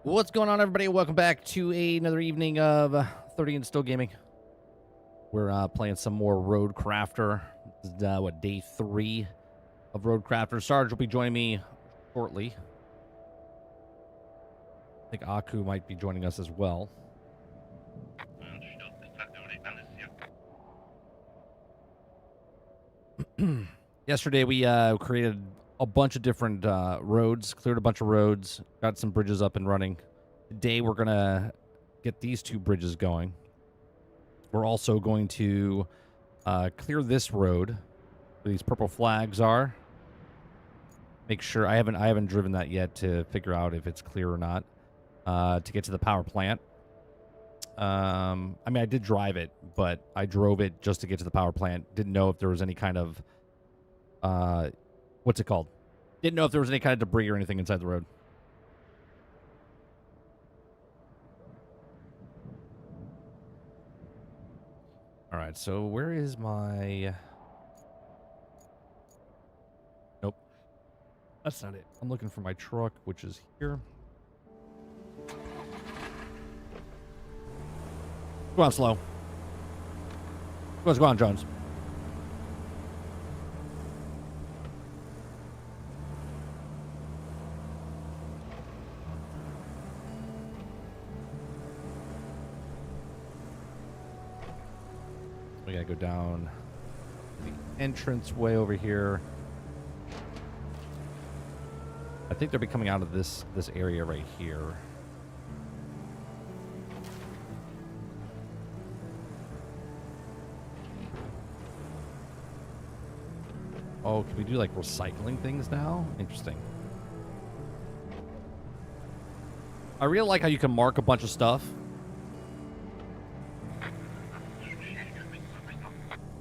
What's going on, everybody? Welcome back to another evening of 30 and Still Gaming. We're playing some more RoadCrafter. This is, day 3 of RoadCrafter. Sarge will be joining me shortly. I think Aku might be joining us as well. Yesterday, we created a bunch of different roads, cleared a bunch of roads, got some bridges up and running. Today, we're going to get these 2 bridges going. We're also going to clear this road where these purple flags are. Make sure I haven't driven that yet to figure out if it's clear or not to get to the power plant. I mean, I did drive it, but I drove it just to get to the power plant. Didn't know if there was any kind of what's it called? Didn't know if there was any kind of debris or anything inside the road. All right, so where is my... Nope. That's not it. I'm looking for my truck, which is here. Go on, slow. What's going on, Jones? We gotta go down the entrance way over here. I think they'll be coming out of this area right here. Oh, can we do like recycling things now? Interesting. I really like how you can mark a bunch of stuff.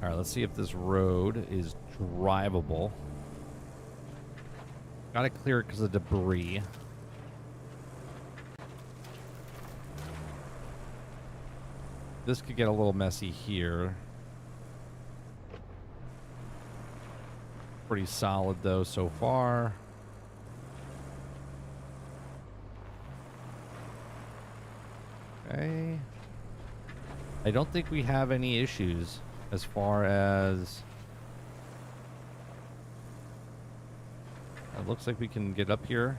All right, let's see if this road is drivable. Gotta clear it because of debris. This could get a little messy here. Pretty solid though so far. Okay. I don't think we have any issues as far as... It looks like we can get up here.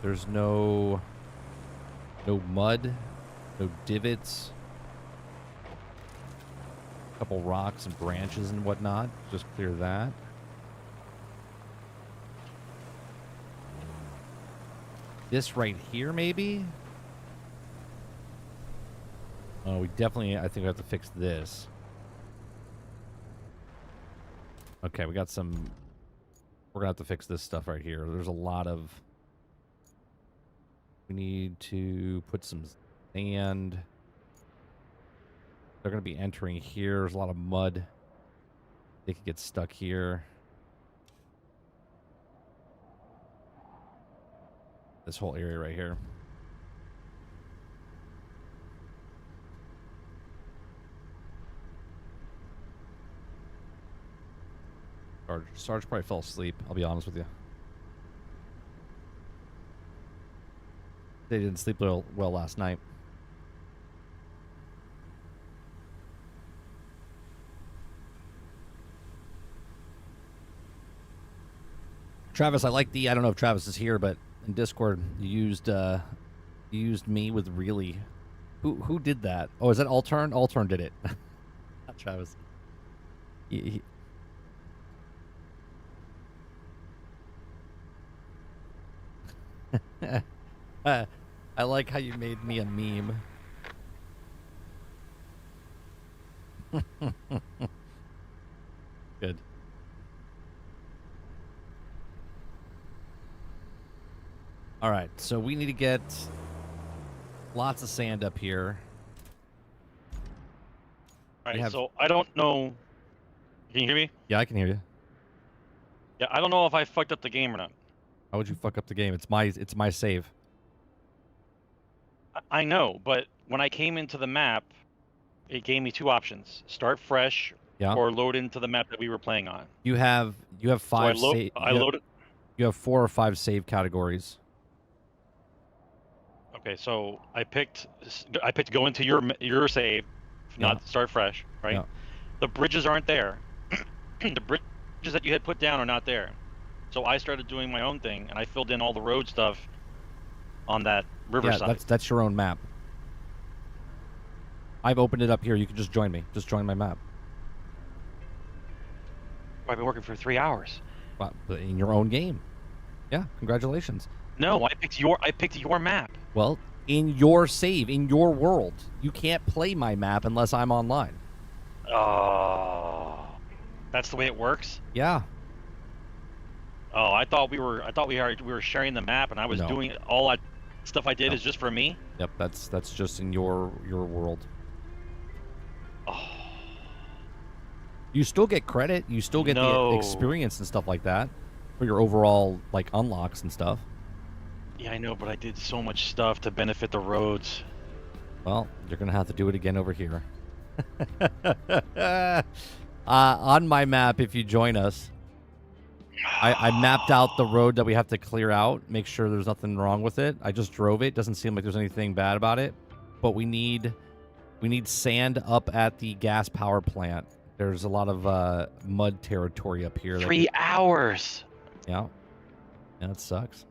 There's no mud, no divots. A couple rocks and branches and whatnot. Just clear that. This right here, maybe? Oh, we definitely, I think we have to fix this. Okay, we got some... We're gonna have to fix this stuff right here. There's a lot of... We need to put some sand. They're gonna be entering here. There's a lot of mud. They could get stuck here. This whole area right here. Sarge probably fell asleep, I'll be honest with you. They didn't sleep well last night. Travis, I like the... I don't know if Travis is here, but in Discord, you used me with really... Who did that? Oh, is that Altern? Altern did it. Not Travis. I like how you made me a meme. Good. All right, so we need to get lots of sand up here. All right, so I don't know. Can you hear me? Yeah, I can hear you. Yeah, I don't know if I fucked up the game or not. How would you fuck up the game? It's my save. I know, but when I came into the map, it gave me 2 options: start fresh, or load into the map that we were playing on. You have 5 I loaded. You have 4 or 5 save categories. Okay, so I picked go into your save, not start fresh, right? Yeah. The bridges aren't there. The bridges that you had put down are not there. So I started doing my own thing, and I filled in all the road stuff on that riverside. Yeah, that's your own map. I've opened it up here. You can just join me. Just join my map. I've been working for 3 hours. But in your own game. Yeah, congratulations. No, I picked your map. Well, in your save, in your world, you can't play my map unless I'm online. Oh, that's the way it works. Yeah. Oh, I thought we were sharing the map, and I was doing all that stuff I did is just for me. Yep, that's just in your world. Oh. You still get credit. You still get the experience and stuff like that for your overall like unlocks and stuff. Yeah, I know, but I did so much stuff to benefit the roads. Well, you're gonna have to do it again over here. On my map, if you join us, I mapped out the road that we have to clear out. Make sure there's nothing wrong with it. I just drove it. Doesn't seem like there's anything bad about it. But we need sand up at the gas power plant. There's a lot of mud territory up here. 3 hours. Yeah. Yeah, it sucks.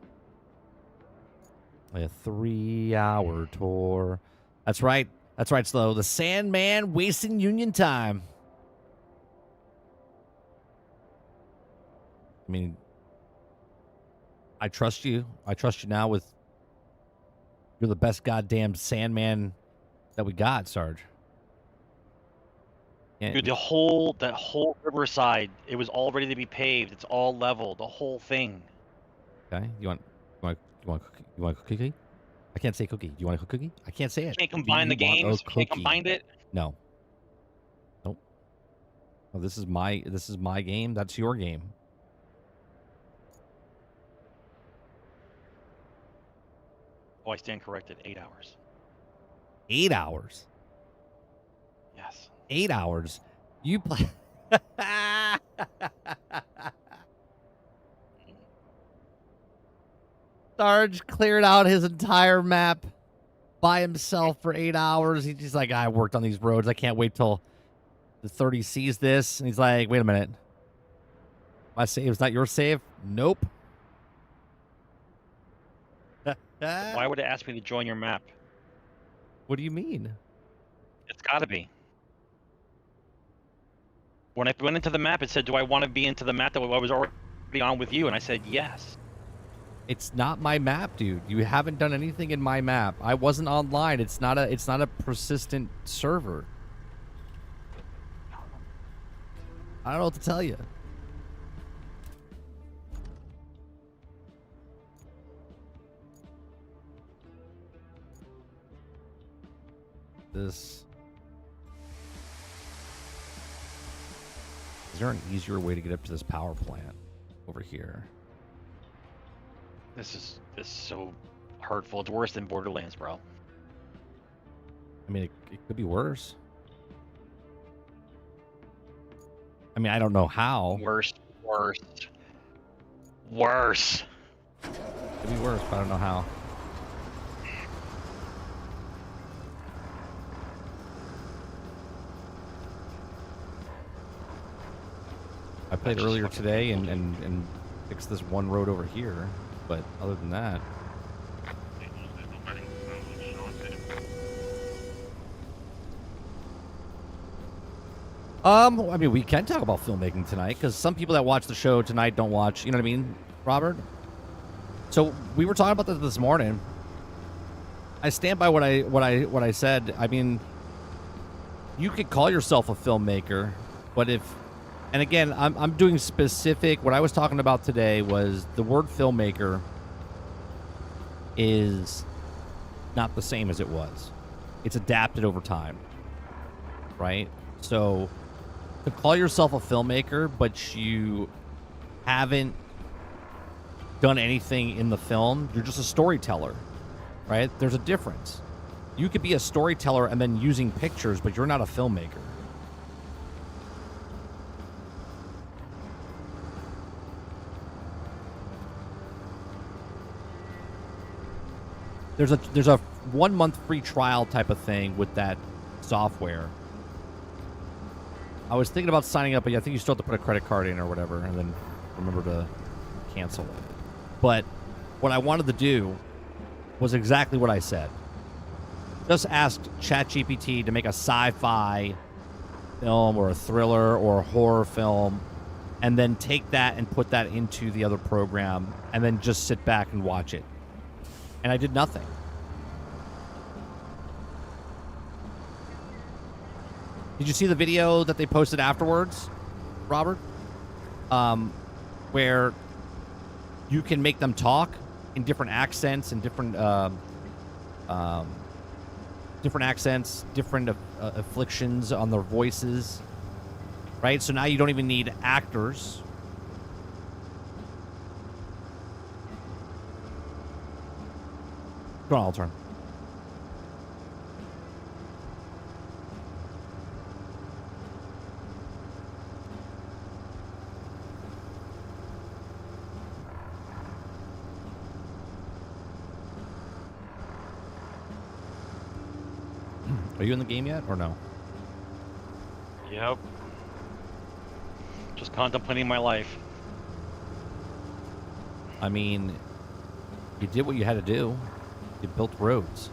A 3-hour tour. That's right. That's right, Slow. The Sandman wasting union time. I mean, I trust you. I trust you now with... You're the best goddamn Sandman that we got, Sarge. Dude, that whole riverside, it was all ready to be paved. It's all level, the whole thing. Okay, you want a cookie? I can't say cookie. You want a cookie? I can't say it. Can't combine the games. Can't combine it. No. Nope. Oh, this is my game. That's your game. Oh, I stand corrected. 8 hours. 8 hours. Yes. 8 hours. You play. Sarge cleared out his entire map by himself for 8 hours. He's like, I worked on these roads. I can't wait till the 30 sees this. And he's like, wait a minute. My save's not your save? Nope. Why would it ask me to join your map? What do you mean? It's got to be. When I went into the map, it said, do I want to be into the map that I was already on with you? And I said, yes. It's not my map, dude. You haven't done anything in my map. I wasn't online. It's not a persistent server. I don't know what to tell you. Is there an easier way to get up to this power plant over here? This is so hurtful. It's worse than Borderlands, bro. I mean, it could be worse. I mean, I don't know how. Worse. It could be worse, but I don't know how. I played earlier today and fixed this one road over here, but other than that... I mean, we can talk about filmmaking tonight, because some people that watch the show tonight don't watch, you know what I mean, Robert? So, we were talking about this morning. I stand by what I said. I mean, you could call yourself a filmmaker, but if... And again, I'm doing specific. What I was talking about today was the word filmmaker is not the same as it was. It's adapted over time, right? So to call yourself a filmmaker, but you haven't done anything in the film, you're just a storyteller, right? There's a difference. You could be a storyteller and then using pictures, but you're not a filmmaker. there's a 1 month free trial type of thing with that software. I was thinking about signing up, but I think you still have to put a credit card in or whatever, and then remember to cancel it. But what I wanted to do was exactly what I said. Just ask ChatGPT to make a sci-fi film or a thriller or a horror film, and then take that and put that into the other program, and then just sit back and watch it. And I did nothing. Did you see the video that they posted afterwards, Robert? Where you can make them talk in different accents and different afflictions on their voices, right? So now you don't even need actors. Go on, I'll turn. Are you in the game yet, or no? Yep. Just contemplating my life. I mean, you did what you had to do. You built roads.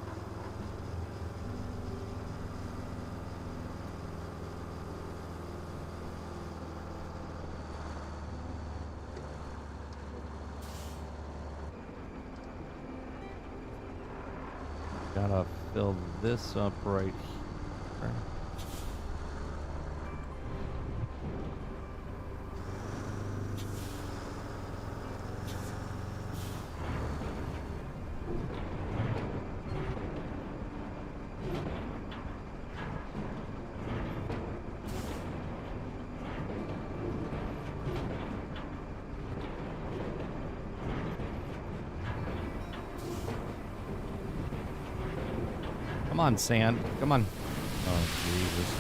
Gotta fill this up right here. Come on, sand. Come on. Oh, Jesus.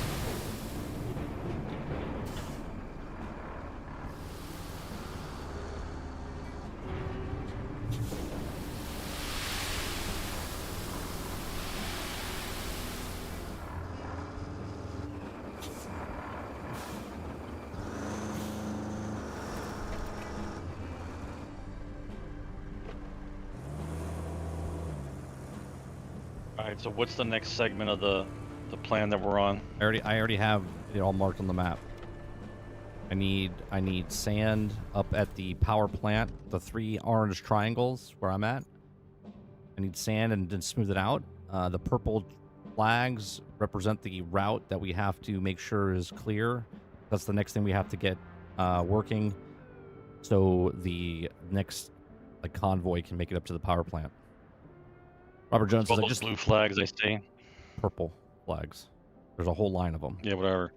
Alright, so what's the next segment of the plan that we're on? I already have it all marked on the map. I need sand up at the power plant, the 3 orange triangles where I'm at. I need sand and then smooth it out. The purple flags represent the route that we have to make sure is clear. That's the next thing we have to get working, so the next convoy can make it up to the power plant. Robert Jones says, All those blue flags I see. Purple flags. There's a whole line of them. Yeah, whatever.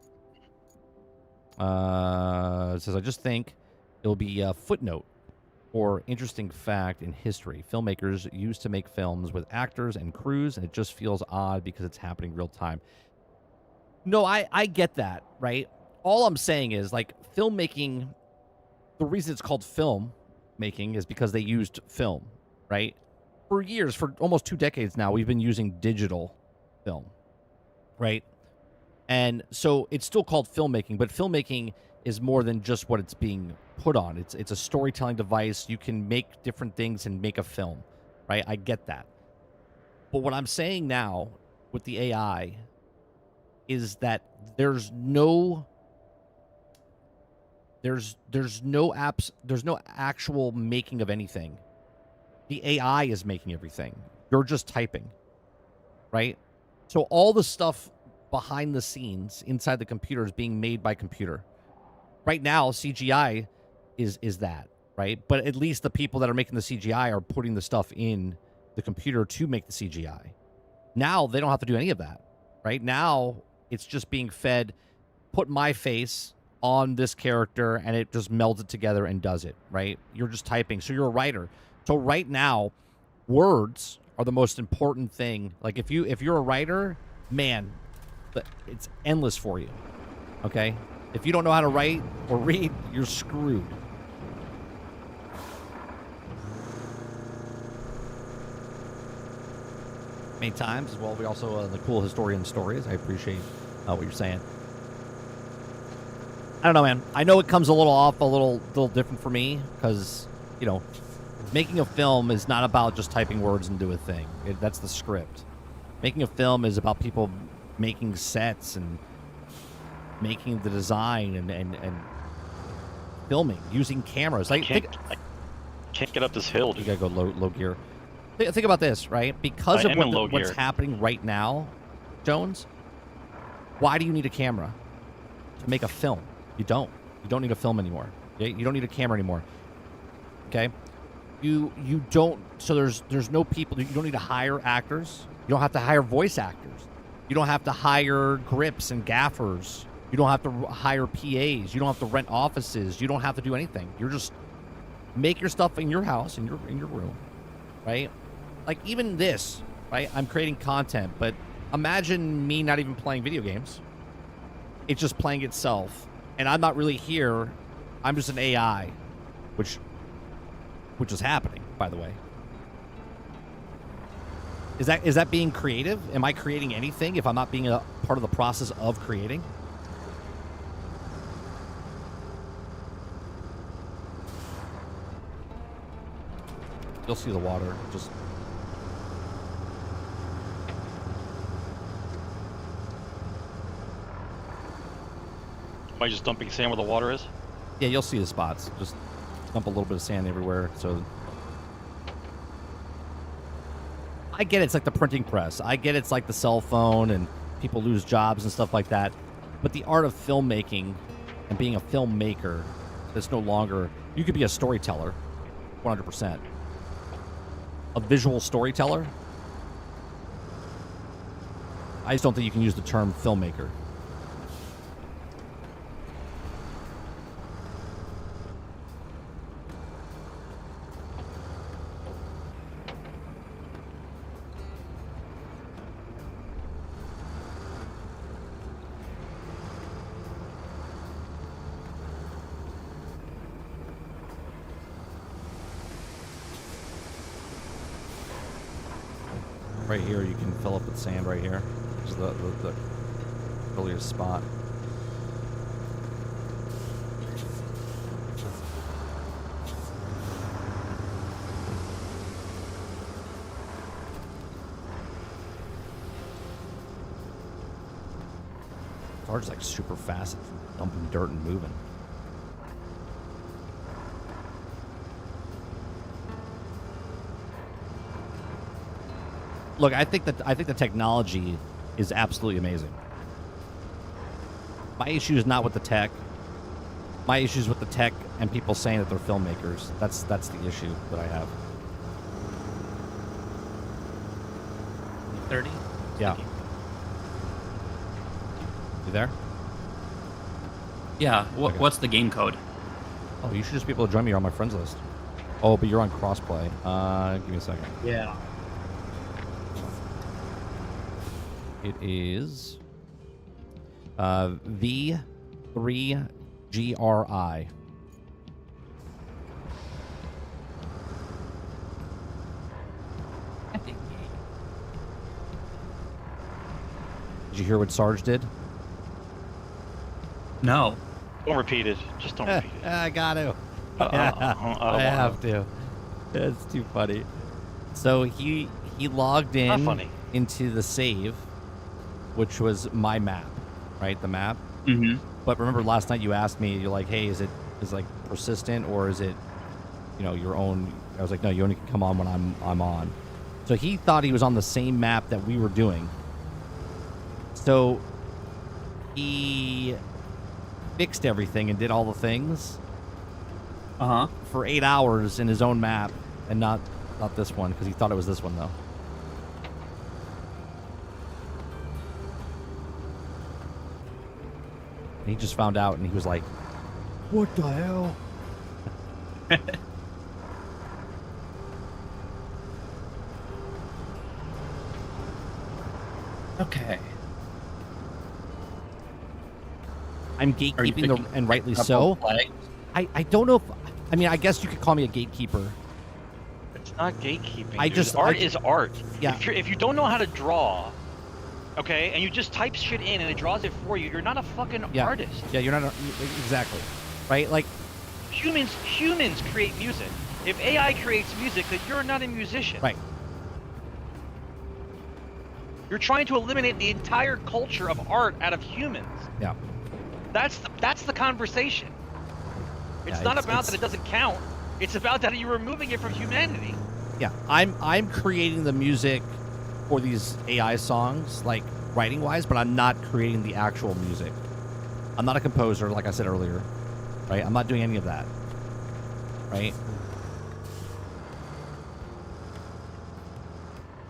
It says, I just think it'll be a footnote or interesting fact in history. Filmmakers used to make films with actors and crews, and it just feels odd because it's happening real time. No, I get that, right? All I'm saying is, filmmaking, the reason it's called film making is because they used film, right? For years, for almost 2 decades now, we've been using digital film, right? And so it's still called filmmaking, but filmmaking is more than just what it's being put on. It's a storytelling device. You can make different things and make a film, right? I get that. But what I'm saying now with the AI is that there's no actual making of anything. The AI is making everything. You're just typing, right? So all the stuff behind the scenes inside the computer is being made by computer. Right now, CGI is that, right? But at least the people that are making the CGI are putting the stuff in the computer to make the CGI. Now they don't have to do any of that, right? Now it's just being fed, put my face on this character, and it just melds it together and does it, right? You're just typing. So you're a writer. So right now, words are the most important thing. Like if you're a writer, man, it's endless for you. Okay? If you don't know how to write or read, you're screwed. many times as well. We also the cool historian stories. I appreciate what you're saying. I don't know, man. I know it comes a little different for me because, you know, making a film is not about just typing words and do a thing. That's the script. Making a film is about people making sets and making the design and filming, using cameras. I can't get up this hill, dude. You gotta go low gear. Think about this, right? Because of what's happening right now, Jones, why do you need a camera to make a film? You don't. You don't need a film anymore. Okay? You don't need a camera anymore. Okay? You don't. So there's no people. You don't need to hire actors. You don't have to hire voice actors. You don't have to hire grips and gaffers. You don't have to hire PAs. You don't have to rent offices. You don't have to do anything. You're just make your stuff in your house, in your room, right? Like even this, right? I'm creating content, but imagine me not even playing video games. It's just playing itself, and I'm not really here. I'm just an AI, which is happening, by the way. Is that being creative? Am I creating anything if I'm not being a part of the process of creating? You'll see the water. Just Am I just dumping sand where the water is? yeah, you'll see the spots. Just dump a little bit of sand everywhere. So I get it's like the printing press. I get it's like the cell phone and people lose jobs and stuff like that. But the art of filmmaking and being a filmmaker, it's no longer. You could be a storyteller, 100%. A visual storyteller. I just don't think you can use the term filmmaker. Right here, you can fill up with sand right here. This is the earliest spot. Car's like super fast at dumping dirt and moving. Look, I think the technology is absolutely amazing. My issue is not with the tech. My issue is with the tech and people saying that they're filmmakers. That's the issue that I have. 30? Yeah. You there? Yeah. Okay. What's the game code? Oh, you should just be able to join me. You're on my friends list. Oh, but you're on crossplay. Give me a second. Yeah. It is V3GRI. Did you hear what Sarge did? No. Don't repeat it. Just don't repeat it. I got to. I have to. That's too funny. So he logged Not in funny. into the save, which was my map, right? The map. Mm-hmm. But remember last night you asked me, you're like, hey, is it like persistent or is it, you know, your own? I was like, no, you only can come on when I'm on. So he thought he was on the same map that we were doing. So he fixed everything and did all the things Uh-huh. for 8 hours in his own map and not this one because he thought it was this one though. And he just found out and he was like, what the hell? Okay. I'm gatekeeping, and rightly so. I don't know if... I mean, I guess you could call me a gatekeeper. not gatekeeping. I dude. just- art I- is art. Yeah. If you don't know how to draw, okay, and you just type shit in and it draws it for you, you're not a fucking Yeah. artist. Yeah, you're not exactly right. Like, Humans create music. If AI creates music, then you're not a musician. right. You're trying to eliminate the entire culture of art out of humans. Yeah. That's the conversation. It's Yeah, not it's- about it's- that it doesn't count. It's about that you're removing it from humanity. Yeah, I'm creating the music for these AI songs, like writing wise, but I'm not creating the actual music. I'm not a composer, like I said earlier, right? I'm not doing any of that, right?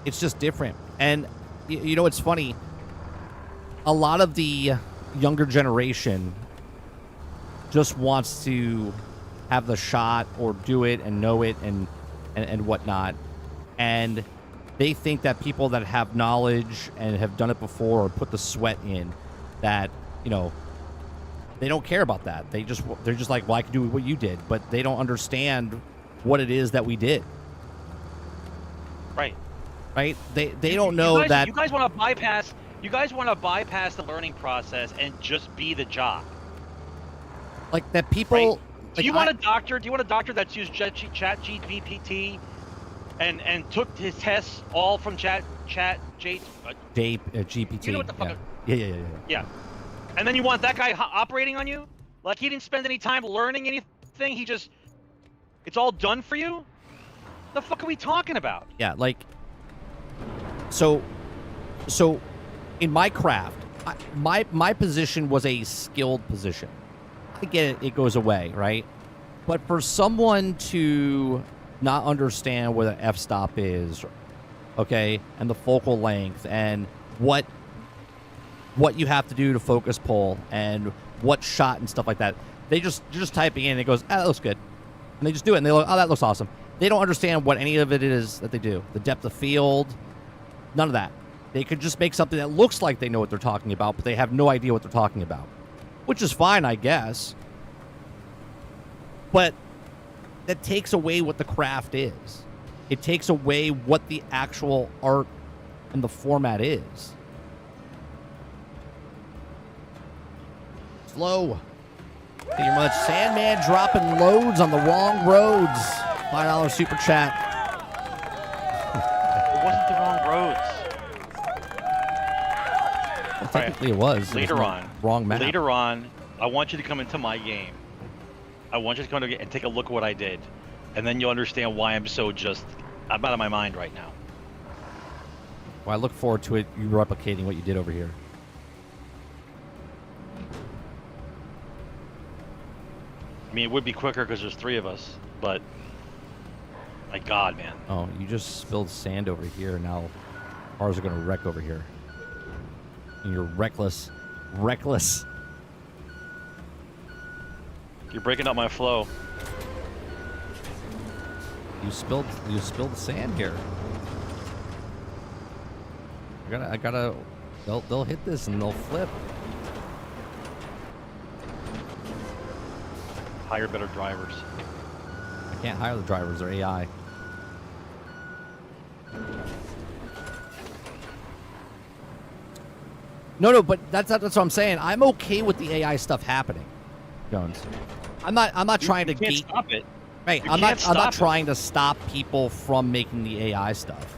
It's just different, and you know, it's funny. A lot of the younger generation just wants to have the shot or do it and know it and whatnot, and they think that people that have knowledge and have done it before or put the sweat in, that, you know, they don't care about that. They're just like, well, I can do what you did, but they don't understand what it is that we did. Right. Right? They don't know that. You guys want to bypass. You guys want to bypass the learning process and just be the job. Like that people. Right? Like Do you want a doctor? Do you want a doctor that's used ChatGPT and took his tests all from GPT? GPT. You know what the fuck? Yeah. Yeah. And then you want that guy operating on you? Like he didn't spend any time learning anything. It's all done for you? The fuck are we talking about? Yeah, like, so in my craft, my position was a skilled position. I get it goes away, right? But for someone to not understand what an f-stop is, okay, and the focal length and what you have to do to focus pull and what shot and stuff like that, they're just typing in and it goes, that looks good. And they just do it and they look, oh, that looks awesome. They don't understand what any of it is that they do. The depth of field, none of that. They could just make something that looks like they know what they're talking about, but they have no idea what they're talking about. Which is fine, I guess. But that takes away what the craft is. It takes away what the actual art and the format is. Slow. Thank you very much. Sandman dropping loads on the wrong roads. $5 super chat. It wasn't the wrong roads. Well, technically it was. It Later was on. Wrong map. Later on, I want you to come into my game. I want you to come to and take a look at what I did. And then you'll understand why I'm out of my mind right now. Well, I look forward to it. You replicating what you did over here. I mean, it would be quicker because there's 3 of us, but my God, man. Oh, you just spilled sand over here. Now cars are going to wreck over here. And you're reckless. Reckless. You're breaking up my flow. You spilled the sand here. I gotta they'll hit this and they'll flip. Hire better drivers. I can't hire the drivers, they're AI. No, but that's what I'm saying. I'm okay with the AI stuff happening, Jones. I'm not trying to You can't gate. stop it. Right, You I'm can't not stop it. trying to stop people from making the AI stuff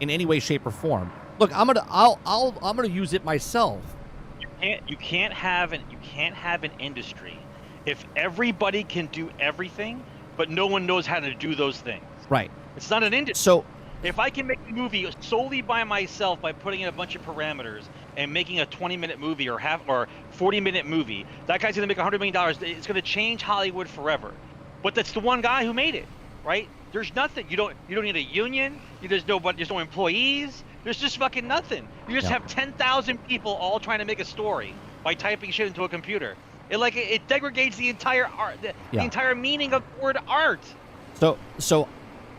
in any way, shape, or form. Look, I'm gonna use it myself. You can't have an industry if everybody can do everything, but no one knows how to do those things. Right. It's not an industry. So If I can make a movie solely by myself by putting in a bunch of parameters and making a 20-minute movie or 40-minute movie, that guy's gonna make $100 million. It's gonna change Hollywood forever. But that's the one guy who made it, right? There's nothing. You don't need a union. There's no employees. There's just fucking nothing. You just have 10,000 people all trying to make a story by typing shit into a computer. It degrades the entire art, the entire meaning of the word art. So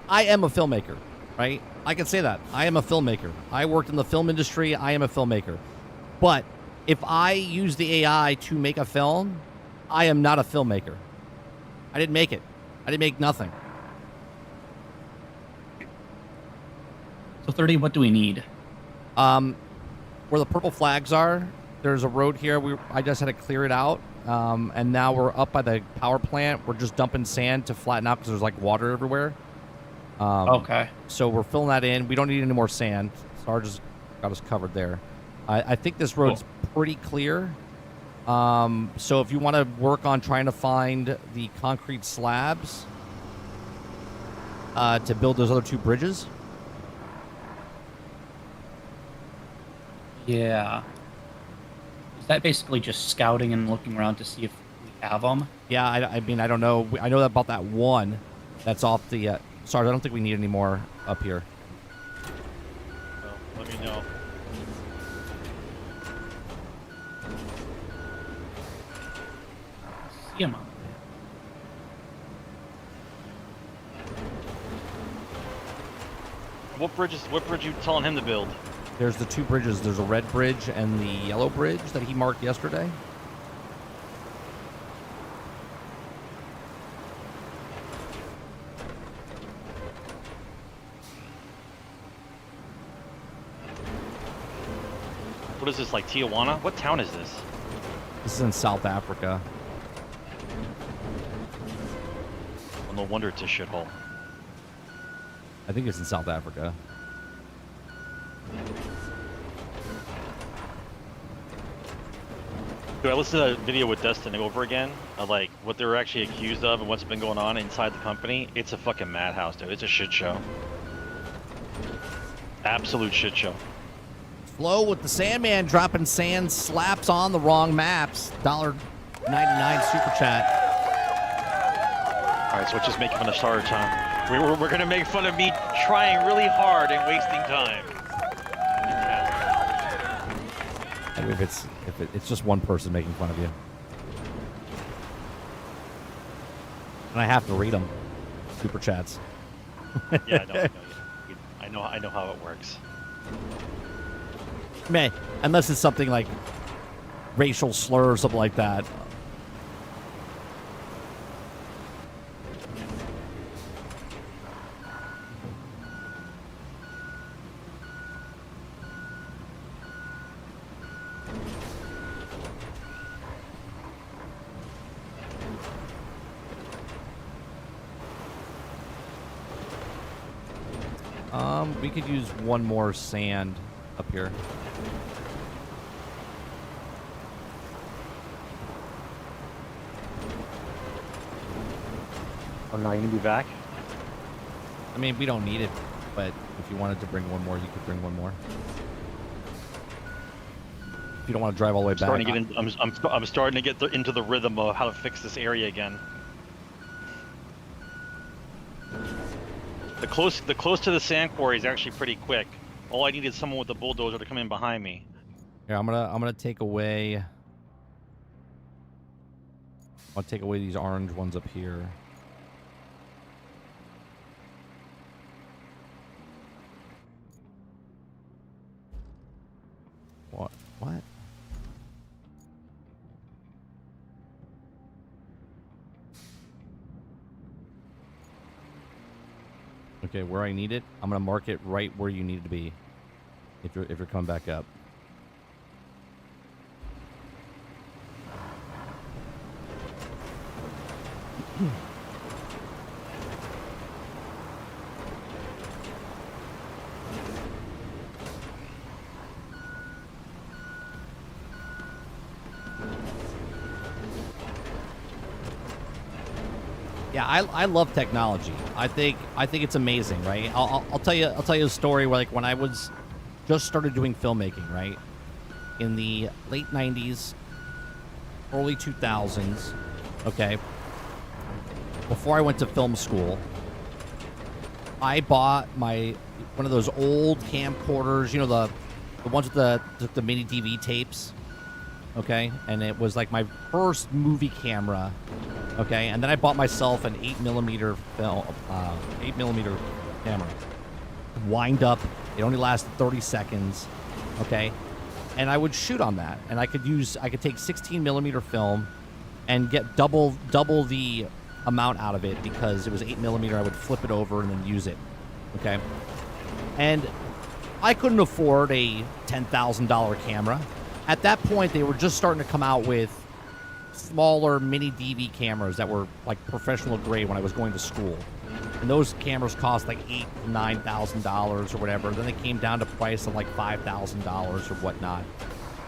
I am a filmmaker, right? I can say that. I am a filmmaker. I worked in the film industry. I am a filmmaker. But if I use the AI to make a film, I am not a filmmaker. I didn't make it. I didn't make nothing. So 30, what do we need? Where the purple flags are, there's a road here. I just had to clear it out. And now we're up by the power plant. We're just dumping sand to flatten out because there's like water everywhere. Okay. So we're filling that in. We don't need any more sand. Sarge has got us covered there. I think this road's pretty clear. So if you want to work on trying to find the concrete slabs to build those other 2 bridges. Yeah. Is that basically just scouting and looking around to see if we have them? Yeah, I mean, I don't know. I know about that one that's off the... Sarge, I don't think we need any more up here. Well, let me know. See them on What bridge you telling him to build? There's the 2 bridges. There's a red bridge and the yellow bridge that he marked yesterday. What is this, like Tijuana? What town is this? This is in South Africa. Well, no wonder it's a shithole. I think it's in South Africa. Dude, I listened to a video with Destin over again of like what they were actually accused of and what's been going on inside the company. It's a fucking madhouse, dude. It's a shit show. Absolute shit show. Flo with the Sandman dropping sand slaps on the wrong maps. $1.99 super chat. All right, so let's just make fun of Sarge, huh? We're gonna make fun of me trying really hard and wasting time. I mean, if it's just one person making fun of you, and I have to read them, super chats. Yeah, I know how it works. Man, unless it's something like racial slur or something like that. We could use one more sand up here. Oh no, you gonna be back? I mean, we don't need it, but if you wanted to bring one more, you could bring one more. If you don't want to drive all the way back. I'm starting to get into the rhythm of how to fix this area again. The close to the sand quarry is actually pretty quick. All I need is someone with a bulldozer to come in behind me. Here, I'm gonna take away. I'll take away these orange ones up here. What? What? Okay, where I need it, I'm gonna mark it right where you need it to be. If you're coming back up. Yeah, I love technology. I think it's amazing, right? I'll tell you a story where, like, when I was just started doing filmmaking, right? In the late 90s, early 2000s, okay? Before I went to film school, I bought one of those old camcorders, you know, the ones with the mini DV tapes, okay? And it was like my first movie camera. Okay, and then I bought myself an 8mm film, 8mm camera. Wind up. It only lasted 30 seconds. Okay, and I would shoot on that, and I could take 16mm film, and get double the amount out of it because it was 8mm. I would flip it over and then use it. Okay, and I couldn't afford a $10,000 camera. At that point, they were just starting to come out with smaller mini DV cameras that were like professional grade when I was going to school. And those cameras cost like $8,000 to $9,000 or whatever. Then they came down to price of like $5,000 or whatnot.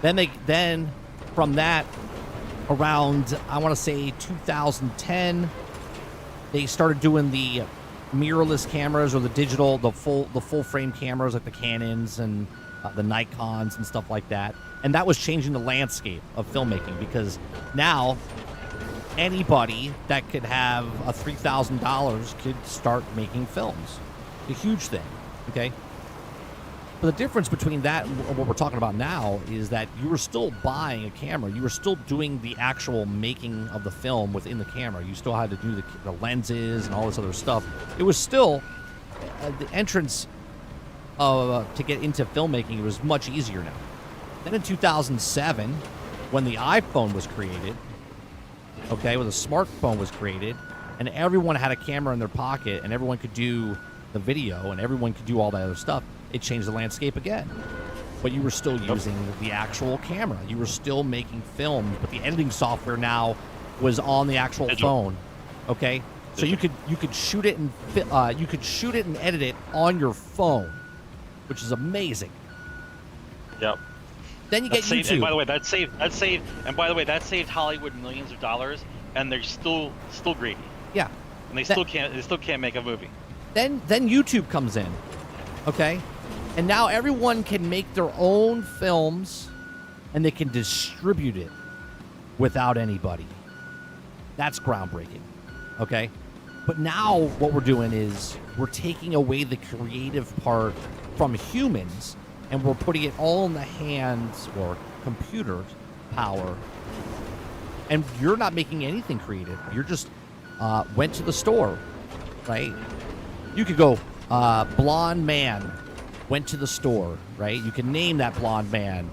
Then from that, around I want to say 2010, they started doing the mirrorless cameras or the full frame cameras like the Canons and the Nikons and stuff like that. And that was changing the landscape of filmmaking because now anybody that could have a $3,000 could start making films. It's a huge thing, okay? But the difference between that and what we're talking about now is that you were still buying a camera. You were still doing the actual making of the film within the camera. You still had to do the lenses and all this other stuff. It was still the entrance to get into filmmaking. It was much easier now. Then in 2007, when the iPhone was created, okay, when the smartphone was created, and everyone had a camera in their pocket, and everyone could do the video, and everyone could do all that other stuff, it changed the landscape again. But you were still using the actual camera. You were still making films, but the editing software now was on the actual phone. Okay, so you could shoot it and edit it on your phone, which is amazing. Yep. Then you get YouTube. And by the way, that saved Hollywood millions of dollars, and they're still greedy. Yeah. And they still can't make a movie. Then YouTube comes in. Okay? And now everyone can make their own films and they can distribute it without anybody. That's groundbreaking. Okay? But now what we're doing is we're taking away the creative part from humans and we're putting it all in the hands or computer power. And you're not making anything creative. You're just went to the store, right? You could go, blonde man went to the store, right? You can name that blonde man.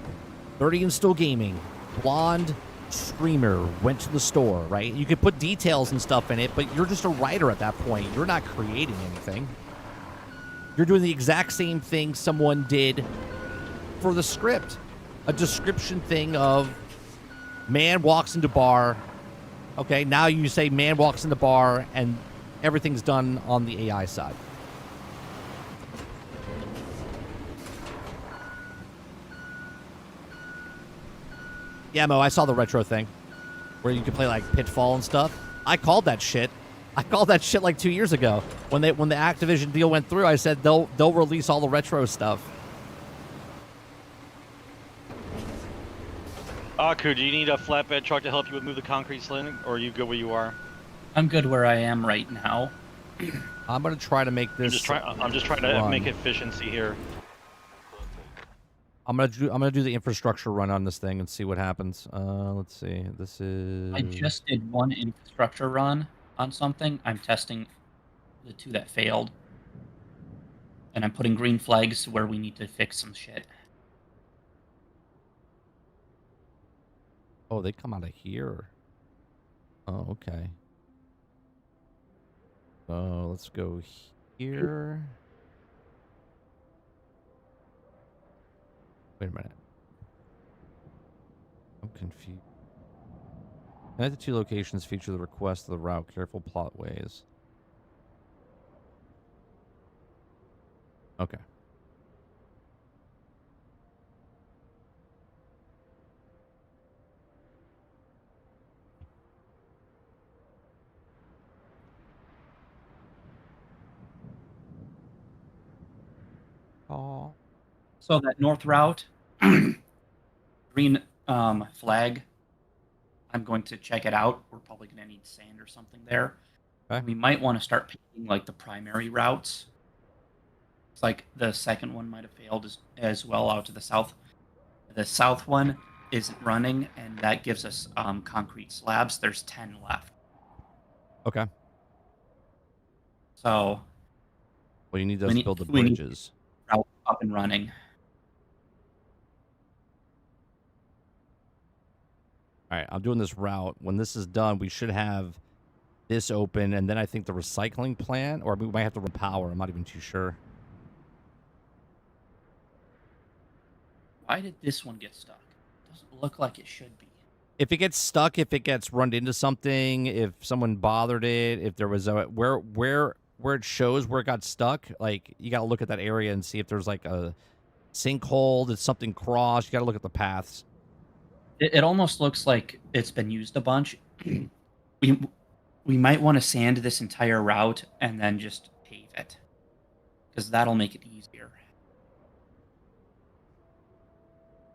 30 and Still Gaming, blonde streamer went to the store, right? You could put details and stuff in it, but you're just a writer at that point. You're not creating anything. You're doing the exact same thing someone did for the script. A description thing of man walks into bar. Okay, now you say man walks in the bar and everything's done on the AI side. Yeah, Mo, I saw the retro thing where you could play like Pitfall and stuff. I called that shit. Like 2 years ago when the Activision deal went through. I said they'll release all the retro stuff. Aku, do you need a flatbed truck to help you move the concrete sling, or are you good where you are? I'm good where I am right now. I'm gonna try to make this. I'm just trying to make efficiency here. I'm gonna do the infrastructure run on this thing and see what happens. Let's see. This is. I just did one infrastructure run on something. I'm testing the two that failed, and I'm putting green flags where we need to fix some shit. Oh, they come out of here. Oh, okay. So let's go here. Wait a minute. I'm confused. Connect the two locations feature the request of the route. Careful plot ways. Okay. Oh. So that north route, green flag, I'm going to check it out. We're probably going to need sand or something there. Okay. We might want to start picking like the primary routes. It's like the second one might have failed as well out to the south. The south one isn't running, and that gives us concrete slabs. There's 10 left. Okay. So. Well, you need those to build the bridges. Route up and running. All right, I'm doing this route. When this is done, we should have this open, and then I think the recycling plant, or we might have to run power. I'm not even too sure. Why did this one get stuck? Doesn't look like it should be. If it gets stuck, if it gets run into something, if someone bothered it, if there was a where it shows where it got stuck, like you got to look at that area and see if there's like a sinkhole, did something cross. You got to look at the paths. It almost looks like it's been used a bunch. we might want to sand this entire route and then just pave it, because that'll make it easier.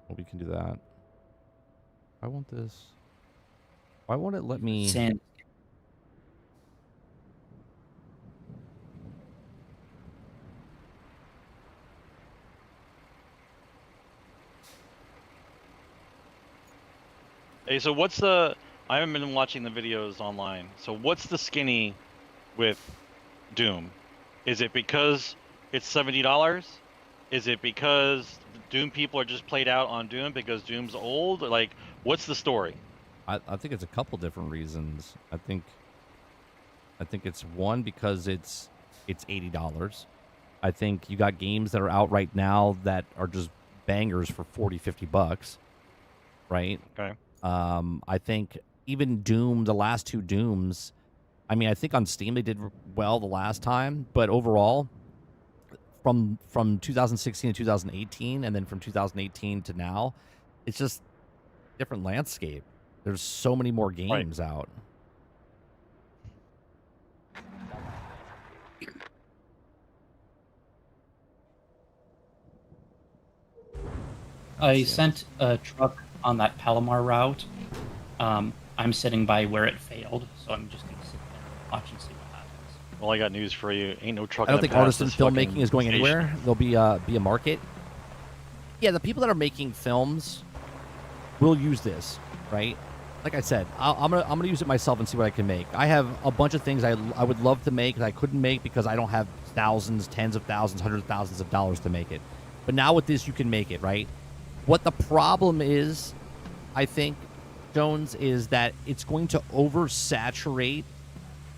Well, we can do that. Why won't this? Why won't it let me? Sand. Hey, so what's the? I haven't been watching the videos online. So what's the skinny with Doom? Is it because it's $70? Is it because the Doom people are just played out on Doom because Doom's old? Like, what's the story? I think it's a couple different reasons. I think it's one because it's $80. I think you got games that are out right now that are just bangers for $40-$50, right? Okay. I think even Doom, the last two Dooms, I mean, I think on Steam they did well the last time, but overall, from 2016 to 2018, and then from 2018 to now, it's just different landscape. There's so many more games out. I sent a truck on that Palomar route. I'm sitting by where it failed, so I'm just gonna sit there and watch and see what happens. Well, I got news for you. Ain't no truck. I don't that think artisan passes fucking filmmaking is going station. anywhere. There'll be a market. Yeah, the people that are making films will use this, right? Like I said, I'm gonna use it myself and see what I can make. I have a bunch of things I would love to make that I couldn't make because I don't have thousands, tens of thousands, hundreds of thousands of dollars to make it. But now with this, you can make it, right? What the problem is, I think, Jones, is that it's going to oversaturate,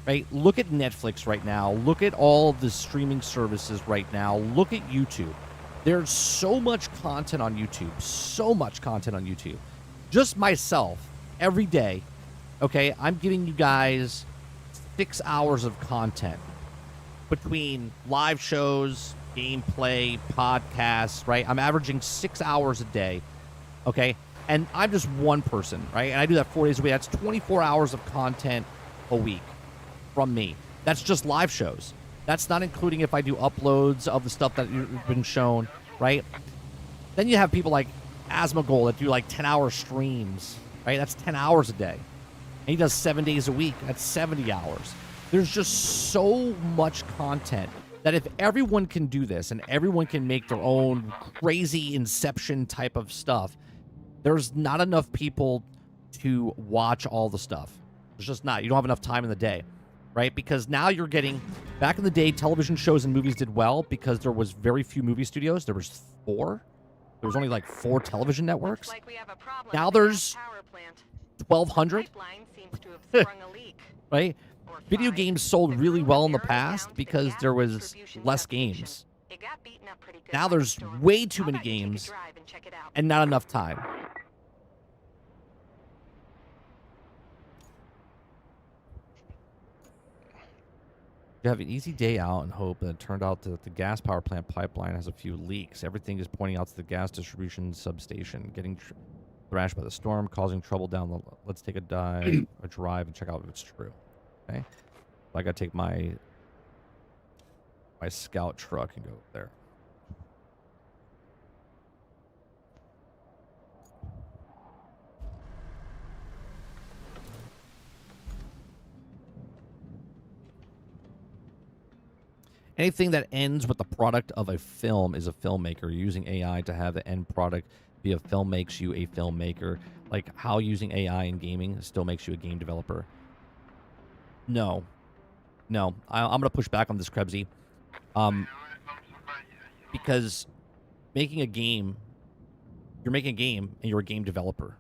right? Look at Netflix right now. Look at all of the streaming services right now. Look at YouTube. There's so much content on YouTube. So much content on YouTube. Just myself, every day, okay, I'm giving you guys 6 hours of content between live shows, gameplay, podcasts, right? I'm averaging 6 hours a day, okay? And I'm just one person, right? And I do that 4 days a week. That's 24 hours of content a week from me. That's just live shows. That's not including if I do uploads of the stuff that you've been shown, right? Then you have people like Asmongold that do like 10-hour streams, right? That's 10 hours a day. And he does 7 days a week. That's 70 hours. There's just so much content that if everyone can do this and everyone can make their own crazy Inception type of stuff, there's not enough people to watch all the stuff. There's just not. You don't have enough time in the day, right? Because now you're getting, back in the day, television shows and movies did well because there was very few movie studios. There was 4. There was only like 4 television networks. Like we have a problem Now with the there's gas power plant. 1,200, Pipeline seems to have sprung a leak. right? Or Video 5. games sold The really crew well in the narrowed it past down to the because gas there was distribution less substation. games. It got beaten up pretty good Now by the there's storm. way too How many about you take a games drive and check it out? and not enough time. You have an easy day out and hope that it turned out that the gas power plant pipeline has a few leaks. Everything is pointing out to the gas distribution substation, getting thrashed by the storm, causing trouble down the... Let's take a drive and check out if it's true. Okay? So I got to take my scout truck and go there. Anything that ends with the product of a film is a filmmaker. Using AI to have the end product be a film makes you a filmmaker. Like how using AI in gaming still makes you a game developer. No. I'm going to push back on this, Krebsy. Because making a game, you're making a game and you're a game developer.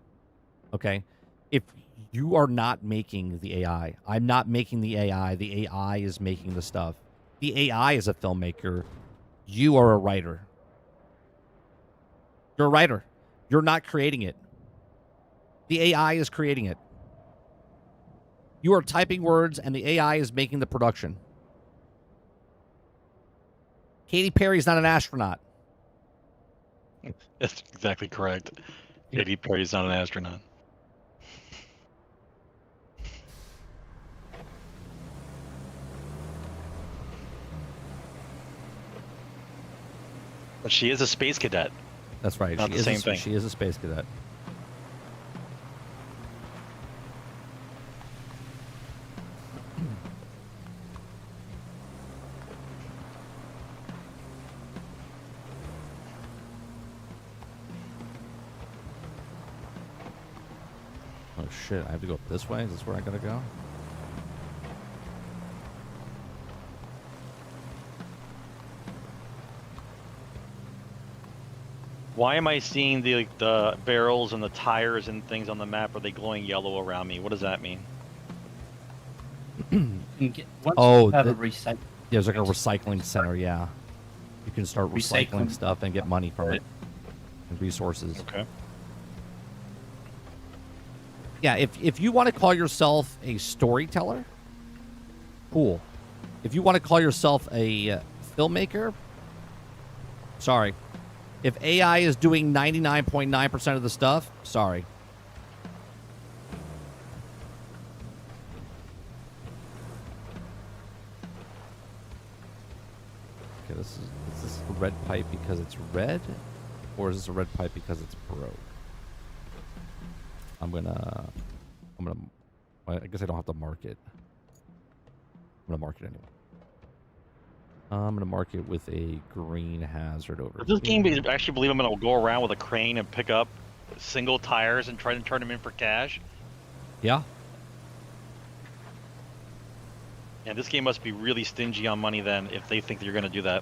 Okay? If you are not making the AI, I'm not making the AI is making the stuff. The AI is a filmmaker. You are a writer. You're a writer. You're not creating it. The AI is creating it. You are typing words, and the AI is making the production. Katy Perry's not an astronaut. That's exactly correct. Katy Perry's not an astronaut. But she is a space cadet. That's right. Not the same thing. She is a space cadet. Oh shit, I have to go this way? Is this where I gotta go? Why am I seeing the barrels and the tires and things on the map? Are they glowing yellow around me? What does that mean? Once Oh, you have a recycle. Yeah, there's like a recycling center, yeah. You can start recycling Recycling. stuff and get money from it. And resources. Okay. Yeah, if you want to call yourself a storyteller, cool. If you want to call yourself a filmmaker, sorry. If AI is doing 99.9% of the stuff, sorry. Okay, is this a red pipe because it's red? Or is this a red pipe because it's broke? I guess I don't have to mark it. I'm gonna mark it anyway. I'm gonna mark it with a green hazard over Does this here. game actually believe I'm gonna go around with a crane and pick up single tires and try to turn them in for cash? Yeah. And this game must be really stingy on money then if they think that you're gonna do that.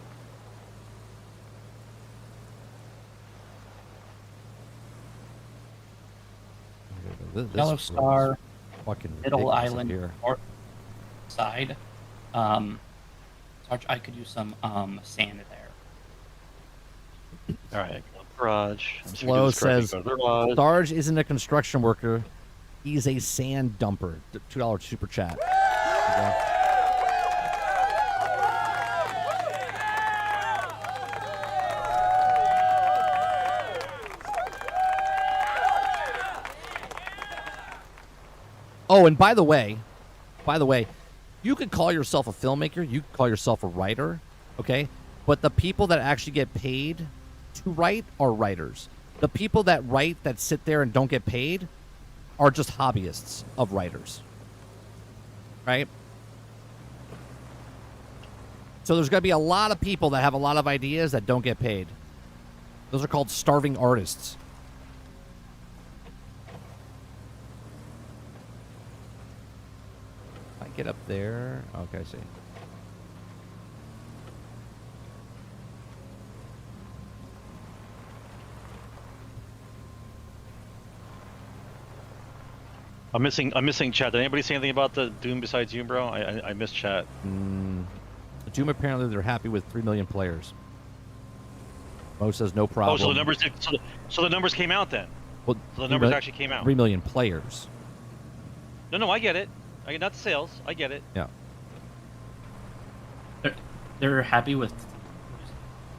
This Yellow road is Star, fucking Middle ridiculous up Island, here. north side. Sarge, I could use some sand there. All right, garage. Flo says, Sarge isn't a construction worker. He's a sand dumper. $2 super chat. Okay. Oh, and by the way, you could call yourself a filmmaker. You could call yourself a writer, okay? But the people that actually get paid to write are writers. The people that write that sit there and don't get paid are just hobbyists of writers, right? So there's going to be a lot of people that have a lot of ideas that don't get paid. Those are called starving artists. I get up there. Okay, I see. I'm missing chat. Did anybody say anything about the Doom besides you, bro? I missed chat. Doom apparently they're happy with 3 million players. Mo says no problem. Oh, so the numbers so the numbers came out then. Well, So the numbers actually came out. 3 million players. No, I get it. Not the sales. I get it. Yeah. They're happy with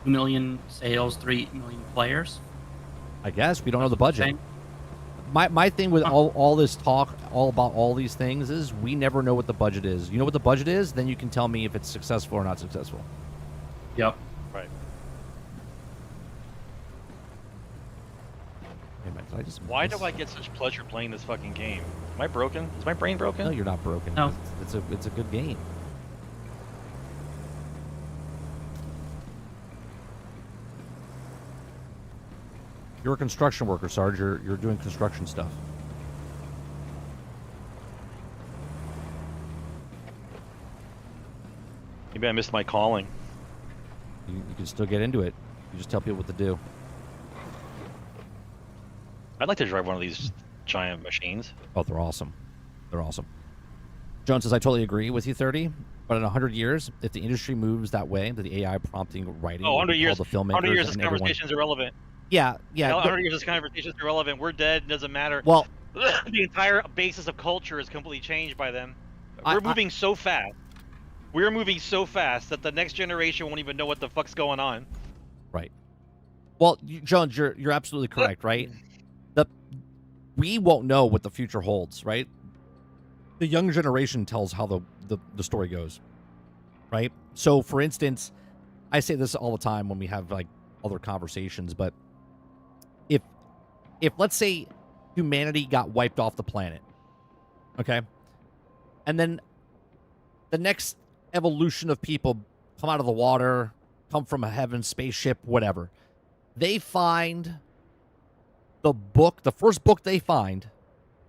2 million sales, 3 million players. I guess we don't know the budget. Saying? My thing with all this talk, all about all these things, is we never know what the budget is. You know what the budget is, then you can tell me if it's successful or not successful. Yep. Right. Hey, man, did I just Why miss? do I get such pleasure playing this fucking game? Am I broken? Is my brain broken? No, you're not broken. No. It's a good game. You're a construction worker, Sarge. You're doing construction stuff. Maybe I missed my calling. You can still get into it. You just tell people what to do. I'd like to drive one of these giant machines. Oh, they're awesome. They're awesome. Joan says, I totally agree with you, 30. But in 100 years, if the industry moves that way, that the AI prompting writing, Oh, will 100 be years. called the filmmakers 100 years, this and everyone. conversation's irrelevant. Yeah, yeah. 100 years, this conversation is irrelevant. We're dead. It doesn't matter. Well, The entire basis of culture is completely changed by them. We're I- moving so fast. We're moving so fast that the next generation won't even know what the fuck's going on. right. Well, Jones, you're absolutely correct, right? We won't know what the future holds, right? The young generation tells how the story goes, right? So, for instance, I say this all the time when we have like other conversations, but if let's say humanity got wiped off the planet, okay, and then the next evolution of people come out of the water, come from a heaven spaceship, whatever, they find the first book they find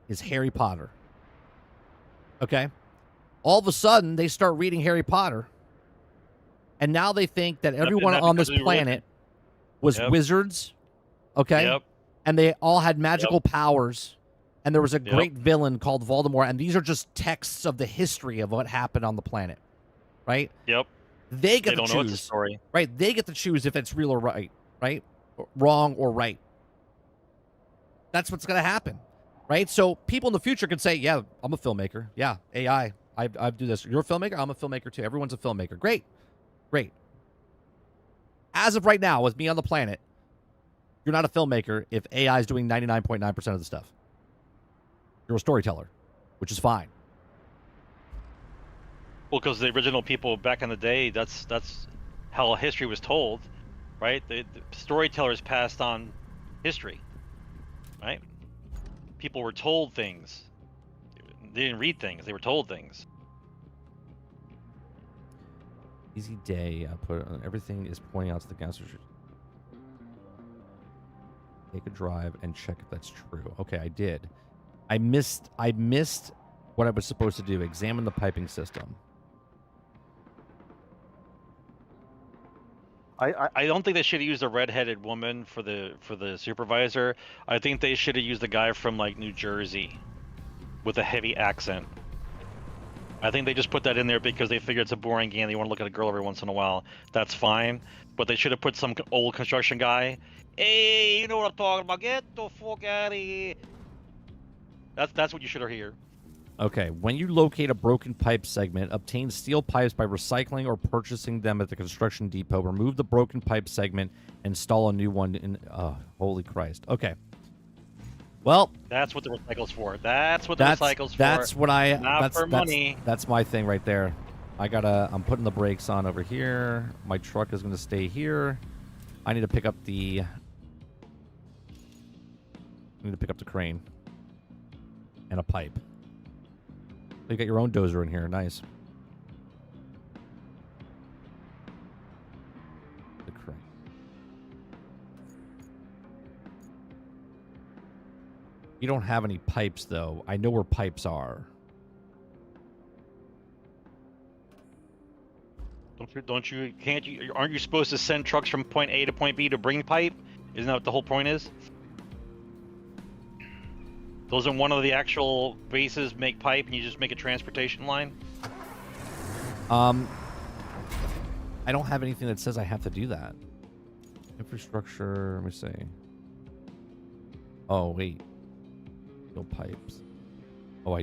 is Harry Potter. Okay? All of a sudden, they start reading Harry Potter, and now they think that everyone that on this becomes a religion. planet was Yep. wizards, okay? Yep. And they all had magical powers, and there was a Yep. great villain called Voldemort, and these are just texts of the history of what happened on the planet, right? Yep. They get They to don't know it's a choose, story. right? They get to choose if it's real or right, right? Wrong or right. That's what's going to happen, right? So people in the future could say, yeah, I'm a filmmaker. Yeah, AI. I do this. You're a filmmaker? I'm a filmmaker too. Everyone's a filmmaker. Great. Great. As of right now, with me on the planet, you're not a filmmaker if AI is doing 99.9% of the stuff. You're a storyteller, which is fine. Well, because the original people back in the day, that's how history was told, right? The storytellers passed on history, right? People were told things. They didn't read things. They were told things. Easy day. I put everything is pointing out to the gas station. Take a drive and check if that's true. Okay, I did. I missed what I was supposed to do. Examine the piping system. I don't think they should have used a redheaded woman for the supervisor. I think they should have used the guy from like New Jersey with a heavy accent. I think they just put that in there because they figure it's a boring game. They want to look at a girl every once in a while. That's fine. But they should have put some old construction guy. Hey, you know what I'm talking about? Get the fuck out of here. That's what you should hear. Okay, when you locate a broken pipe segment, obtain steel pipes by recycling or purchasing them at the construction depot. Remove the broken pipe segment, install a new one in... Oh, holy Christ. Okay. Well... That's what the recycle's for. That's what the recycle's for. That's what I... Not for money. That's my thing right there. I'm putting the brakes on over here. My truck is going to stay here. I need to pick up the... crane. And a pipe. You got your own dozer in here. Nice. The crane. You don't have any pipes, though. I know where pipes are. Aren't you supposed to send trucks from point A to point B to bring pipe? Isn't that what the whole point is? Doesn't one of the actual bases make pipe and you just make a transportation line? I don't have anything that says I have to do that. Infrastructure, let me see. Oh, wait. No pipes. Oh,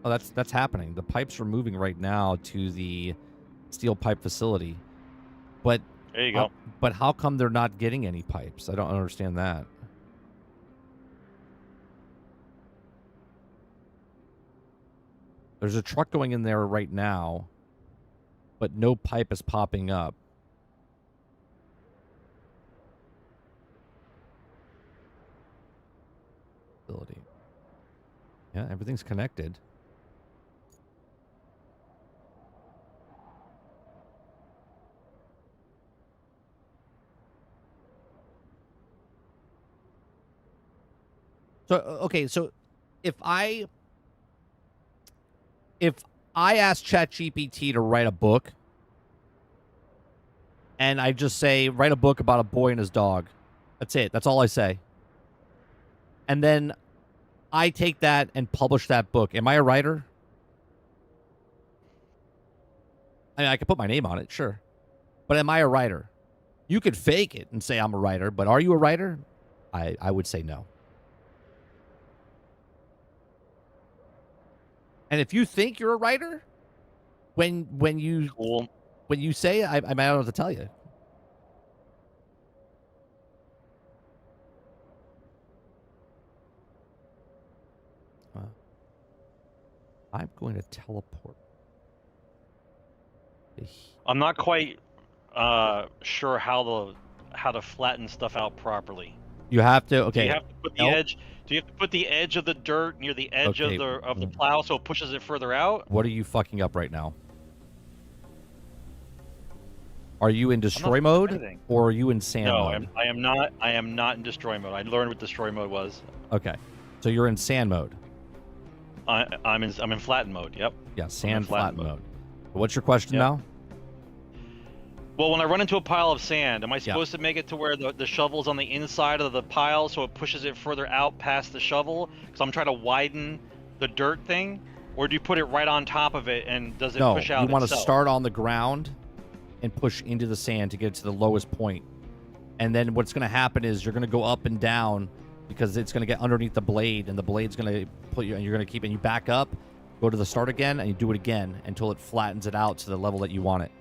that's happening. The pipes are moving right now to the steel pipe facility. But There you go. But how come they're not getting any pipes? I don't understand that. There's a truck going in there right now, but no pipe is popping up. Ability. Yeah, everything's connected. So okay, so if I ask ChatGPT to write a book, and I just say, write a book about a boy and his dog. That's it. That's all I say. And then I take that and publish that book. Am I a writer? I mean, I could put my name on it, sure. But am I a writer? You could fake it and say I'm a writer, but are you a writer? I would say no. And if you think you're a writer, when you Cool. say I might not know what to tell you. I'm going to teleport. I'm not quite sure how to flatten stuff out properly. You have to. Do Okay. you have to put the Nope. edge? Do you have to put the edge of the dirt near the edge Okay. of the plow so it pushes it further out? What are you fucking up right now? Are you in destroy fucking mode anything. or are you in sand No, mode? I am not. I am not in destroy mode. I learned what destroy mode was. Okay. So you're in sand mode. I'm in flatten mode. Yep. Yeah, sand flat flatten mode. What's your question Yep. now? Well, when I run into a pile of sand, am I supposed to make it to where the shovel's on the inside of the pile so it pushes it further out past the shovel? Because I'm trying to widen the dirt thing, or do you put it right on top of it and does it No, push out? you want to itself? start on the ground and push into the sand to get to the lowest point. And then what's going to happen is you're going to go up and down because it's going to get underneath the blade, and the blade's going to put you, and you're going to keep, and you back up, go to the start again, and you do it again until it flattens it out to the level that you want it.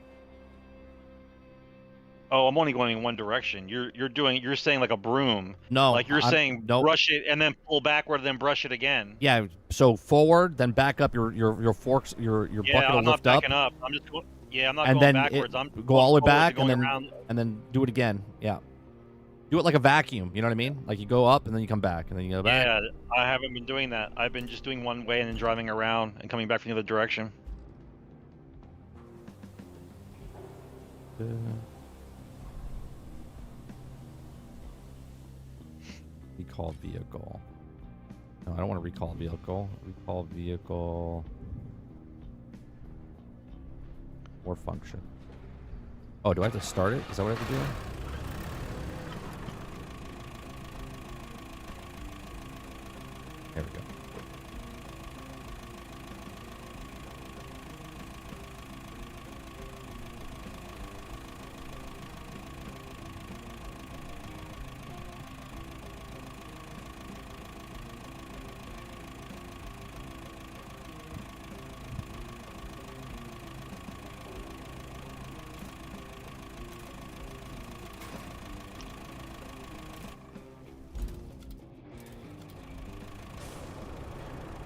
Oh, I'm only going in one direction. You're saying like a broom. No, Like you're saying nope. brush it and then pull backward, then brush it again. Yeah, so forward, then back up. Your forks, your Yeah, bucket will I'm not lift up, backing up. I'm just going. Yeah, I'm not and going then backwards. I'm go all the way going forward, back, and going then around. do it again. Yeah, do it like a vacuum. You know what I mean? Like you go up and then you come back, and then you go back. Yeah, I haven't been doing that. I've been just doing one way and then driving around and coming back from the other direction. Recall vehicle. No, I don't want to recall vehicle. Recall vehicle. Or function. Oh, do I have to start it? Is that what I have to do? There we go.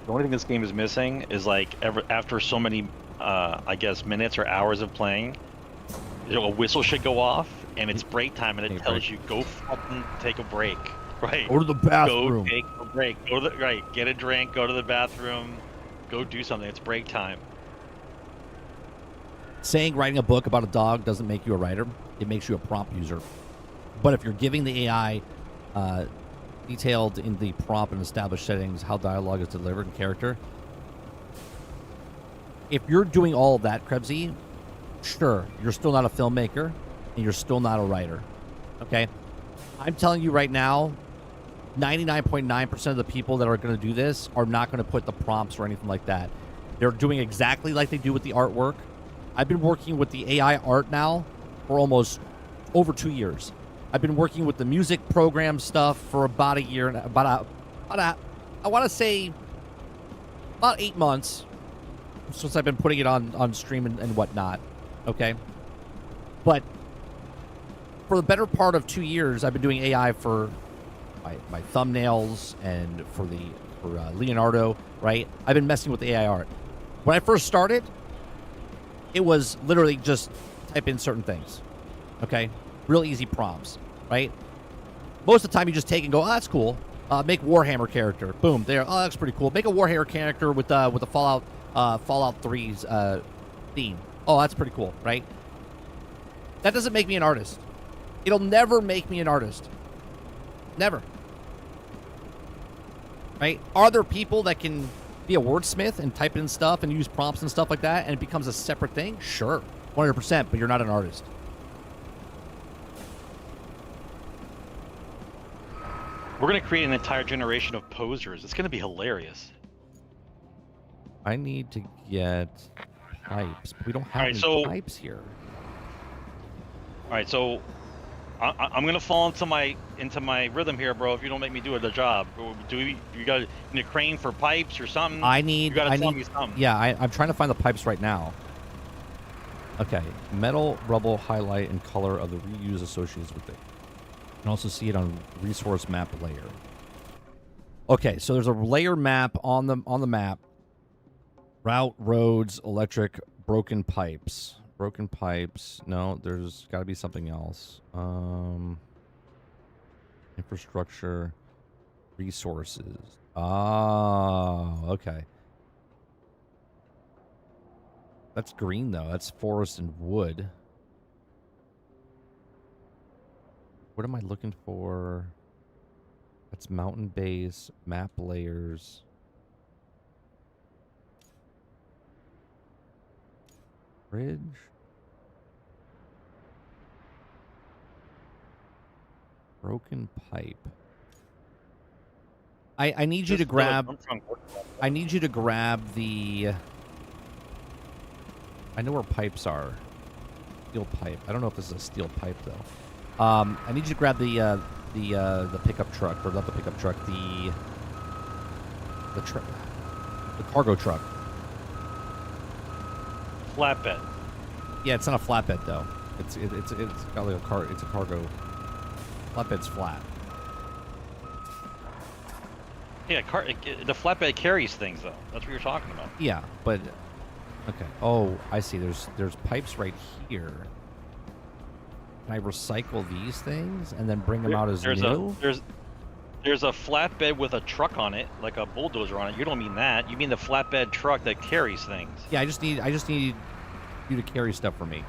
The only thing this game is missing is like after so many, I guess, minutes or hours of playing, a whistle should go off and it's break time and it Take a tells break. you go fucking take a break, right? Go to the bathroom. Go take a break. Go to the right. Get a drink. Go to the bathroom. Go do something. It's break time. Saying writing a book about a dog doesn't make you a writer. It makes you a prompt user. But if you're giving the AI detailed in the prompt and established settings how dialogue is delivered and character, if you're doing all of that, Krebsy, sure, you're still not a filmmaker and you're still not a writer. Okay? I'm telling you right now, 99.9% of the people that are going to do this are not going to put the prompts or anything like that. They're doing exactly like they do with the artwork. I've been working with the AI art now for almost over 2 years. I've been working with the music program stuff for about a year, I want to say about 8 months since I've been putting it on stream and whatnot. Okay. But for the better part of 2 years, I've been doing AI for my thumbnails and for Leonardo, right? I've been messing with the AI art. When I first started, it was literally just type in certain things. Okay? Real easy prompts, right? Most of the time you just take and go, oh, that's cool. Make Warhammer character. Boom, there. Oh, that's pretty cool. Make a Warhammer character with the Fallout 3's theme. Oh, that's pretty cool, right? That doesn't make me an artist. It'll never make me an artist. Never. Right? Are there people that can be a wordsmith and type in stuff and use prompts and stuff like that and it becomes a separate thing? Sure. 100%, but you're not an artist. We're gonna create an entire generation of posers. It's gonna be hilarious. I need to get pipes. We don't have Alright, any so- pipes here. All right, so I'm gonna fall into my rhythm here, bro. If you don't make me do the job, you got need a crane for pipes or something? You gotta tell me something. Yeah, I'm trying to find the pipes right now. Okay, metal, rubble, highlight, and color of the reuse associated with it. You can also see it on resource map layer. Okay, so there's a layer map on the map. Route, roads, electric, broken pipes. Broken pipes. No, there's got to be something else. Infrastructure, resources. Oh, okay. That's green though. That's forest and wood. What am I looking for? That's mountain base, map layers. Bridge. Broken pipe. I need you to grab. I need you to grab the. I know where pipes are. Steel pipe. I don't know if this is a steel pipe though. I need you to grab the pickup truck, or not the pickup truck, the cargo truck. Flatbed. Yeah, it's not a flatbed though. It's got like a car. It's a cargo. Flatbed's flat. Yeah, the flatbed carries things though. That's what you're talking about. Yeah, but okay. Oh, I see. There's pipes right here. Can I recycle these things and then bring them out as new? There's a flatbed with a truck on it, like a bulldozer on it. You don't mean that. You mean the flatbed truck that carries things. Yeah, I just need you to carry stuff for me.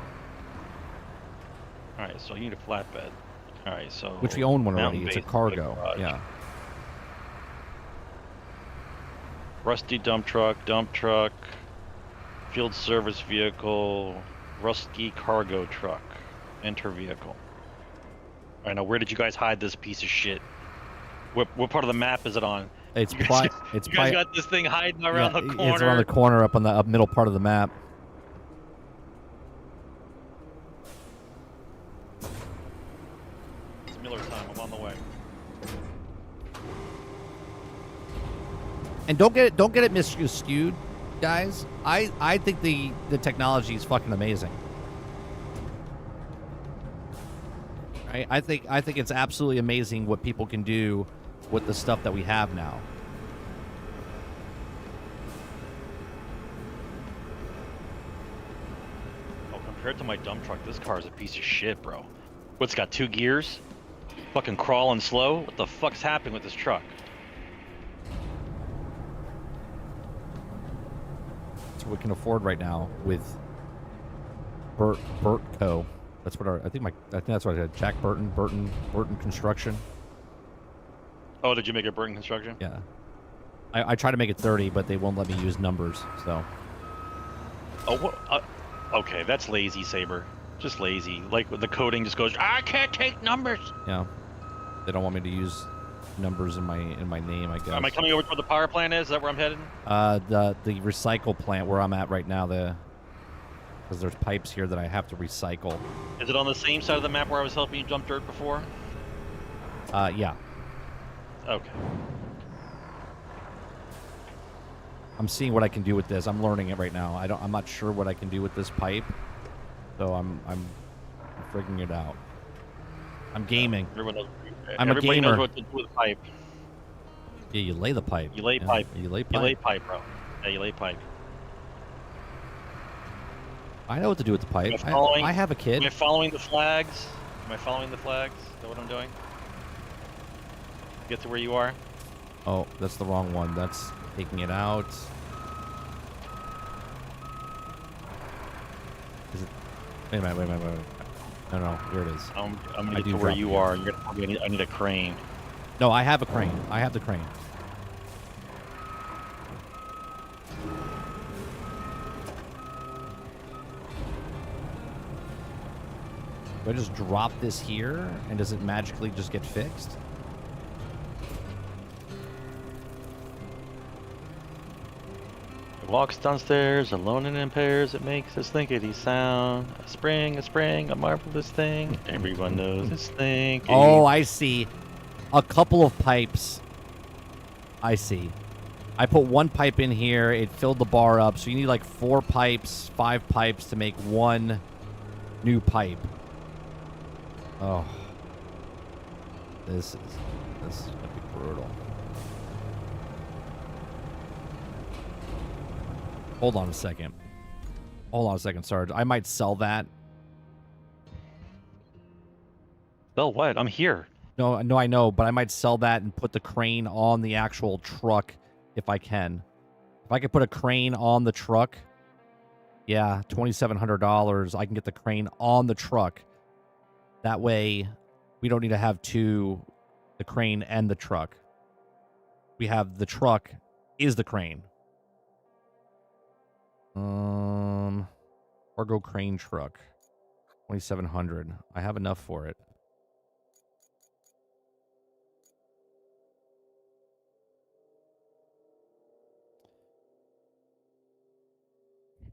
All right, so you need a flatbed. All right, so which we own one already. It's a cargo. Yeah. Rusty dump truck, field service vehicle, rusty cargo truck, enter vehicle. All right, now where did you guys hide this piece of shit? What part of the map is it on? It's you guys got this thing hiding around the corner. It's around the corner up on the middle part of the map. It's Miller time. I'm on the way. And don't get it miscued, guys. I think the technology is fucking amazing. Right? I think it's absolutely amazing what people can do with the stuff that we have now. Oh, compared to my dump truck, this car is a piece of shit, bro. What's got 2 gears? Fucking crawling slow? What the fuck's happening with this truck? That's what we can afford right now with Burt Co. That's what I think that's what I said. Jack Burton Construction. Oh, did you make it Burton Construction? Yeah. I try to make it 30, but they won't let me use numbers. So. Oh, okay, that's lazy, Saber. Just lazy. Like the coding just goes, I can't take numbers. Yeah. They don't want me to use numbers in my name, I guess. Am I coming over to where the power plant is? Is that where I'm headed? The recycle plant where I'm at right now. Because there's pipes here that I have to recycle. Is it on the same side of the map where I was helping you dump dirt before? Yeah. Okay. I'm seeing what I can do with this. I'm learning it right now. I'm not sure what I can do with this pipe, so I'm figuring it out. I'm gaming. Everybody knows what to do with pipe. Yeah, you lay the pipe. You lay pipe. You lay pipe. You lay pipe, bro. Yeah, you lay pipe. I know what to do with the pipe. I have a kid. Am I following the flags? Am I following the flags? Is that what I'm doing? Get to where you are? Oh, that's the wrong one. That's taking it out. Is it? Wait a minute. No, here it is. I'm gonna get to where you are. You're gonna tell me I need a crane. No, I have a crane. I have the crane. Do I just drop this here, and does it magically just get fixed? walks downstairs alone and in pairs. It makes a slinkety sound. A spring, a marvelous thing. Everyone knows it's slinky. Oh, I see. A couple of pipes. I see. I put one pipe in here. It filled the bar up. So you need like 4 pipes, 5 pipes to make one new pipe. Oh. This is gonna be brutal. Hold on a second. Hold on a second, Sarge. I might sell that. Sell what? I'm here. No, I know, but I might sell that and put the crane on the actual truck if I can. If I could put a crane on the truck, yeah, $2,700. I can get the crane on the truck. That way, we don't need to have the crane and the truck. We have the truck is the crane. Cargo crane truck, 2,700. I have enough for it.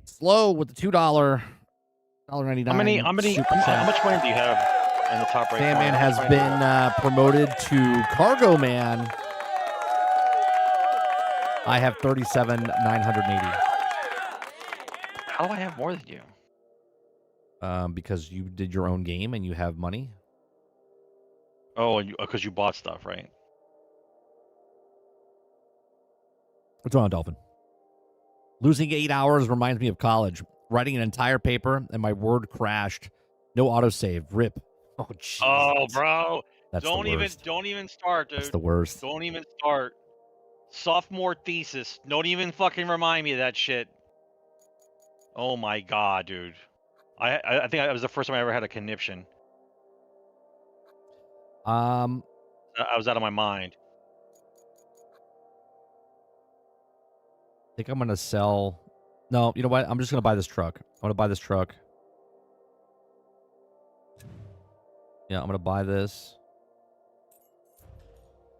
Slow with the $2.99. How much money do you have in the top right? Sandman has been promoted to Cargo Man. I have 37,980. How do I have more than you? Because you did your own game and you have money. Oh, because you bought stuff, right? What's wrong, Dolphin? Losing 8 hours reminds me of college. Writing an entire paper and my Word crashed. No autosave. RIP. Oh, jeez. Oh, bro. That's don't the worst. even start, dude. That's the worst. Don't even start. Sophomore thesis. Don't even fucking remind me of that shit. Oh my god, dude. I think that was the first time I ever had a conniption. I was out of my mind. I think I'm gonna sell. No, you know what? I'm just gonna buy this truck. I'm gonna buy this truck. Yeah, I'm gonna buy this.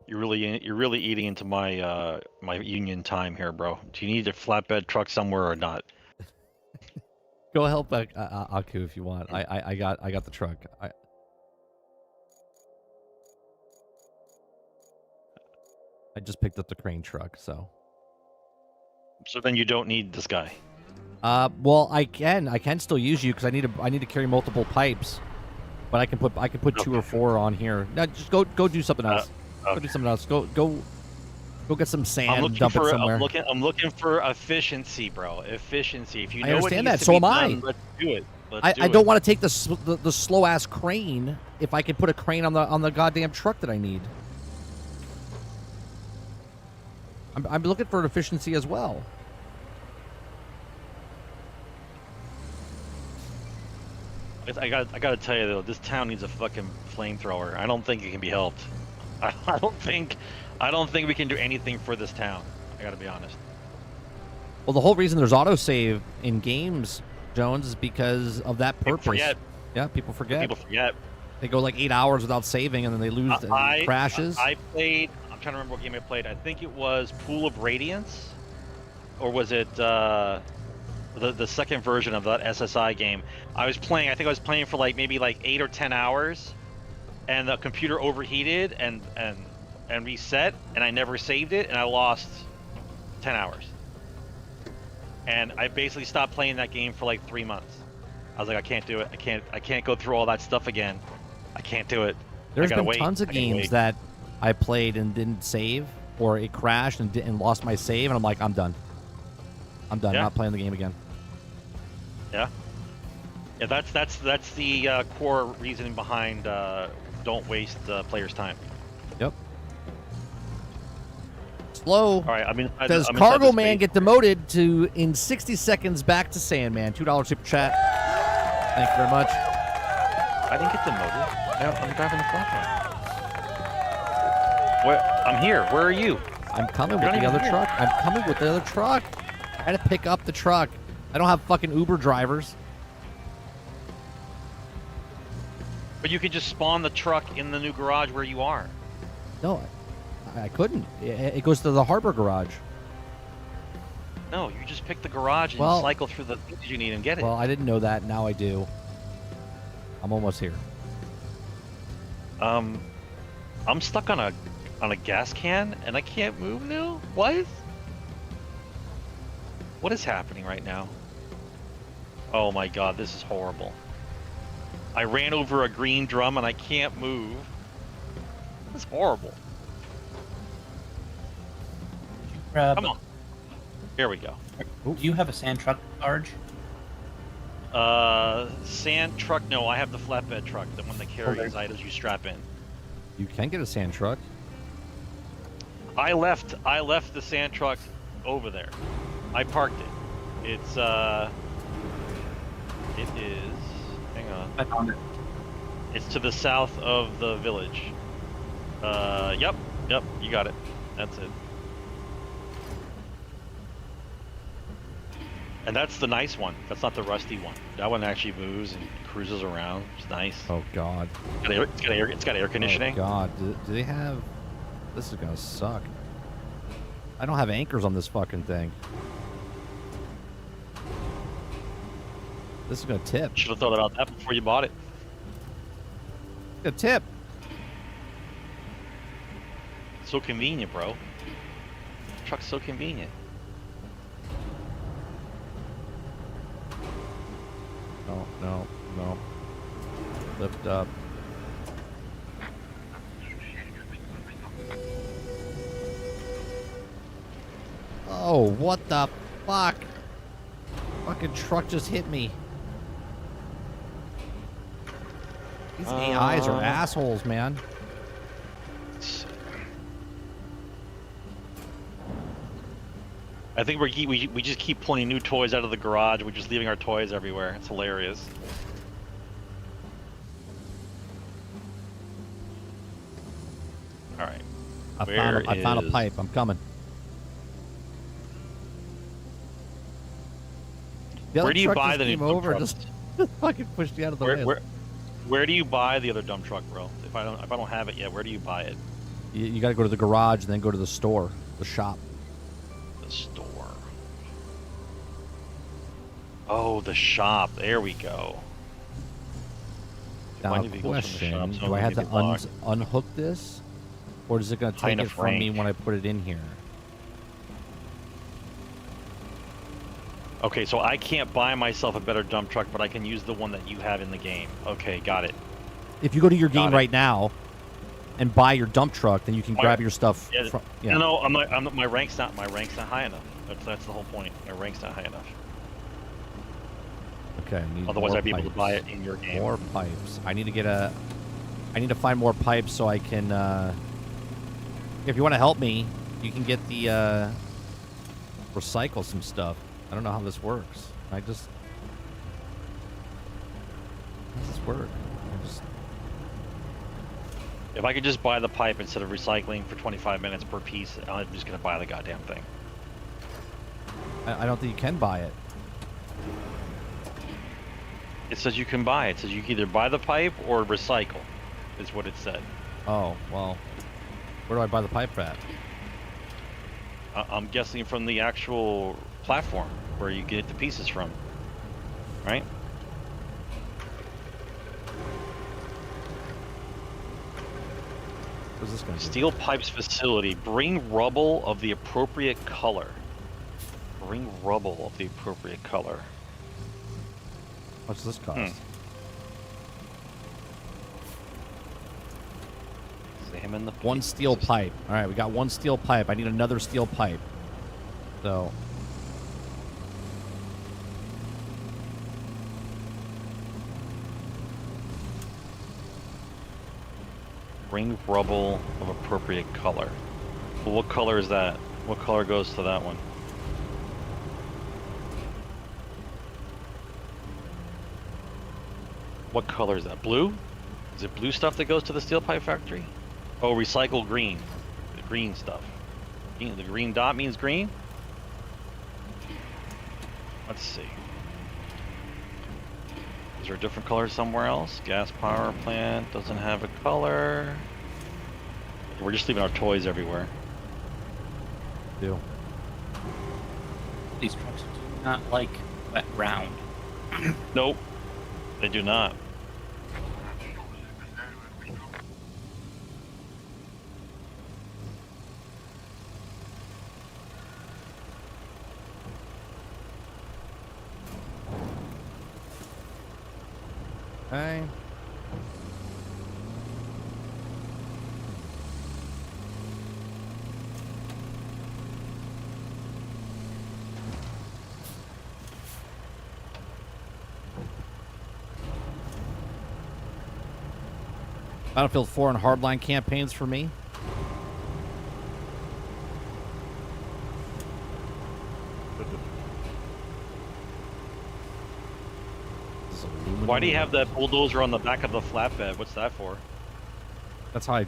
You're really eating into my my union time here, bro. Do you need a flatbed truck somewhere or not? Go help Aku if you want. I got the truck. I just picked up the crane truck, so. So then you don't need this guy. Well, I can still use you because I need to carry multiple pipes, but I can put 2 or 4 on here. No, just go do something else. Okay. Go do something else. Go get some sand I'm and dump it somewhere. I'm looking for efficiency, bro. Efficiency. If you know I understand what that. needs So to am be I. done, let's do it. I don't want to take the slow ass crane if I can put a crane on the goddamn truck that I need. I'm looking for efficiency as well. I gotta tell you though, this town needs a fucking flamethrower. I don't think it can be helped. I don't think we can do anything for this town. I gotta be honest. Well, the whole reason there's autosave in games, Jones, is because of that purpose. People forget. Yeah, people forget. People forget. They go like 8 hours without saving, and then they lose. It crashes. I played. I'm trying to remember what game I played. I think it was Pool of Radiance, or was it the second version of that SSI game? I think I was playing for maybe 8 or 10 hours, and the computer overheated and reset, and I never saved it, and I lost 10 hours. And I basically stopped playing that game for 3 months. I was like, I can't do it. I can't go through all that stuff again. I can't do it. There's been tons of games that I played and didn't save, or it crashed and lost my save, and I'm like, I'm done. I'm done. Yeah. Not playing the game again. Yeah. Yeah, that's the core reasoning behind don't waste the player's time. Yep. Slow. All right, Does Cargo Man get demoted to in 60 seconds back to Sandman? $2 super chat. Thank you very much. I didn't get demoted. I'm driving the flatbed. I'm here. Where are you? I'm coming with the other truck. I'm coming with the other truck. I had to pick up the truck. I don't have fucking Uber drivers. But you could just spawn the truck in the new garage where you are. No, I couldn't. It goes to the harbor garage. No, you just pick the garage and Well- cycle through the things you need and get it. Well, I didn't know that. Now I do. I'm almost here. I'm stuck on a gas can and I can't move now. What? What is happening right now? Oh my god, this is horrible. I ran over a green drum and I can't move. That's horrible. Come on. Here we go. Do you have a sand truck, Arj? Sand truck. No, I have the flatbed truck, the one that carries items you strap in. You can get a sand truck. I left the sand truck over there. I parked it. It is. Hang on. I found it. It's to the south of the village. Yep, you got it. That's it. And that's the nice one. That's not the rusty one. That one actually moves and cruises around. It's nice. Oh God. It's got air conditioning. Oh God. Do they have? This is gonna suck. I don't have anchors on this fucking thing. This is gonna tip. Should have thought about that before you bought it. A tip. So convenient, bro. Truck's so convenient. No. Lift up. Oh, what the fuck? Fucking truck just hit me. These AIs are assholes, man. I think we just keep pulling new toys out of the garage. We're just leaving our toys everywhere. It's hilarious. All right. I found a pipe. I'm coming. The Where other do you truck buy just the new came dump over and trucks? just fucking pushed me out of the way. Where do you buy the other dump truck, bro? If I don't have it yet, where do you buy it? You got to go to the garage and then go to the store, the shop. The store. Oh, the shop. There we go. Now, Finding vehicles from the question: shop, do I have to maybe block. unhook this, or is it going to take Kind it of from me rank. when I put it in here? Okay, so I can't buy myself a better dump truck, but I can use the one that you have in the game. Okay, got it. If you go to your game Got it. right now and buy your dump truck, then you can grab your stuff. Yeah, From, yeah. No, I'm not. My rank's not high enough. That's the whole point. My rank's not high enough. Okay. I need Otherwise, more I'd be able to pipes. buy it in your game. More pipes. I need to find more pipes so I can. If you want to help me, you can get the recycle some stuff. I don't know how this works. How does this work? If I could just buy the pipe instead of recycling for 25 minutes per piece, I'm just gonna buy the goddamn thing. I don't think you can buy it. It says you can buy it. It says you can either buy the pipe or recycle, is what it said. Oh, well. Where do I buy the pipe at? I'm guessing from the actual platform where you get the pieces from, right? Where's this going to be? Steel pipes facility. Bring rubble of the appropriate color. Bring rubble of the appropriate color. What's this cost? Examine the One pieces. steel pipe. All right, we got one steel pipe. I need another steel pipe. So. Bring rubble of appropriate color. Well, what color is that? What color goes to that one? What color is that? Blue? Is it blue stuff that goes to the steel pipe factory? Oh, recycle green. The green stuff. The green dot means green? Let's see. Is there a different color somewhere else? Gas power plant doesn't have a color. We're just leaving our toys everywhere. Do. These trucks do not like wet ground. Nope, they do not. Okay. Battlefield 4 and hardline campaigns for me. This is aluminum. Why do you have that bulldozer on the back of the flatbed? What's that for? That's how I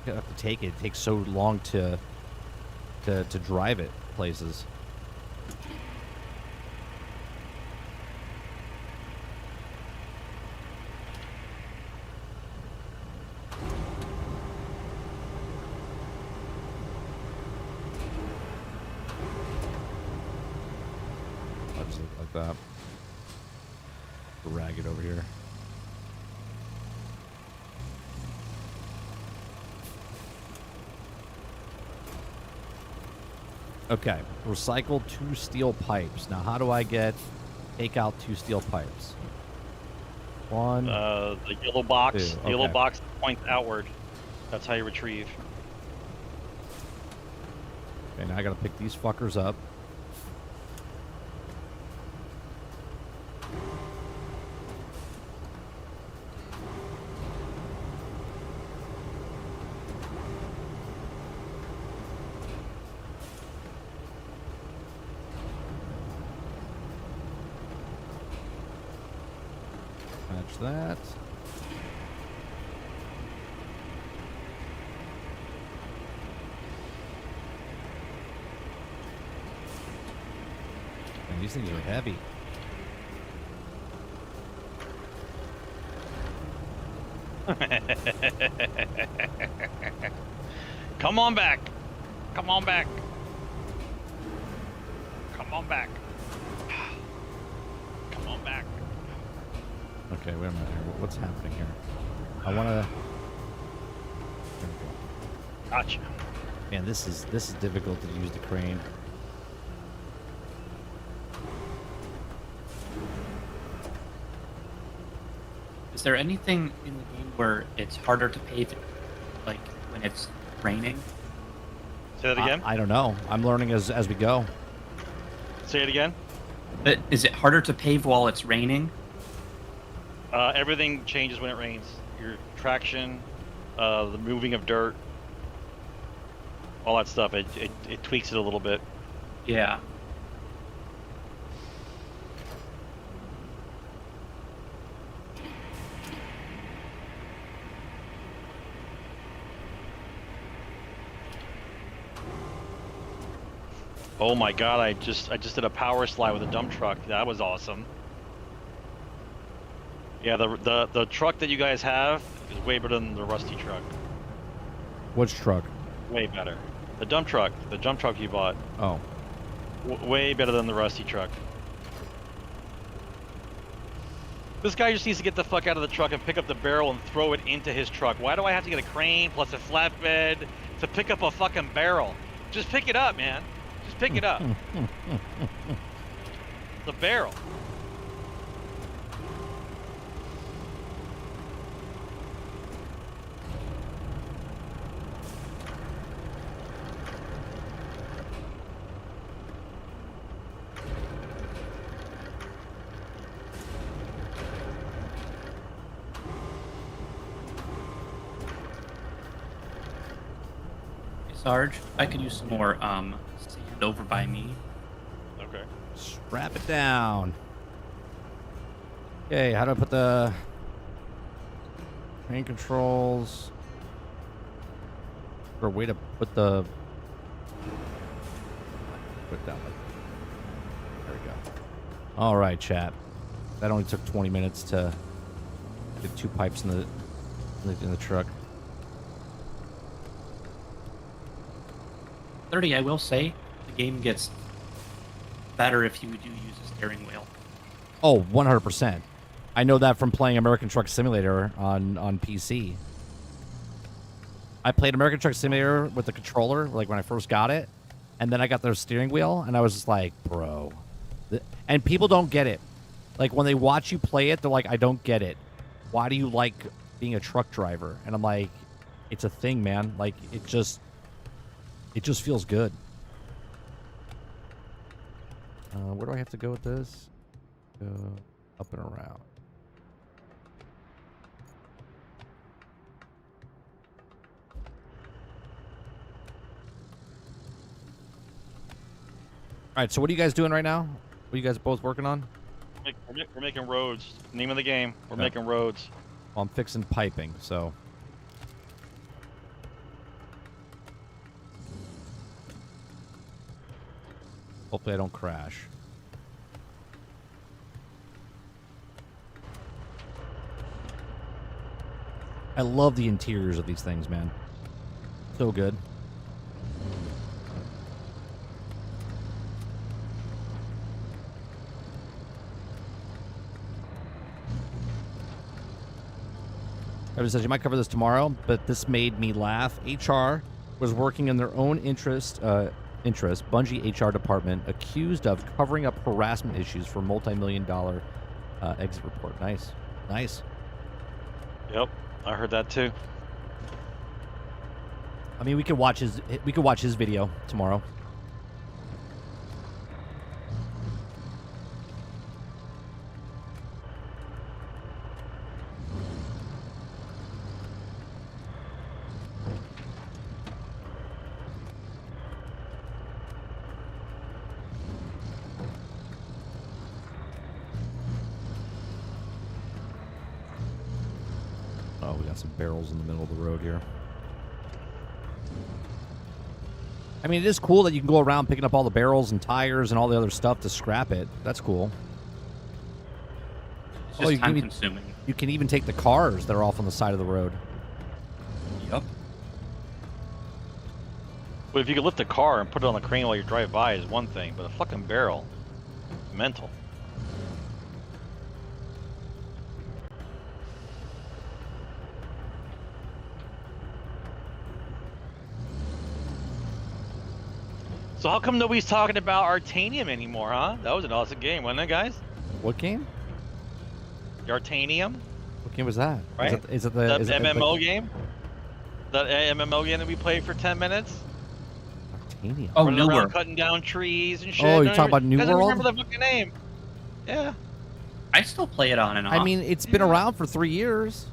have to take it. It takes so long to drive it places. I'll just look like that. Ragged over here. Okay, recycle 2 steel pipes. Now, how do I take out 2 steel pipes? 1. The yellow box. 2, The yellow okay. box points outward. That's how you retrieve. Okay, now I gotta pick these fuckers up. Match that. Man, these things are heavy. Come on back. Come on back. Come on back. Come on back. Okay, wait a minute here. What's happening here? I wanna. There we go. Gotcha. Man, this is difficult to use the crane. Is there anything in the game where it's harder to pave, like when it's raining? Say that again. I don't know. I'm learning as we go. Say it again. But is it harder to pave while it's raining? Everything changes when it rains. Your traction, the moving of dirt, all that stuff. It tweaks it a little bit. Yeah. Oh my god! I just did a power slide with a dump truck. That was awesome. Yeah, the truck that you guys have is way better than the rusty truck. Which truck? Way better. The dump truck you bought. Oh, Way better than the rusty truck. This guy just needs to get the fuck out of the truck and pick up the barrel and throw it into his truck. Why do I have to get a crane plus a flatbed to pick up a fucking barrel? Just pick it up, man. Just pick it up. The barrel. Sarge, I could use some more sand over by me. Okay. strap it down. Okay, how do I put the train controls? Or a way to put the that way. There we go. All right, chat. That only took 20 minutes to get 2 pipes in the truck. 30, I will say, the game gets better if you do use a steering wheel. Oh, 100%. I know that from playing American Truck Simulator on PC. I played American Truck Simulator with the controller, like when I first got it, and then I got their steering wheel, and I was just like, bro. And people don't get it. Like, when they watch you play it, they're like, I don't get it. Why do you like being a truck driver? And I'm like, it's a thing, man. Like, it just feels good. Where do I have to go with this? Go up and around. All right, so what are you guys doing right now? What are you guys both working on? We're making roads. Name of the game. We're making roads. Well, I'm fixing piping, so. Hopefully I don't crash. I love the interiors of these things, man. So good. Everyone says you might cover this tomorrow, but this made me laugh. HR was working in their own interest. Bungie HR department accused of covering up harassment issues for multi-million-dollar exit report. Nice, nice. Yep, I heard that too. I mean, we could watch his video tomorrow. Oh, we got some barrels in the middle of the road here. I mean, it is cool that you can go around picking up all the barrels and tires and all the other stuff to scrap it. That's cool. It's just you time can consuming. You can even take the cars that are off on the side of the road. Yep. But if you could lift a car and put it on the crane while you drive by is one thing, but a fucking barrel, mental. So how come nobody's talking about Artanium anymore, huh? That was an awesome game, wasn't it, guys? What game? The Artanium, What game was that? right? Is it the That is it MMO game? That MMO game that we played for 10 minutes? Artanium. Oh, Running New around World. cutting down trees and shit. Oh, you're No, talking about New you guys don't World? remember the fucking name? Yeah. I still play it on and off. I mean, it's been around for 3 years.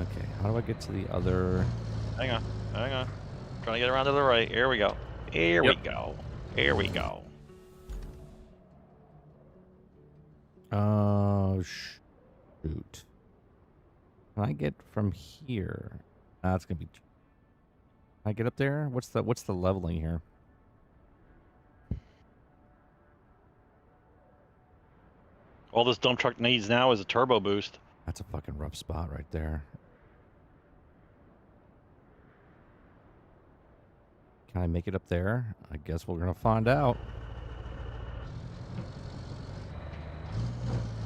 Okay, how do I get to the other? Hang on. Trying to get around to the right. Here we go. Here we Yep. go. Here we go. Oh, shoot. Can I get from here? That's gonna be. Can I get up there? What's the leveling here? All this dump truck needs now is a turbo boost. That's a fucking rough spot right there. Can I make it up there? I guess we're gonna find out.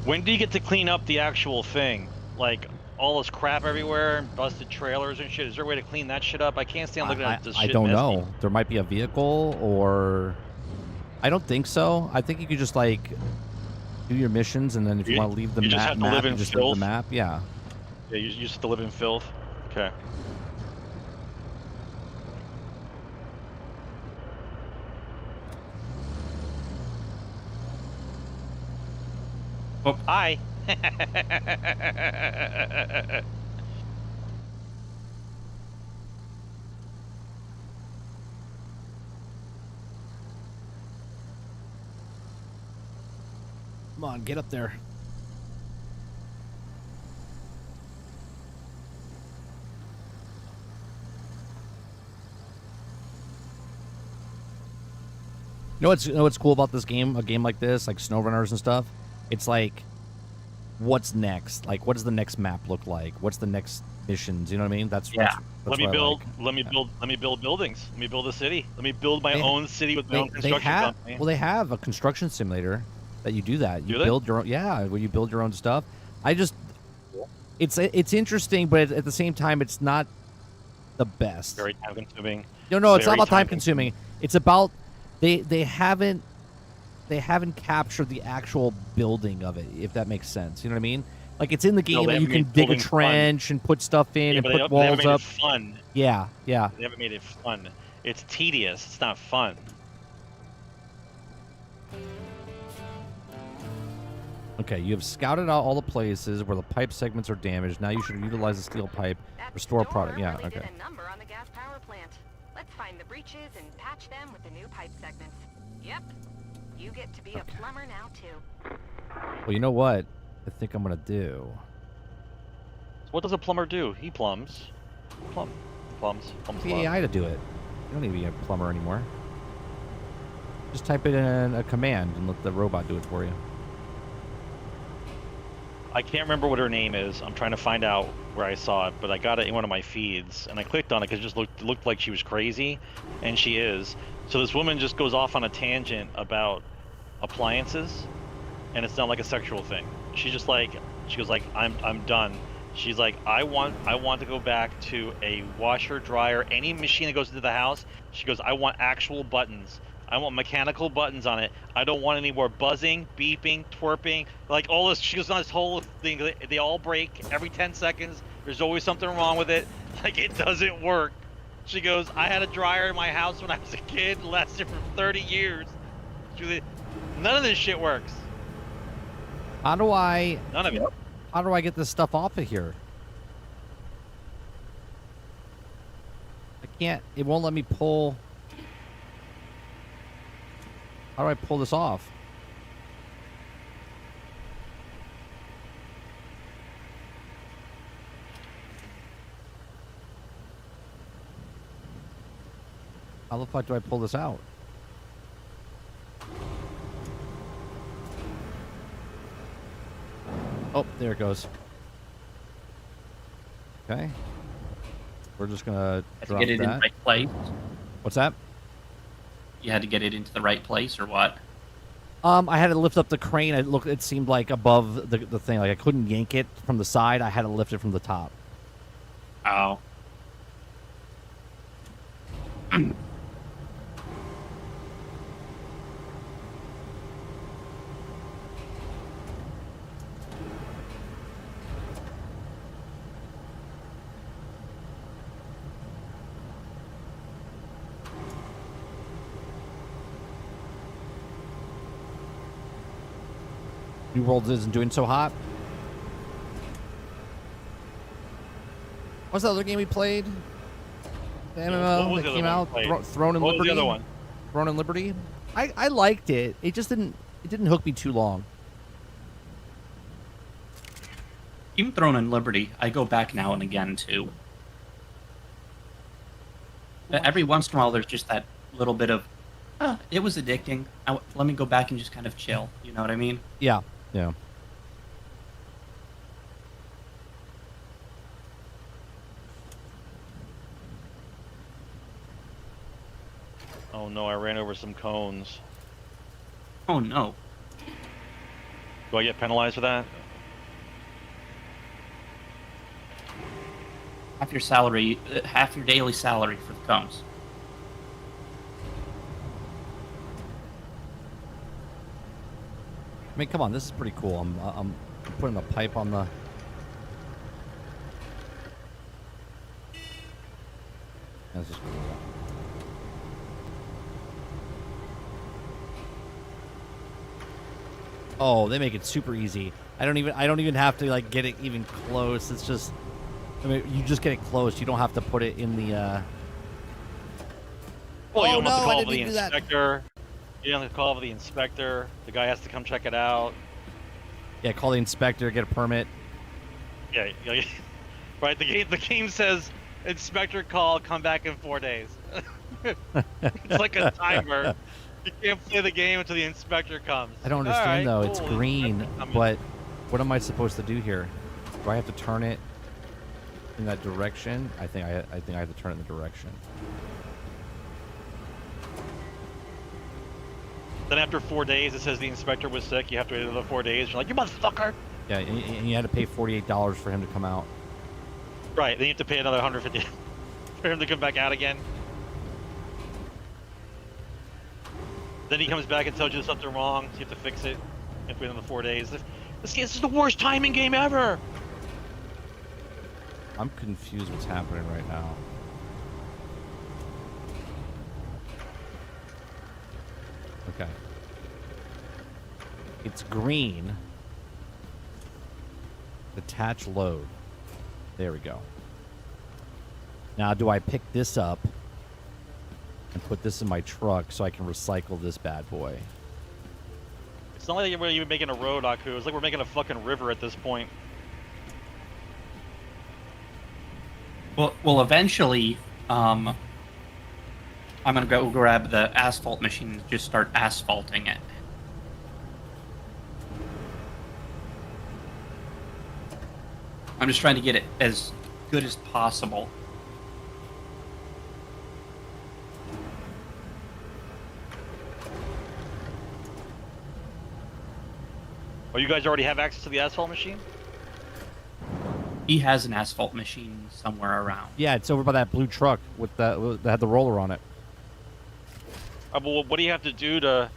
When do you get to clean up the actual thing? Like all this crap everywhere and busted trailers and shit. Is there a way to clean that shit up? I can't stand looking at this I shit. don't messy. know. There might be a vehicle, or I don't think so. I think you could just like do your missions, and then if you want to leave the you just have to live in you just filth? leave the map. Yeah. Yeah, you just have to live in filth. Okay. Oh. Hi. Come on, get up there. You know what's cool about this game? A game like this, like SnowRunners and stuff. It's like what's next. Like, what does the next map look like? What's the next missions? You know what I mean? That's Yeah. Let me what I build. like. Let me build. Let me build buildings. Let me build a city. Let me build my own city with my own They construction have company. well, they have a construction simulator that you do that. You Do they? build your own. Yeah, where you build your own stuff. I just it's interesting, but at the same time, it's not the best. Very time consuming. No, it's not Very about time time-consuming. consuming. It's about they haven't captured the actual building of it, if that makes sense. You know what I mean? Like, it's in the game they that you haven't can made dig a building fun. trench and put stuff in Yeah, and but put they haven't walls made up. it fun. Yeah. They haven't made it fun. It's tedious. It's not fun. Okay, you have scouted out all the places where the pipe segments are damaged. Now you should utilize the steel pipe. That Restore store product. Yeah, really okay. did a number on the gas power plant. Let's find the breaches and patch them with the new pipe segments. Yep. You get to be a plumber now too. Well, you know what? I think I'm gonna do. So what does a plumber do? He plumbs. Plums. The AI to do it. You don't need to be a plumber anymore. Just type it in a command and let the robot do it for you. I can't remember what her name is. I'm trying to find out where I saw it, but I got it in one of my feeds, and I clicked on it because it just looked like she was crazy, and she is. So this woman just goes off on a tangent about appliances, and it's not like a sexual thing. She's just like, she goes like, I'm done. She's like, I want to go back to a washer, dryer, any machine that goes into the house. She goes, I want actual buttons. I want mechanical buttons on it. I don't want any more buzzing, beeping, twerping, like all this. She goes on this whole thing. They all break every 10 seconds. There's always something wrong with it. Like, it doesn't work. She goes, I had a dryer in my house when I was a kid. It lasted for 30 years. None of this shit works. How do I None of it. How do I get this stuff off of here? I can't. It won't let me pull. How do I pull this off? How the fuck do I pull this out? Oh, there it goes. Okay. We're just gonna Had to drop get it in the that. right place. What's that? You had to get it into the right place, or what? I had to lift up the crane. It seemed like above the thing. Like, I couldn't yank it from the side. I had to lift it from the top. Oh. New World isn't doing so hot. What's the other game we played? The What MMO was that the came other out, one we played? Throne and What was Liberty. the other one? Throne and Liberty. I liked it. It just didn't hook me too long. Even Throne and Liberty, I go back now and again too. Every once in a while, there's just that little bit of, it was addicting. Let me go back and just kind of chill. You know what I mean? Yeah. Yeah. Oh no, I ran over some cones. Oh no. Do I get penalized for that? Half your salary, half your daily salary for the cones. I mean, come on, this is pretty cool. I'm putting a pipe on the. That's just cool. Oh, they make it super easy. I don't even have to like get it even close. It's just, I mean, you just get it close. You don't have to put it in the. Well, you Oh, don't have to no, I call for the didn't do that. inspector. You don't have to call for the inspector. The guy has to come check it out. Yeah, call the inspector, get a permit. Yeah, right. The game says inspector call, come back in 4 days. It's like a timer. You can't play the game until the inspector comes. I don't understand All though. right, It's cool, green, inspector coming. but What am I supposed to do here? Do I have to turn it in that direction? I think I have to turn it in the direction. Then after 4 days, it says the inspector was sick. You have to wait another 4 days. You're like, you motherfucker. Yeah, and you had to pay $48 for him to come out. Right. Then you have to pay another 150 for him to come back out again. Then he comes back and tells you there's something wrong, so you have to fix it. You have to wait another 4 days. This is the worst timing game ever. I'm confused what's happening right now. Okay. It's green. Detach load. There we go. Now, do I pick this up and put this in my truck so I can recycle this bad boy? It's not like we're even making a road, Aku. It's like we're making a fucking river at this point. Well, eventually, I'm gonna go grab the asphalt machine and just start asphalting it. I'm just trying to get it as good as possible. Oh, you guys already have access to the asphalt machine? He has an asphalt machine somewhere around. Yeah, it's over by that blue truck with that had the roller on it. Well, what do you have to do to...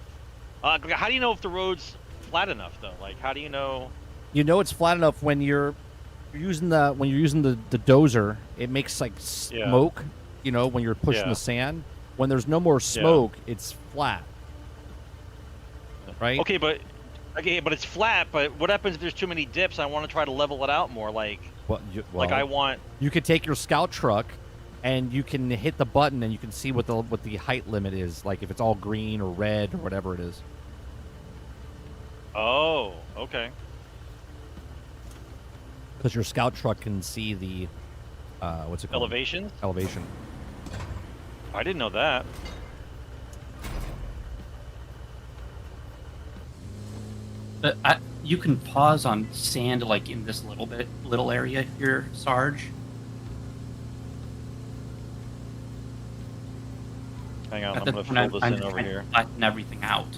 how do you know if the road's flat enough, though? Like, how do you know... You know it's flat enough when you're using the dozer. It makes like smoke. You know, when you're pushing the sand. When there's no more smoke, it's flat. Right? Okay, but it's flat. But what happens if there's too many dips? I want to try to level it out more. Like, like I want. You could take your scout truck, and you can hit the button, and you can see what the height limit is. Like if it's all green or red or whatever it is. Oh, okay. Because your scout truck can see the what's it called? Elevations? Elevation. I didn't know that. You can pause on sand like in this little area here, Sarge. Hang on, I'm going to fill this in over here. Flatten everything out.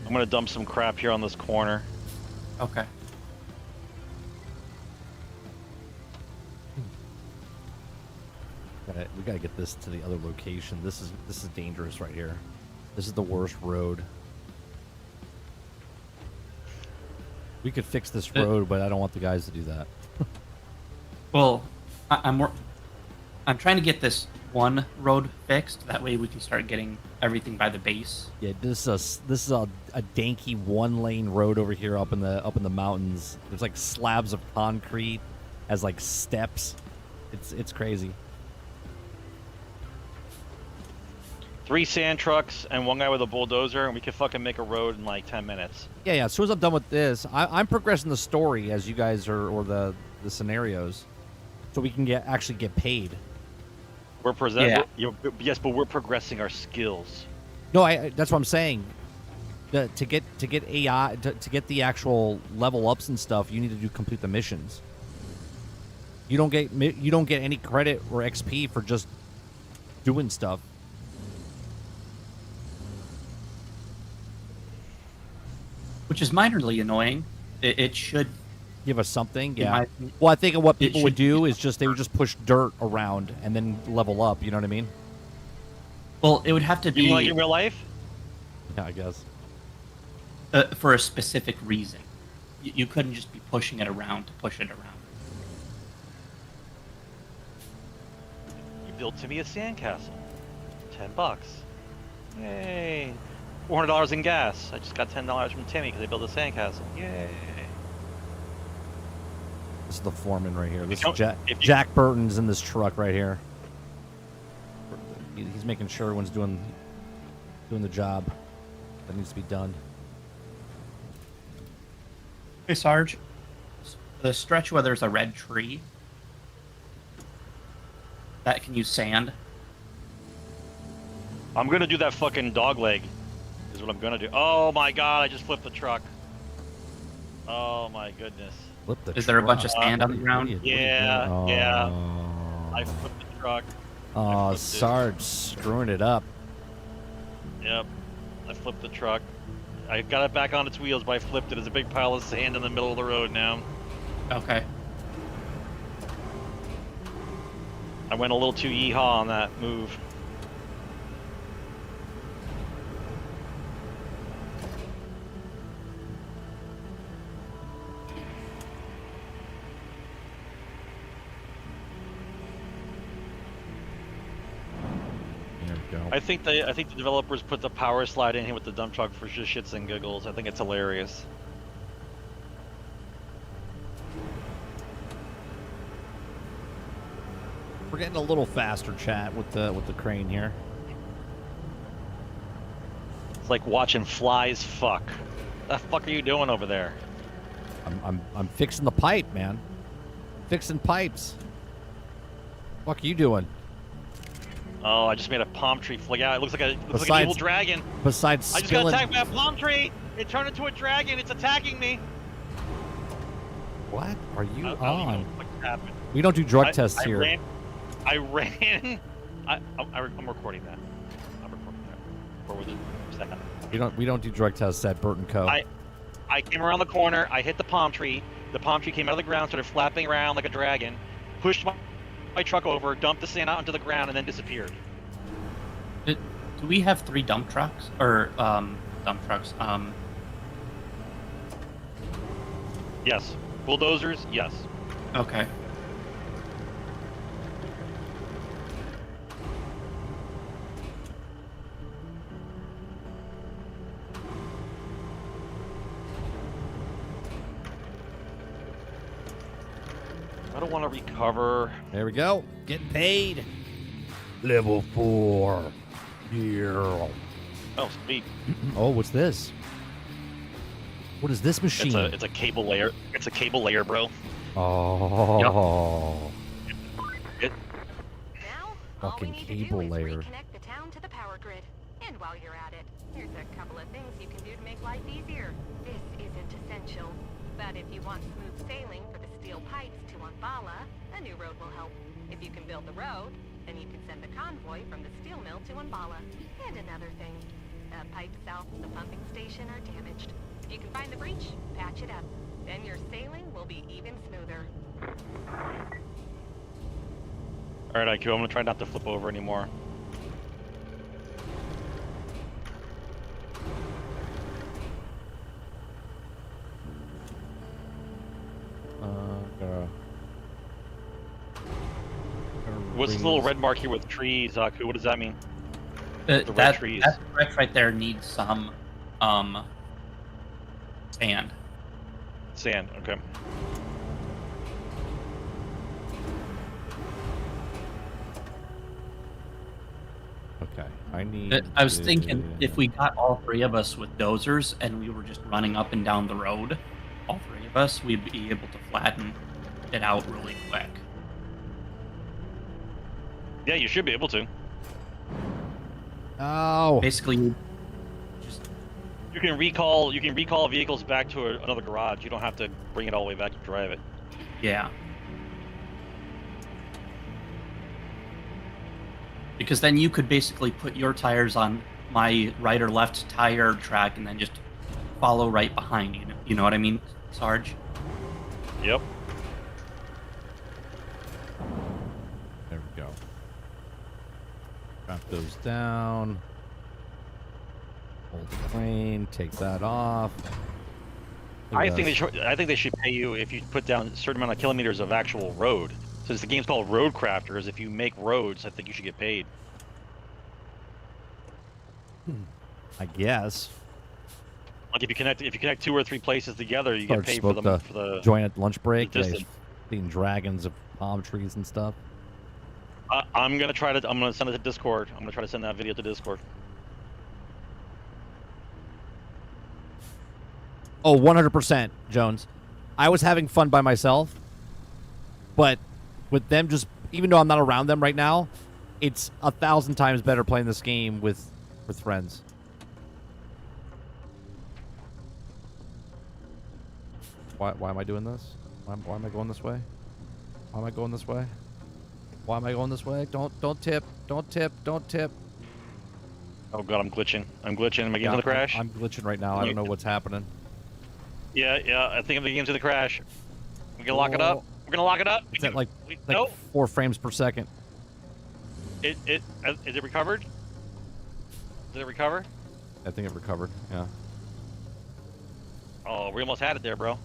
I'm going to dump some crap here on this corner. Okay. We gotta get this to the other location. This is dangerous right here. This is the worst road. We could fix this road, but I don't want the guys to do that. Well, I'm trying to get this one road fixed. That way we can start getting everything by the base. Yeah, this is a danky 1-lane road over here up in the mountains. There's like slabs of concrete as like steps. It's crazy. 3 sand trucks and 1 guy with a bulldozer, and we could fucking make a road in like 10 minutes. Yeah. As soon as I'm done with this, I'm progressing the story as you guys are, or the scenarios, so we can actually get paid. We're yes, but we're progressing our skills. No, that's what I'm saying. To get AI to get the actual level ups and stuff, you need to complete the missions. You don't get any credit or XP for just doing stuff. Which is minorly annoying. It should give us something. Yeah. Well, I think what people would do is they would just push dirt around and then level up. You know what I mean? Well, it would have to be like in real life. Yeah, I guess. For a specific reason. You couldn't just be pushing it around to push it around. You built to me a sandcastle. $10. Yay. $400 in gas. I just got $10 from Timmy because they built a sandcastle. Yay. This is the foreman right here. This is Jack Burton's in this truck right here. He's making sure everyone's doing the job that needs to be done. Hey, Sarge. The stretch where there's a red tree, that can use sand. I'm gonna do that fucking dog leg. is what I'm gonna do. Oh my god, I just flipped the truck. Oh my goodness. Flip the Is there a bunch of truck. sand on the ground? Yeah, yeah. I Oh, flipped the truck. oh flipped it. Sarge screwing it up. Yep. I flipped the truck. I got it back on its wheels, but I flipped it. There's a big pile of sand in the middle of the road now. Okay. I went a little too yeehaw on that move. There we go. I think the developers put the power slide in here with the dump truck for just shits and giggles. I think it's hilarious. We're getting a little faster, chat, with the crane here. It's like watching flies fuck. The fuck are you doing over there? I'm fixing the pipe, man. Fixing pipes. Fuck are you doing? Oh, I just made a palm tree flag out. It looks like an Besides- evil dragon. Besides I just got spilling. attacked by a palm tree. It turned into a dragon. It's attacking me. What are you I don't on? know what happened. We don't do drug tests I here. ran. I'm recording that. I'm recording that. Or was it? Second. We don't do drug tests at Burton Co. I came around the corner. I hit the palm tree. The palm tree came out of the ground, started flapping around like a dragon, pushed my truck over, dumped the sand out into the ground, and then disappeared. Do we have 3 dump trucks or dump trucks? Yes. Bulldozers. Yes. Okay. I don't want to recover. There we go. Getting paid. Level 4. Here. Oh, sweet. Oh, what's this? What is this machine? It's a cable layer. It's a cable layer, bro. Oh. Now, Fucking all we need to cable do is layer. reconnect the town to the power grid. And while you're at it, here's a couple of things you can do to make life easier. This isn't essential, but if you want smooth sailing for the steel pipes to Umbala, a new road will help. If you can build the road, then you can send the convoy from the steel mill to Umbala. And another thing, the pipes south of the pumping station are damaged. If you can find the breach, patch it up. Then your sailing will be even smoother. All right, IQ. I'm gonna try not to flip over anymore. What's this little red mark here with trees, Aku? What does that mean? The red trees. That stretch right there needs some sand. Sand. Okay. Okay. I need. I was to- thinking if we got all 3 of us with dozers and we were just running up and down the road, all 3 of us, we'd be able to flatten it out really quick. Yeah, you should be able to. Oh. Basically, just You can recall vehicles back to another garage. You don't have to bring it all the way back to drive it. yeah. Because then you could basically put your tires on my right or left tire track and then just follow right behind you. You know what I mean, Sarge? Yep. There we go. Drop those down. Hold the crane. Take that off. I think they should pay you if you put down a certain amount of kilometers of actual road. Since the game's called RoadCrafters, if you make roads, I think you should get paid. I guess. Like if you connect 2 or 3 places together, you get Sarge paid for spoke the to for the. Join at lunch break. the Yeah, distance. seeing dragons of palm trees and stuff. I'm gonna send it to Discord. I'm gonna try to send that video to Discord. Oh, 100%, Jones. I was having fun by myself, but with them just, even though I'm not around them right now, it's 1,000 times better playing this game with friends. Why am I doing this? Why am I going this way? Why am I going this way? Why am I going this way? Don't tip. Don't tip. Don't tip. Oh god, I'm glitching. I'm glitching. Am I getting to the crash? I'm glitching right now. I don't know what's happening. Yeah, I think I'm getting to the crash. We're gonna lock it up. We're gonna lock it up. It's at like nope. 4 frames per second. Is it recovered? Did it recover? I think it recovered. Yeah. Oh, we almost had it there, bro.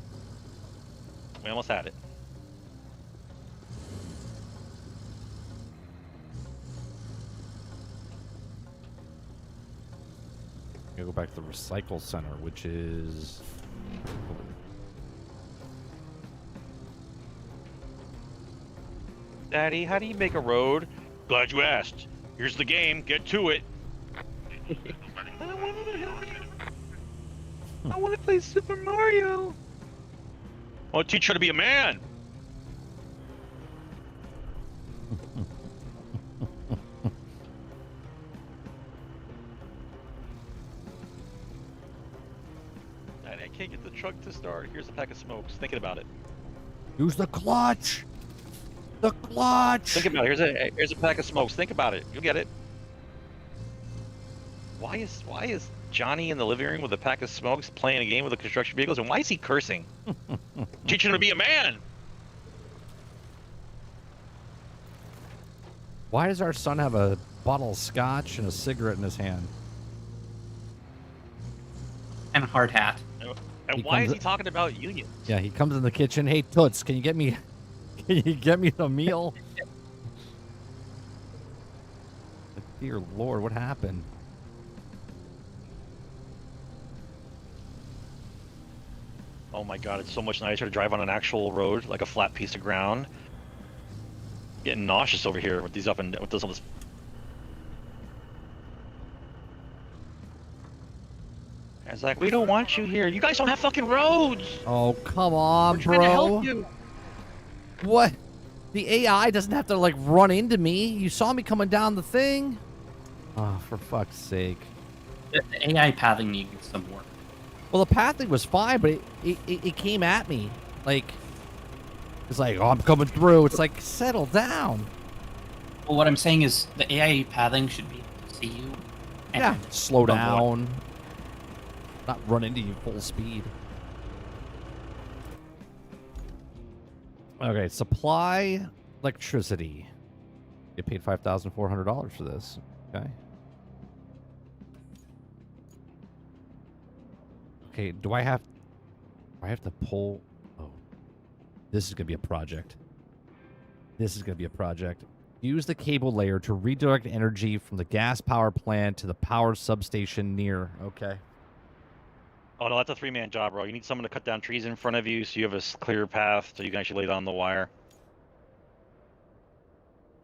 We almost had it. I'm gonna go back to the recycle center, which is. Daddy, how do you make a road? Glad you asked. Here's the game. Get to it. I want to play Super Mario. I'll teach you to be a man. Daddy, I can't get the truck to start. Here's a pack of smokes. Thinking about it. Use the clutch. The clutch. Think about it. Here's a pack of smokes. Think about it. You'll get it. Why is Johnny in the living room with a pack of smokes playing a game with the construction vehicles, and why is he cursing? Teaching him to be a man. Why does our son have a bottle of scotch and a cigarette in his hand? And a hard hat. And why is he talking about unions? Yeah, he comes in the kitchen. Hey, Toots, can you get me the meal? Dear Lord, what happened? Oh my god, it's so much nicer to drive on an actual road, like a flat piece of ground. Getting nauseous over here with these all this. It's like, we don't want you here. You guys don't have fucking roads. Oh, come on, We're trying to help you. What? The AI doesn't have to, like, run into me. You saw me coming down the thing. Oh, for fuck's sake. The AI pathing needs some work. Well, the pathing was fine, but it came at me. Like, it's like, oh, I'm coming through. It's like, settle down. Well, what I'm saying is the AI pathing should be able to see you. And Yeah, slow don't down. Not run into you full speed. Okay, supply electricity. Get paid $5,400 for this. Okay. Okay, do I have to pull? Oh, this is gonna be a project. This is gonna be a project. Use the cable layer to redirect energy from the gas power plant to the power substation near. Okay. Oh no, that's a 3-man job, bro. You need someone to cut down trees in front of you so you have a clear path so you can actually lay down the wire.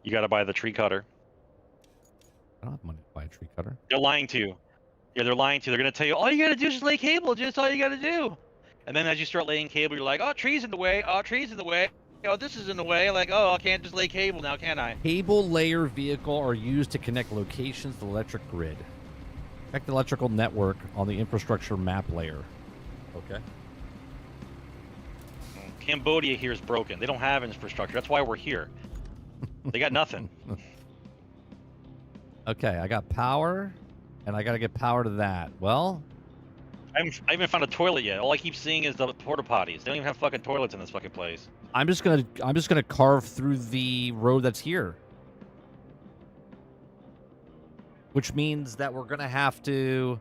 You gotta buy the tree cutter. I don't have money to buy a tree cutter. They're lying to you. Yeah, they're lying to you. They're gonna tell you, all you gotta do is just lay cable. Just all you gotta do. And then as you start laying cable, you're like, oh, trees in the way. Oh, trees in the way. Oh, this is in the way. Like, oh, I can't just lay cable now, can I? Cable layer vehicle are used to connect locations to the electric grid. Check the electrical network on the infrastructure map layer. Okay. Cambodia here is broken. They don't have infrastructure. That's why we're here. They got nothing. Okay, I got power, and I gotta get power to that. Well, I haven't found a toilet yet. All I keep seeing is the porta potties. They don't even have fucking toilets in this fucking place. I'm just gonna carve through the road that's here. Which means that we're gonna have to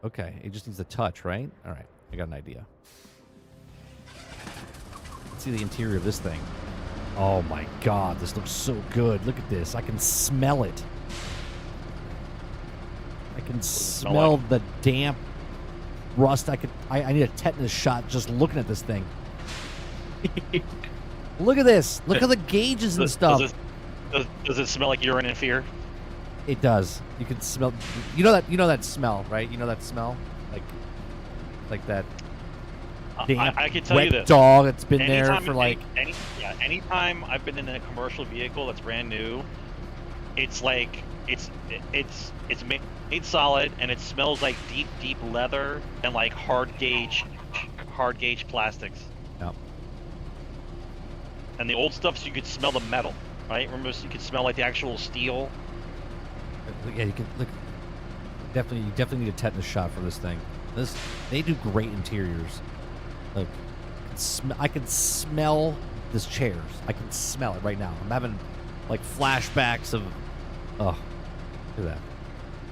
okay, it just needs a touch, right? Alright, I got an idea. Let's see the interior of this thing. Oh my god, this looks so good. Look at this. I can smell it. I can smell the damp rust. I need a tetanus shot just looking at this thing. Look at this. Look at the gauges and stuff. Does it smell like urine and fear? It does. You can smell. You know that smell, right? You know that smell, like that. Damp, I can tell wet you this. Dog that's been there for like. Anytime I've been in a commercial vehicle that's brand new, it's like it's made solid, and it smells like deep leather and like hard gauge plastics. Yep. And the old stuff, so you could smell the metal, right? Remember, so you could smell like the actual steel. Yeah, you can look. You definitely need a tetanus shot for this thing. They do great interiors. Like, I can smell this chairs. I can smell it right now. I'm having like flashbacks of. Oh, look at that!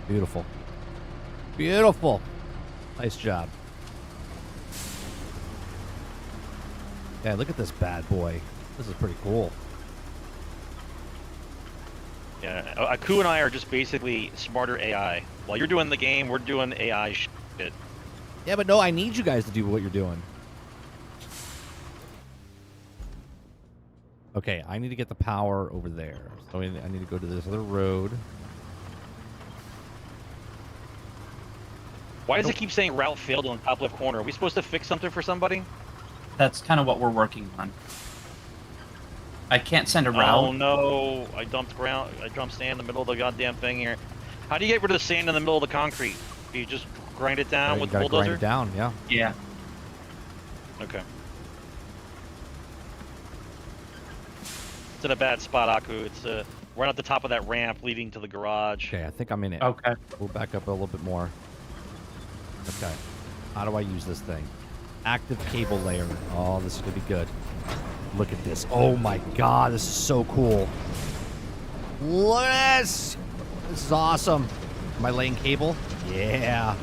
Beautiful, beautiful. Nice job. Yeah, look at this bad boy. This is pretty cool. Yeah, Aku and I are just basically smarter AI. While you're doing the game, we're doing AI shit. Yeah, but no, I need you guys to do what you're doing. Okay, I need to get the power over there. So I need to go to this other road. Why does it keep saying route failed on the top left corner? Are we supposed to fix something for somebody? That's kind of what we're working on. I can't send a route. Oh no! I dumped sand in the middle of the goddamn thing here. How do you get rid of the sand in the middle of the concrete? Do you just grind it down with the bulldozer? Grind it down, yeah. Yeah. Okay. It's in a bad spot, Aku. It's right at the top of that ramp leading to the garage. Okay, I think I'm in it. Okay. We'll back up a little bit more. Okay. How do I use this thing? Active cable layer. Oh, this is gonna be good. Look at this. Oh my god, this is so cool. Look at this! This is awesome. Am I laying cable? Yeah.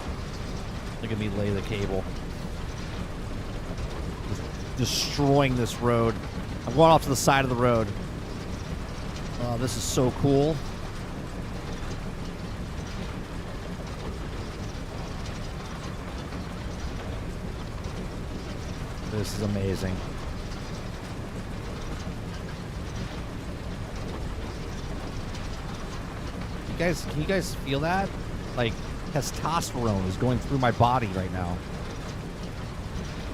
Look at me lay the cable. Just destroying this road. I'm going off to the side of the road. Oh, this is so cool. This is amazing. Can you guys feel that? Like, testosterone is going through my body right now.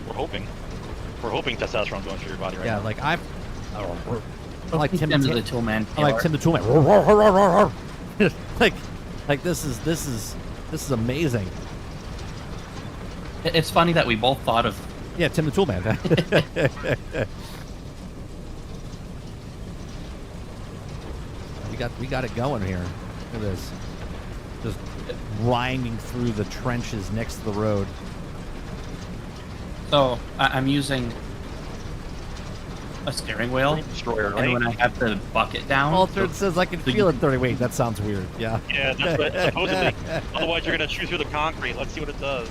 We're hoping. We're hoping testosterone's going through your body right now. Yeah, like I don't know. I like Tim the Toolman. I like Tim the Toolman. like this is amazing. It's funny that we both thought of. Yeah, Tim the Toolman. we got it going here. Look at this. Just grinding through the trenches next to the road. So I'm using a steering wheel, Destroyer, right? and when I have the bucket down, Altered says I can feel it 30. Wait, that sounds weird. Yeah. Yeah, that's what supposedly. Otherwise, you're gonna chew through the concrete. Let's see what it does.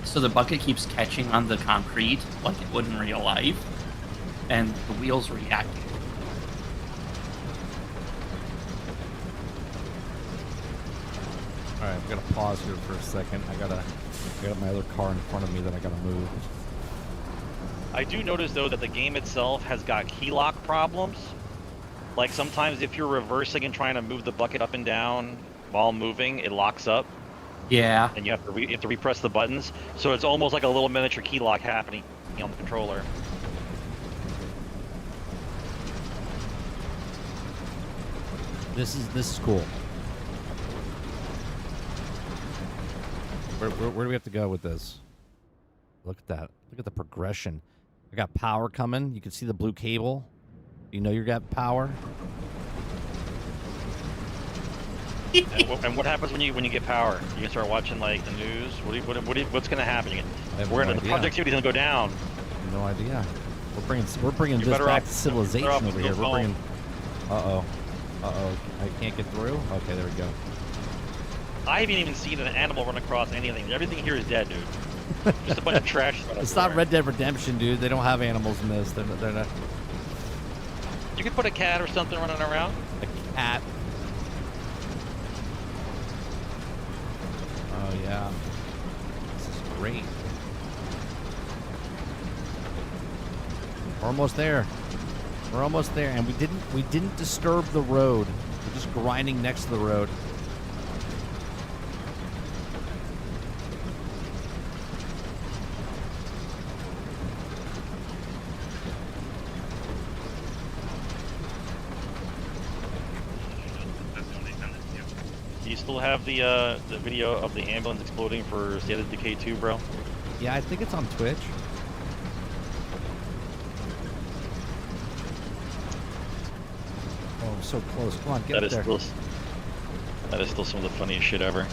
So the bucket keeps catching on the concrete like it would in real life, and the wheels reacting. All right, I'm gonna pause here for a second. I got my other car in front of me that I gotta move. I do notice though that the game itself has got key lock problems. Like sometimes if you're reversing and trying to move the bucket up and down while moving, it locks up. Yeah. And you have to repress the buttons. So it's almost like a little miniature key lock happening on the controller. This is cool. Where do we have to go with this? Look at that. Look at the progression. I got power coming. You can see the blue cable. You know you got power. And what happens when you get power? You can start watching like the news. What's going to happen? The productivity's going to go down. No idea. We're bringing this back to civilization over here. We're bringing. Uh oh. I can't get through. Okay, there we go. I haven't even seen an animal run across anything. Everything here is dead, dude. Just a bunch of trash. It's not Red Dead Redemption, dude. They don't have animals in this. They're not. You could put a cat or something running around. A cat. Oh yeah. This is great. We're almost there. We're almost there, and we didn't disturb the road. We're just grinding next to the road. you still have the video of the ambulance exploding for State of Decay 2, bro? Yeah, I think it's on Twitch. Oh, I'm so close. Come on, get That up is there. that is still some of the funniest shit ever.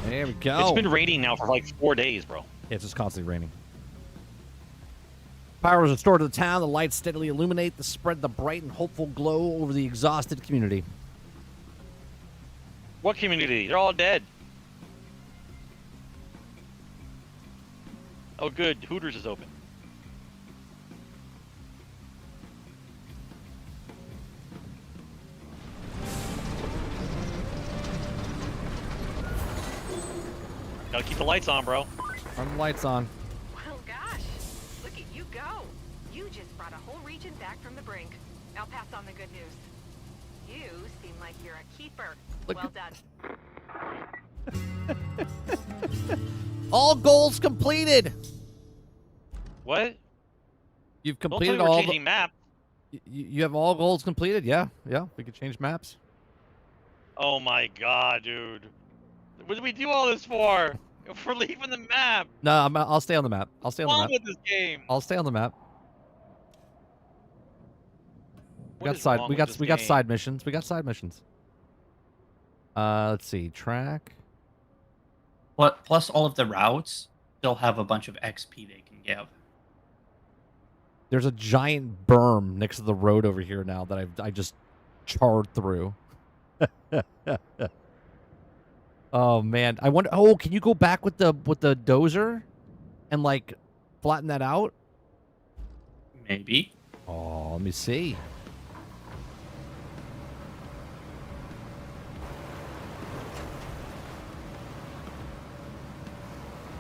There we go. It's been raining now for like 4 days, bro. Yeah, it's just constantly raining. Power was restored to the town. The lights steadily illuminate the spread the bright and hopeful glow over the exhausted community. What community? They're all dead. Oh, good. Hooters is open. Gotta keep the lights on, bro. Turn the lights on. Well, gosh, look at you go. You just brought a whole region back from the brink. I'll pass on the good news. You seem like you're a keeper. Look Well done. All goals completed. What? You've Don't tell me completed we're all. changing map. You have all goals completed. Yeah, yeah. We could change maps. Oh my god, dude. What did we do all this for? For leaving the map. No, I'll stay on the map. I'll stay on the What's map. wrong with this game? I'll stay on the map. We What got is side. wrong We with got. this We got game? side missions. We got side missions. Let's see. Track. Plus, all of the routes still have a bunch of XP they can give. There's a giant berm next to the road over here now that I just charred through. Oh man, I wonder. Oh, can you go back with the dozer, and like flatten that out? Maybe. Oh, let me see.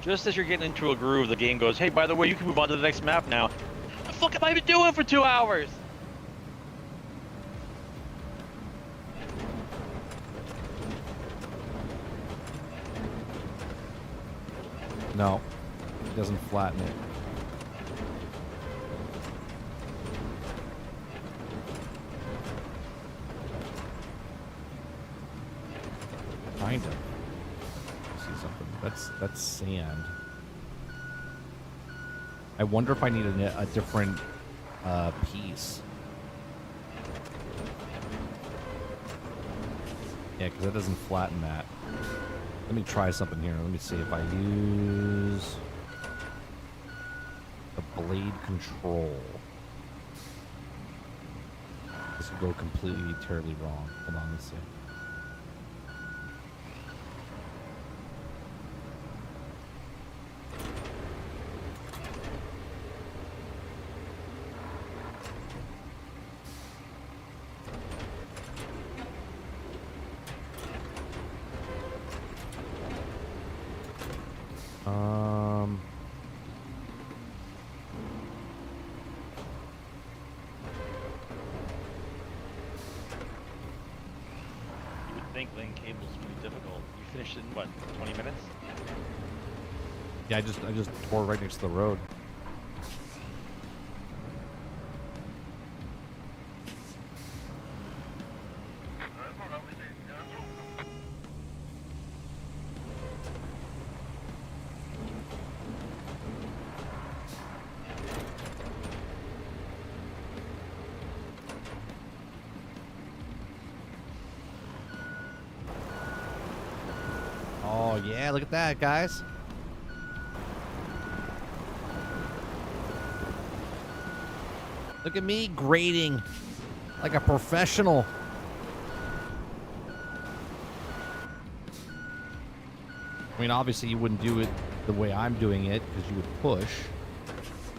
Just as you're getting into a groove, the game goes, hey, by the way, you can move on to the next map now. What the fuck have I been doing for 2 hours? No, it doesn't flatten it. Kind of. See something? That's sand. I wonder if I need a different piece. Yeah, because that doesn't flatten that. Let me try something here. Let me see if I use the blade control. This could go completely, terribly wrong. Hold on, let's see. You would think laying cables is pretty difficult. You finished it in, what, 20 minutes? Yeah, I just tore right next to the road. Oh yeah, look at that, guys. Look at me grading like a professional. I mean, obviously you wouldn't do it the way I'm doing it because you would push,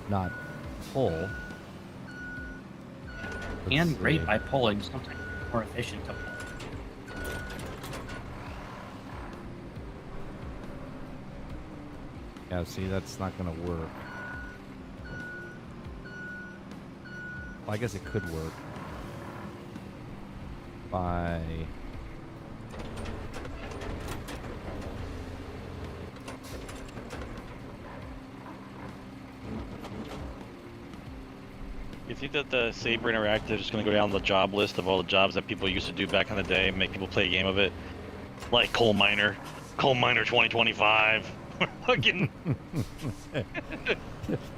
not pull. And Let's great see. by pulling, sometimes more efficient to pull. Yeah, see, that's not going to work. Well, I guess it could work. By... You think that the Saber Interactive is going to go down the job list of all the jobs that people used to do back in the day and make people play a game of it? Like Coal Miner 2025. Fucking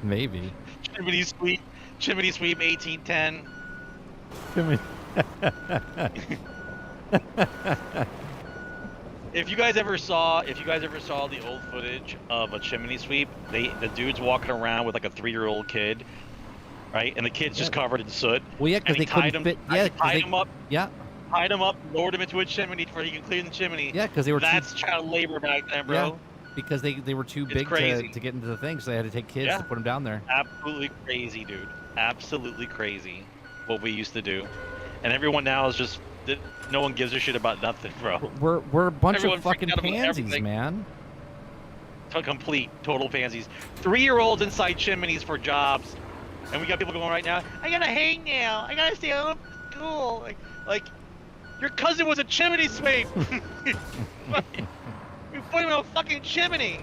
Maybe. Chimney Sweep 1810. If you guys ever saw the old footage of a chimney sweep, the dude's walking around with like a 3-year-old kid, right? And the kid's just covered in soot. Well, yeah, because And they couldn't fit. Yeah, tied him up. Yeah. Tied him up, lowered him into a chimney before he could clean the chimney. Yeah, because they were. That's child labor back then, bro. Yeah, because they were too big to get into the thing, so they had to take kids to put them down there. Absolutely crazy, dude. Absolutely crazy. What we used to do, and everyone now is just. No one gives a shit about nothing, bro. We're a bunch Everyone of fucking freaked out about pansies, everything. man. Complete, total pansies. 3-year-olds inside chimneys for jobs, and we got people going right now. I gotta hang now. I gotta stay home from school. Like, your cousin was a chimney sweep. You put him in a fucking chimney.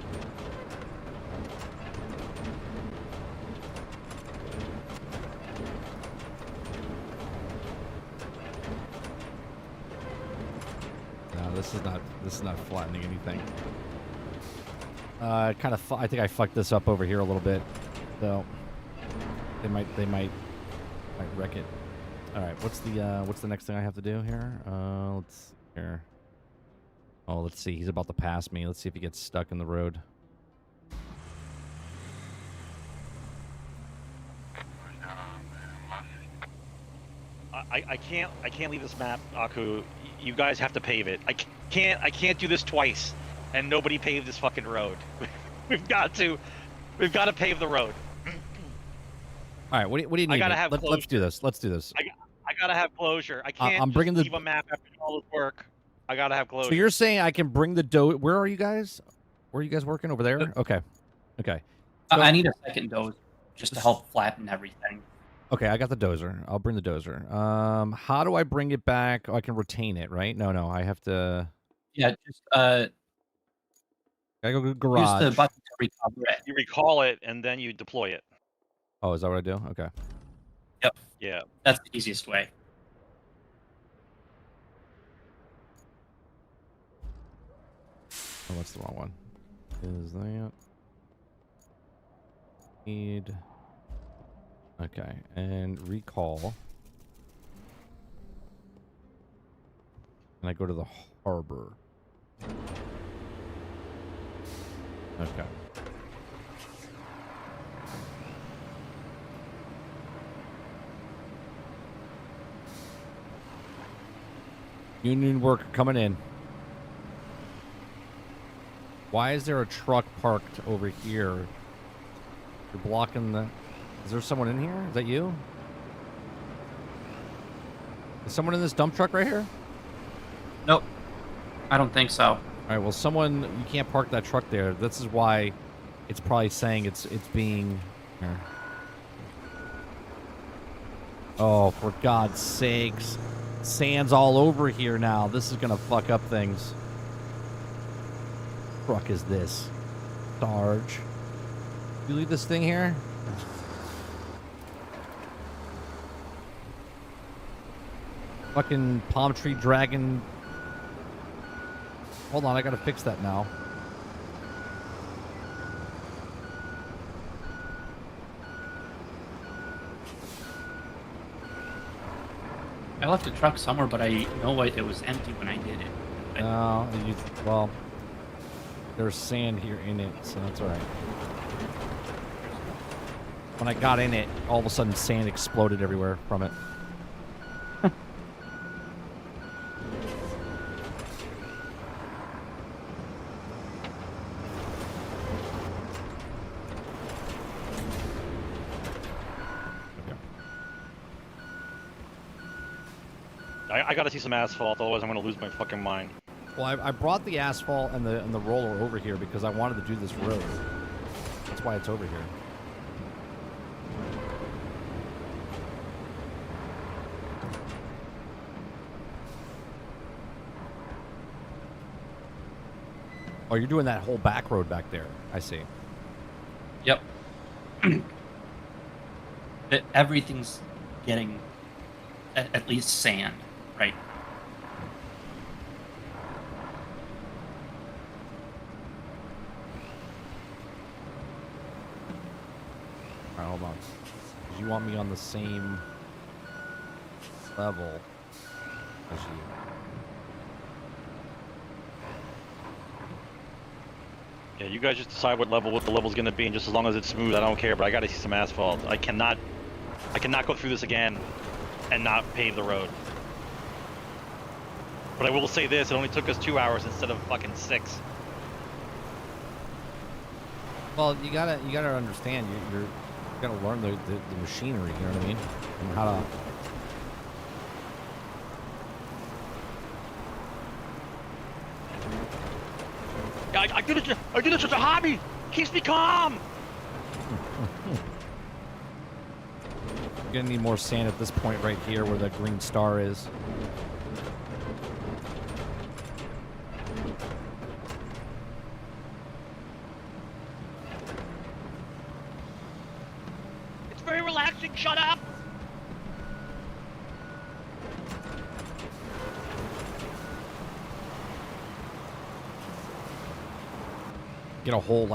No, this is not flattening anything. I think I fucked this up over here a little bit, so they might wreck it. All right, what's the next thing I have to do here? Let's here. Oh, let's see. He's about to pass me. Let's see if he gets stuck in the road. I can't leave this map, Aku. You guys have to pave it. I can't do this twice, and nobody paved this fucking road. We've got to pave the road. All right, what do you need? Let's do this. Let's do this. I gotta have closure. I can't I'm bringing leave a map after all this work. I gotta have closure. So you're saying I can bring the dough? Where are you guys? Where are you guys working over there? Okay. So, I need a second dozer just to help flatten everything. Okay, I got the dozer. I'll bring the dozer. How do I bring it back? Oh, I can retain it, right? No, I have to. Yeah, just I go to the garage. use the button to recover it. You recall it and then you deploy it. Oh, is that what I do? Okay. Yep. Yeah. That's the easiest way. Oh, what's the wrong one? Is that need? Okay, and recall. And I go to the harbor. Okay. Union worker coming in. Why is there a truck parked over here? You're blocking the... Is there someone in here? Is that you? Is someone in this dump truck right here? Nope. I don't think so. All right, well, someone... You can't park that truck there. This is why it's probably saying it's being... Here. Oh, for God's sakes. Sand's all over here now. This is gonna fuck up things. What truck is this? Sarge. You leave this thing here? Fucking palm tree dragon. Hold on, I gotta fix that now. I left the truck somewhere, but I know it was empty when I did it. No, well, there's sand here in it, so that's all right. When I got in it, all of a sudden sand exploded everywhere from it. I gotta see some asphalt, otherwise I'm gonna lose my fucking mind. Well, I brought the asphalt and the roller over here because I wanted to do this road. That's why it's over here. Oh, you're doing that whole back road back there. I see. Yep. everything's getting at least sand, right? All right, hold on. 'Cause you want me on the same level as you. Yeah, you guys just decide what the level's gonna be, and just as long as it's smooth, I don't care. But I gotta see some asphalt. I cannot go through this again and not pave the road. But I will say this: it only took us 2 hours instead of fucking 6. Well, you gotta understand. You gotta learn the machinery. You know what I mean? And how to. I do this as a hobby. Keeps me calm. You're gonna need more sand at this point right here where the green star is. It's very relaxing. Shut up. Get a whole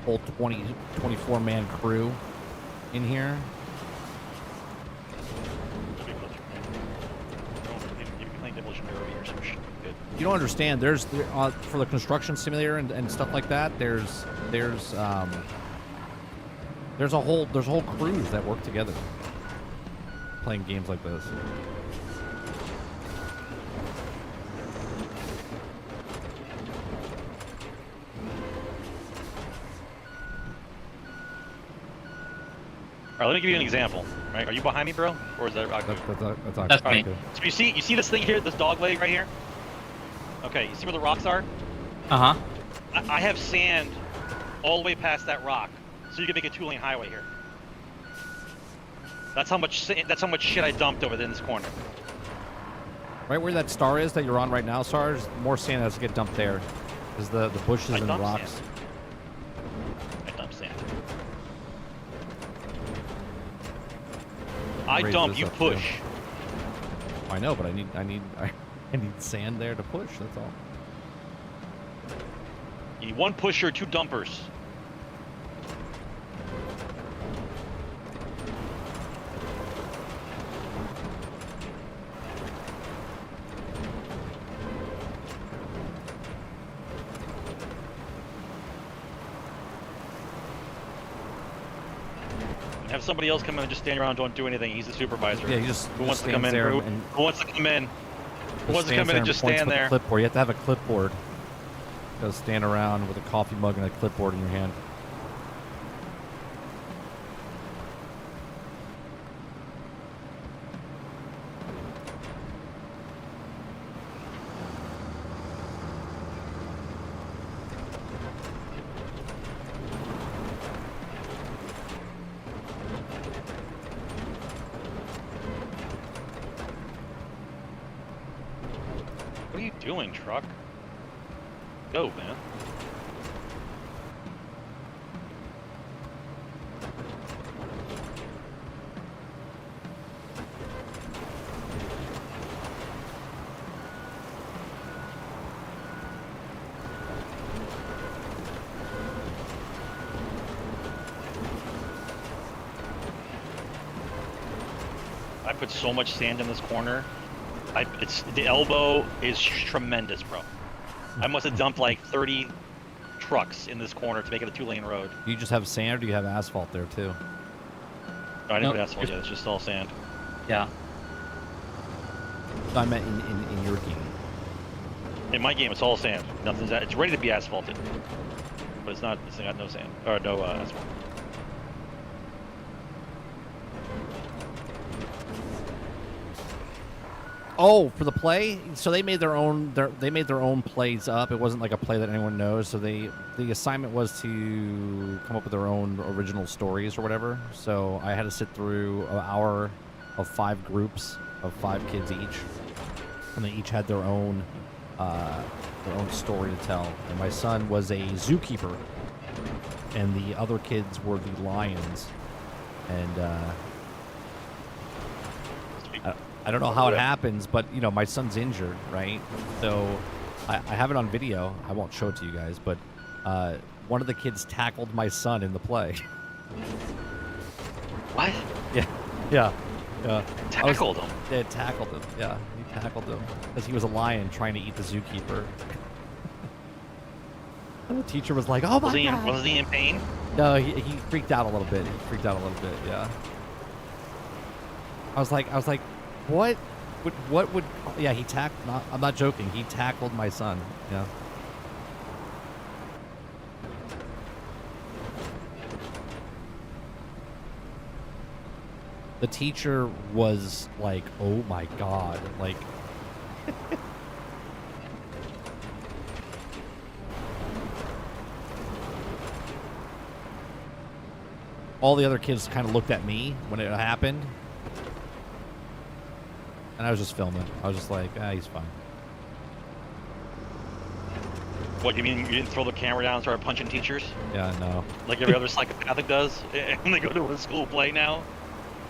24-man crew in here. You don't understand. There's for the construction simulator and stuff like that. There's whole crews that work together playing games like this. All right, let me give you an example. Right? Are you behind me, bro? Or is that That's That's me. okay. So you see this thing here, this dog leg right here? Okay, you see where the rocks are? Uh-huh. I have sand all the way past that rock, so you can make a 2-lane highway here. That's how much shit I dumped over there in this corner. Right where that star is that you're on right now, Sarge, more sand has to get dumped there. Because the bushes I and the dumped rocks. sand. I dumped sand. I Raise dump, this you up, too. push. I know, but I need sand there to push. That's all. You need 1 pusher, 2 dumpers. And have somebody else come in and just stand around, don't do anything. He's the supervisor. Yeah, he just Who wants to stands come in? there Who and wants to come in? Who wants to stands come in there and just points stand with a there? clipboard. You have to have a clipboard. Just stand around with a coffee mug and a clipboard in your hand. What are you doing, truck? Go, man. I put so much sand in this corner. The elbow is tremendous, bro. I must have dumped like 30 trucks in this corner to make it a 2-lane road. Do you just have sand or do you have asphalt there too? No, I didn't No, put asphalt yet. It's just all sand. Yeah. I meant in your game. In my game, it's all sand. Nothing's. It's ready to be asphalted, but it's not. It's got no sand or no asphalt. Oh, for the play? So they made their own plays up. It wasn't like a play that anyone knows. So the assignment was to come up with their own original stories or whatever. So I had to sit through an hour of 5 groups of 5 kids each, and they each had their own story to tell. And my son was a zookeeper, and the other kids were the lions. And I don't know how it happens, but you know, my son's injured, right? So I have it on video. I won't show it to you guys, but one of the kids tackled my son in the play. What? Yeah. Tackled him. They tackled him. Yeah, he tackled him because he was a lion trying to eat the zookeeper. And the teacher was like, "Oh my God!" Was he in pain? No, he freaked out a little bit. Yeah. I was like, what? What would? Yeah, he tackled. I'm not joking. He tackled my son. Yeah. The teacher was like, "Oh my God!" Like. All the other kids kind of looked at me when it happened. And I was just filming. I was just like, he's fine. What, you mean you didn't throw the camera down and start punching teachers? Yeah, no. Like every other psychopathic does? And they go to a school play now?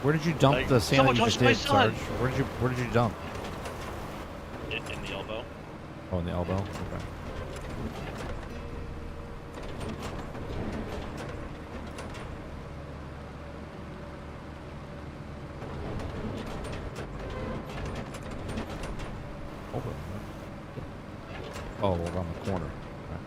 Where did you dump Like, the sand someone that you just touched my did, Sarge? son! Where did you dump? In the elbow. Oh, in the elbow? Okay. Oh, around the corner. Okay.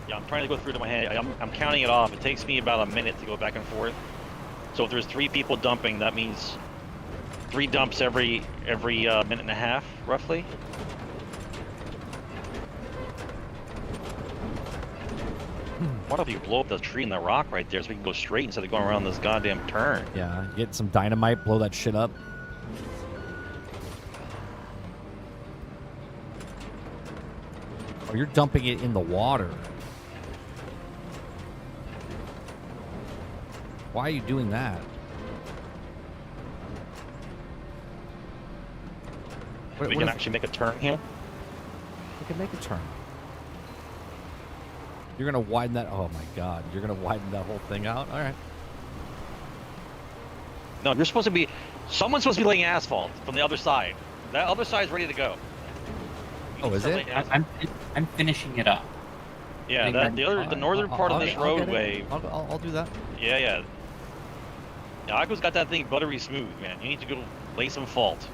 Yeah, I'm trying to go through to my head. I'm counting it off. It takes me about a minute to go back and forth. So if there's 3 people dumping, that means 3 dumps every minute and a half, roughly. What if you blow up the tree and the rock right there so we can go straight instead of going around this goddamn turn? Yeah, get some dynamite, blow that shit up. Oh, you're dumping it in the water. Why are you doing that? We can actually make a turn here. We can make a turn. You're gonna widen that. Oh my God! You're gonna widen that whole thing out. All right. No, you're supposed to be. Someone's supposed to be laying asphalt from the other side. That other side's ready to go. Oh, is it? I'm finishing it up. Yeah, the northern part of this roadway. I'll do that. Yeah. Aqua's got that thing buttery smooth, man. You need to go lay some fault.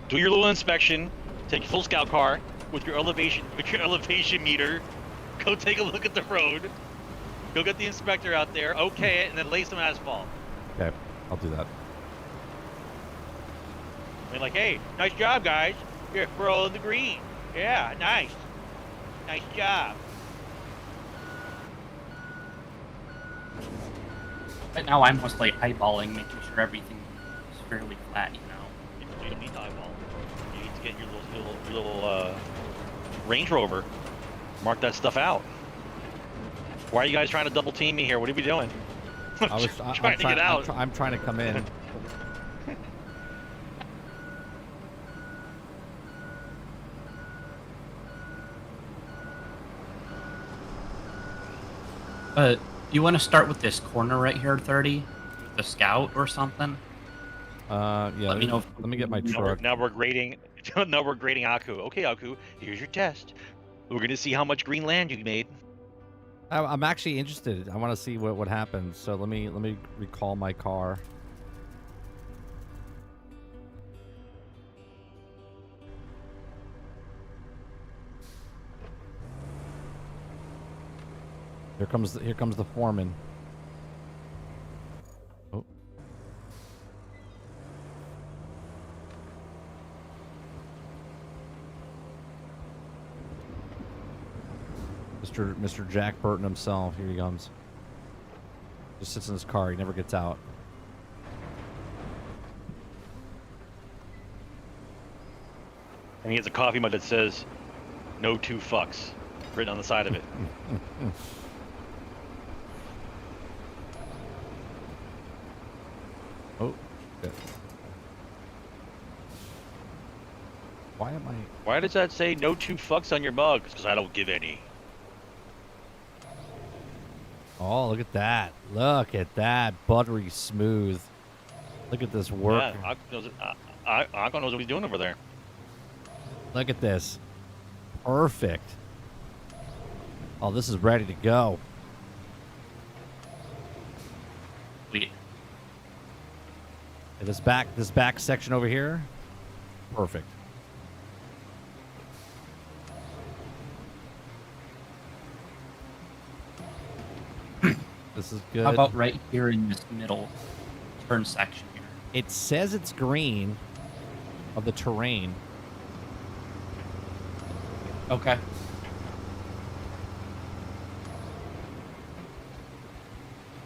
Do your little inspection. Take your full scout car with your elevation meter. Go take a look at the road. Go get the inspector out there. Okay it, and then lay some asphalt. Okay, I'll do that. I mean, like, hey, nice job, guys. We're all in the green. Yeah, nice. Nice job. But now I'm mostly eyeballing, making sure everything is fairly flat, you know. You don't need to eyeball. You need to get your little Range Rover. Mark that stuff out. Why are you guys trying to double team me here? What are we doing? I'm trying to get out. I'm trying to come in. You want to start with this corner right here, 30? The scout or something? Yeah. Let me know. Let me get my truck. Now we're grading. Now we're grading Aku. Okay, Aku, here's your test. We're gonna see how much green land you made. I'm actually interested. I want to see what happens. So let me recall my car. Here comes the foreman. Oh. Mr. Jack Burton himself. Here he comes. Just sits in his car. He never gets out. And he has a coffee mug that says, "No 2 fucks," written on the side of it. Oh, Good. Why am I? Why does that say no 2 fucks on your mug? Because I don't give any. Oh, look at that! Look at that, buttery smooth. Look at this work. Yeah, Akko knows what he's doing over there. Look at this. Perfect. Oh, this is ready to go. Sweet. And this back section over here, perfect. This is good. How about right here in this middle turn section here? It says it's green of the terrain. Okay.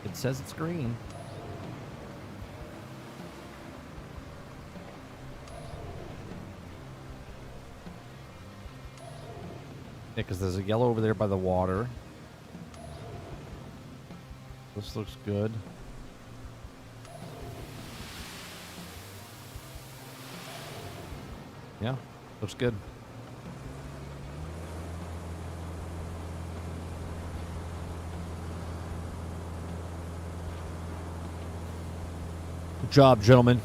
It says it's green. Yeah, because there's a yellow over there by the water. This looks good. Yeah, looks good. Good job, gentlemen.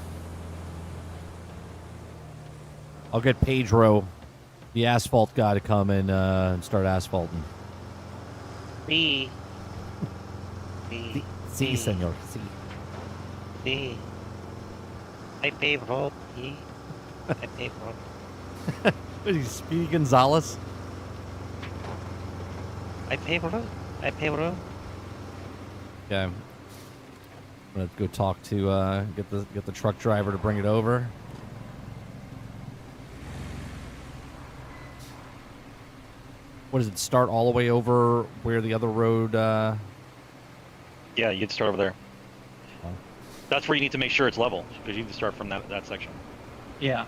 I'll get Pedro, the asphalt guy, to come and start asphalting. Sí. Sí, senor. Sí. Sí. I pay road. Sí. I pay road. What is he, Speedy Gonzalez? I pay road. I pay road. Okay. I'm gonna go talk to get the truck driver to bring it over. What does it start all the way over where the other road? Yeah, you get to start over there. Oh. That's where you need to make sure it's level, because you need to start from that section. Yeah.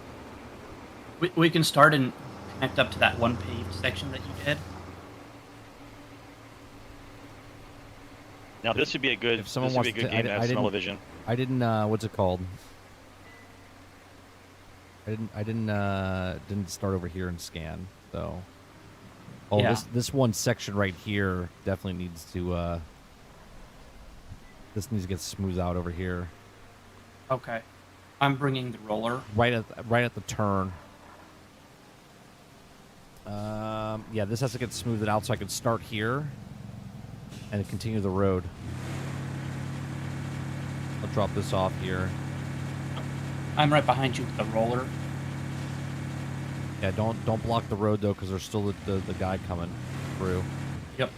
We can start and connect up to that one paved section that you did. Now this would be a good. If someone this would be a wants good to- game to I have didn't- smell-o-vision. I didn't. What's it called? I didn't start over here and scan. So. Oh, Yeah. this one section right here definitely needs to. This needs to get smoothed out over here. Okay. I'm bringing the roller. Right at the turn. Yeah, this has to get smoothed out so I can start here and continue the road. I'll drop this off here. I'm right behind you with the roller. Yeah, don't block the road though, because there's still the guy coming through. Yep.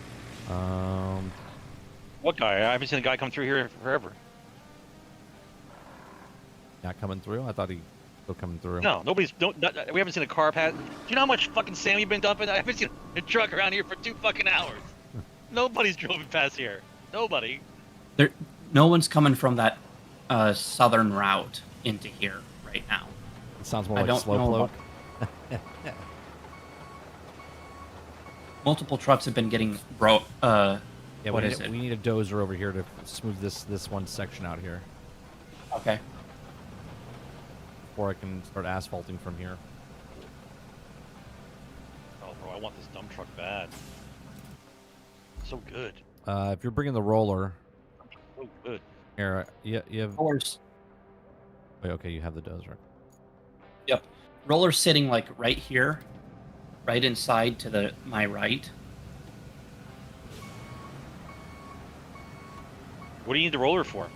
What guy? I haven't seen a guy come through here forever. Not coming through. I thought he still coming through. No, nobody's. We haven't seen a car pass. Do you know how much fucking sand you've been dumping? I haven't seen a truck around here for 2 fucking hours. Nobody's driven past here. Nobody. No one's coming from that southern route into here right now. It sounds more I like don't slow know flow. about- Multiple trucks have been getting Yeah, what we is need, it? we need a dozer over here to smooth this one section out here Okay. before I can start asphalting from here. Oh, bro, I want this dump truck bad. So good. If you're bringing the roller, So good. here, you have. Rollers. Wait, okay, you have the dozer. Yep. Roller's sitting like right here, right inside to my right. What do you need the roller for?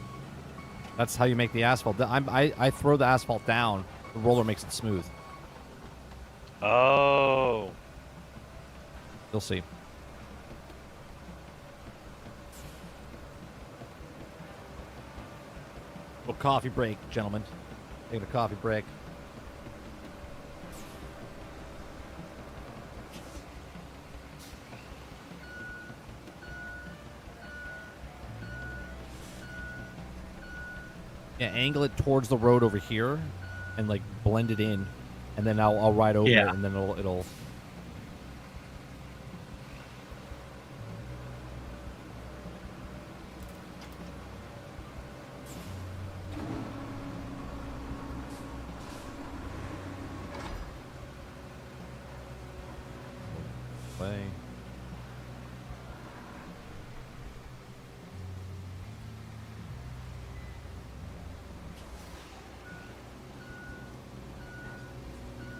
That's how you make the asphalt. I throw the asphalt down. The roller makes it smooth. Oh. You'll see. Little coffee break, gentlemen. Taking a coffee break. Yeah, angle it towards the road over here, and like blend it in, and then I'll ride over Yeah. it, and then it'll. way.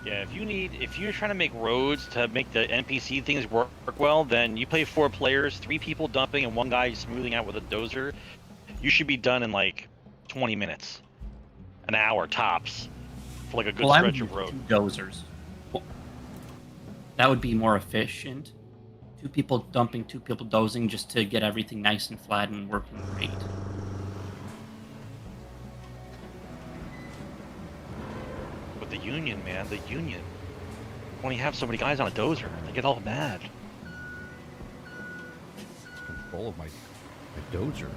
Yeah, if you're trying to make roads to make the NPC things work well, then you play 4 players, 3 people dumping and 1 guy smoothing out with a dozer. You should be done in like 20 minutes, an hour tops, for like a good Well, I would stretch use of road. 2 dozers. That would be more efficient. 2 people dumping, 2 people dozing, just to get everything nice and flat and working great. But the union, man, the union. When you have so many guys on a dozer, they get all mad. Control of my dozer.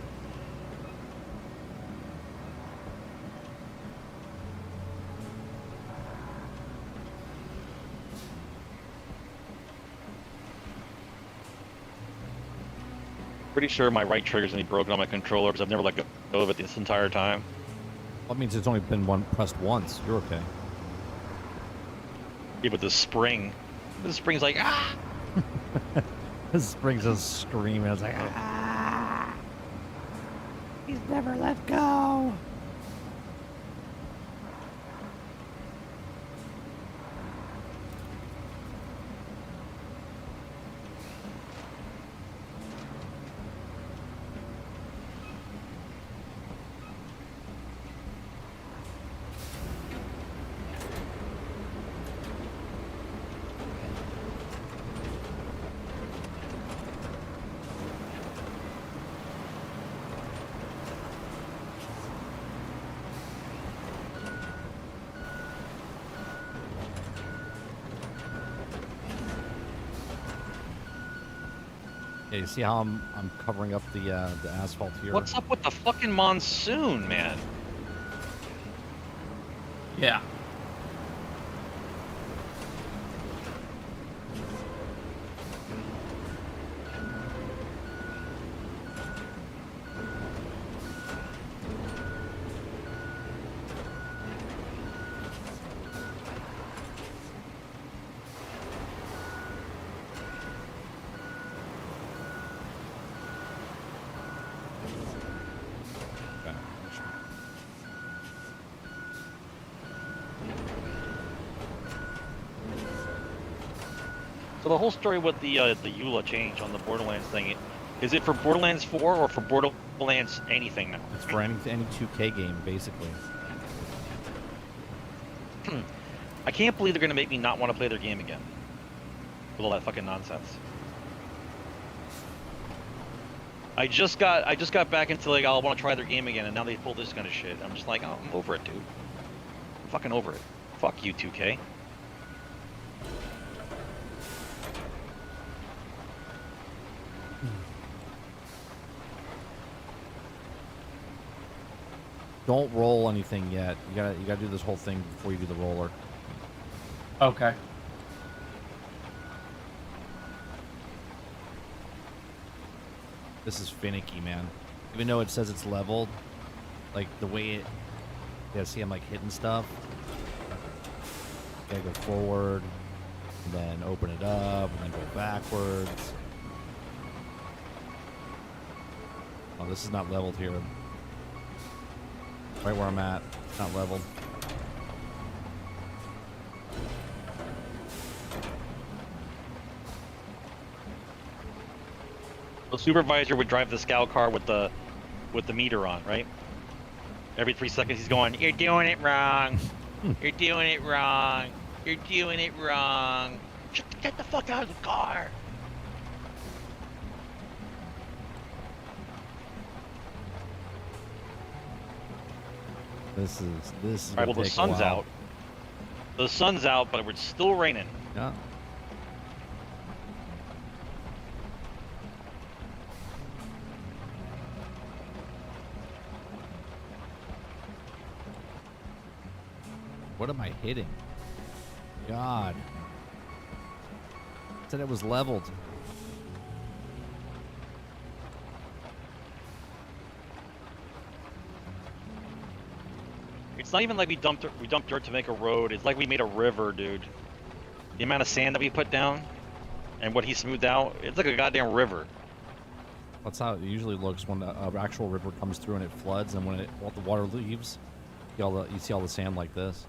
Pretty sure my right trigger's gonna be broken on my controller because I've never let go of it this entire time. That means it's only been pressed once. You're okay. Yeah, but the spring's like, ah! The spring's just screaming. It's like, ah! He's never let go. Yeah, you see how I'm covering up the asphalt here? What's up with the fucking monsoon, man? Yeah. So the whole story with the EULA change on the Borderlands thing, is it for Borderlands 4 or for Borderlands anything now? It's for any 2K game, basically. I can't believe they're gonna make me not want to play their game again. With all that fucking nonsense. I just got back into like, I want to try their game again, and now they pull this kind of shit. I'm just like, oh, I'm over it, dude. I'm fucking over it. Fuck you, 2K. Don't roll anything yet. You gotta do this whole thing before you do the roller. Okay. This is finicky, man. Even though it says it's leveled, like the way it, yeah, see I'm like hitting stuff. Gotta go forward, and then open it up, and then go backwards. Oh, this is not leveled here. Right where I'm at, it's not leveled. The supervisor would drive the scout car with the meter on, right? Every 3 seconds he's going, "You're doing it wrong. You're doing it wrong. You're doing it wrong. Get the fuck out of the car." This is. All right, well, the sun's out. The sun's out, but it's still raining. Yeah. What am I hitting? God. I said it was leveled. It's not even like we dumped dirt to make a road. It's like we made a river, dude. The amount of sand that we put down. And what he smoothed out, it's like a goddamn river. That's how it usually looks when an actual river comes through and it floods, and when the water leaves, you see all the sand like this.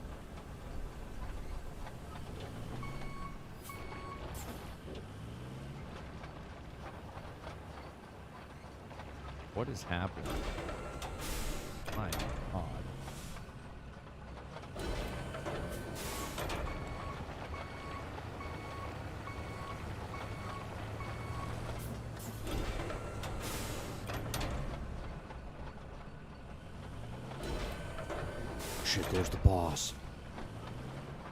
What is happening? My God. Shit, there's the boss.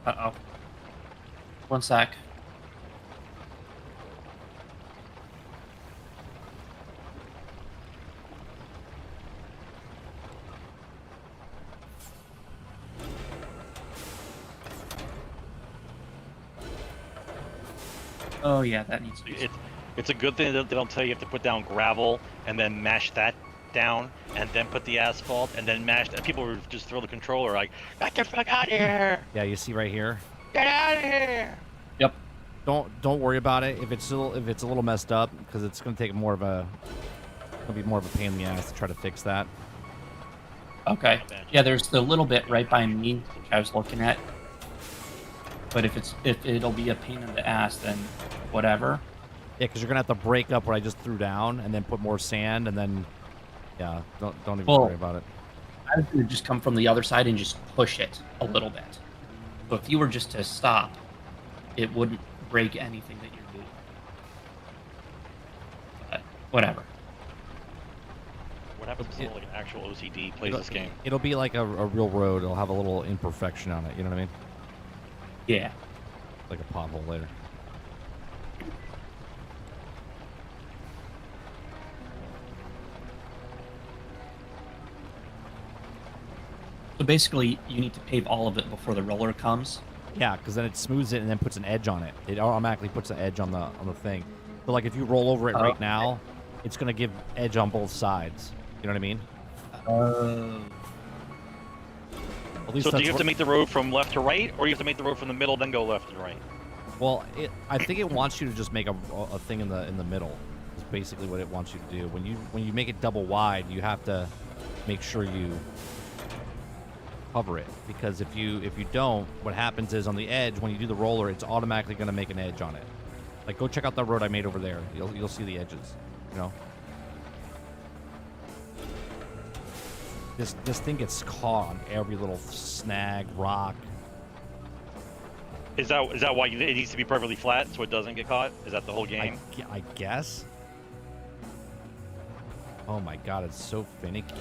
Uh-oh. One sec. Oh yeah, that needs to be. It's a good thing that they don't tell you have to put down gravel and then mash that down and then put the asphalt and then mash that. People would just throw the controller like, get the fuck out of here! Yeah, you see right here. Get out of here! Yep. Don't worry about it if it's a little messed up, because it's gonna take more of a pain in the ass to try to fix that. Okay. Yeah, there's the little bit right by me which I was looking at. But if it'll be a pain in the ass, then whatever. Yeah, because you're gonna have to break up what I just threw down and then put more sand, and then yeah, don't even worry about it. I was gonna just come from the other side and just push it a little bit. So if you were just to stop, it wouldn't break anything that you're doing. But whatever. What happens if like an actual OCD plays this game? It'll be like a real road. It'll have a little imperfection on it. You know what I mean? Yeah. Like a pothole later. So basically, you need to pave all of it before the roller comes. Yeah, because then it smooths it and then puts an edge on it. It automatically puts an edge on the thing. So like if you roll over it right now, it's gonna give edge on both sides. You know what I mean? At least So do that's you have to make the road from left to right, or you have to make the road from the middle then go left and right? Well, I think it wants you to just make a thing in the middle. Is basically what it wants you to do. When you make it double wide, you have to make sure you cover it, because if you don't, what happens is on the edge when you do the roller, it's automatically going to make an edge on it. Like go check out that road I made over there. You'll see the edges. You know. This thing gets caught on every little snag, rock. Is that why it needs to be perfectly flat so it doesn't get caught? Is that the whole game? I guess. Oh my God, it's so finicky.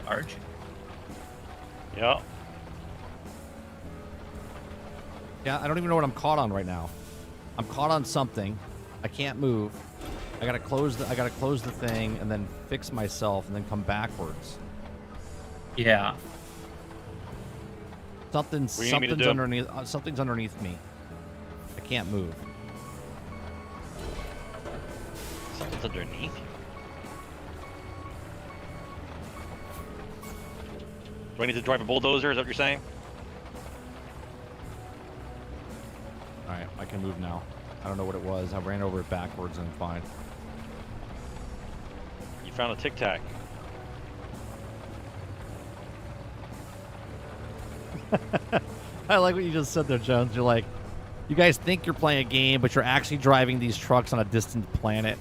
Arch. Yeah. Yeah, I don't even know what I'm caught on right now. I'm caught on something. I can't move. I gotta close the thing and then fix myself and then come backwards. Yeah. Something's What do you need me to do? underneath. Something's underneath me. I can't move. Something's underneath you. Do I need to drive a bulldozer? Is that what you're saying? All right, I can move now. I don't know what it was. I ran over it backwards and fine. You found a Tic Tac. I like what you just said there, Jones. You're like, you guys think you're playing a game, but you're actually driving these trucks on a distant planet.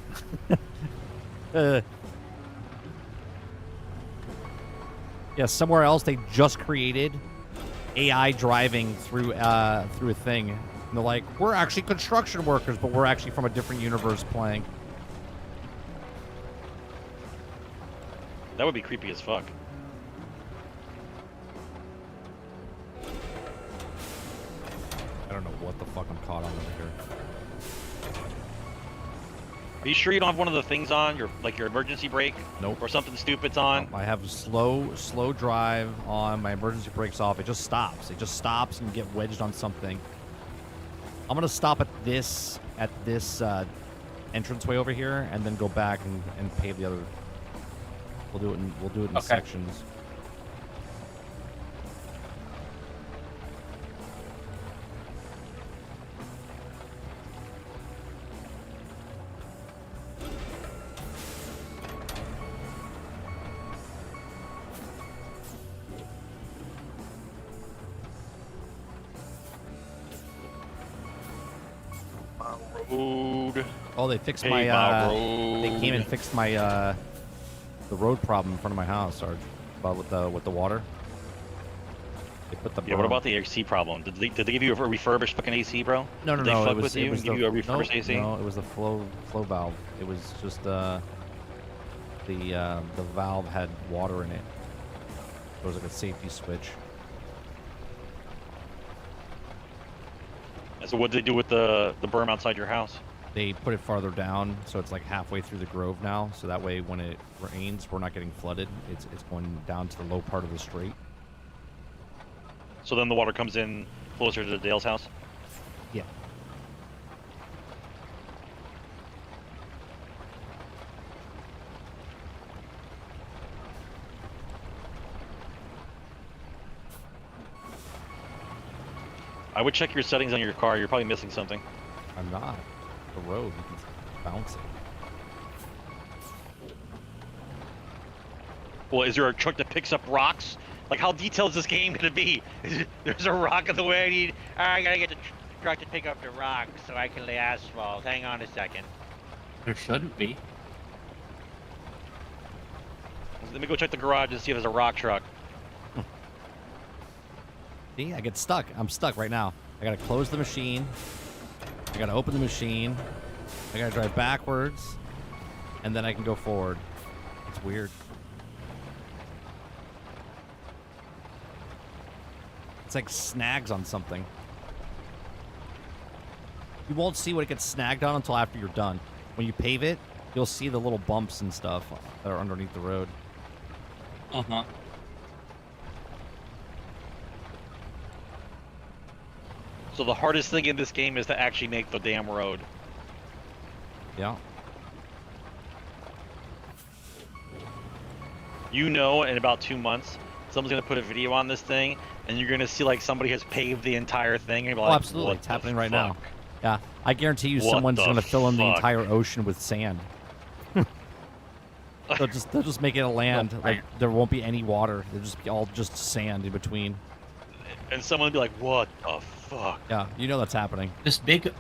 Yeah, somewhere else they just created AI driving through a thing. And they're like, we're actually construction workers, but we're actually from a different universe playing. That would be creepy as fuck. I don't know what the fuck I'm caught on over here. Are you sure you don't have one of the things on your emergency brake Nope. or something stupid's on? I have slow drive on. My emergency brake's off. It just stops. It just stops and you get wedged on something. I'm gonna stop at this entranceway over here and then go back and pave the other. We'll do it in Okay. sections. Road. Oh, they fixed Hey, my road. they came and fixed my the road problem in front of my house, Sarge. About with the water. They put the Yeah, what berm. about the AC problem? Did they give you a refurbished fucking AC, bro? No, Did they fuck with you and give you a refurbished no, AC? No, it was the flow valve. It was just the valve had water in it. It was like a safety switch. So what did they do with the berm outside your house? They put it farther down, so it's like halfway through the grove now. So that way, when it rains, we're not getting flooded. It's going down to the low part of the straight. So then the water comes in closer to Dale's house? Yeah. I would check your settings on your car. You're probably missing something. I'm not. The road, it's bouncing. Well, is there a truck that picks up rocks? Like, how detailed is this game gonna be? There's a rock in the way I need. I gotta get the truck to pick up the rock so I can lay asphalt. Hang on a second. There shouldn't be. Let me go check the garage and see if there's a rock truck. See, I get stuck. I'm stuck right now. I gotta close the machine. I gotta open the machine. I gotta drive backwards, and then I can go forward. It's weird. It's like snags on something. You won't see what it gets snagged on until after you're done. When you pave it, you'll see the little bumps and stuff that are underneath the road. Uh-huh. So the hardest thing in this game is to actually make the damn road. Yeah. You know, in about 2 months, someone's gonna put a video on this thing, and you're gonna see like somebody has paved the entire thing. And you're Oh, like, absolutely. "What It's the happening right now. fuck?" Yeah. I guarantee you What someone's the going to fill in the fuck? entire ocean with sand. They'll just make it a land. Like there won't be any water. They'll just be all just sand in between. And someone would be like, "What the fuck?" Yeah, you know that's happening. This big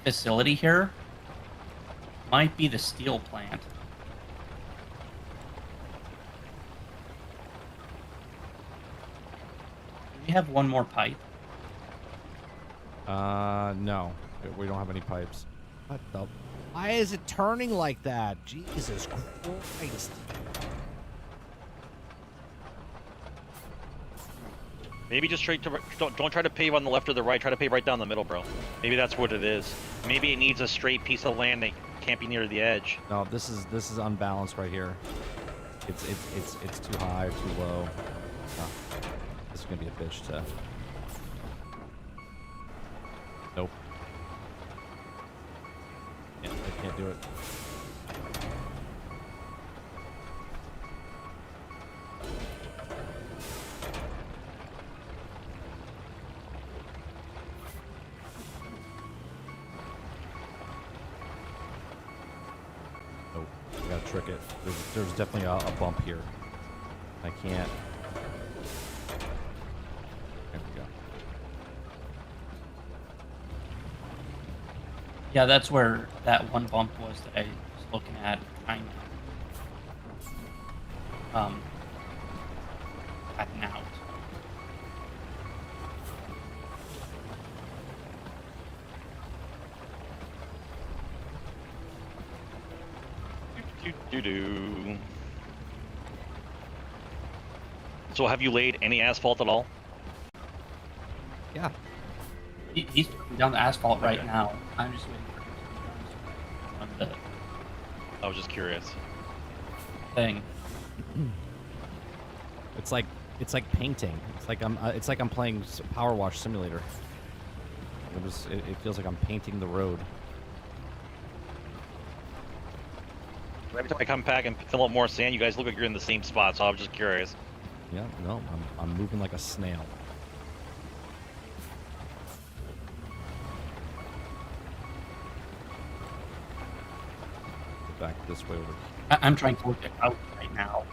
facility here might be the steel plant. Do we have one more pipe? No. We don't have any pipes. What the? Why is it turning like that? Jesus Christ. Maybe just don't try to pave on the left or the right. Try to pave right down the middle, bro. Maybe that's what it is. Maybe it needs a straight piece of land that can't be near the edge. No, this is unbalanced right here. It's too high or too low. Oh, this is gonna be a bitch to. Nope. Yeah, I can't do it. Nope. I gotta trick it. There's definitely a bump here. I can't. There we go. Yeah, that's where that one bump was that I was looking at trying to flatten out. Do. So have you laid any asphalt at all? Yeah. He's putting down the asphalt right now. I'm just waiting for him to be done so I can run I was just curious. thing. It's like painting. It's like I'm playing Power Wash Simulator. It feels like I'm painting the road. Every time I come back and fill up more sand, you guys look like you're in the same spot. So I was just curious. Yeah, no, I'm moving like a snail. Get back this way over. I'm trying to look at out right now.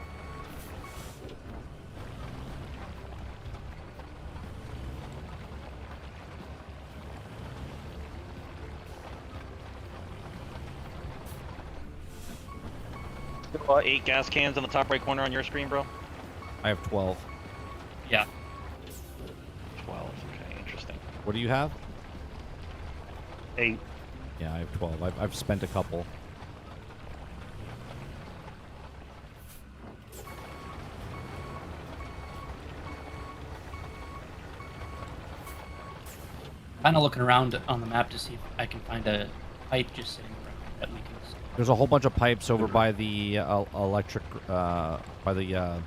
Still, 8 gas cans on the top right corner on your screen, bro. I have 12. Yeah. 12. Okay, interesting. What do you have? 8. Yeah, I have 12. I've spent a couple. Kind of looking around on the map to see if I can find a pipe just sitting around that we can. There's a whole bunch of pipes over by the electric, by the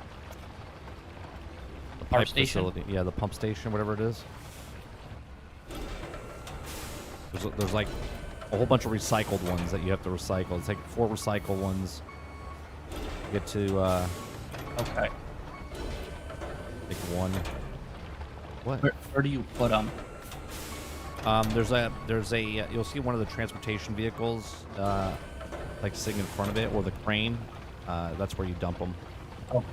Power pipe station? facility. Yeah, the pump station, whatever it is. There's like a whole bunch of recycled ones that you have to recycle. It's like 4 recycled ones. You get to Okay. take 1. What? Where do you put them? There's a you'll see one of the transportation vehicles like sitting in front of it, or the crane. That's where you dump them. Okay.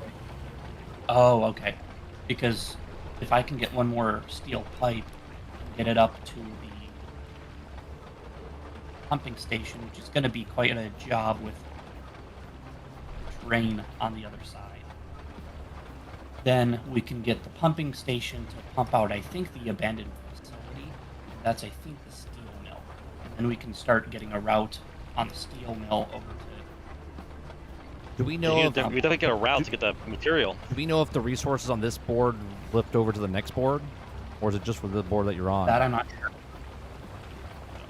Oh, okay. Because if I can get one more steel pipe and get it up to the pumping station, which is going to be quite a job with terrain on the other side, then we can get the pumping station to pump out, I think, the abandoned facility. That's, I think, the steel mill. And then we can start getting a route on the steel mill over to... Do we know? We If, definitely get a route to get the material. do we know if the resources on this board flipped over to the next board, or is it just for the board that you're on? That I'm not sure.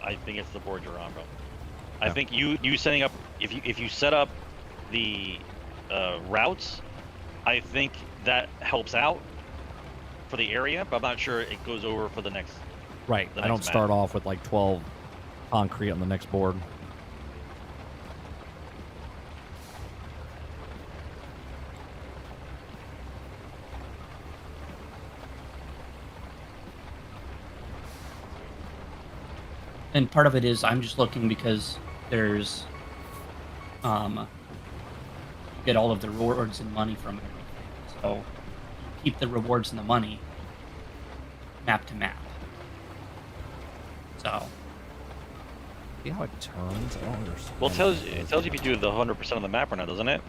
I think it's the board you're on, bro. Yeah. I think you setting up if you set up the routes, I think that helps out for the area, but I'm not sure it goes over for the next. Right. the I don't next start map. off with like 12 concrete on the next board. And part of it is I'm just looking because there's you get all of the rewards and money from everything. So you keep the rewards and the money map to map. So See how it turns? I don't understand. Well, it tells you if you do the 100% of the map or not, doesn't it?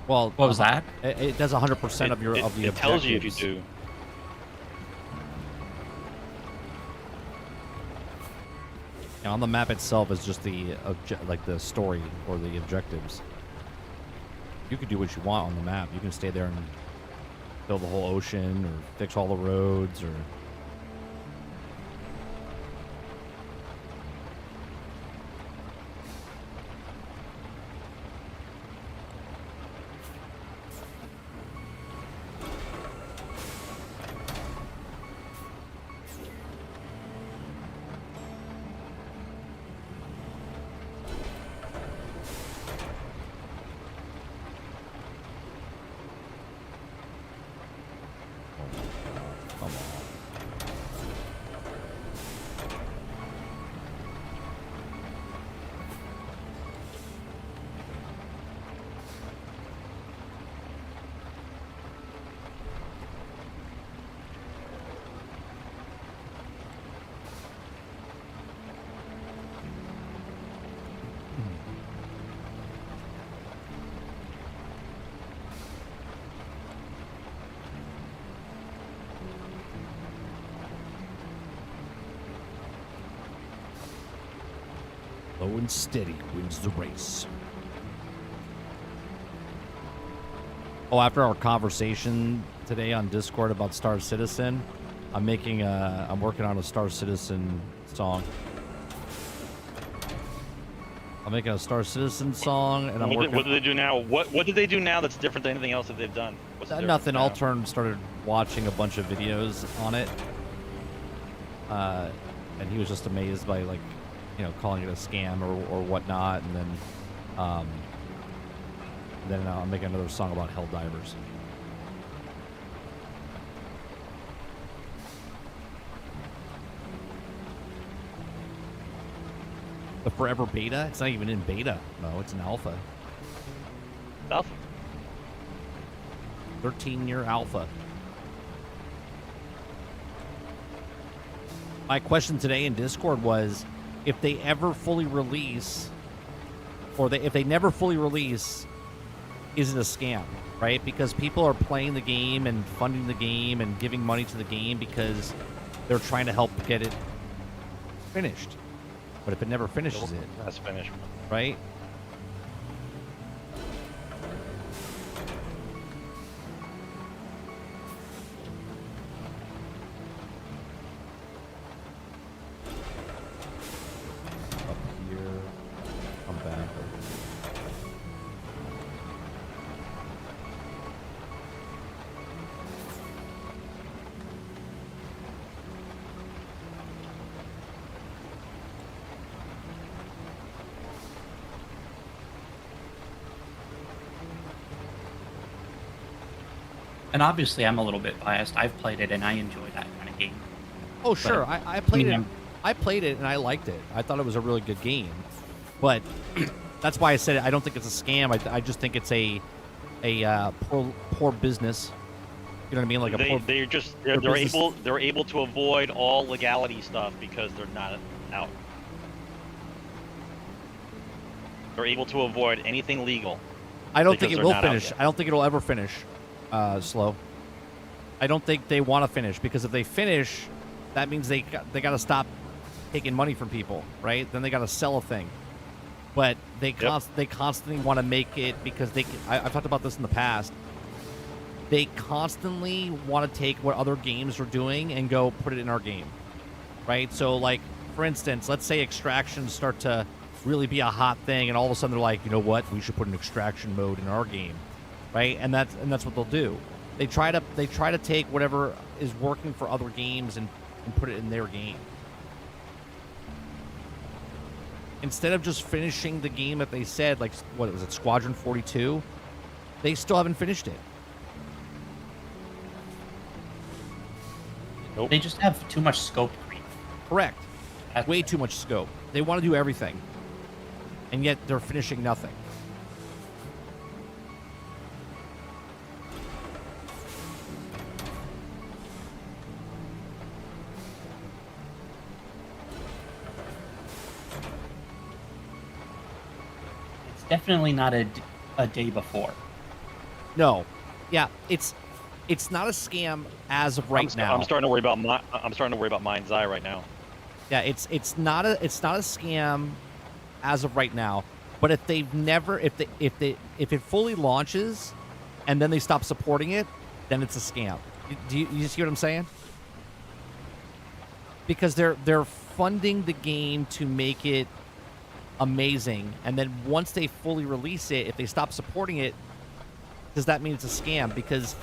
Well, what was that? It does 100% of your of the It tells you if you objectives. do. Yeah, on the map itself is just the like the story or the objectives. You can do what you want on the map. You can stay there and build the whole ocean, or fix all the roads, or come on. Low and steady wins the race. Oh, after our conversation today on Discord about Star Citizen, I'm working on a Star Citizen song. I'm making a Star Citizen song, and I'm working. What do they do now? What did they do now that's different than anything else that they've done? What's the difference Nothing. now? Altern started watching a bunch of videos on it, and he was just amazed by like, calling it a scam or whatnot, and then I'm making another song about Helldivers. The forever beta? It's not even in beta. No, it's an alpha. Alpha. 13-year alpha. My question today in Discord was, if they ever fully release, if they never fully release, is it a scam, right? Because people are playing the game and funding the game and giving money to the game because they're trying to help get it finished. But if it never finishes it, That's finished. right? Up here, come back. And obviously, I'm a little bit biased. I've played it, and I enjoy that kind of game. Oh sure, I played Yeah. it. I played it and I liked it. I thought it was a really good game, but that's why I said it. I don't think it's a scam. I just think it's a poor business. You know what I mean? Like They're business. they're able to avoid all legality stuff because they're not out. They're able to avoid anything legal. I don't think because it they're will not out finish. yet. I don't think it'll ever finish. Slow. I don't think they want to finish, because if they finish, that means they got to stop taking money from people, right? Then they got to sell a thing. But they constantly want to make it because I've talked about this in the past. They constantly want to take what other games are doing and go put it in our game, right? So, like, for instance, let's say extractions start to really be a hot thing, and all of a sudden they're like, you know what? We should put an extraction mode in our game, right? And that's what they'll do. They try to take whatever is working for other games and put it in their game. Instead of just finishing the game that they said, like, what was it, Squadron 42? They still haven't finished it. Nope. They just have too much scope creep. Correct. That's Way it. too much scope. They want to do everything, and yet they're finishing nothing. It's definitely not a day before. No. Yeah, it's not a scam as of right now. I'm starting to worry about Mind's Eye right now. Yeah, it's not a scam as of right now. But if it fully launches and then they stop supporting it, then it's a scam. Do you see what I'm saying? Because they're funding the game to make it amazing, and then once they fully release it, if they stop supporting it, does that mean it's a scam? Because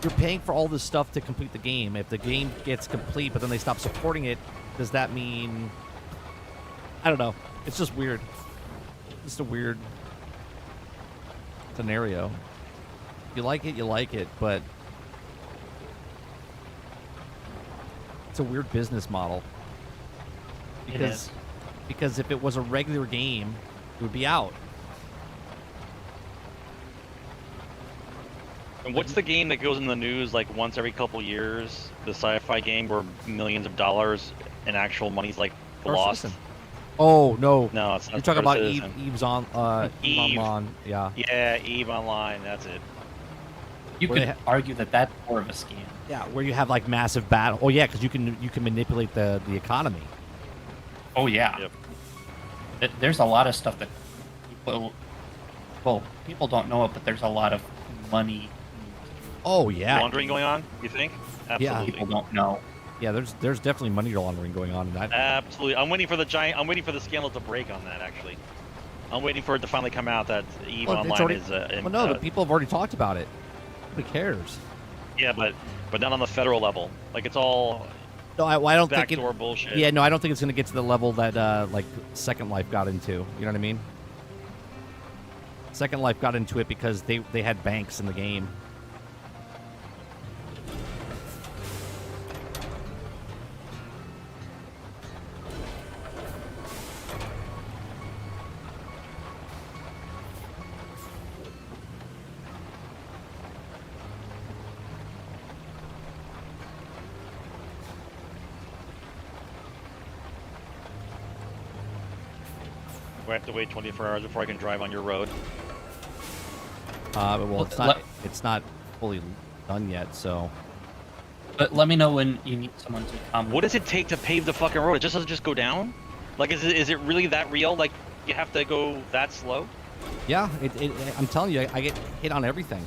you're paying for all this stuff to complete the game. If the game gets complete but then they stop supporting it, does that mean, I don't know. It's just weird. Just a weird scenario. If you like it, but it's a weird business model. It is. Because if it was a regular game, it would be out. And what's the game that goes in the news like once every couple years? The sci-fi game where millions of dollars in actual money's like Star lost. Citizen. Oh no! No, it's not. You're talking Star about Citizen. Eve's on Eve. Online. Yeah. Yeah, Eve Online. That's it. You Where could they argue that that's more of a scam. Yeah, where you have like massive battle. Oh yeah, because you can manipulate the economy. Oh yeah. Yep. There's a lot of stuff that people don't know it, but there's a lot of money Oh yeah. Laundering going on? You think? Absolutely. people don't know. Yeah, there's definitely money laundering going on in that. Absolutely. I'm waiting for the scandal to break on that. Actually. I'm waiting for it to finally come out that Eve Well, it's Online already, is. well, no, the people have already talked about it. Who cares? Yeah, but not on the federal level. Like it's all No, I don't think it. backdoor bullshit. Yeah, no, I don't think it's going to get to the level that like Second Life got into. You know what I mean? Second Life got into it because they had banks in the game. I have to wait 24 hours before I can drive on your road. Well, it's not fully done yet, so. But let me know when you need someone to come. What does it take to pave the fucking road? It just doesn't just go down? Like, is it really that real? Like, you have to go that slow? Yeah, I'm telling you, I get hit on everything.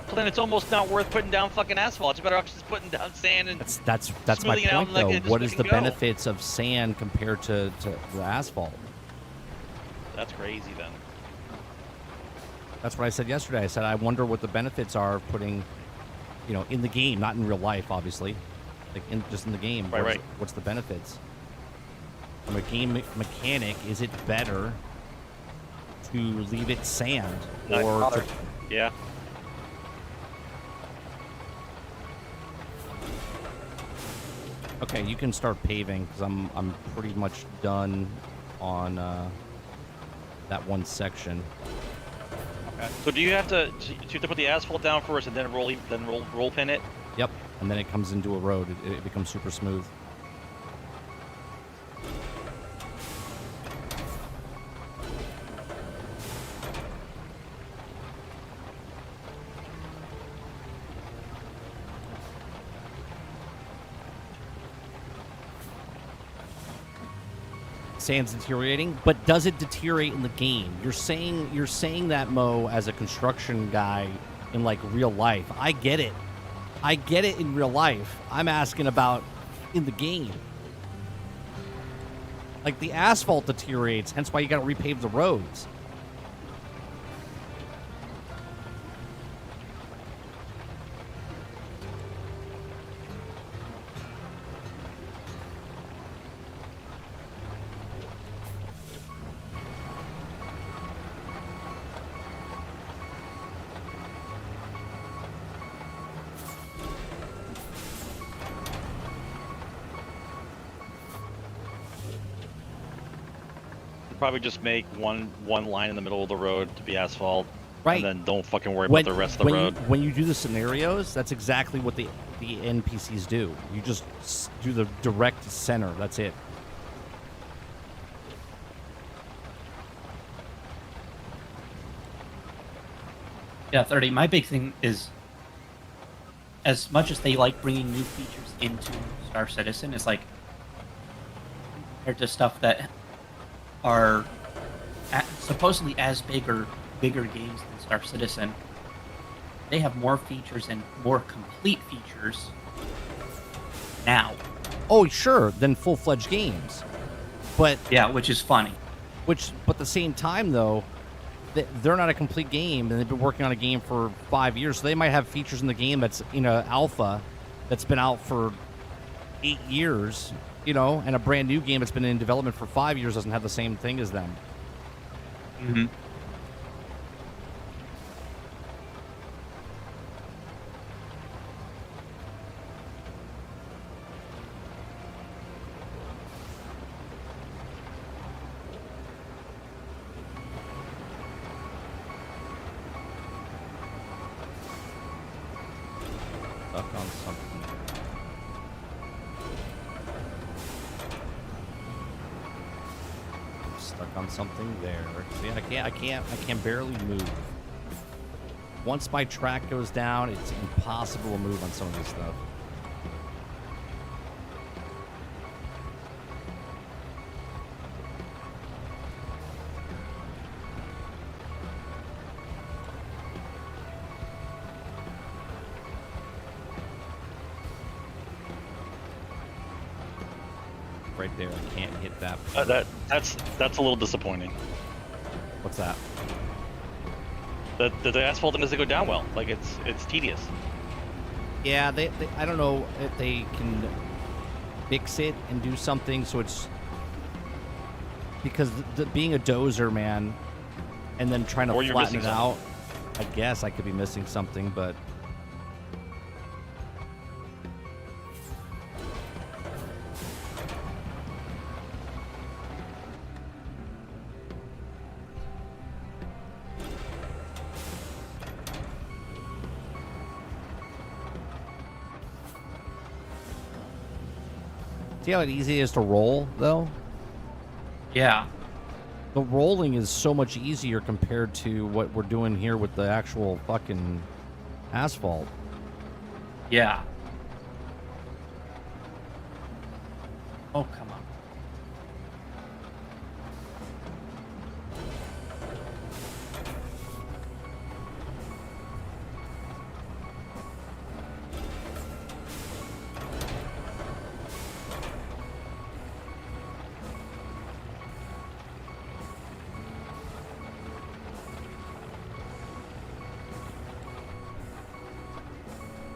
So then it's almost not worth putting down fucking asphalt. It's better off just putting down sand and That's my smoothing it out point, and, like, though. it just What is the fucking go. benefits of sand compared to the asphalt? That's crazy then. That's what I said yesterday. I said I wonder what the benefits are of putting, in the game, not in real life, obviously, like just in the game. Right. What's the benefits? From a game mechanic, is it better to leave it sand or to, Yeah. okay? You can start paving because I'm pretty much done on that one section. Okay. So do you have to put the asphalt down first and then roll pin it? Yep, and then it comes into a road. It becomes super smooth. Sand's deteriorating, but does it deteriorate in the game? You're saying that, Mo, as a construction guy in like real life. I get it. I get it in real life. I'm asking about in the game. Like the asphalt deteriorates, hence why you got to repave the roads. Probably just make one line in the middle of the road to be asphalt. Right. And then don't fucking worry about the rest of the road. When you do the scenarios, that's exactly what the NPCs do. You just do the direct center. That's it. Yeah, 30. My big thing is, as much as they like bringing new features into Star Citizen, it's like compared to stuff that are supposedly as bigger games than Star Citizen, they have more features and more complete features now. Oh, sure, than full-fledged games, but Yeah, which is funny. but at the same time, though, they're not a complete game, and they've been working on a game for 5 years, so they might have features in the game that's alpha that's been out for 8 years, and a brand new game that's been in development for 5 years doesn't have the same thing as them. Mm-hmm. Stuck on something. Stuck on something there. See, I can barely move. Once my track goes down, it's impossible to move on some of this stuff. right there. I can't hit that. That's a little disappointing. What's that? The asphalt doesn't go down well. Like it's tedious. Yeah, they I don't know if they can fix it and do something so it's because being a dozer, man, and then trying to Or you're flatten it missing out. I guess I could be missing something, but see how easy it is to roll, though? Yeah. The rolling is so much easier compared to what we're doing here with the actual fucking asphalt. Yeah. Oh, come on.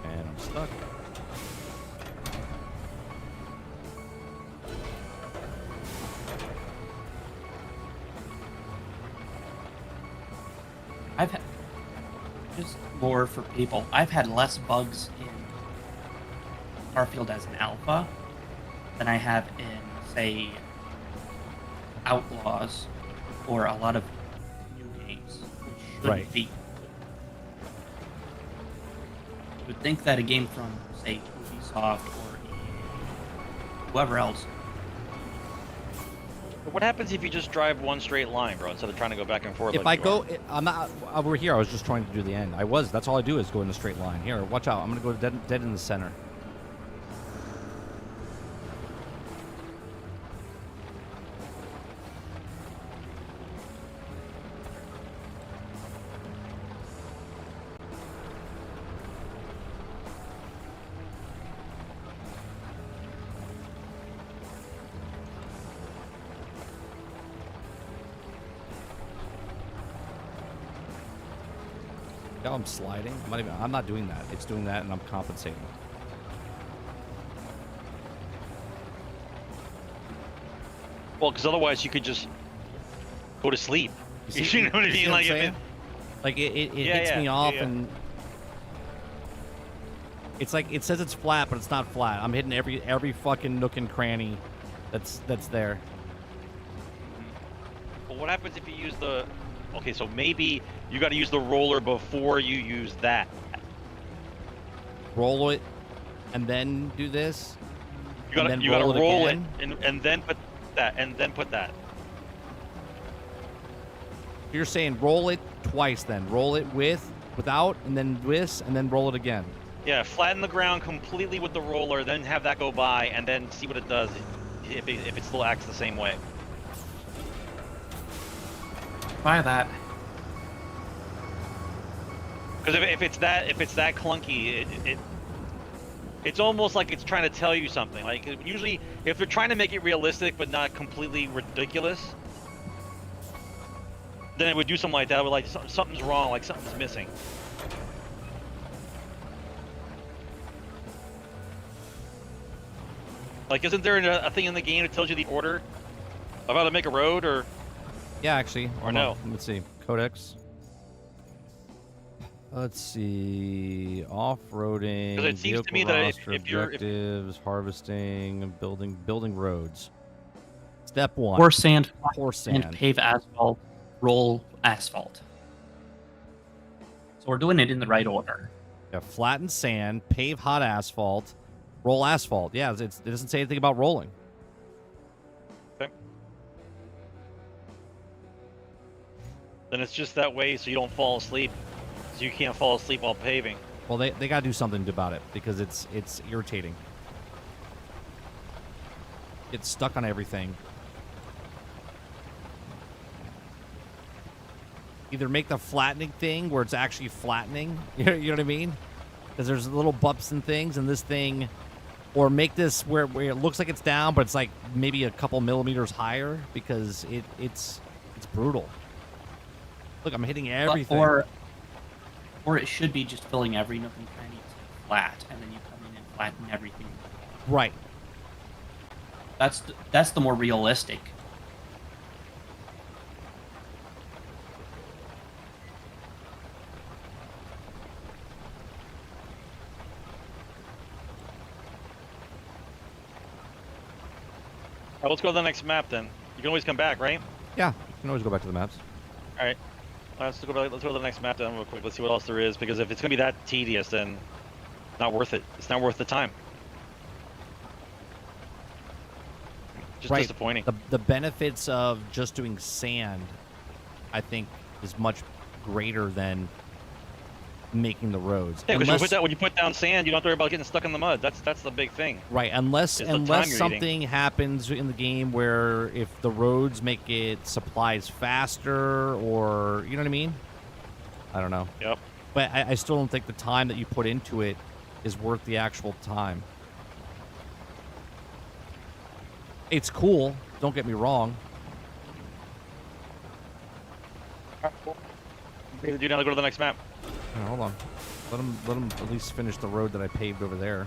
And I'm stuck. I've had just lore for people. I've had less bugs in Starfield as an alpha than I have in, say, Outlaws or a lot of new games, which shouldn't Right. be. You would think that a game from, say, Ubisoft or whoever else. What happens if you just drive one straight line, bro, instead of trying to go back and forth? If like I you go, are? I'm not over here. I was just trying to do the end. That's all I do is go in a straight line. Here, watch out. I'm going to go dead in the center. Now I'm sliding. I'm not doing that. It's doing that, and I'm compensating. Well, because otherwise you could just go to sleep. You see- You know what I you see mean? what I'm Like, if saying? Like it Yeah, hits yeah, me yeah, off, yeah. and it's like it says it's flat, but it's not flat. I'm hitting every fucking nook and cranny that's there. But what happens if you use the? Okay, so maybe you got to use the roller before you use that. Roll it, and then do this. You got And then to roll it roll again? it and then put that and then put that. You're saying roll it twice, then roll it without, and then this, and then roll it again. Yeah, flatten the ground completely with the roller, then have that go by, and then see what it does if it still acts the same way. Try that. Because if it's that clunky, it's almost like it's trying to tell you something. Like usually, if they're trying to make it realistic but not completely ridiculous, then it would do something like that. It would like something's wrong, like something's missing. Like, isn't there a thing in the game that tells you the order of how to make a road, or? Yeah, actually. Or Hold no. on. Let's see. Codex. Let's see. Off-roading. 'Cause it seems to vehicle me that roster, if you're- objectives, harvesting, building roads. Step one. Pour sand, Pour and sand. pave asphalt, roll asphalt. So we're doing it in the right order. Yeah, flatten sand, pave hot asphalt, roll asphalt. Yeah, it doesn't say anything about rolling. Then it's just that way so you don't fall asleep. So you can't fall asleep while paving. Well, they got to do something about it because it's irritating. It's stuck on everything. Either make the flattening thing where it's actually flattening. You know what I mean? Because there's little bumps and things, and this thing Or make this where it looks like it's down, but it's like maybe a couple millimeters higher because it's brutal. Look, I'm hitting everything. Or it should be just filling every nook and cranny to flat, and then you come in and flatten everything. Right. That's the more realistic. All right, let's go to the next map then. You can always come back, right? Yeah, you can always go back to the maps. All right. Let's go to the next map then real quick. Let's see what else there is, because if it's gonna be that tedious, then it's not worth it. It's not worth the time. Just Right. disappointing. The benefits of just doing sand, I think, is much greater than making the roads. Yeah, Unless- because when you put down sand, you don't have to worry about getting stuck in the mud. That's the big thing. Right, unless It's the time unless you're something happens in the game where if the roads make it supplies faster, or you know what I mean. I don't know. Yep. But I still don't think the time that you put into it is worth the actual time. It's cool. Don't get me wrong. Do now go to the next map. Oh, hold on. Let him at least finish the road that I paved over there.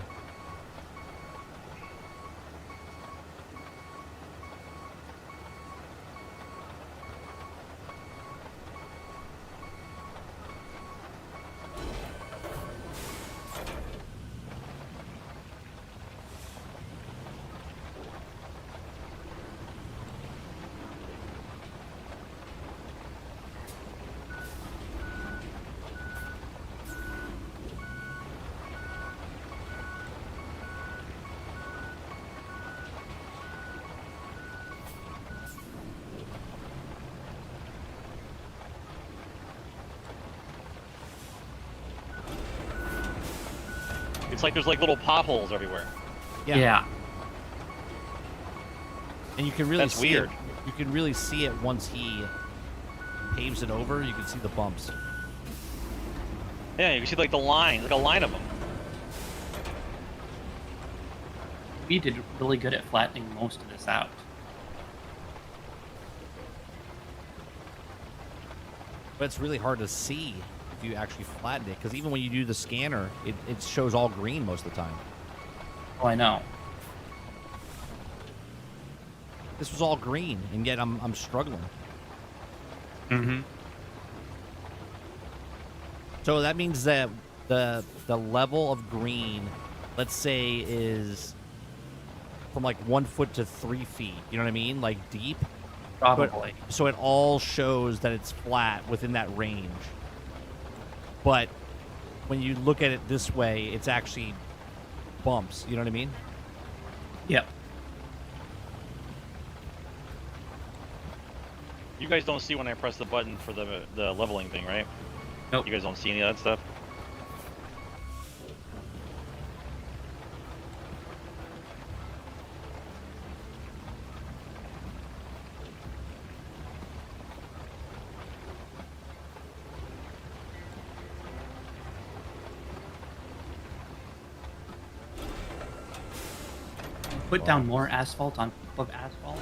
It's like there's like little potholes everywhere. Yeah. And you can really That's see weird. it. You can really see it once he paves it over. You can see the bumps. Yeah, you can see like the line, like a line of them. We did really good at flattening most of this out. But it's really hard to see if you actually flatten it, because even when you do the scanner, it shows all green most of the time. Oh, I know. This was all green, and yet I'm struggling. Mm-hmm. So that means that the level of green, let's say, is from like 1 foot to 3 feet. You know what I mean? Like deep. Probably. So it all shows that it's flat within that range. But when you look at it this way, it's actually bumps. You know what I mean? Yep. You guys don't see when I press the button for the leveling thing, right? Nope. You guys don't see any of that stuff? Put down more asphalt on top of asphalt.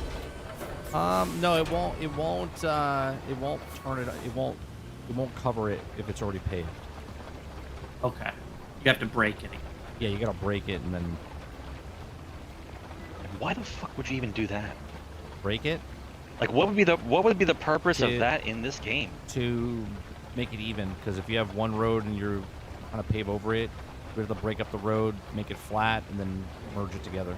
No, it won't. It won't. It won't turn it. It won't. It won't cover it if it's already paved. Okay. You have to break it. Yeah, you gotta break it and then Why the fuck would you even do that? break it Like, what would be the purpose of Dude. that in this game? to make it even. Because if you have one road and you're trying to pave over it, you have to break up the road, make it flat, and then merge it together.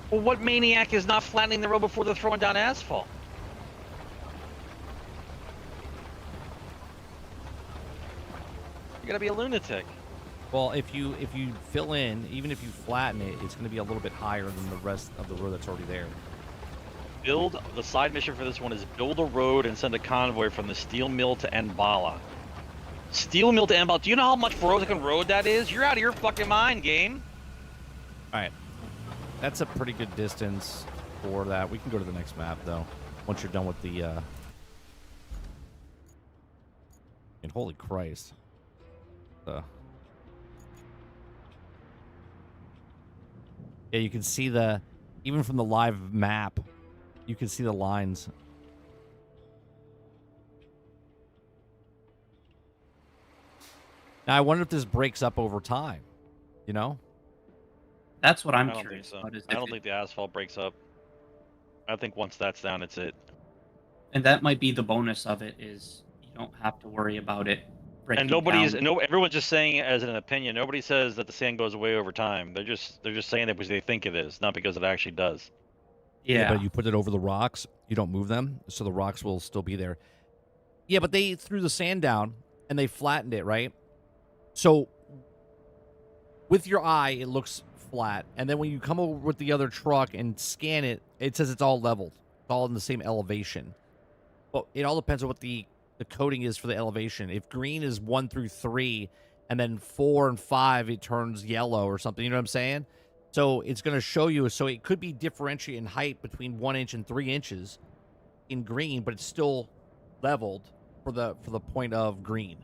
Well, what maniac is not flattening the road before they're throwing down asphalt? You gotta be a lunatic. Well, if you fill in, even if you flatten it, it's going to be a little bit higher than the rest of the road that's already there. The side mission for this one is build a road and send a convoy from the steel mill to Enbala. Steel mill to Enbala. Do you know how much Frozen road that is? You're out of your fucking mind, game. All right, that's a pretty good distance for that. We can go to the next map though. Once you're done with the. And holy Christ. Yeah, you can see even from the live map, you can see the lines. Now, I wonder if this breaks up over time, you know? That's what I'm I don't think curious so. about. Is I if don't think the asphalt breaks up. I think once that's down, it's it. and that might be the bonus of it is you don't have to worry about it And breaking down. everyone's just saying it as an opinion. Nobody says that the sand goes away over time. They're just saying it because they think it is, not because it actually does. Yeah, Yeah. but you put it over the rocks, you don't move them, so the rocks will still be there. Yeah, but they threw the sand down and they flattened it, right? So with your eye, it looks flat, and then when you come over with the other truck and scan it, it says it's all leveled, it's all in the same elevation. But it all depends on what the coding is for the elevation. If green is 1 through 3, and then 4 and 5, it turns yellow or something. You know what I'm saying? So it's going to show you. So it could be differentiate in height between 1 inch and 3 inches in green, but it's still leveled for the point of green.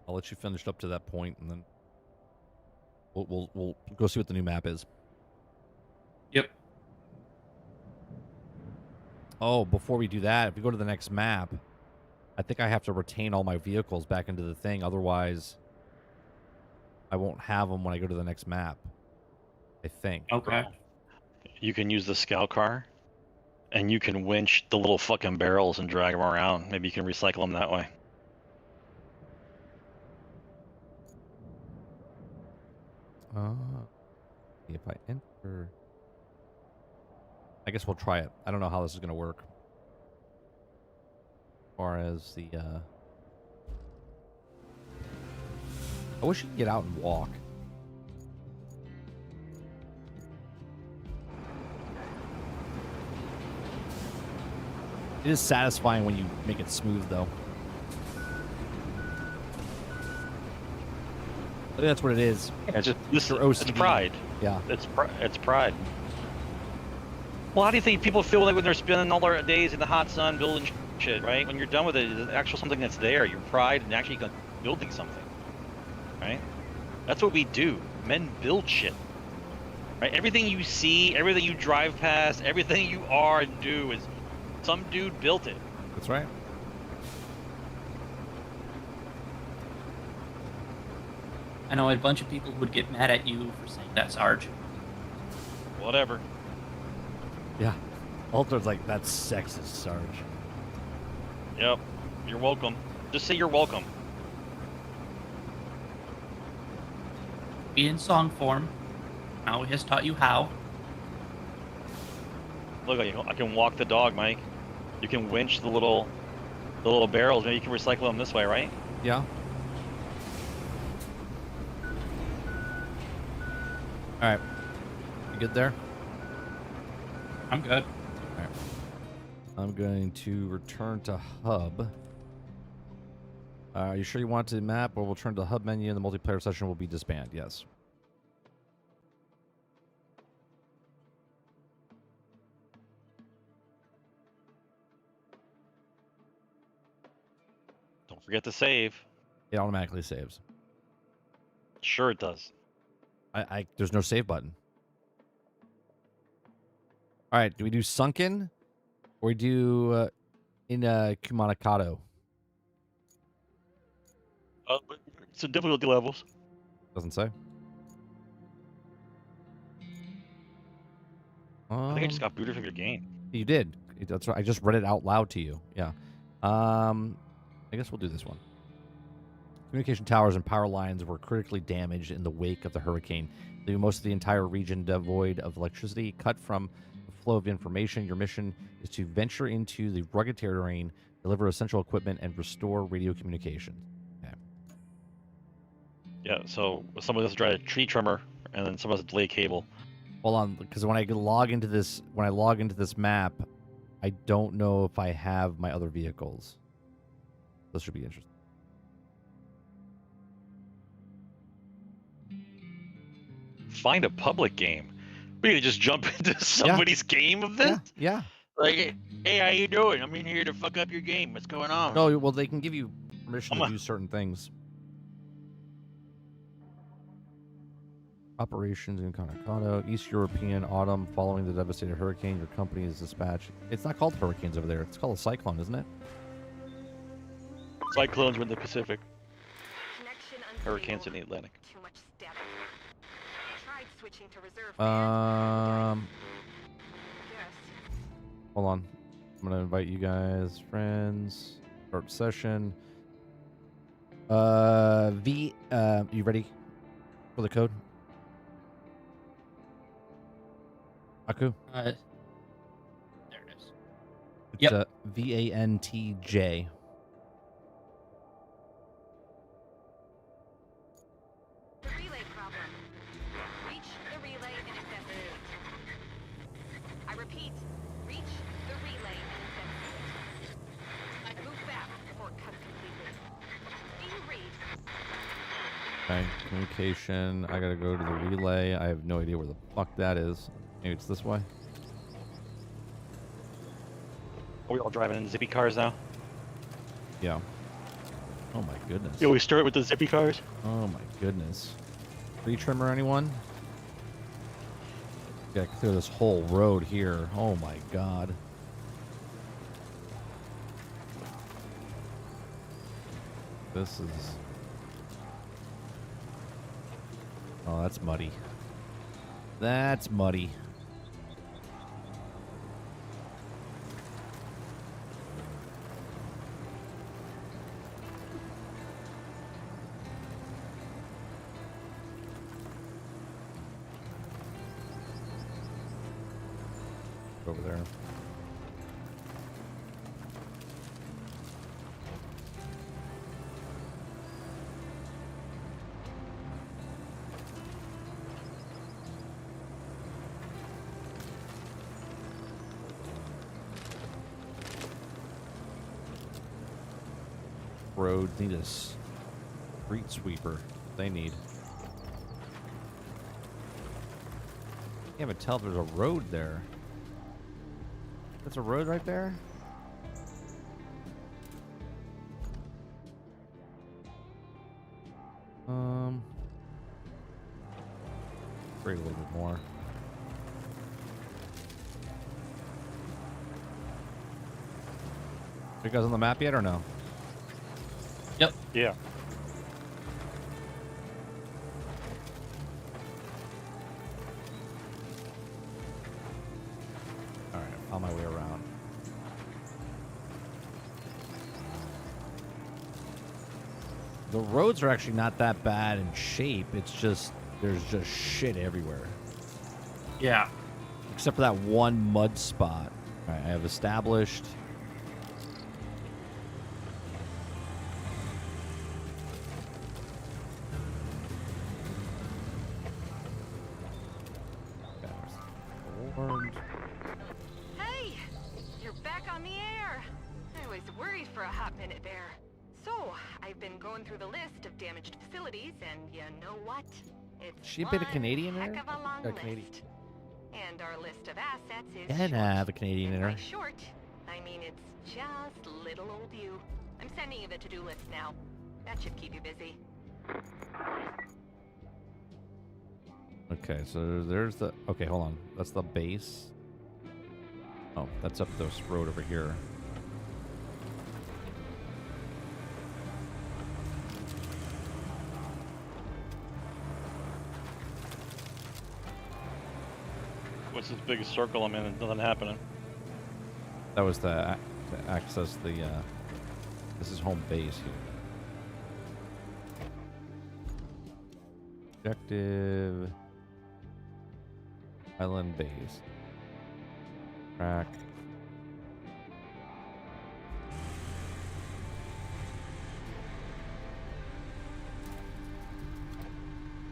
I'll let you finish up to that point, and then we'll go see what the new map is. Yep. Oh, before we do that, if we go to the next map, I think I have to retain all my vehicles back into the thing. Otherwise, I won't have them when I go to the next map. I think. Okay. You can use the scout car, and you can winch the little fucking barrels and drag them around. Maybe you can recycle them that way. If I enter, I guess we'll try it. I don't know how this is going to work. As far as the, I wish you could get out and walk. It is satisfying when you make it smooth, though. I think that's what it is. It's just Your it's OCD. pride. Yeah. It's pride. Well, how do you think people feel like when they're spending all their days in the hot sun building shit, right? When you're done with it, it's actually something that's there. Your pride and actually building something, right? That's what we do. Men build shit, right? Everything you see, everything you drive past, everything you are and do is some dude built it. That's right. I know a bunch of people would get mad at you for saying that, Sarge. Whatever. Yeah. Alter's like, that's sexist, Sarge. Yep. You're welcome. Just say you're welcome. Be in song form. Now he has taught you how. Look, I can walk the dog, Mike. You can winch the little barrels. Maybe you can recycle them this way, right? Yeah. All right. You good there? I'm good. All right. I'm going to return to hub. Are you sure you want to map, or we'll turn to the hub menu and the multiplayer session will be disbanded? Yes. Don't forget to save. It automatically saves. Sure it does. There's no save button. All right, do we do sunken, or we do in Kumanakato? It's the difficulty levels. Doesn't say. I think I just got booted from your game. You did. That's right. I just read it out loud to you. Yeah. I guess we'll do this one. Communication towers and power lines were critically damaged in the wake of the hurricane, leaving most of the entire region devoid of electricity. Cut from the flow of information, your mission is to venture into the rugged terrain, deliver essential equipment, and restore radio communication. Okay. Yeah, so someone has to drive a tree trimmer, and then someone has to lay a cable. Hold on, because when I log into this map, I don't know if I have my other vehicles. This should be interesting. Find a public game. We could just jump into somebody's game of this. Yeah. Like, hey, how you doing? I'm in here to fuck up your game. What's going on? No, well, they can give you permission I'm to a- do certain things. Operations in Conocado, East European autumn following the devastating hurricane. Your company is dispatched. It's not called hurricanes over there. It's called a cyclone, isn't it? Cyclones were in the Pacific. Connection Hurricanes in unstable. the Atlantic. Too much static. Tried switching to reserve yes. Hold on. I'm gonna invite you guys, friends. Start session. You ready for the code? Aku? There it is. It's Yep. VANTJ. The relay problem. Reach the relay and investigate. I repeat, reach the relay and investigate. Move fast before it cuts completely. Being read. Okay, communication. I gotta go to the relay. I have no idea where the fuck that is. Maybe it's this way. Are we all driving in zippy cars now? Yeah. Oh my goodness. Yeah, we start with the zippy cars. Oh my goodness. Tree trimmer, anyone? Gotta clear this whole road here. Oh my god. This is... Oh, that's muddy. That's muddy. Over there. Roads need a street sweeper. They need. Can't even tell if there's a road there. There's a road right there? Wait a little bit more. Are you guys on the map yet or no? Yep. Yeah. Alright, I found my way around. The roads are actually not that bad in shape. It's just, there's just shit everywhere. Yeah. Except for that one mud spot. Alright, I have established. Hey! You're back on the air! I was worried for a hot minute there. So, I've been going through the list of damaged facilities, and you know what? It's She a bit of one Canadian in heck her? of a long Got Canadian. list. And our list of assets is Can short. have a Canadian in And her. by short, I mean it's just little old you. I'm sending you the to-do list now. That should keep you busy. Okay, so there's the... Okay, hold on. That's the base. Oh, that's up this road over here. What's this big circle I'm in and nothing happening? That was to access the... this is home base here. Objective... Island base. Track.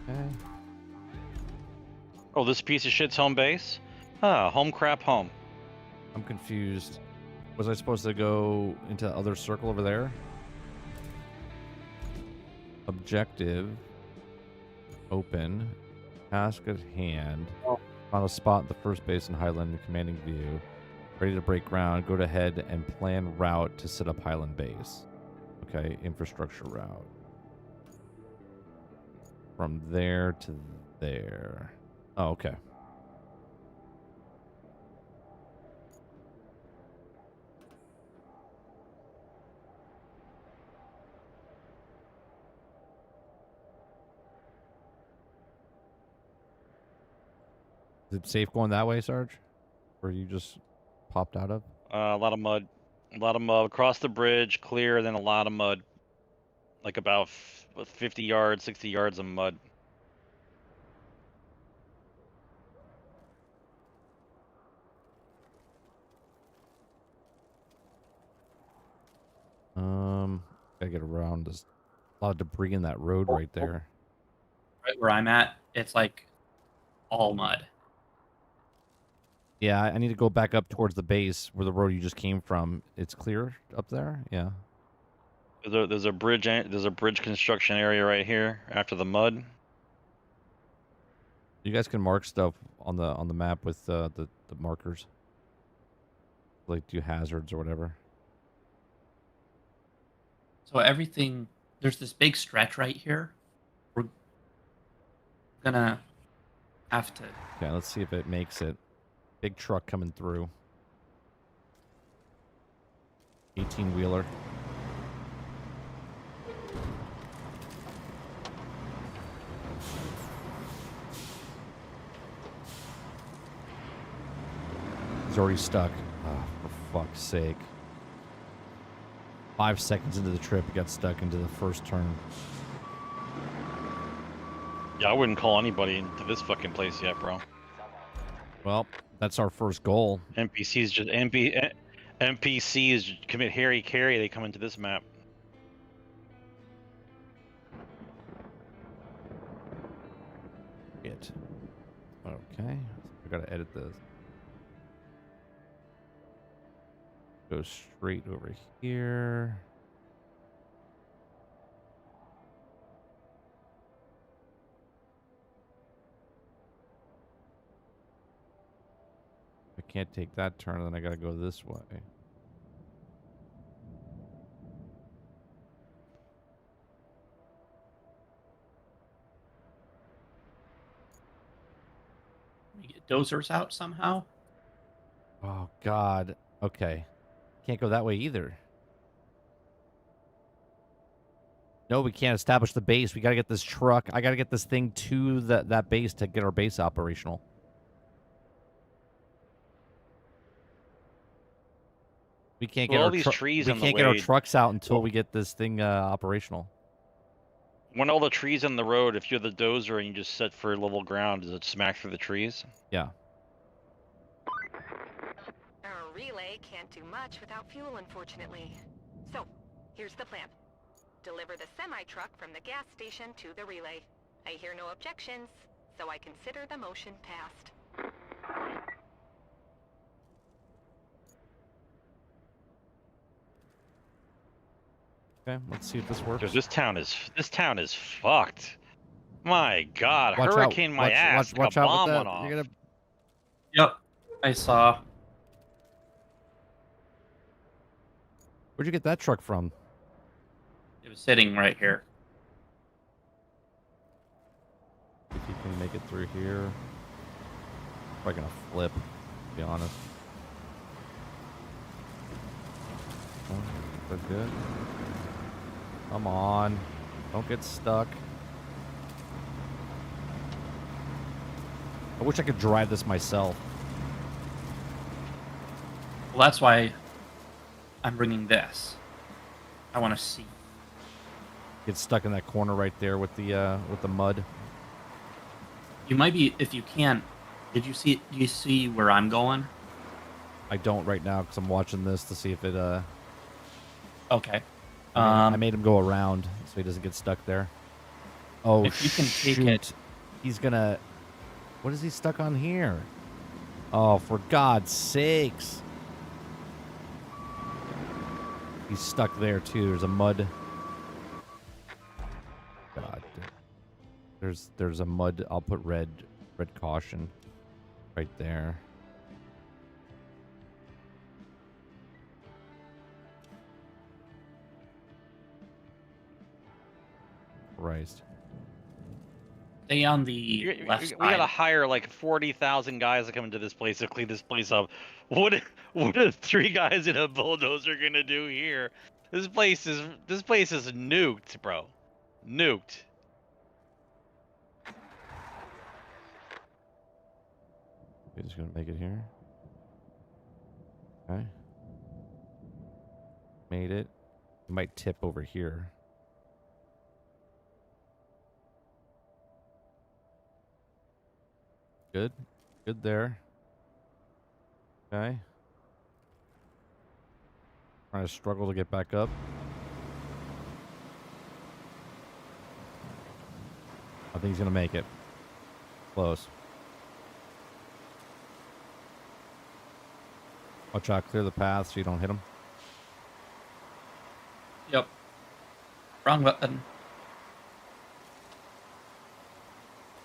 Okay. Oh, this piece of shit's home base? Ah, home crap home. I'm confused. Was I supposed to go into the other circle over there? Objective. Open. Task at hand. Oh. Found a spot at the first base in Highland commanding view. Ready to break ground. Go ahead and plan route to set up Highland Base. Okay, infrastructure route. From there to there. Oh, okay. Is it safe going that way, Sarge? Where you just popped out of? A lot of mud. A lot of mud. Across the bridge, clear, then a lot of mud. Like about 50 yards, 60 yards of mud. Gotta get around. There's a lot of debris in that road right there. Right where I'm at, it's like all mud. Yeah, I need to go back up towards the base where the road you just came from. It's clear up there? Yeah. There's a bridge. There's a bridge construction area right here after the mud. You guys can mark stuff on the map with the markers. Like do hazards or whatever. So everything, there's this big stretch right here. We're gonna have to. Okay, let's see if it makes it. Big truck coming through. 18-wheeler. He's already stuck. Oh, for fuck's sake. 5 seconds into the trip, he got stuck into the first turn. Yeah, I wouldn't call anybody into this fucking place yet, bro. Well, that's our first goal. NPCs commit Harry Carry. They come into this map. It. Okay. I gotta edit this. Go straight over here. I can't take that turn, then I gotta go this way. We get dozers out somehow. Oh, God. Okay. Can't go that way either. No, we can't establish the base. We gotta get this truck. I gotta get this thing to that base to get our base operational. We can't get Well, all our these trees we in can't the get our way. trucks out until we get this thing operational. When all the trees on the road, if you're the dozer and you just set for level ground, does it smack through the trees? Yeah. Our relay can't do much without fuel, unfortunately. So, here's the plan. Deliver the semi-truck from the gas station to the relay. I hear no objections, so I consider the motion passed. Okay, let's see if this works. Dude, this town is fucked. My God, Watch hurricane out. my ass. Watch out Bomb with went that. off. You're gonna... Yep, I saw. Where'd you get that truck from? It was sitting right here. If you can make it through here. Probably gonna flip, to be honest. Oh, that's good. Come on. Don't get stuck. I wish I could drive this myself. Well, that's why I'm bringing this. I want to see. Get stuck in that corner right there with the mud. You might be, if you can. Do you see where I'm going? I don't right now because I'm watching this to see if it Okay. I made him go around so he doesn't get stuck there. Oh, if you can take shoot. it. He's gonna... What is he stuck on here? Oh, for God's sakes. He's stuck there, too. There's a mud... God. There's a mud... I'll put red caution right there. Christ. Stay on the left We side. gotta hire like 40,000 guys to come into this place to clean this place up. What are 3 guys in a bulldozer gonna do here? This place is nuked, bro. Nuked. We're just gonna make it here. Okay. Made it. It might tip over here. Good. Good there. Okay. Trying to struggle to get back up. I think he's gonna make it. Close. Watch out, clear the path so you don't hit him. Yep. Wrong button.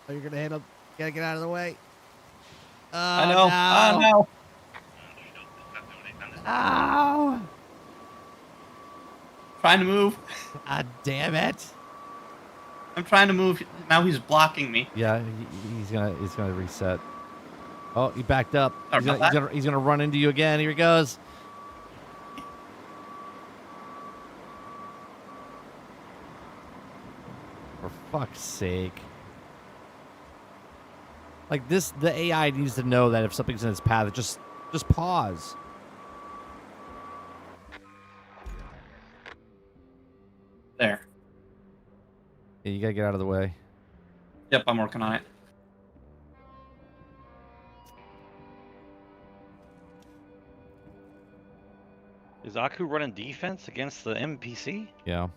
Oh, you're gonna hit him. Gotta get out of the way. Oh, I know. No. Oh no. Ow. Trying to move. God damn it. I'm trying to move. Now he's blocking me. Yeah, he's gonna reset. Oh, he backed up. Sorry about He's gonna run into you again. Here he goes. For fuck's sake. Like this, the AI needs to know that if something's in its path, it just pause. There. Yeah, you gotta get out of the way. Yep, I'm working on it. Is Aku running defense against the NPC? Yeah.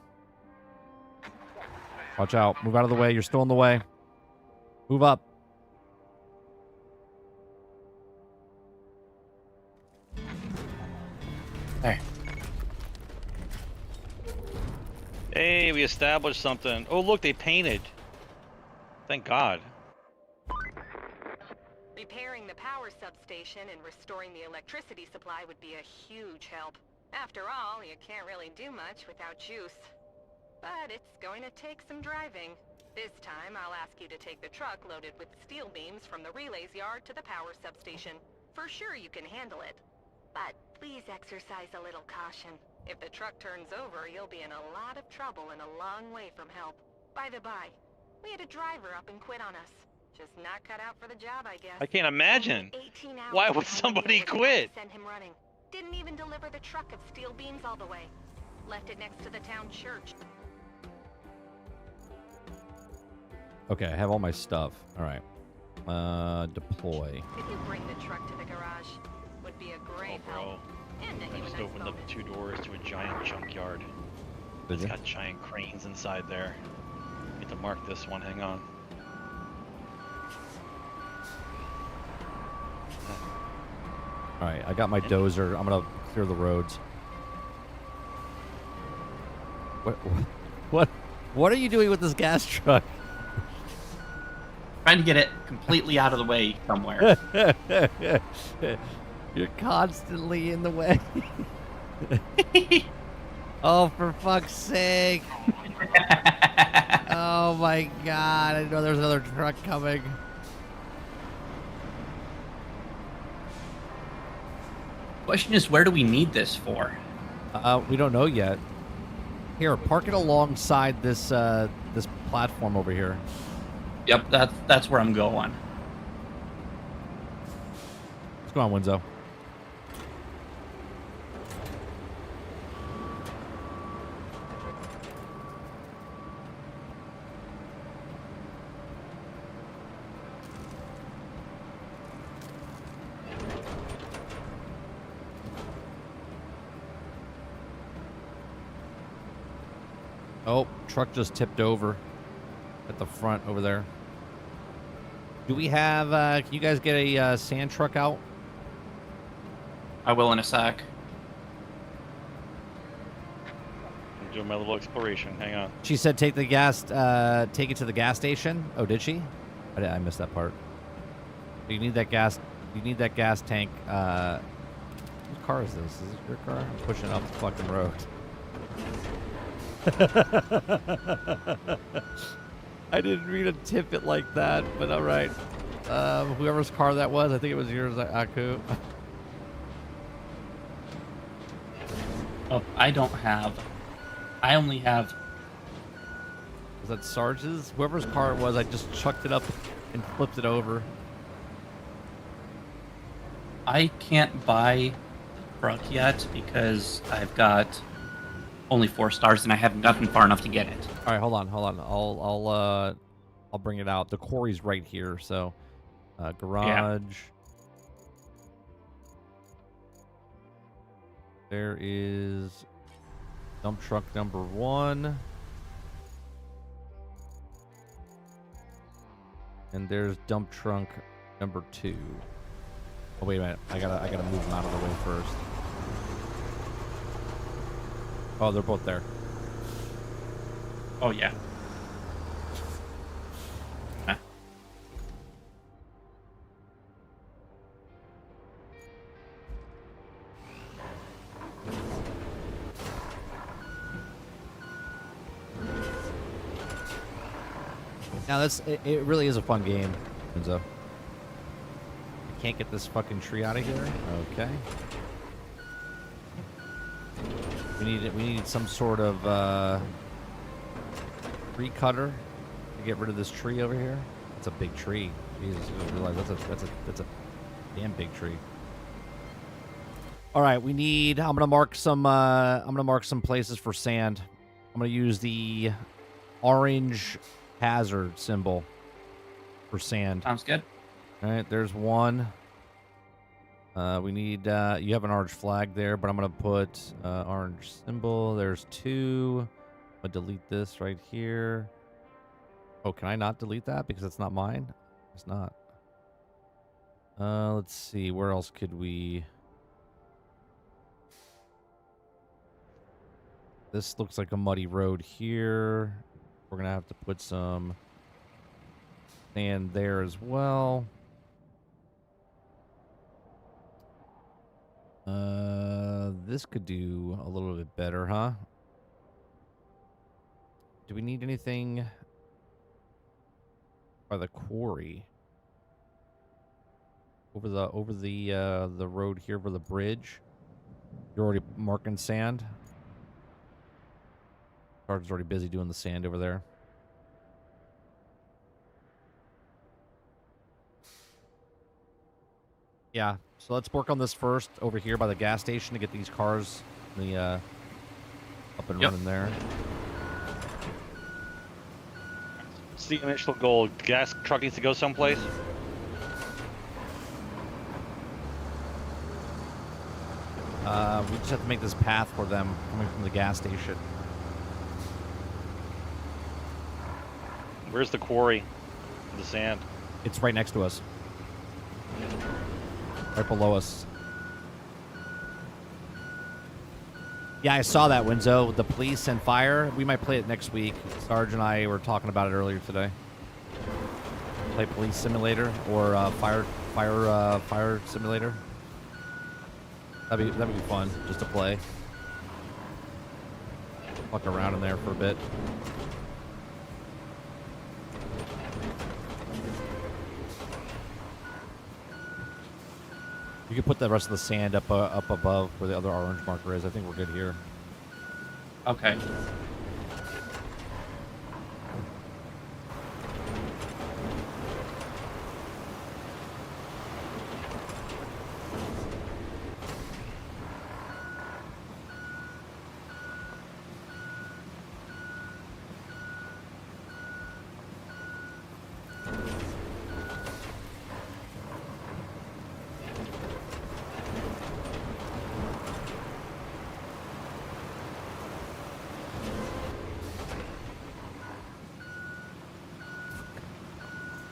Watch out. Move out of the way. You're still in the way. Move up. There. Hey, we established something. Oh, look, they painted. Thank God. Repairing the power substation and restoring the electricity supply would be a huge help. After all, you can't really do much without juice. But it's going to take some driving. This time, I'll ask you to take the truck loaded with steel beams from the relays yard to the power substation. For sure you can handle it. But please exercise a little caution. If the truck turns over, you'll be in a lot of trouble and a long way from help. By the by, we had a driver up and quit on us. Just not cut out for the job, I guess. I can't imagine. Only 18 hours Why would behind somebody the order quit? to Send him running. Didn't even deliver the truck of steel beams all the way. Left it next to the town church. Okay, I have all my stuff. All right. Deploy. Could you bring the truck to the garage? Would be a great Oh, bro. help. And a I just nice opened up bonus. 2 doors to a giant junkyard. Did It's you? got giant cranes inside there. Need to mark this one. Hang on. All right, I got my dozer. I'm gonna clear the roads. What are you doing with this gas truck? Trying to get it completely out of the way somewhere. You're constantly in the way. Oh, for fuck's sake. Oh my god, I didn't know there was another truck coming. Question is, where do we need this for? We don't know yet. Here, park it alongside this this platform over here. Yep, that's where I'm going. What's going on, Winzo? Oh, truck just tipped over at the front over there. Do we have, can you guys get a sand truck out? I will in a sec. I'm doing my little exploration. Hang on. She said take the gas, take it to the gas station. Oh, did she? I missed that part. You need that gas, tank. Whose car is this? Is this your car? I'm pushing up the fucking road. I didn't mean to tip it like that, but all right. Whoever's car that was, I think it was yours, Aku. Oh, I don't have. I only have. Was that Sarge's? Whoever's car it was, I just chucked it up and flipped it over. I can't buy truck yet because I've got only 4 stars and I haven't gotten far enough to get it. All right, hold on. I'll bring it out. The quarry's right here, so garage. Yeah. There is dump truck number 1. And there's dump trunk number 2. Oh wait a minute. I gotta move them out of the way first. Oh, they're both there. Oh yeah. Now it really is a fun game, Enzo. I can't get this fucking tree out of here. Okay. We need some sort of tree cutter to get rid of this tree over here. It's a big tree. Jesus, I didn't realize that's a damn big tree. All right, we need. I'm gonna mark some places for sand. I'm gonna use the orange hazard symbol for sand. Sounds good. All right, there's one. We need. You have an orange flag there, but I'm gonna put orange symbol. There's 2. I'm gonna delete this right here. Oh, can I not delete that because it's not mine? It's not. Let's see. Where else could we? This looks like a muddy road here. We're gonna have to put some sand there as well. This could do a little bit better, huh? Do we need anything by the quarry? Over the road here for the bridge? You're already marking sand? Carter's already busy doing the sand over there. Yeah, so let's work on this first over here by the gas station to get these cars up and running there. What's the initial goal? Gas truck needs to go someplace? We just have to make this path for them coming from the gas station. Where's the quarry? The sand. It's right next to us. Right below us. Yeah, I saw that, Winzo. The police and fire. We might play it next week. Sarge and I were talking about it earlier today. Play police simulator or fire simulator. That'd be fun just to play. Fuck around in there for a bit. You can put the rest of the sand up above where the other orange marker is. I think we're good here. Okay.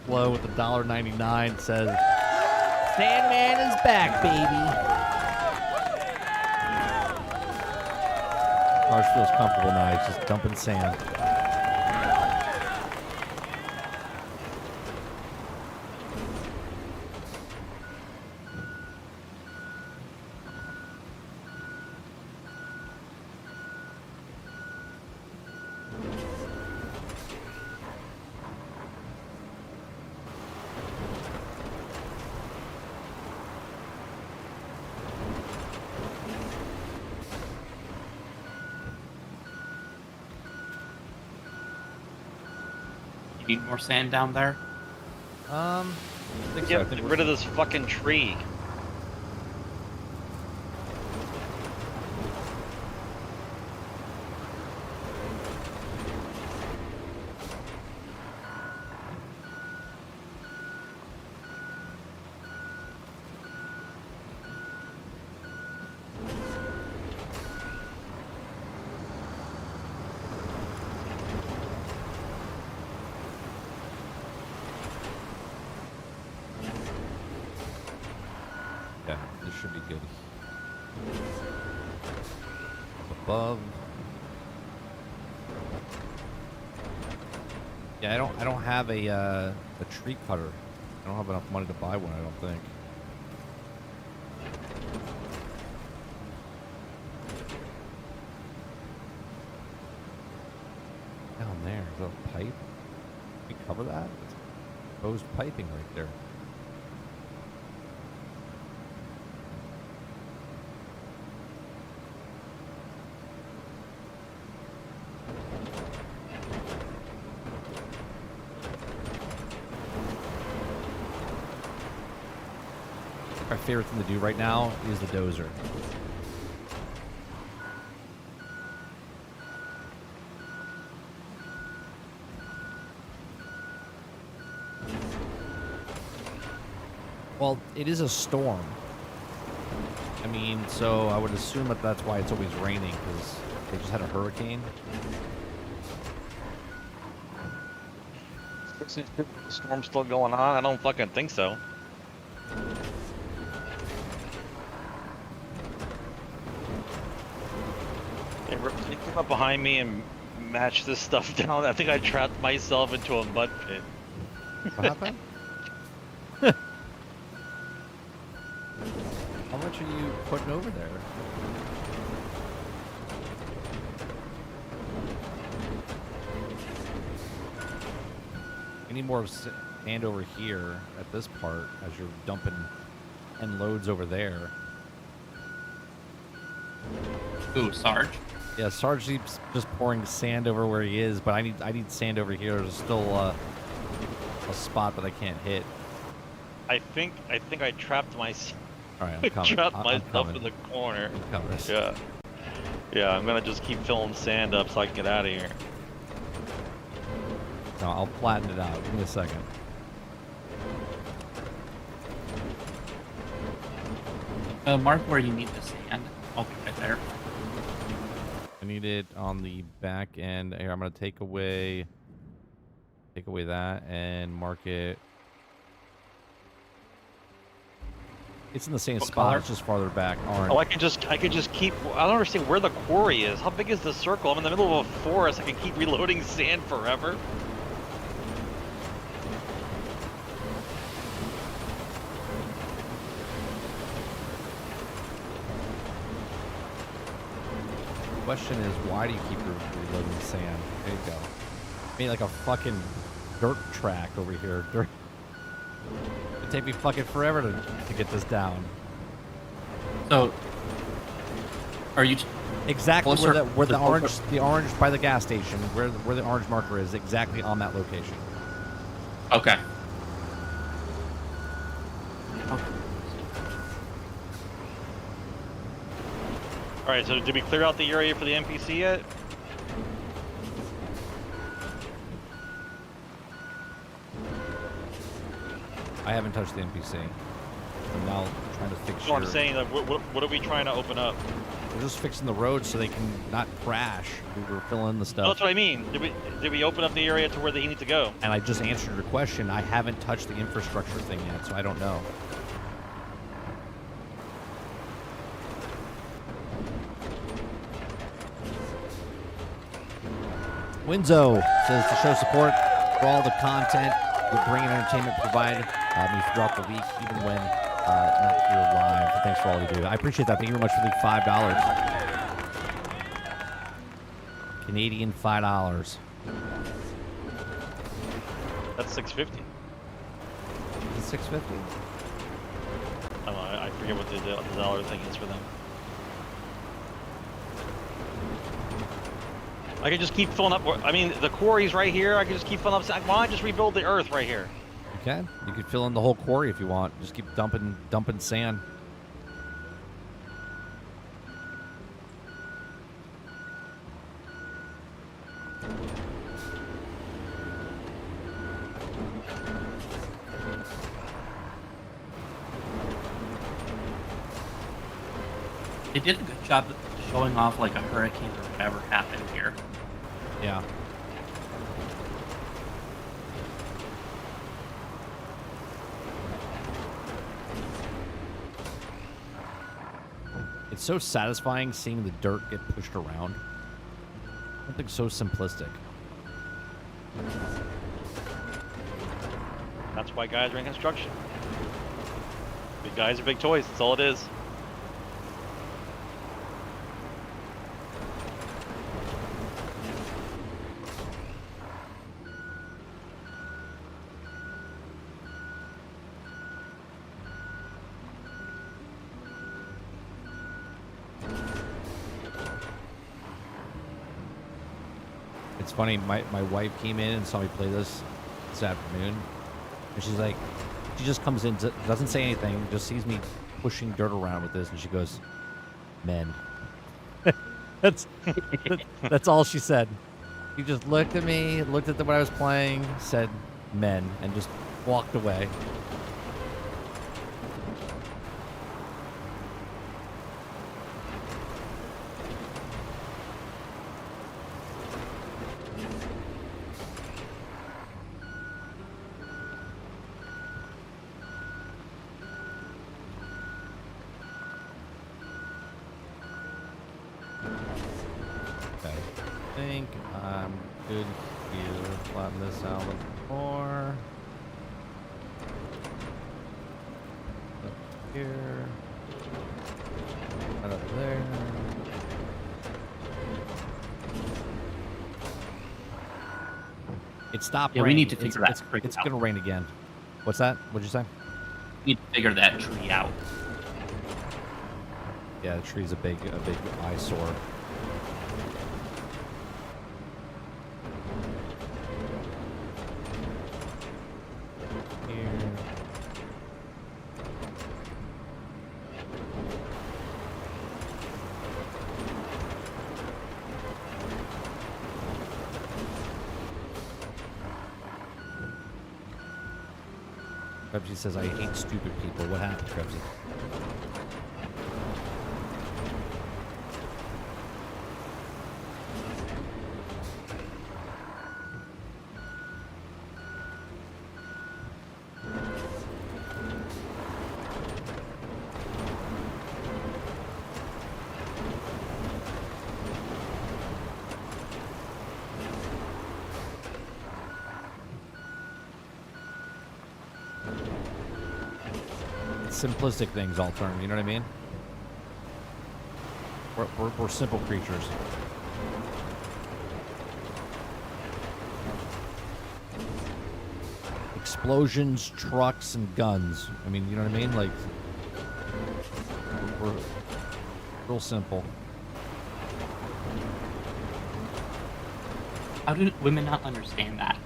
Flow with the $1.99 says, Sandman is back, baby. Cars feels comfortable now. He's just dumping sand. You need more sand down there? I think so. I Get think rid of this fucking tree. Yeah, this should be good. Up above. Yeah, I don't have a tree cutter. I don't have enough money to buy one, I don't think. Down there, is that a pipe? Can we cover that? It's exposed piping right there. My favorite thing to do right now is the dozer. Well, it is a storm. I mean, so I would assume that that's why it's always raining, because they just had a hurricane. The storm's still going on? I don't fucking think so. Hey, Rip, can you come up behind me and match this stuff down? I think I trapped myself into a mud pit. What happened? How much are you putting over there? We need more sand over here at this part as you're dumping 10 loads over there. Ooh, Sarge. Yeah, Sarge keeps just pouring sand over where he is, but I need sand over here. There's still a spot that I can't hit. I think I trapped myself. All right, I I'm coming. trapped I'm myself coming. in the corner. I'm coming. Yeah. Yeah, I'm gonna just keep filling sand up so I can get out of here. No, I'll flatten it out. Give me a second. Mark where you need the sand. I'll be right there. I need it on the back end. Here, I'm gonna take away that and mark it. It's in the same What spot. color? It's just farther back. Orange. Oh, I can just keep. I don't understand where the quarry is. How big is the circle? I'm in the middle of a forest. I can keep reloading sand forever. The question is, why do you keep reloading sand? There you go. Made like a fucking dirt track over here. Dirt. It'd take me fucking forever to get this down. So, are you? Exactly Closer where the to orange by the gas station, where the orange marker is, exactly on that location. Okay. All right. So did we clear out the area for the NPC yet? I haven't touched the NPC. I'm now trying to fix. So I'm saying, like, what are we trying to open up? We're just fixing the road so they can not crash. We were filling in the No, stuff. that's what I mean. Did we open up the area to where they need to go? And I just answered your question. I haven't touched the infrastructure thing yet, so I don't know. Winzo says to show support for all the content we bring in entertainment provided throughout the week, even when not here live. Thanks for all you do. I appreciate that. Thank you very much for the $5. Canadian $5. That's $6.50. Is it $6.50? I don't know. I forget what the dollar thing is for them. I can just keep filling up. I mean, the quarry's right here. I can just keep filling up. Why don't I just rebuild the earth right here? You can. You could fill in the whole quarry if you want. Just keep dumping sand. They did a good job of showing off like a hurricane or whatever happened here. Yeah. It's so satisfying seeing the dirt get pushed around. Something so simplistic. That's why guys are in construction. Big guys are big toys. That's all it is. It's funny, my wife came in and saw me play this afternoon, and she's like, she just comes in, doesn't say anything, just sees me pushing dirt around with this, and she goes, "Men." that's all she said. She just looked at me, looked at what I was playing, said, "Men," and just walked away. I think I'm good here. Flatten this out a little more. Up here. Right up there. It stopped Yeah, we raining. need to figure that It's out. gonna rain again. What's that? What'd you say? We need to figure that tree out. Yeah, the tree's a big eyesore. Here. Krebsy says, "I hate stupid people." What happened, Krebsy? Simplistic things, all term. You know what I mean? We're simple creatures. Explosions, trucks, and guns. I mean, you know what I mean? Like, we're real simple. How do women not understand that?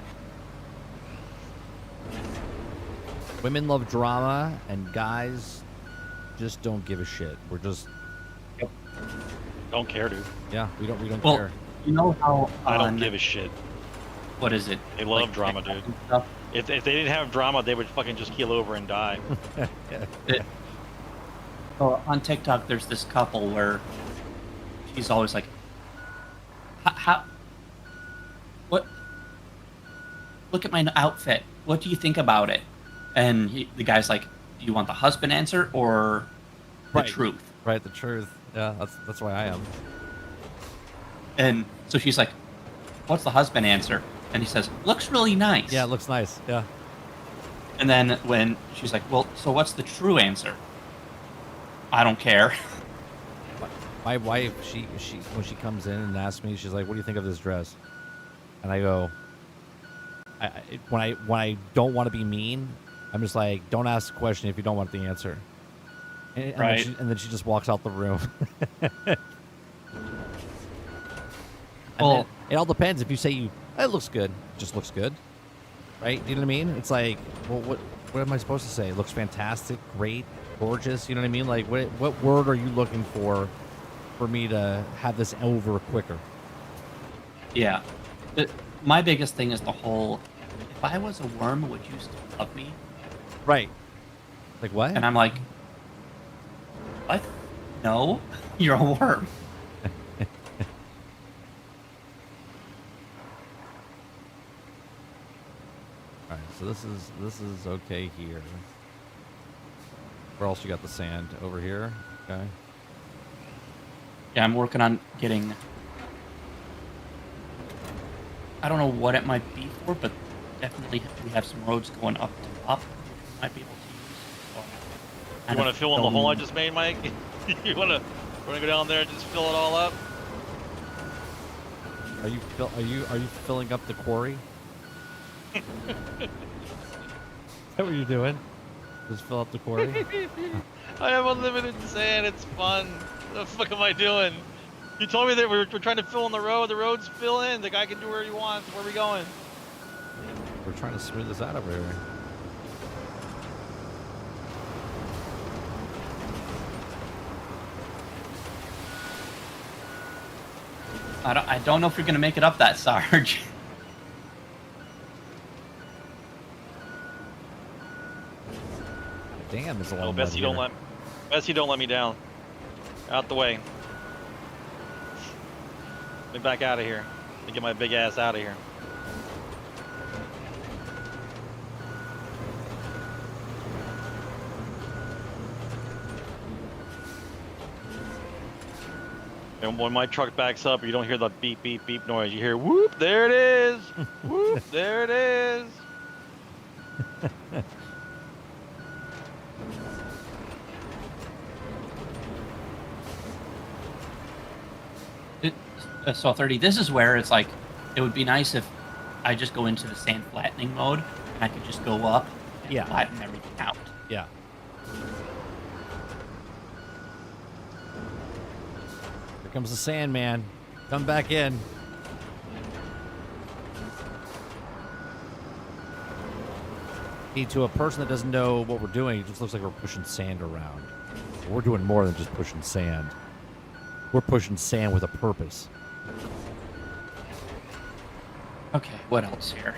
Women love drama, and guys just don't give a shit. We're just, Don't care, dude. yeah, we don't Well, care. you know how I don't on- give a shit. What is it? They love Like, drama, TikTok dude. and stuff? If they didn't have drama, they would fucking just keel over and die. So on TikTok, there's this couple where she's always like, what? Look at my outfit. What do you think about it?" And the guy's like, "Do you want the husband answer or the Right. truth?" Right, the truth. Yeah, that's why I am. And so she's like, "What's the husband answer?" And he says, "Looks really nice." Yeah, it looks nice. Yeah. And then when she's like, "Well, so what's the true answer?" "I don't care." My wife, she when she comes in and asks me, she's like, "What do you think of this dress?" And I go, when I don't want to be mean, I'm just like, "Don't ask the question if you don't want the answer." And Right. then she just walks out the room. Well, It all depends. If you say it looks good, it just looks good, right? You know what I mean? It's like, well, what am I supposed to say? It looks fantastic, great, gorgeous. You know what I mean? Like, what word are you looking for me to have this over quicker? Yeah. My biggest thing is the whole, if I was a worm, would you still love me? Right. Like what? And I'm like, what? No, you're a worm. All right, so this is okay here. Where else you got the sand? Over here? Okay. Yeah, I'm working on getting... I don't know what it might be for, but definitely we have some roads going up to top. Might be able to use. You want to fill in the hole I just made, Mike? you want to go down there and just fill it all up? Are you filling up the quarry? Is that what you're doing? Just fill up the quarry? I have unlimited sand. It's fun. What the fuck am I doing? You told me that we're trying to fill in the road. The road's fill in. The guy can do where he wants. Where are we going? We're trying to smooth this out over here. I don't know if you're going to make it up that, Sarge. Damn, there's a lot Oh, of best mud you don't here. let me down. Out the way. Get me back out of here. Let me get my big ass out of here. And when my truck backs up, you don't hear the beep, beep, beep noise. You hear whoop, there it is. Whoop, there it is. So 30, this is where it's like, it would be nice if I just go into the sand flattening mode and I could just go up and Yeah. flatten everything out. Yeah. Here comes the Sandman. Come back in. See, to a person that doesn't know what we're doing, it just looks like we're pushing sand around. We're doing more than just pushing sand. We're pushing sand with a purpose. Okay, what else here?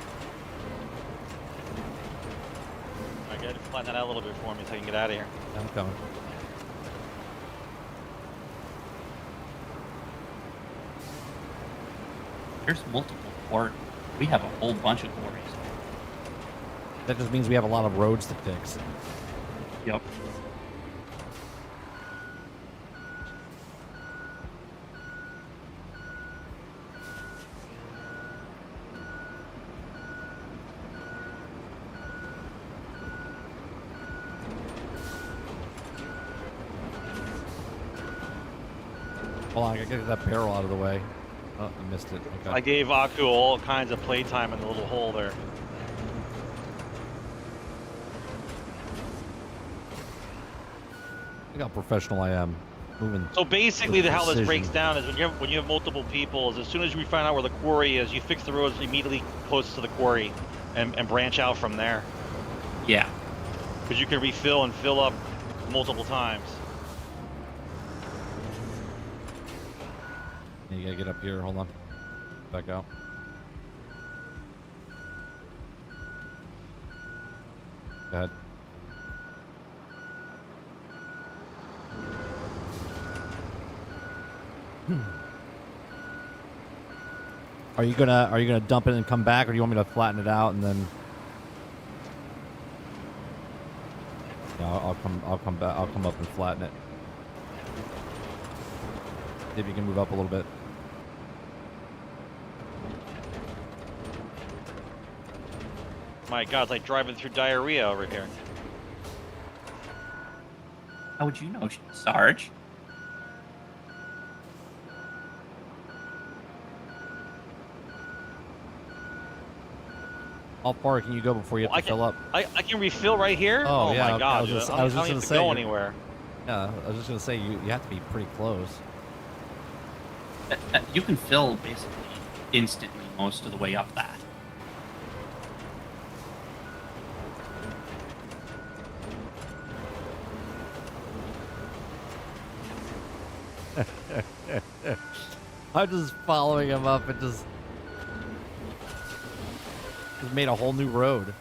I gotta flatten that out a little bit for me so I can get out of here. I'm coming. There's multiple quarries. We have a whole bunch of quarries. That just means we have a lot of roads to fix. Yep. Hold on, I gotta get that barrel out of the way. Oh, I missed it. Okay. I gave Aku all kinds of playtime in the little hole there. Look how professional I am. Moving. So basically, with how this precision. breaks down is when you have multiple people, is as soon as we find out where the quarry is, you fix the roads immediately close to the quarry, and branch out from there. Yeah. Because you can refill and fill up multiple times. You gotta get up here. Hold on. Back out. Go ahead. Are you gonna dump it and come back, or do you want me to flatten it out and then? No, I'll come back. I'll come up and flatten it. See if you can move up a little bit. My God, it's like driving through diarrhea over here. How would you know, Sarge? How far can you go before you have Well, to fill up? I can refill right here? Oh, yeah, my okay, God, I was dude. just- I I don't was just even gonna have to say, go you- anywhere. Yeah, I was just gonna say you have to be pretty close. You can fill basically instantly most of the way up that. I'm just following him up and just made a whole new road.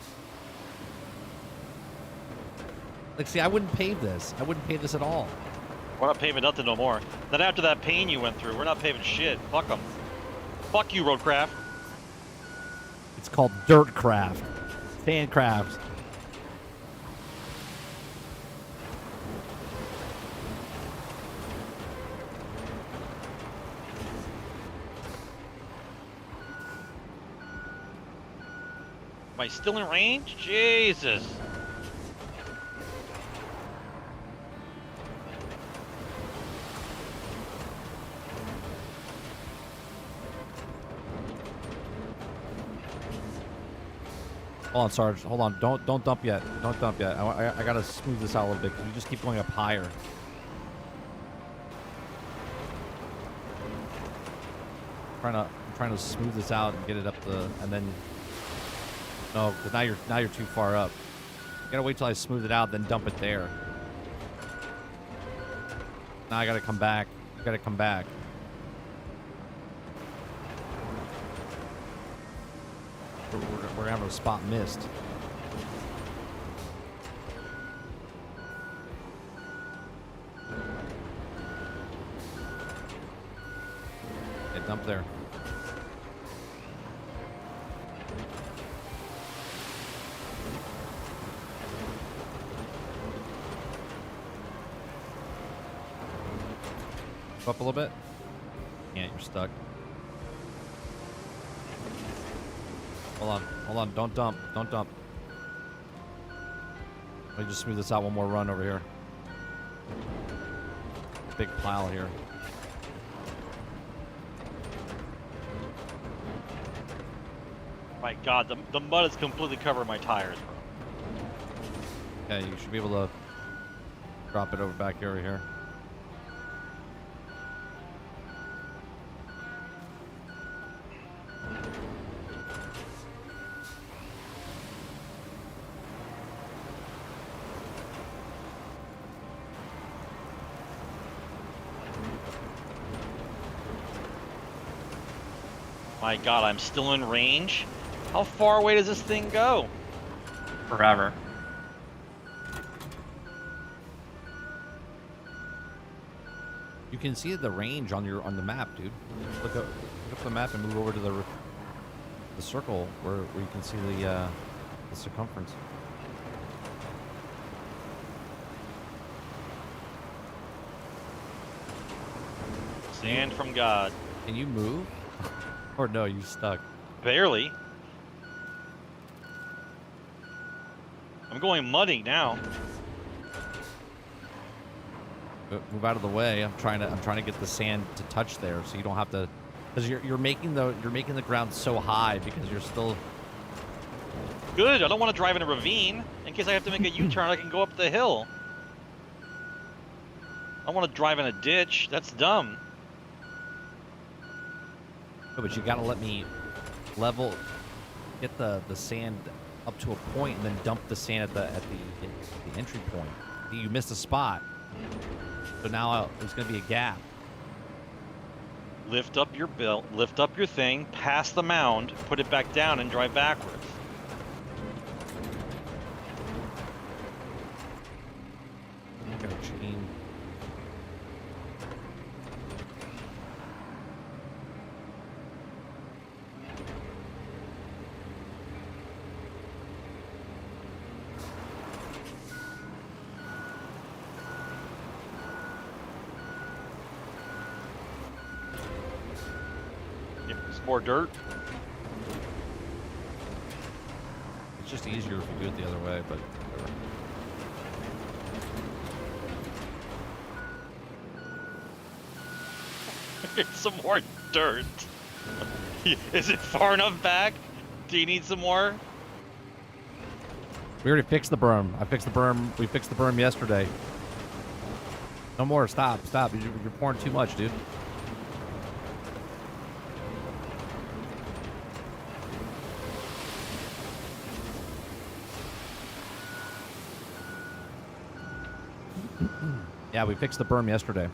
Like, see, I wouldn't pave this. I wouldn't pave this at all. We're not paving nothing no more. Then after that pain you went through, we're not paving shit. Fuck them. Fuck you, RoadCraft. It's called DirtCraft. Sandcraft. Am I still in range? Jesus. Hold on, Sarge. Hold on. Don't dump yet. Don't dump yet. I gotta smooth this out a little bit because you just keep going up higher. I'm trying to smooth this out and get it up and then no, because now you're too far up. You gotta wait till I smooth it out, then dump it there. Now I gotta come back. You gotta come back. We're having a spot missed. Okay, dump there. Up a little bit. Yeah, you're stuck. Hold on, don't dump. Let me just smooth this out one more run over here. Big pile here. My God, the mud has completely covered my tires, bro. Yeah, you should be able to drop it over back over here. My God, I'm still in range? How far away does this thing go? Forever. You can see the range on the map, dude. Look up the map and move over to the circle where you can see the circumference. Sand from God. Can you move? Or no, you stuck. Barely. I'm going muddy now. Move out of the way. I'm trying to get the sand to touch there, so you don't have to, because you're making the ground so high because you're still. Good. I don't want to drive in a ravine in case I have to make a U-turn. I can go up the hill. I don't want to drive in a ditch. That's dumb. No, but you gotta let me level, get the sand up to a point, and then dump the sand at the entry point. You missed a spot, so now there's gonna be a gap. Lift up your belt, lift up your thing, pass the mound, put it back down, and drive backwards. Gotta chain. More dirt. It's just easier if you do it the other way, but whatever. Here's some more dirt. Is it far enough back? Do you need some more? We already fixed the berm. I fixed the berm. We fixed the berm yesterday. No more. Stop. You're pouring too much, dude. Yeah, we fixed the berm yesterday.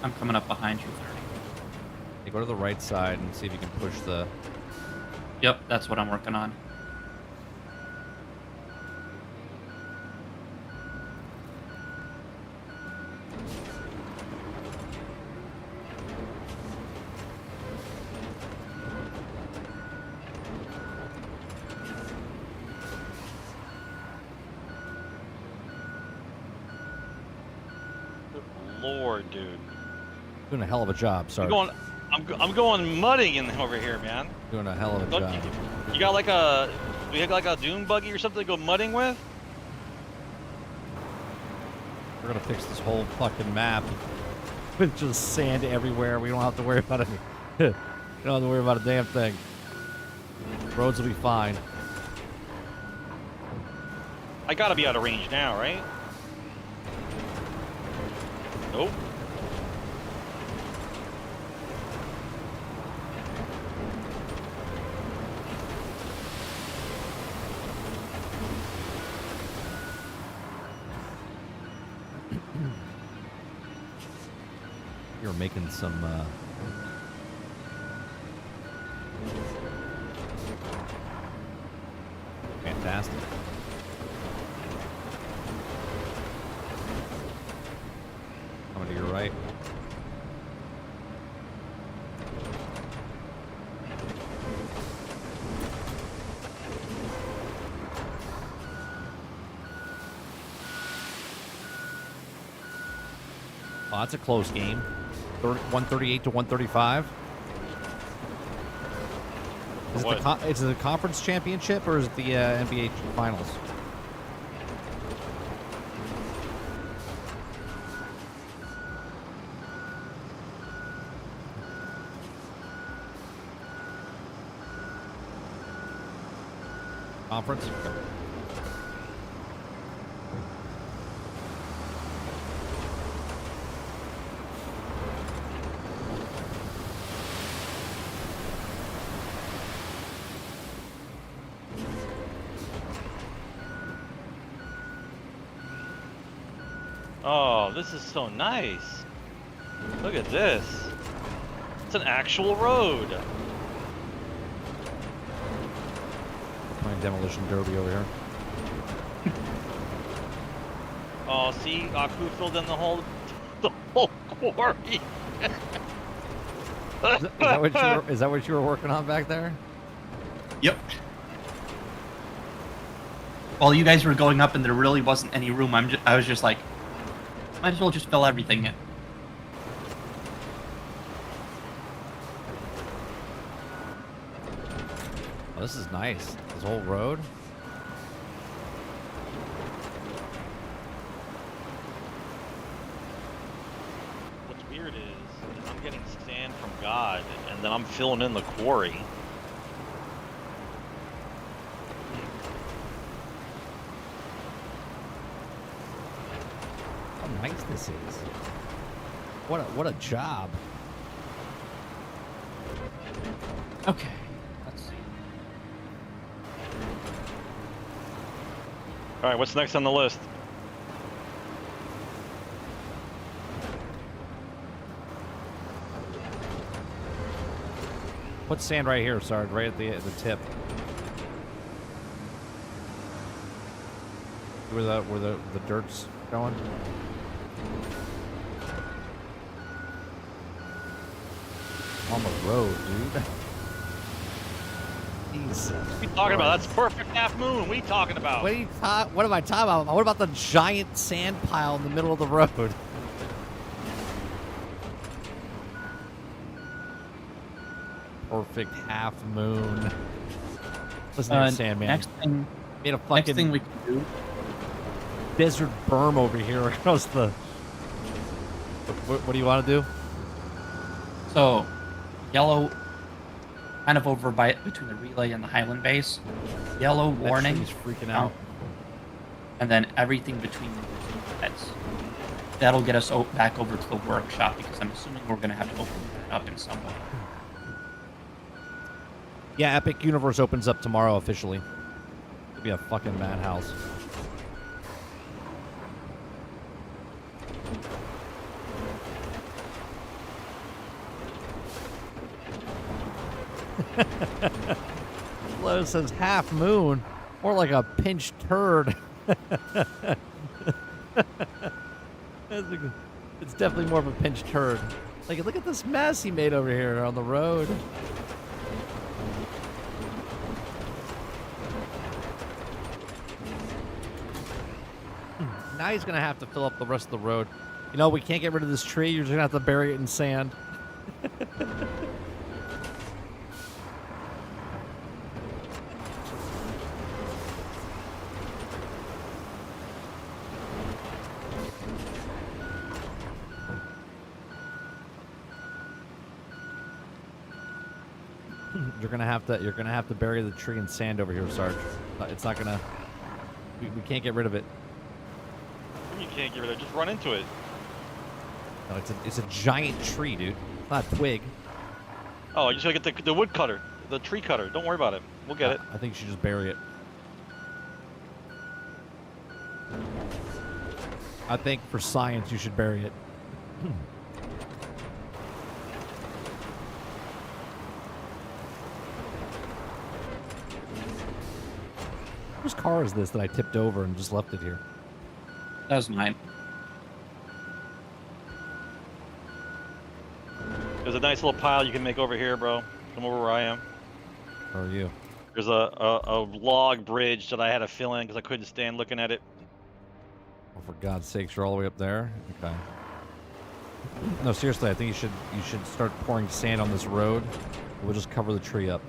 I'm coming up behind you, 30. Hey, go to the right side and see if you can push the... Yep, that's what I'm working on. Lord, dude. Doing a hell of a job, sorry. I'm going mudding in over here, man. Doing a hell of a Don't job. You got like a dune buggy or something to go mudding with? We're gonna fix this whole fucking map with just sand everywhere. We don't have to worry about it. We don't have to worry about a damn thing. Roads will be fine. I gotta be out of range now, right? Nope. You're making some fantastic. Coming to your right. Oh, that's a close game. 138 to 135. Is it the conference championship or is it the NBA finals? Conference? Oh, this is so nice. Look at this. It's an actual road. Playing Demolition Derby over here. Oh, see, Aku filled in the whole quarry. Is that what you were working on back there? Yep. While you guys were going up and there really wasn't any room, I was just like, might as well just fill everything in. Oh, this is nice. This whole road. What's weird is I'm getting sand from God, and then I'm filling in the quarry. How nice this is. What a job. Okay, let's see. All right, what's next on the list? Put sand right here, Sarge, right at the tip. Where the dirt's going. On the road, dude. Jesus. What are you talking about? That's perfect half moon. What are you talking about? What am I talking about? What about the giant sand pile in the middle of the road? Perfect half moon. Listen to Sandman. Made a fucking Next thing we can do. desert berm over here across the. What do you want to do? So, yellow, kind of over by between the relay and the Highland base. Yellow That warning. tree's freaking out. And then everything between the heads. that'll get us back over to the workshop because I'm assuming we're gonna have to open that up in some way. Yeah, Epic Universe opens up tomorrow officially. It'll be a fucking madhouse. Flo says half moon, more like a pinched turd. It's definitely more of a pinched turd. Like, look at this mess he made over here on the road. Now he's gonna have to fill up the rest of the road. You know, we can't get rid of this tree. You're just gonna have to bury it in sand. You're gonna have to bury the tree in sand over here, Sarge. It's not gonna. We can't get rid of it. You can't get rid of it. Just run into it. No, it's a giant tree, dude. It's not a twig. Oh, you just gotta get the wood cutter, the tree cutter. Don't worry about it. We'll get it. I think you should just bury it. I think for science you should bury it. Whose car is this that I tipped over and just left it here? That was mine. There's a nice little pile you can make over here, bro. Come over where I am. Where are you? There's a log bridge that I had to fill in because I couldn't stand looking at it. Oh, for God's sakes, you're all the way up there? Okay. No, seriously, I think you should start pouring sand on this road. We'll just cover the tree up.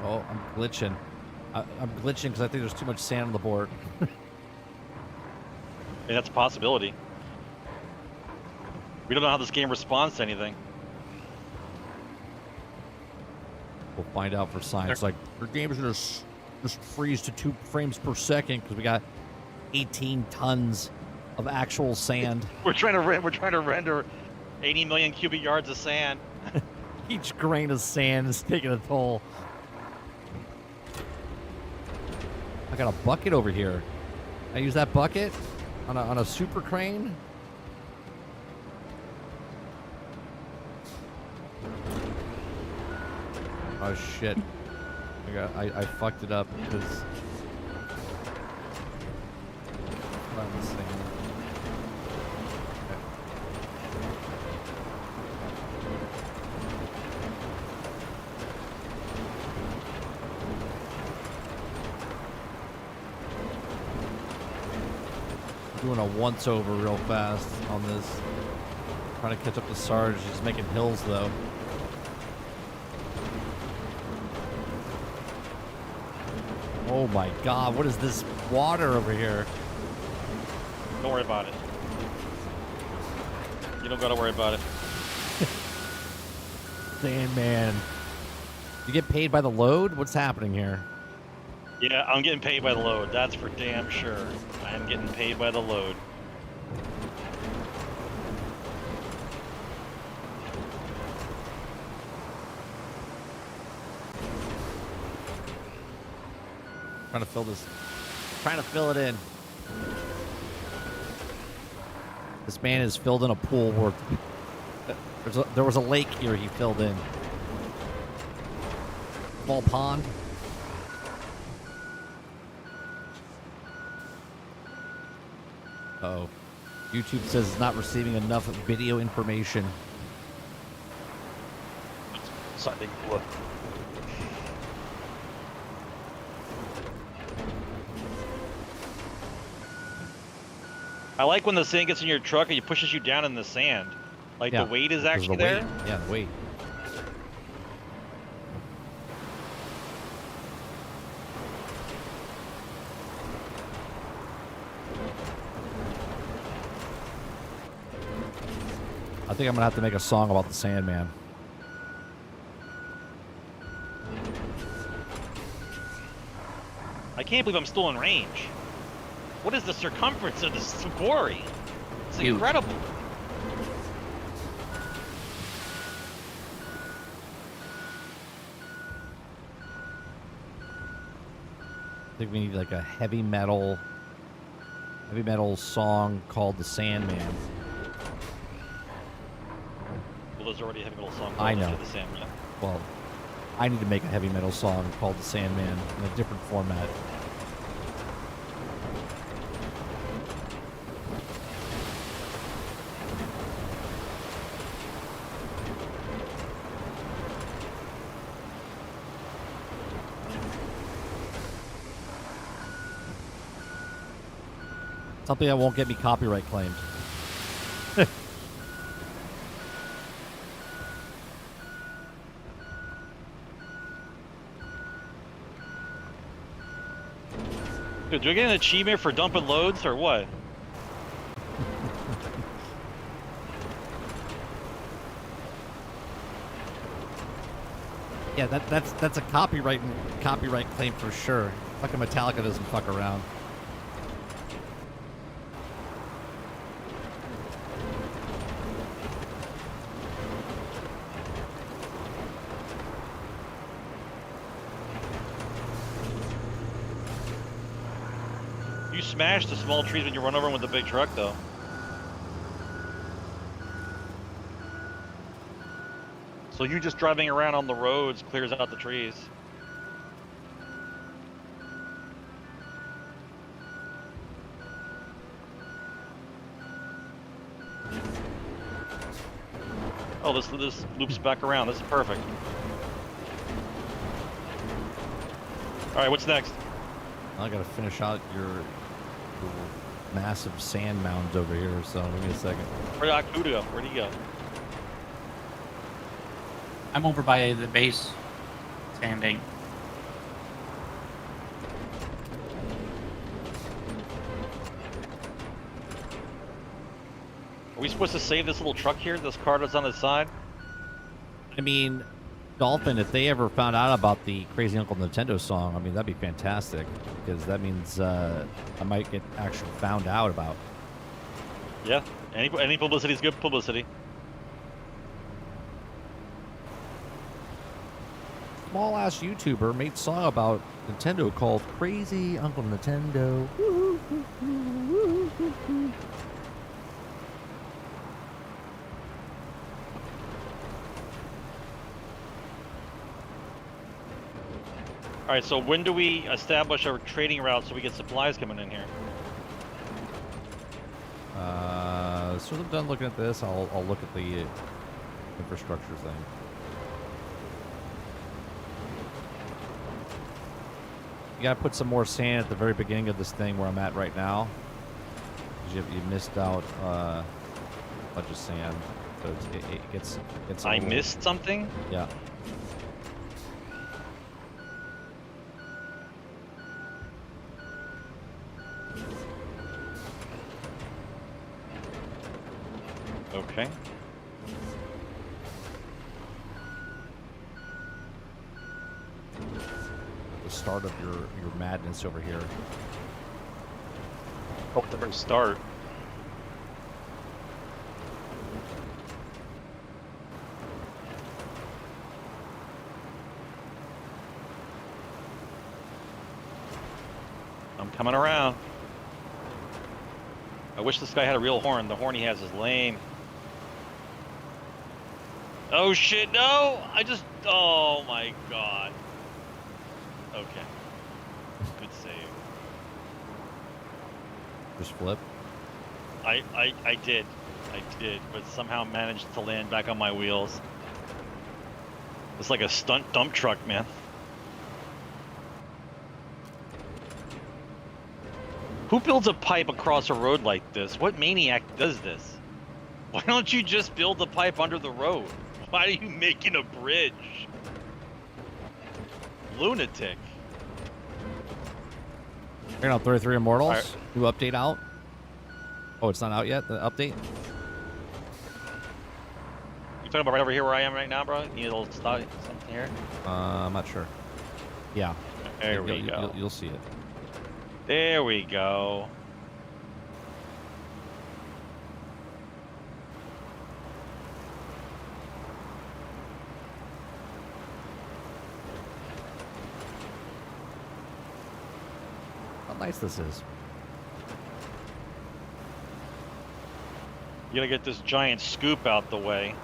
Oh, I'm glitching. I'm glitching because I think there's too much sand on the board. I mean, that's a possibility. We don't know how this game responds to anything. We'll find out for science. Like, our game's gonna just freeze to 2 frames per second because we got 18 tons of actual sand. We're trying to render 80 million cubic yards of sand. Each grain of sand is taking a toll. I got a bucket over here. I use that bucket on a super crane. Oh shit! I fucked it up because. Doing a once over real fast on this. Trying to catch up to Sarge. He's making hills though. Oh my God, what is this water over here? Don't worry about it. You don't gotta worry about it. Sandman. You get paid by the load? What's happening here? Yeah, I'm getting paid by the load. That's for damn sure. I am getting paid by the load. Trying to fill this. Trying to fill it in. This man has filled in a pool where there was a lake here he filled in. Small pond. Uh-oh. YouTube says it's not receiving enough video information. Something. Look. I like when the sand gets in your truck and it pushes you down in the sand. Like Yeah, the weight is because actually the weight. there. Yeah, the weight. think I'm gonna have to make a song about the Sandman. I can't believe I'm still in range. What is the circumference of this quarry? It's Huge. incredible. I think we need like a heavy metal song called the Sandman. Well, there's already a heavy metal song I called know. The Sandman. Well, I need to make a heavy metal song called the Sandman in a different format. Something that won't get me copyright claimed. Dude, do I get an achievement for dumping loads or what? Yeah, that's a copyright claim for sure. Fucking Metallica doesn't fuck around. You smash the small trees when you run over them with the big truck, though. So you just driving around on the roads clears out the trees. Oh, this loops back around. This is perfect. All right, what's next? I gotta finish out your massive sand mounds over here, so give me a second. Where'd Akuda go? Where'd he go? I'm over by the base, standing. Are we supposed to save this little truck here? This car that's on the side? I mean, Dolphin, if they ever found out about the Crazy Uncle Nintendo song, I mean, that'd be fantastic, because that means I might get actually found out about. Yeah. Any publicity is good publicity. Small ass YouTuber made song about Nintendo called Crazy Uncle Nintendo. All right, so when do we establish our trading route so we get supplies coming in here? As soon as I'm done looking at this, I'll look at the infrastructure thing. You gotta put some more sand at the very beginning of this thing where I'm at right now. 'Cause you missed out a bunch of sand, so it gets. A I little- missed something? Yeah. Okay. The start of your madness over here. Oh, the very start. I'm coming around. I wish this guy had a real horn. The horn he has is lame. Oh shit, no! Oh my god. Okay. Good save. Just flip. I did, but somehow managed to land back on my wheels. It's like a stunt dump truck, man. Who builds a pipe across a road like this? What maniac does this? Why don't you just build the pipe under the road? Why are you making a bridge? Lunatic. You're on 33 Immortals. Alright. New update out. Oh, it's not out yet. The update. Talking about right over here where I am right now, bro. You need a little something here. I'm not sure. Yeah. There we go. You'll see it. There we go. How nice this is. You gotta get this giant scoop out the way.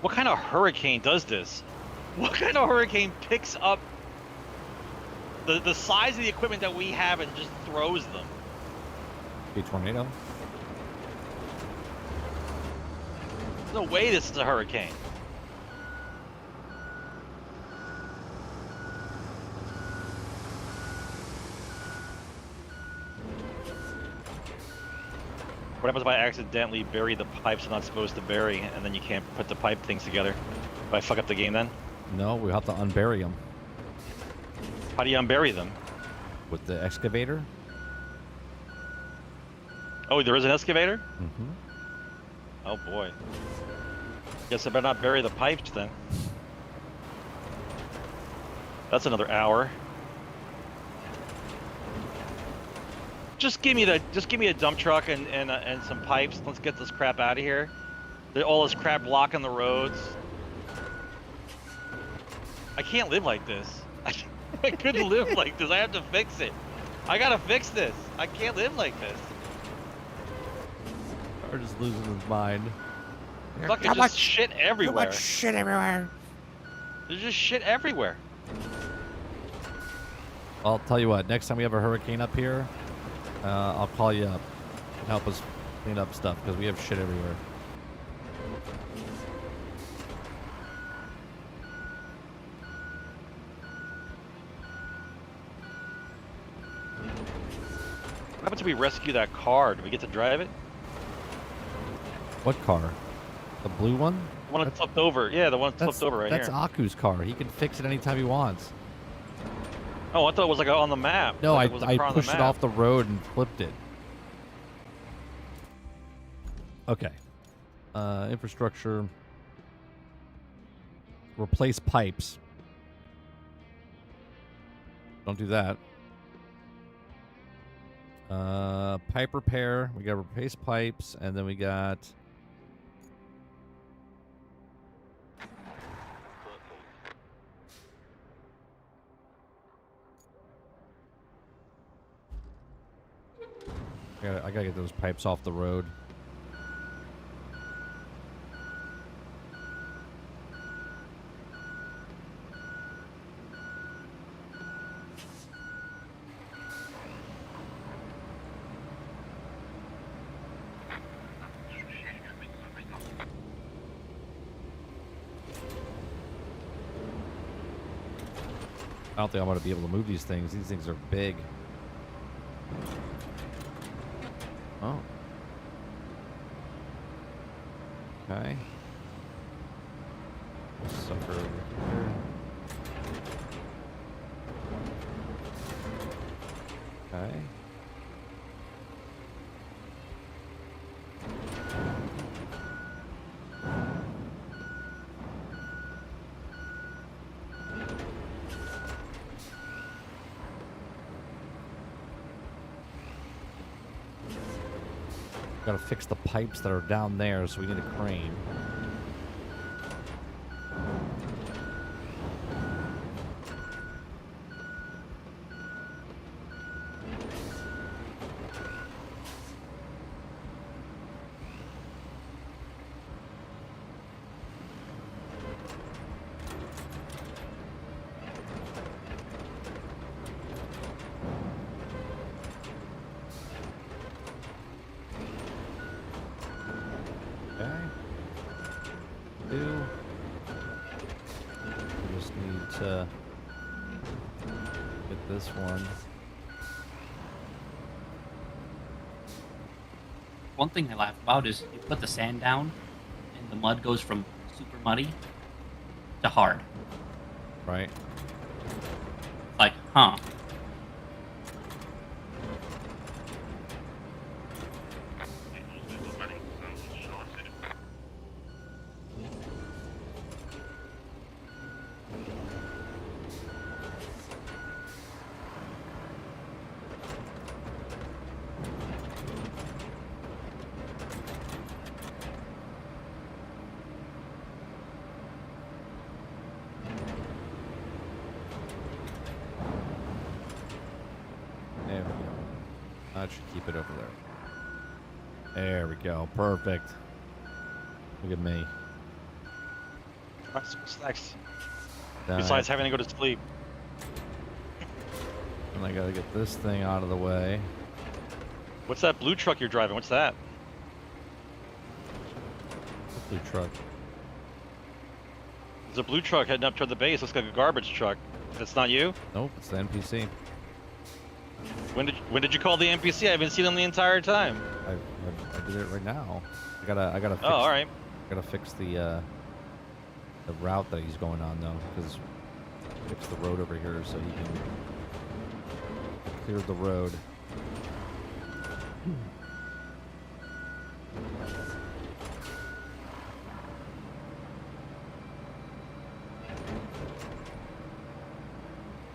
What kind of hurricane does this? What kind of hurricane picks up the size of the equipment that we have and just throws them? A tornado. There's no way this is a hurricane. What happens if I accidentally bury the pipes I'm not supposed to bury, and then you can't put the pipe things together? Do I fuck up the game then? No, we have to unbury them How do you unbury them? with the excavator. Oh, there is an excavator? Mm-hmm. Oh boy. Guess I better not bury the pipes then. That's another hour. Just give me a dump truck and some pipes. Let's get this crap out of here. All this crap blocking the roads. I can't live like this. I couldn't live like this. I have to fix it. I gotta fix this. I can't live like this. Or just losing his mind. Fucking just shit everywhere. Too much shit everywhere. There's just shit everywhere. I'll tell you what. Next time we have a hurricane up here, I'll call you up and help us clean up stuff because we have shit everywhere. What happens if we rescue that car? Do we get to drive it? What car? The blue one? The one that flipped over. Yeah, the one that flipped over right that's here. That's Aku's car. He can fix it anytime he wants. Oh, I thought it was like on the map. No, Like I it was a car on the pushed it map. off the road and flipped it. Okay. Infrastructure. Replace pipes. Don't do that. Pipe repair. We got replace pipes, and then we got. I gotta get those pipes off the road. I don't think I'm going to be able to move these things. These things are big. Oh. Okay. Sucker over here. Okay. Gotta fix the pipes that are down there, so we need a crane. one thing I laugh about is you put the sand down, and the mud goes from super muddy to hard. Right. Like, huh? There we go. That should keep it over there. There we go. Perfect. Look at me. What's next? Then Besides having to go to sleep. and I gotta get this thing out of the way. What's that blue truck you're driving? What's that? Blue truck. There's a blue truck heading up toward the base. Looks like a garbage truck. That's not you? Nope, it's the NPC. When did you call the NPC? I haven't seen him the entire time. I did it right now. I gotta fix, Oh, all right. gotta fix the route that he's going on though, because fix the road over here so he can clear the road.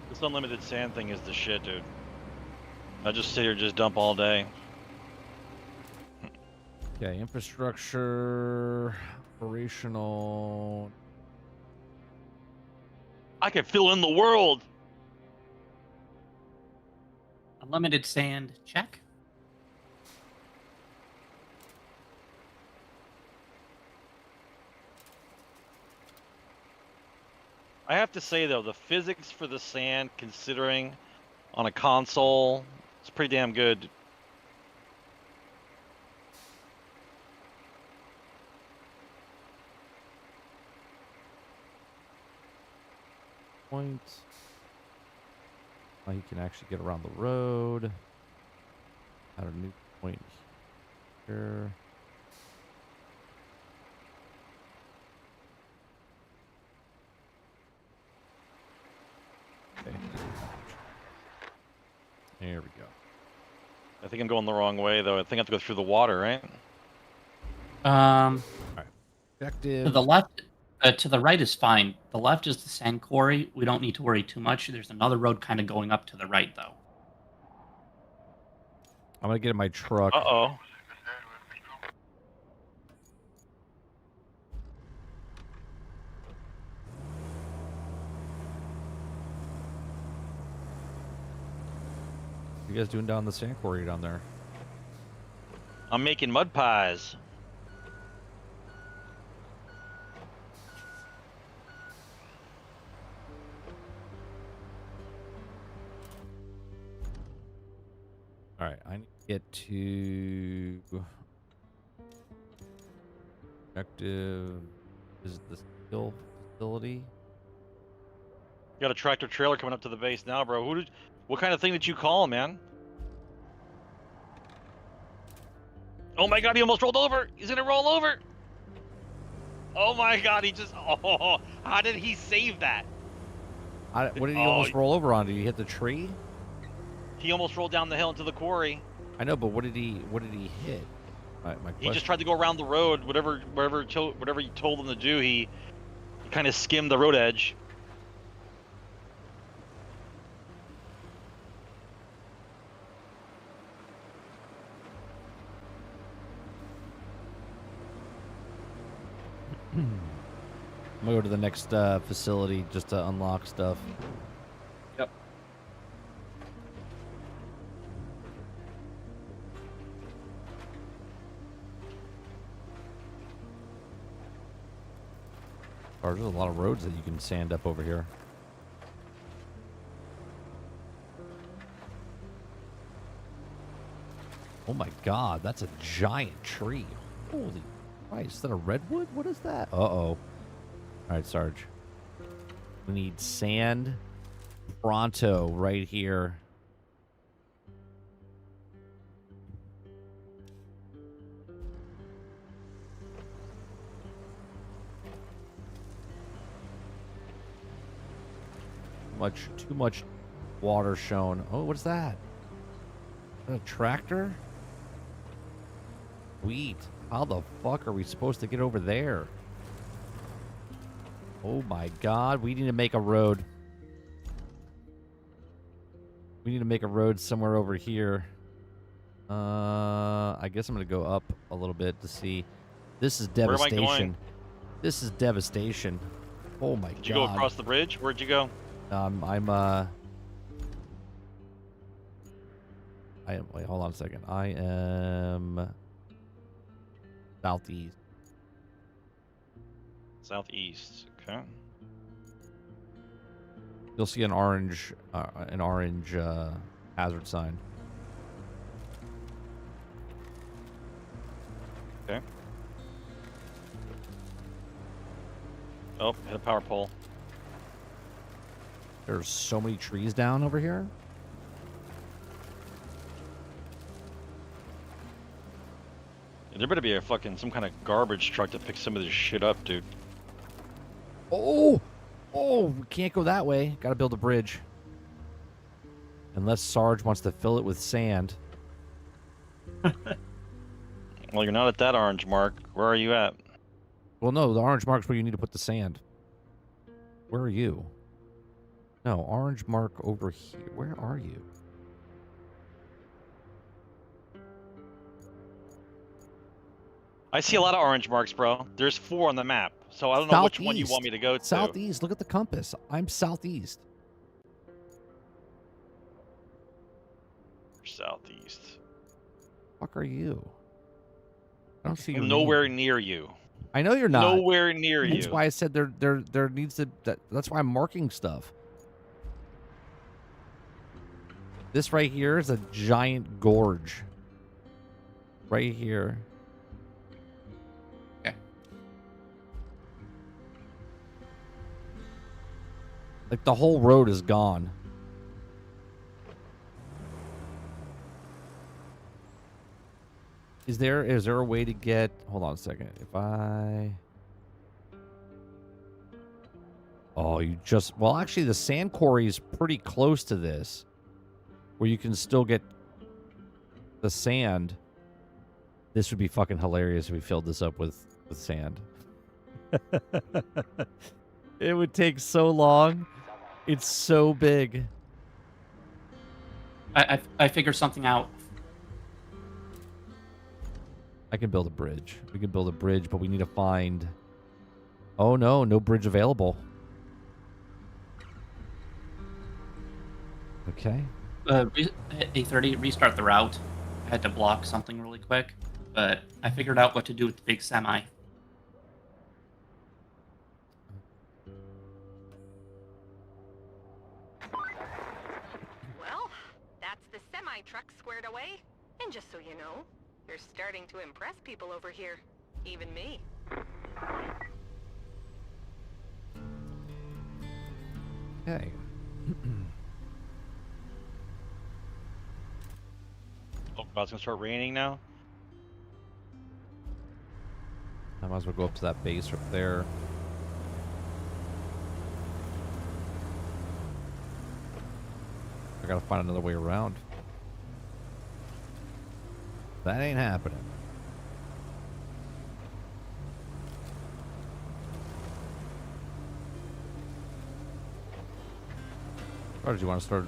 This unlimited sand thing is the shit, dude. I just sit here, just dump all day. Okay, infrastructure, operational. I can fill in the world. Unlimited sand, check. I have to say though, the physics for the sand, considering on a console, it's pretty damn good. Point. Oh, you can actually get around the road. Add a new point here. Okay. There we go. I think I'm going the wrong way though. I think I have to go through the water, right? To Objective. the left, to the right is fine. The left is the sand quarry. We don't need to worry too much. There's another road kind of going up to the right, though. I'm gonna get in my truck. Uh-oh. What are you guys doing down the sand quarry down there? I'm making mud pies. All right, I need to get to objective. Is the steel facility? Got a tractor trailer coming up to the base now, bro. What kind of thing did you call him, man? Oh my god, he almost rolled over. He's gonna roll over. Oh my god, he just, oh, how did he save that? What did he Oh, almost roll over on? Did he hit the tree? He almost rolled down the hill into the quarry. I know, but what did he hit? My He question. just tried to go around the road. Whatever you told him to do, he kind of skimmed the road edge. I'm gonna go to the next facility just to unlock stuff. Yep. Or there's a lot of roads that you can sand up over here. Oh my god, that's a giant tree. Holy Christ, is that a redwood? What is that? Uh-oh. Alright, Sarge. We need sand pronto right here. Too much water shown. Oh, what's that? Is that a tractor? Sweet. How the fuck are we supposed to get over there? Oh my god, we need to make a road. We need to make a road somewhere over here. I guess I'm gonna go up a little bit to see. This is Where am I devastation. going? This is devastation. Oh my god. Did you go across the bridge? Where'd you go? Wait, hold on a second. I am southeast. Southeast. Okay. You'll see an orange hazard sign. Okay. Oh, hit a power pole. There's so many trees down over here. There better be a fucking some kind of garbage truck to pick some of this shit up, dude. Oh, we can't go that way. Got to build a bridge. Unless Sarge wants to fill it with sand. Well, you're not at that orange mark. Where are you at? Well, no, the orange mark's where you need to put the sand. Where are you? No, orange mark over here. Where are you? I see a lot of orange marks, bro. There's 4 on the map, so I don't know which one you want me to go to. Southeast. Look at the compass. I'm southeast. Southeast. Fuck are you? I don't see you. I'm nowhere near you. I know you're not. Nowhere near you. That's why I said there needs to. That's why I'm marking stuff. This right here is a giant gorge. Right here. Okay. Like the whole road is gone. Is there a way to get? Hold on a second. If I. Oh, you just. Well, actually, the sand quarry is pretty close to this, where you can still get the sand. This would be fucking hilarious if we filled this up with sand. It would take so long. It's so big. I figure something out. I can build a bridge. We can build a bridge, but we need to find... Oh, no. No bridge available. Okay. A30, restart the route. I had to block something really quick, but I figured out what to do with the big semi. Well, that's the semi-truck squared away. And just so you know, you're starting to impress people over here. Even me. Okay. Oh, God, it's gonna start raining now. I might as well go up to that base right there. I gotta find another way around. That ain't happening. Or did you want to start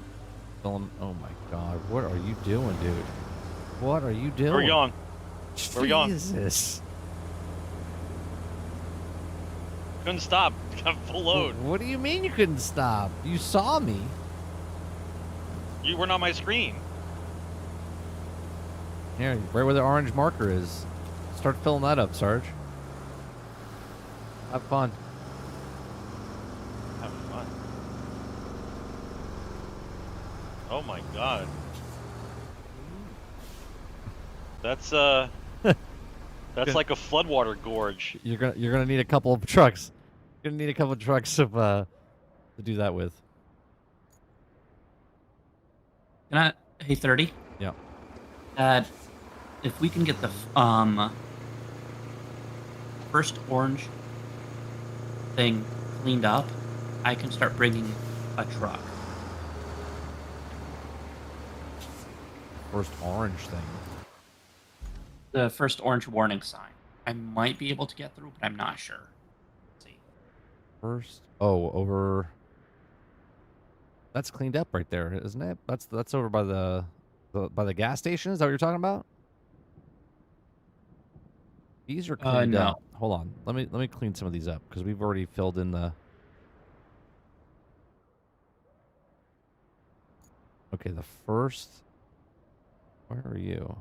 filling? Oh my god, what are you doing, dude? What are you doing? Where are we going? Where are we going? Jesus. Couldn't stop. Got full load. What do you mean you couldn't stop? You saw me. You weren't on my screen. Here, right where the orange marker is. Start filling that up, Sarge. Have fun. Have fun. Oh my god. That's that's like a floodwater gorge. You're gonna need a couple of trucks. You're gonna need a couple of trucks to do that with. Can I? Hey, 30. Yeah. If we can get the first orange thing cleaned up, I can start bringing a truck. First orange thing. The first orange warning sign. I might be able to get through, but I'm not sure. Let's see. First. Oh, over. That's cleaned up right there, isn't it? That's over by the gas station. Is that what you're talking about? These are cleaned No. up. Hold on. Let me clean some of these up because we've already filled in the. Okay, the first. Where are you?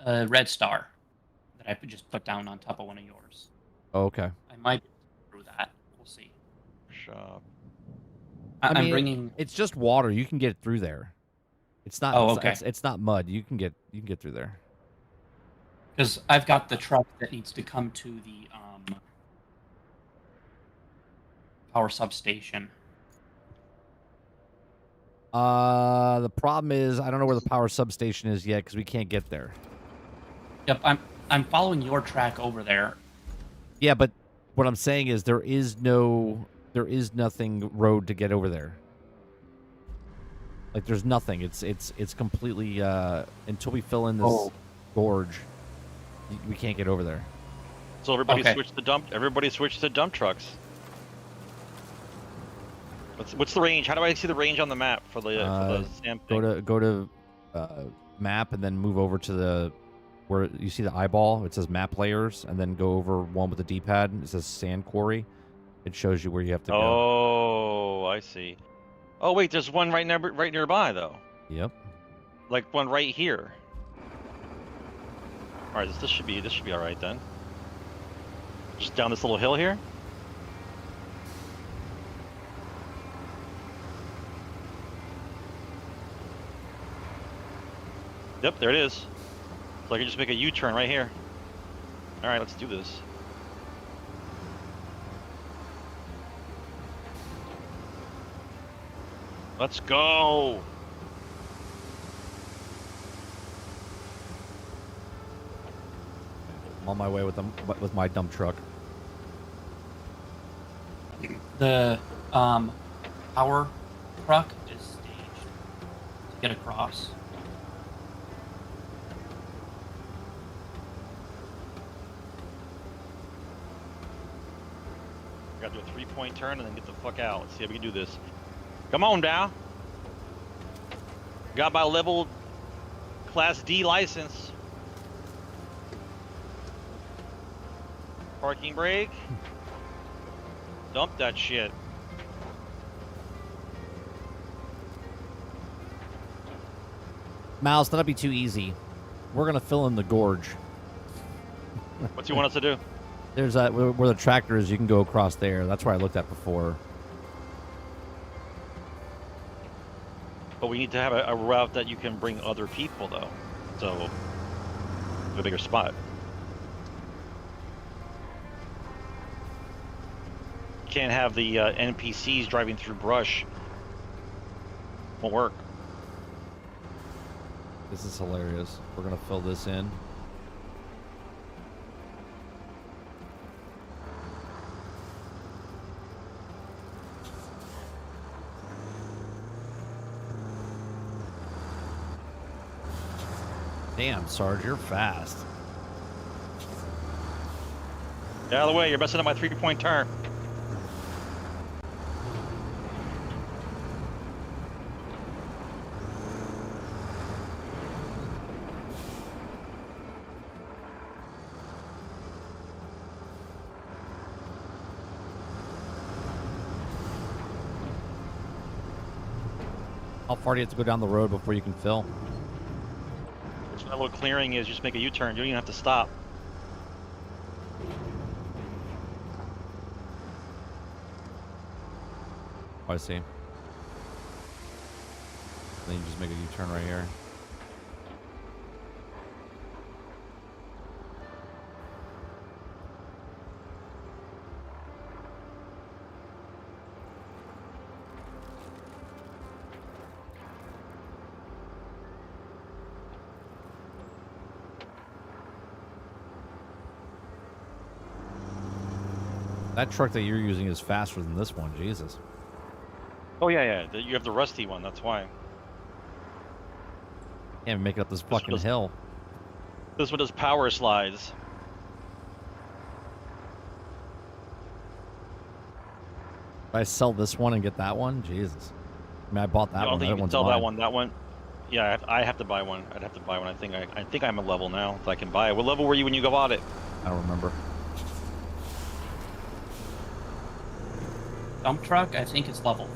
Red star that I just put down on top of one of yours. Oh, okay. I might be through that. We'll see. Shop. I mean, I'm bringing. it's just water. You can get through there. It's not. Oh, it's, okay. it's not mud. You can get through there. Because I've got the truck that needs to come to the power substation. The problem is I don't know where the power substation is yet because we can't get there. Yep, I'm following your track over there. Yeah, but what I'm saying is there is nothing road to get over there. Like there's nothing. It's completely until we fill in this gorge, we can't get over there. So everybody Okay. switched to dump. Everybody switched to dump trucks. What's the range? How do I see the range on the map for the sand thing? Go to map and then move over to the where you see the eyeball. It says map layers, and then go over one with the D-pad. It says sand quarry. It shows you where you have to go. Oh, I see. Oh wait, there's one right nearby though. Yep. Like one right here. All right, this should be all right then. Just down this little hill here. Yep, there it is. So I can just make a U-turn right here. All right, let's do this. Let's go. I'm on my way with my dump truck. The power truck is staged to get across. Got to do a 3-point turn and then get the fuck out. Let's see how we can do this. Come on, Dow. Got my level Class D license. Parking brake. Dump that shit. Mouse, that'll be too easy. We're gonna fill in the gorge. What do you want us to do? There's where the tractor is. You can go across there. That's where I looked at before. But we need to have a route that you can bring other people, though. So, a bigger spot. Can't have the NPCs driving through brush. Won't work. This is hilarious. We're gonna fill this in. Damn, Sarge, you're fast. Get out of the way, you're messing up my 3-point turn. How far do you have to go down the road before you can fill? Which that little clearing is, just make a U-turn. You don't even have to stop. Oh, I see. Then you just make a U-turn right here. That truck that you're using is faster than this one. Jesus. Oh yeah. You have the rusty one. That's why. Can't even make it up this fucking does- hill. This one does power slides. If I sell this one and get that one, Jesus. I mean, I bought that I don't one. think That you can one's sell that mine. one. That one. Yeah, I have to buy one. I'd have to buy one. I think I'm a level now, so I can buy it. What level were you when you bought it? I don't remember. Dump truck, I think it's level.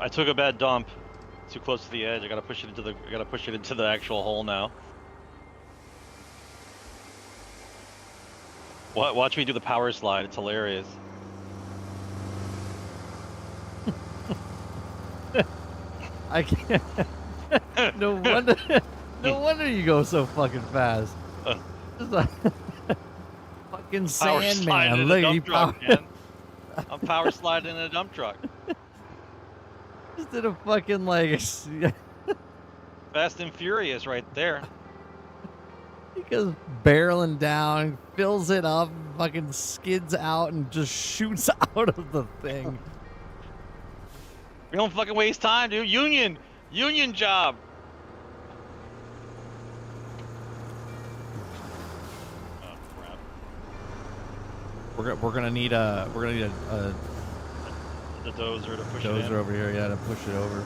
I took a bad dump. Too close to the edge. I gotta push it into the actual hole now. Watch me do the power slide. It's hilarious. I can't. No wonder. No wonder you go so fucking fast. Just like fucking Power slide in Sandman. a Look, he dump truck, power. man. I'm power sliding in a dump truck. Just did a fucking like. Fast and Furious right there. He goes barreling down, fills it up, fucking skids out, and just shoots out of the thing. We don't fucking waste time, dude. Union job. Oh crap. We're gonna need a The dozer to push it in. dozer over here, yeah, to push it over.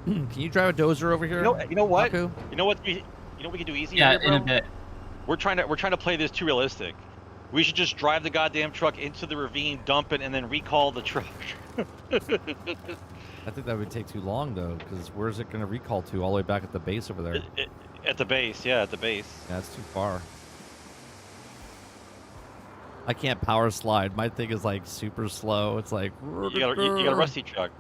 Can you drive a dozer over here? You know what? Aku? You know what we can do easy Yeah, here, in a bro? bit. We're trying to play this too realistic. We should just drive the goddamn truck into the ravine, dump it, and then recall the truck. I think that would take too long though, because where's it gonna recall to? All the way back at the base over there. At the base, yeah, at the base. Yeah, it's too far. I can't power slide. My thing is like super slow. It's like You got a rusty truck.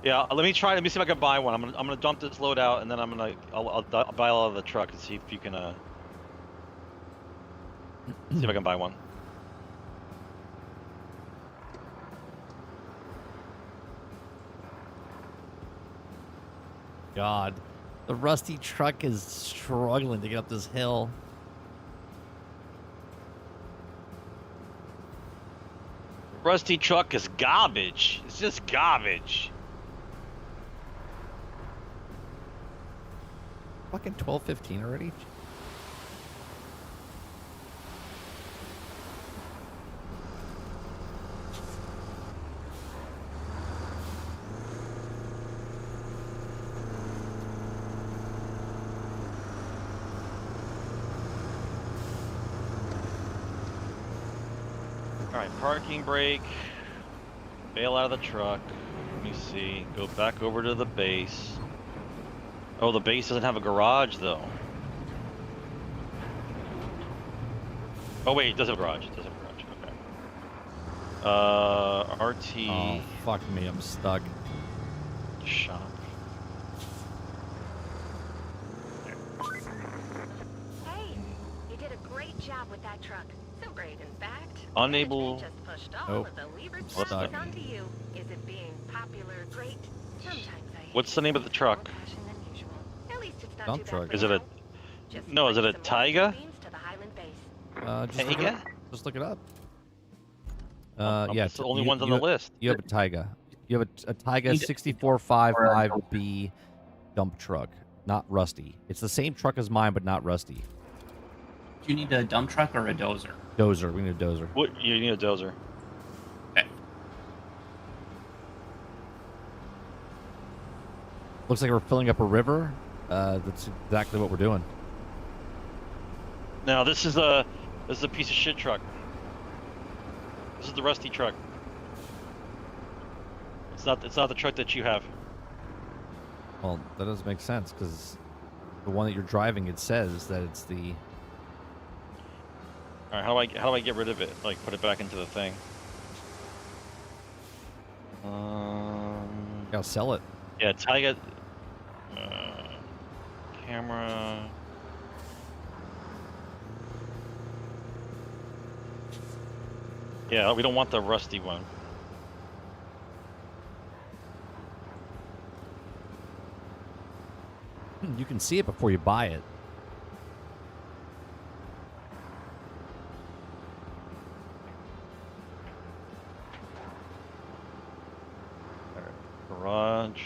Yeah, let me see if I can buy one. I'm gonna dump this load out, and then I'll buy all of the truck and see if you can see if I can buy one. God, the rusty truck is struggling to get up this hill. Rusty truck is garbage. It's just garbage. Fucking 12:15 already. Alright, parking brake. Bail out of the truck. Let me see. Go back over to the base. Oh, the base doesn't have a garage though. Oh wait, it does have a garage. It does have a garage. Okay. RT Oh, fuck me. I'm stuck. shop. Hey, you did a great job with that truck. So great, in fact. Unable- management just pushed all Nope. of the levers What's back that? onto you. Is it being popular? Great. Sometimes I hate What's the name of the truck? more passion than usual. At least it's not Dump too bad truck. for Is it a- now. Just no, is it bring a some Taiga? laser beams to the Highland base. Just look it Taiga? up. Just look it up. Yeah, It's the only ones on the list. You have a Taiga. You have a Taiga Need- 6455B dump truck, not Rusty. It's the same truck as mine, but not Rusty. Do you need a dump truck or a dozer? Dozer. We need a dozer. What? You need a dozer. Okay. Looks like we're filling up a river. That's exactly what we're doing. Now this is a piece of shit truck. This is the Rusty truck. It's not the truck that you have. Well, that doesn't make sense because the one that you're driving, it says that it's the. All right, how do I get rid of it? Like put it back into the thing. Gotta sell it. Yeah, Tiger. Camera. Yeah, we don't want the Rusty one. You can see it before you buy it. Garage.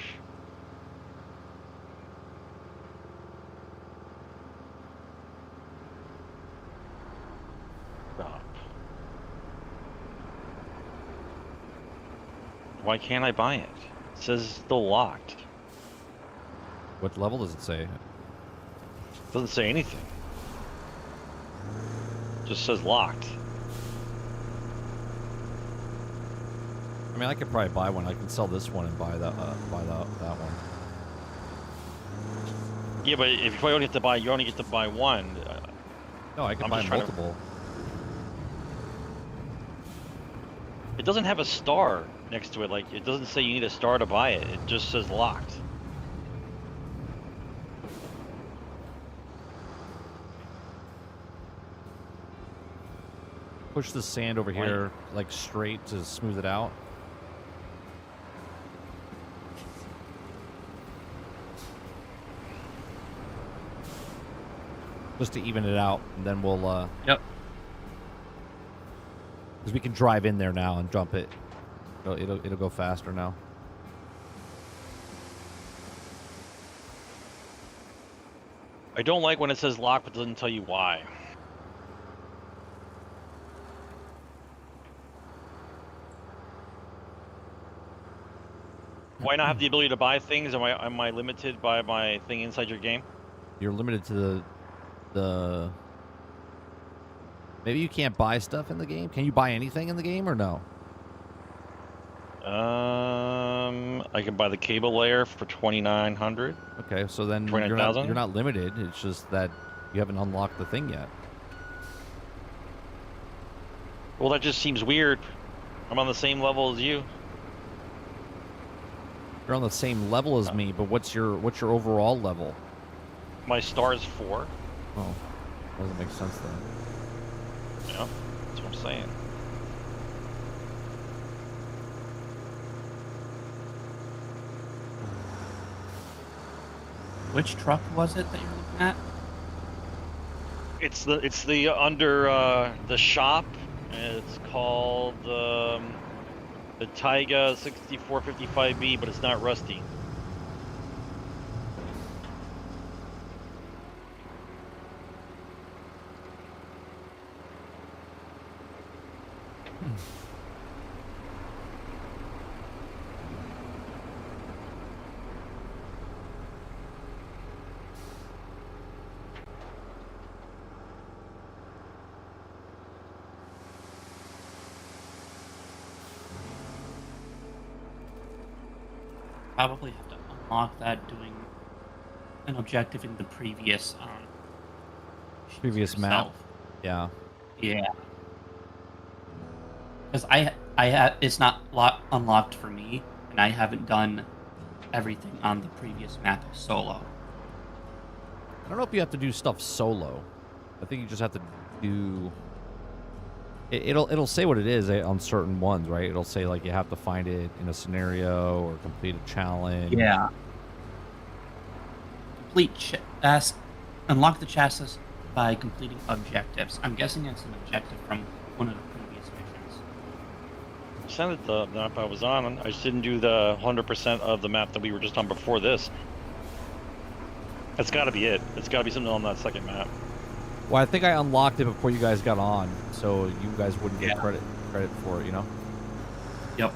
Stop. Why can't I buy it? It says it's still locked. What level does it say? It doesn't say anything. It just says locked. I mean, I could probably buy one. I can sell this one and buy that one. Yeah, but if you only have to buy, you only get to buy one. No, I can I'm buy just trying to- multiple. It doesn't have a star next to it. Like it doesn't say you need a star to buy it. It just says locked. Push the sand over Why? here, like straight to smooth it out. Just to even it out, and then we'll. Yep. Because we can drive in there now and jump it. It'll go faster now. I don't like when it says locked but doesn't tell you why. Why not have the ability to buy things? Am I limited by my thing inside your game? You're limited to the. Maybe you can't buy stuff in the game. Can you buy anything in the game or no? I can buy the cable layer for 2,900. Okay, so then you're 29,000? not limited. It's just that you haven't unlocked the thing yet. Well, that just seems weird. I'm on the same level as you. You're on the same level as me, but what's your overall level? My star is 4. Oh, doesn't make sense then. Yeah, that's what I'm saying. Which truck was it that you're looking at? It's the under the shop. And it's called the Taiga 6455B, but it's not Rusty. Probably have to unlock that doing an objective in the previous Previous map. itself. Yeah. Yeah. Because it's not unlocked for me, and I haven't done everything on the previous map solo. I don't know if you have to do stuff solo. I think you just have to do. It'll say what it is on certain ones, right? It'll say like you have to find it in a scenario or complete a challenge. Yeah. Unlock the chassis by completing objectives. I'm guessing it's an objective from one of the previous missions. Send it the map I was on. I just didn't do the 100% of the map that we were just on before this. That's got to be it. It's got to be something on that second map. Well, I think I unlocked it before you guys got on, so you guys wouldn't get Yeah. credit for it, you know? Yep.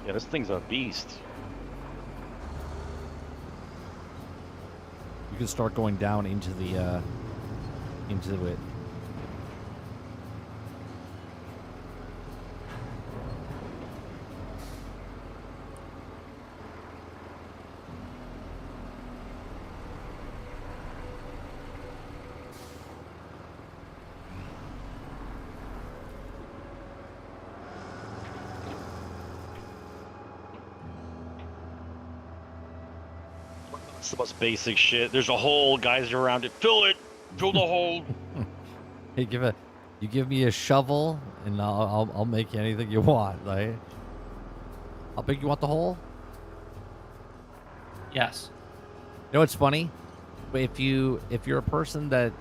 Yeah, this thing's a beast. You can start going down into the into it. It's the most basic shit. There's a hole, guys are around it. Fill it. Fill the hole. Hey, you give me a shovel, and I'll make you anything you want. Like, how big you want the hole? Yes. You know what's funny? If you're a person that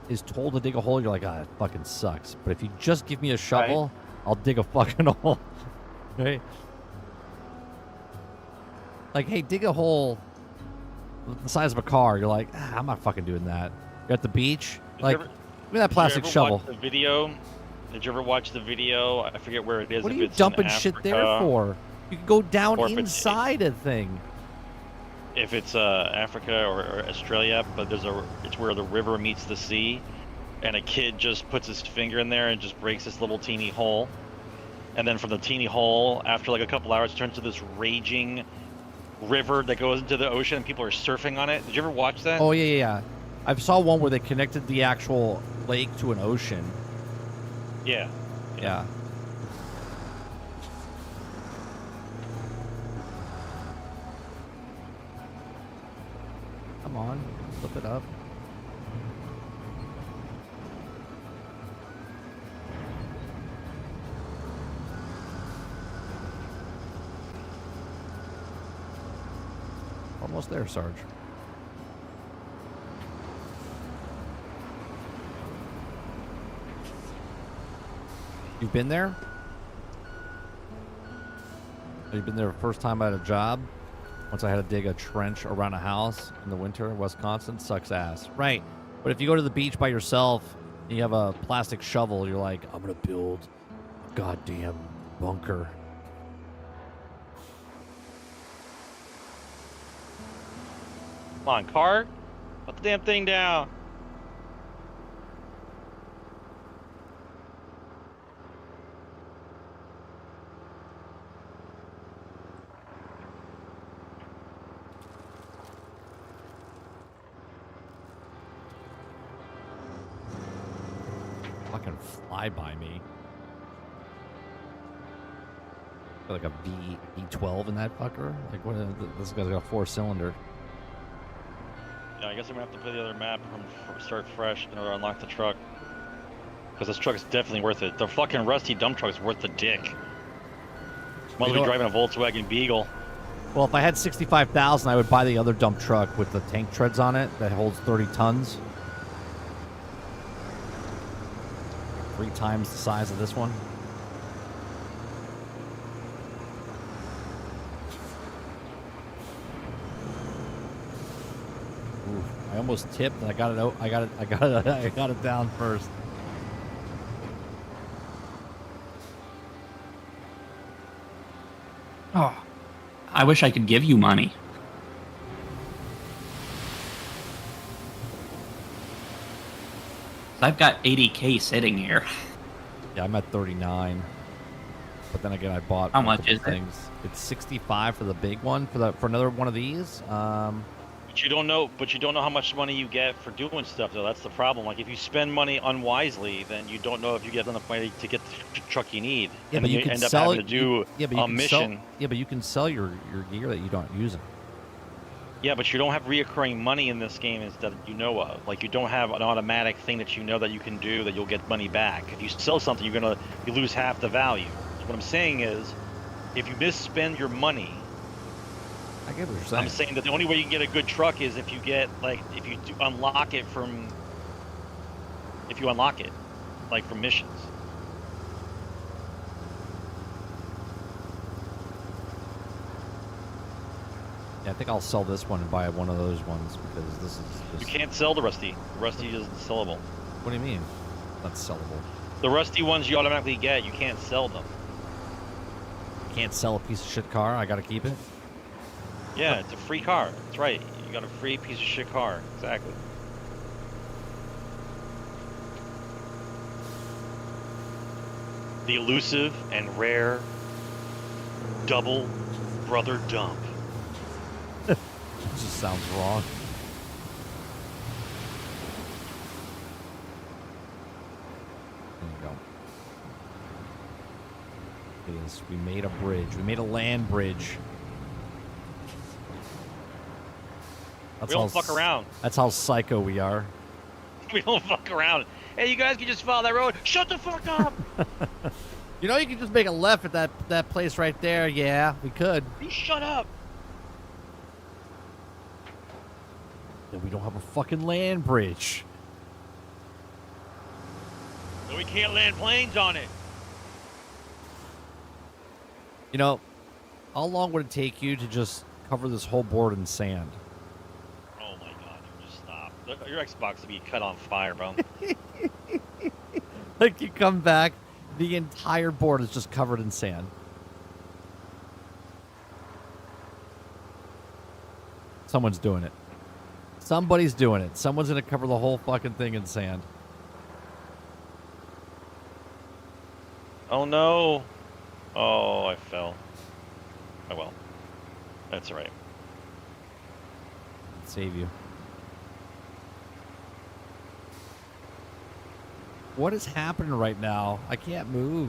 is told to dig a hole, you're like, ah, it fucking sucks. But if you just give me a shovel, I'll dig a fucking hole. Right? Like, hey, dig a hole the size of a car. You're like, I'm not fucking doing that. You're at the beach, like, give me that plastic shovel. Watch the video? Did you ever watch the video? I forget where it is. What are if you it's in dumping shit there Africa, for? You can go down or if it's- inside a thing. If it's Africa or Australia, but it's where the river meets the sea, and a kid just puts his finger in there and just breaks this little teeny hole, and then from the teeny hole, after like a couple hours, it turns to this raging river that goes into the ocean, and people are surfing on it. Did you ever watch that? Oh yeah. I saw one where they connected the actual lake to an ocean. Yeah. Yeah. Come on, flip it up. Almost there, Sarge. You've been there? You've been there the first time I had a job? Once I had to dig a trench around a house in the winter in Wisconsin? Sucks ass. Right. But if you go to the beach by yourself and you have a plastic shovel, you're like, I'm going to build a goddamn bunker. Come on, car. Put the damn thing down. Fucking fly by me. Got like a V12 in that fucker? Like, what? This guy's got a 4-cylinder. Yeah, I guess I'm gonna have to play the other map from start fresh in order to unlock the truck. Because this truck is definitely worth it. The fucking rusty dump truck is worth the dick. Might as well be driving a Volkswagen Beetle. Well, if I had 65,000, I would buy the other dump truck with the tank treads on it that holds 30 tons. 3 times the size of this one. Ooh, I almost tipped, and I got it out. I got it down first. Oh, I wish I could give you money. I've got 80K sitting here. Yeah, I'm at 39. But then again, I bought How much multiple is it? things. It's 65 for the big one. For another one of these. But you don't know how much money you get for doing stuff, though. That's the problem. Like, if you spend money unwisely, then you don't know if you get enough money to get the truck you need. Yeah, and but then you can end up sell having to do a mission. But you can sell your gear that you don't use it. Yeah, but you don't have reoccurring money in this game is that you know of. Like, you don't have an automatic thing that you know that you can do that you'll get money back. If you sell something, you lose half the value. What I'm saying is, if you misspend your money, I get what you're saying. I'm saying that the only way you can get a good truck is if you get, like, if you unlock it from if you unlock it, like from missions. Yeah, I think I'll sell this one and buy one of those ones because this is You just... can't sell the Rusty. The Rusty isn't sellable. What do you mean? That's sellable. The Rusty ones you automatically get, you can't sell them. Can't sell a piece of shit car. I gotta keep it. Yeah, it's a free car. That's right. You got a free piece of shit car. Exactly. The elusive and rare double brother dump. This just sounds wrong. There you go. It is. We made a bridge. We made a land bridge. That's We don't how fuck around. That's how psycho we are. We don't fuck around. Hey, you guys can just follow that road. Shut the fuck up. You know, you could just make a left at that place right there. Yeah, we could. You shut up. And we don't have a fucking land bridge. So we can't land planes on it. You know, how long would it take you to just cover this whole board in sand? Oh my god, you just stop. Your Xbox will be cut on fire, bro. Like, you come back, the entire board is just covered in sand. Someone's doing it. Somebody's doing it. Someone's going to cover the whole fucking thing in sand. Oh no. Oh, I fell. Oh well. That's alright. Save you. What is happening right now? I can't move.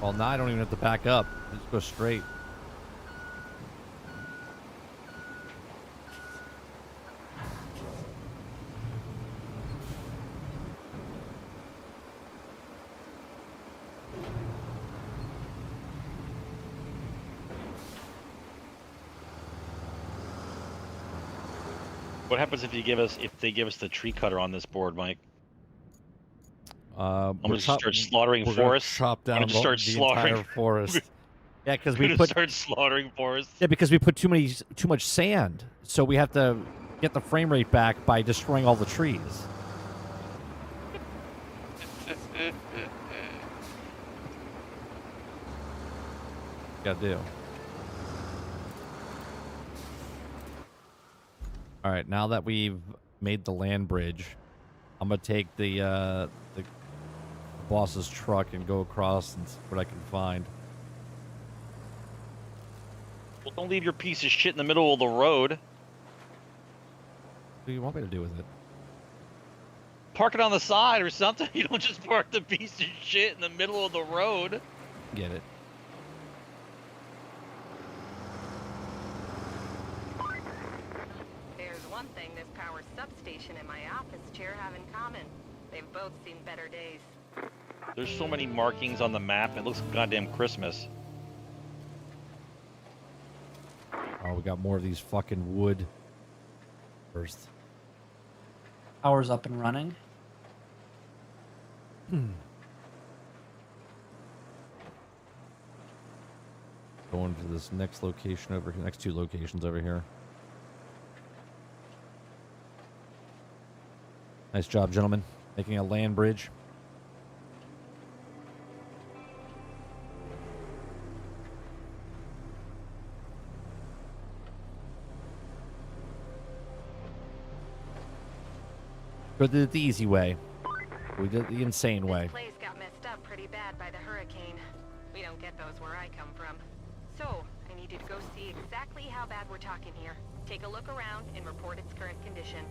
Well, now I don't even have to back up. I just go straight. What happens if they give us the tree cutter on this board, Mike? I'm gonna just start slaughtering forests. Chop down I'm gonna just start the slaughtering entire forest. Yeah, because We're we gonna put start slaughtering forests. yeah because we put too much sand, so we have to get the frame rate back by destroying all the trees. Gotta do. All right, now that we've made the land bridge, I'm gonna take the boss's truck and go across and see what I can find. Well, don't leave your piece of shit in the middle of the road. What do you want me to do with it? Park it on the side or something. You don't just park the piece of shit in the middle of the road. Get it. There's one thing this power substation and my office chair have in common. They've both seen better days. There's so many markings on the map. It looks goddamn Christmas. Oh, we got more of these fucking wood. First. Power's up and running. Going to this next location over here, next two locations over here. Nice job, gentlemen. Making a land bridge. We did it the easy way. We did it the insane way. This place got messed up pretty bad by the hurricane. We don't get those where I come from. So, I need you to go see exactly how bad we're talking here. Take a look around and report its current condition.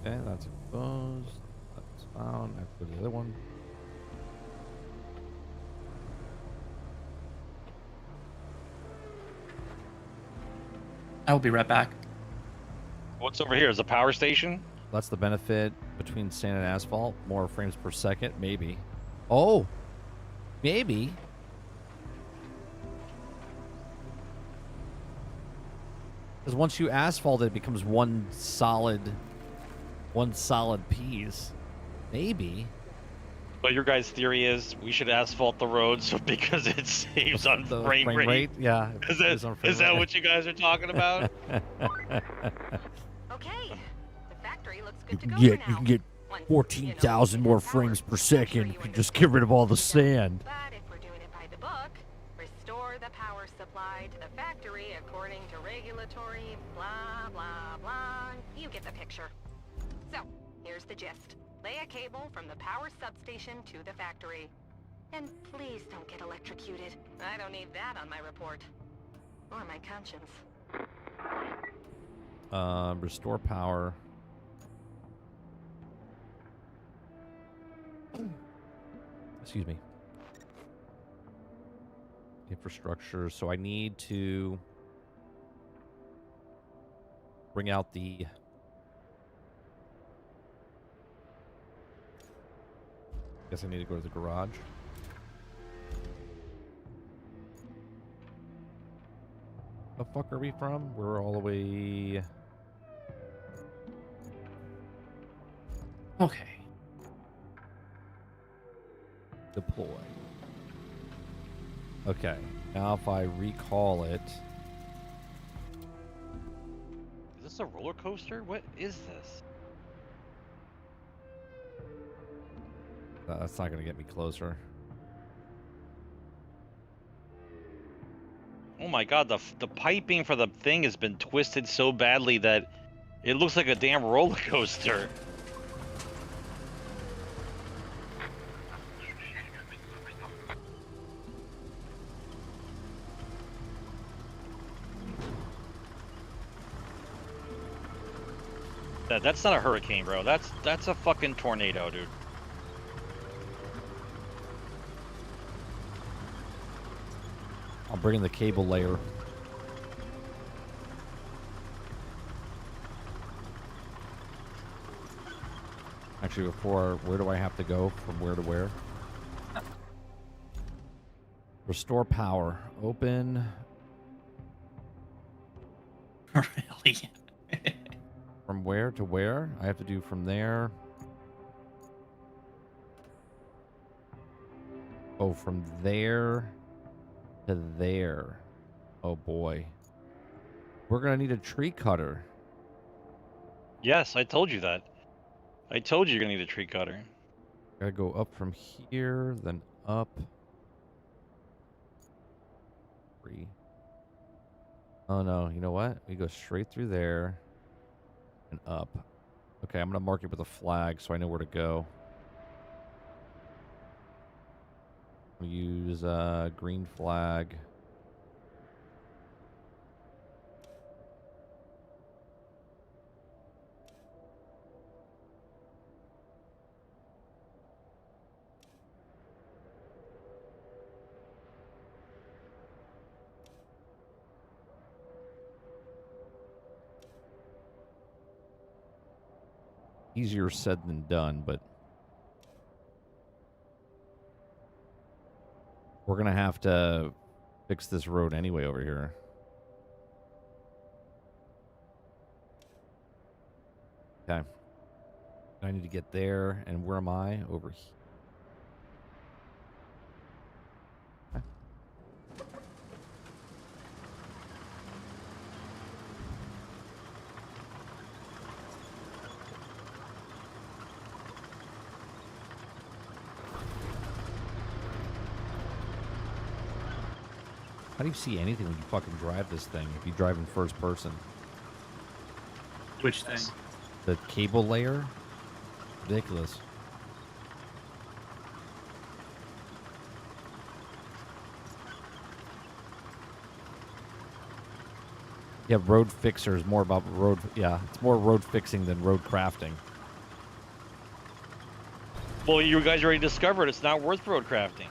Okay, that's exposed. That's found. I have to go to the other one. I will be right back. What's over here? Is a power station? That's the benefit between sand and asphalt. More frames per second, maybe. Oh! Maybe. Because once you asphalt it, it becomes one solid piece. Maybe. But your guys' theory is we should asphalt the roads because it saves on The frame rate. Yeah. Is it on frame is that rate. what you guys are talking about? Okay, the factory looks You good to can go get for you now. can get Once, 14,000 you more know, power frames per from the factory, second if you you understand just get rid of all the what to do. sand. But if we're doing it by the book, restore the power supply to the factory according to regulatory blah blah blah. You get the picture. So, here's the gist. Lay a cable from the power substation to the factory. And please don't get electrocuted. I don't need that on my report. Or my conscience. Restore power. Excuse me. Infrastructure. So I need to bring out the... Guess I need to go to the garage. The fuck are we from? We're all the way... Okay. Deploy. Okay. Now if I recall it... Is this a roller coaster? What is this? That's not going to get me closer. Oh my god, the piping for the thing has been twisted so badly that it looks like a damn roller coaster. That's not a hurricane, bro. That's a fucking tornado, dude. I'll bring in the cable layer. Actually, before, where do I have to go? From where to where? Restore power. Open. Really? From where to where? I have to do from there. Oh, from there to there. Oh boy. We're gonna need a tree cutter. Yes, I told you that. I told you you're gonna need a tree cutter. Gotta go up from here, then up. Three. Oh no, you know what? We go straight through there and up. Okay, I'm gonna mark it with a flag so I know where to go. We'll use green flag. Easier said than done, but we're gonna have to fix this road anyway over here. Okay. I need to get there, and where am I? Over here. Okay. How do you see anything when you fucking drive this thing if you drive in first person? Which thing? The cable layer? Ridiculous. Yeah, road fixer is more about road... Yeah, it's more road fixing than road crafting. Well, you guys already discovered it's not worth road crafting.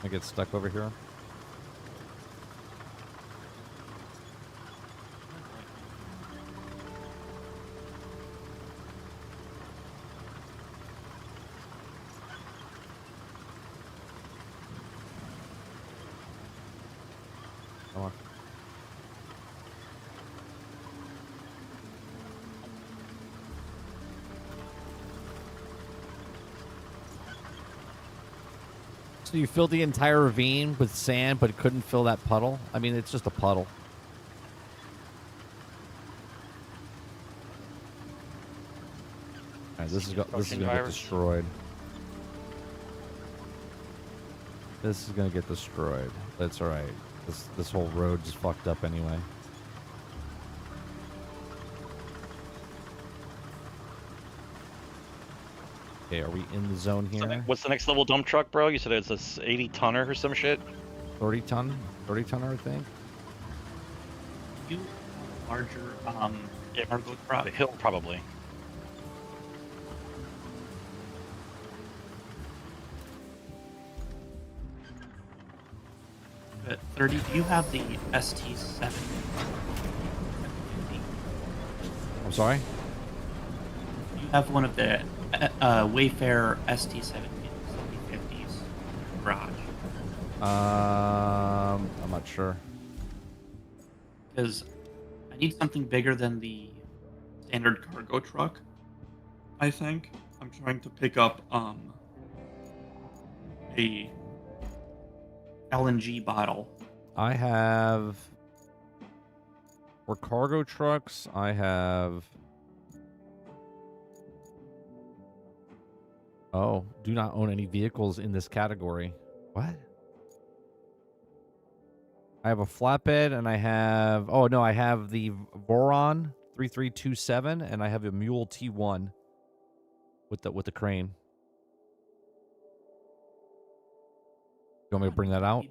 I get stuck over here. Come on. So you filled the entire ravine with sand, but couldn't fill that puddle? I mean, it's just a puddle. All right, this is gonna get destroyed. This is gonna get destroyed. That's all right. This whole road is fucked up anyway. Okay, are we in the zone here? What's the next level dump truck, bro? You said it's a 80 tonner or some shit. 30 tonner, I think. You larger Yeah, cargo the truck. hill probably. But 30. Do you have the ST7? I'm sorry? You have one of the Wayfair ST750s garage. I'm not sure. Because I need something bigger than the standard cargo truck. I think I'm trying to pick up a LNG bottle. I have for cargo trucks, I have oh, do not own any vehicles in this category. What? I have a flatbed and I have I have the Voron 3327 and I have a Mule T1 with the crane. You want me to bring that out?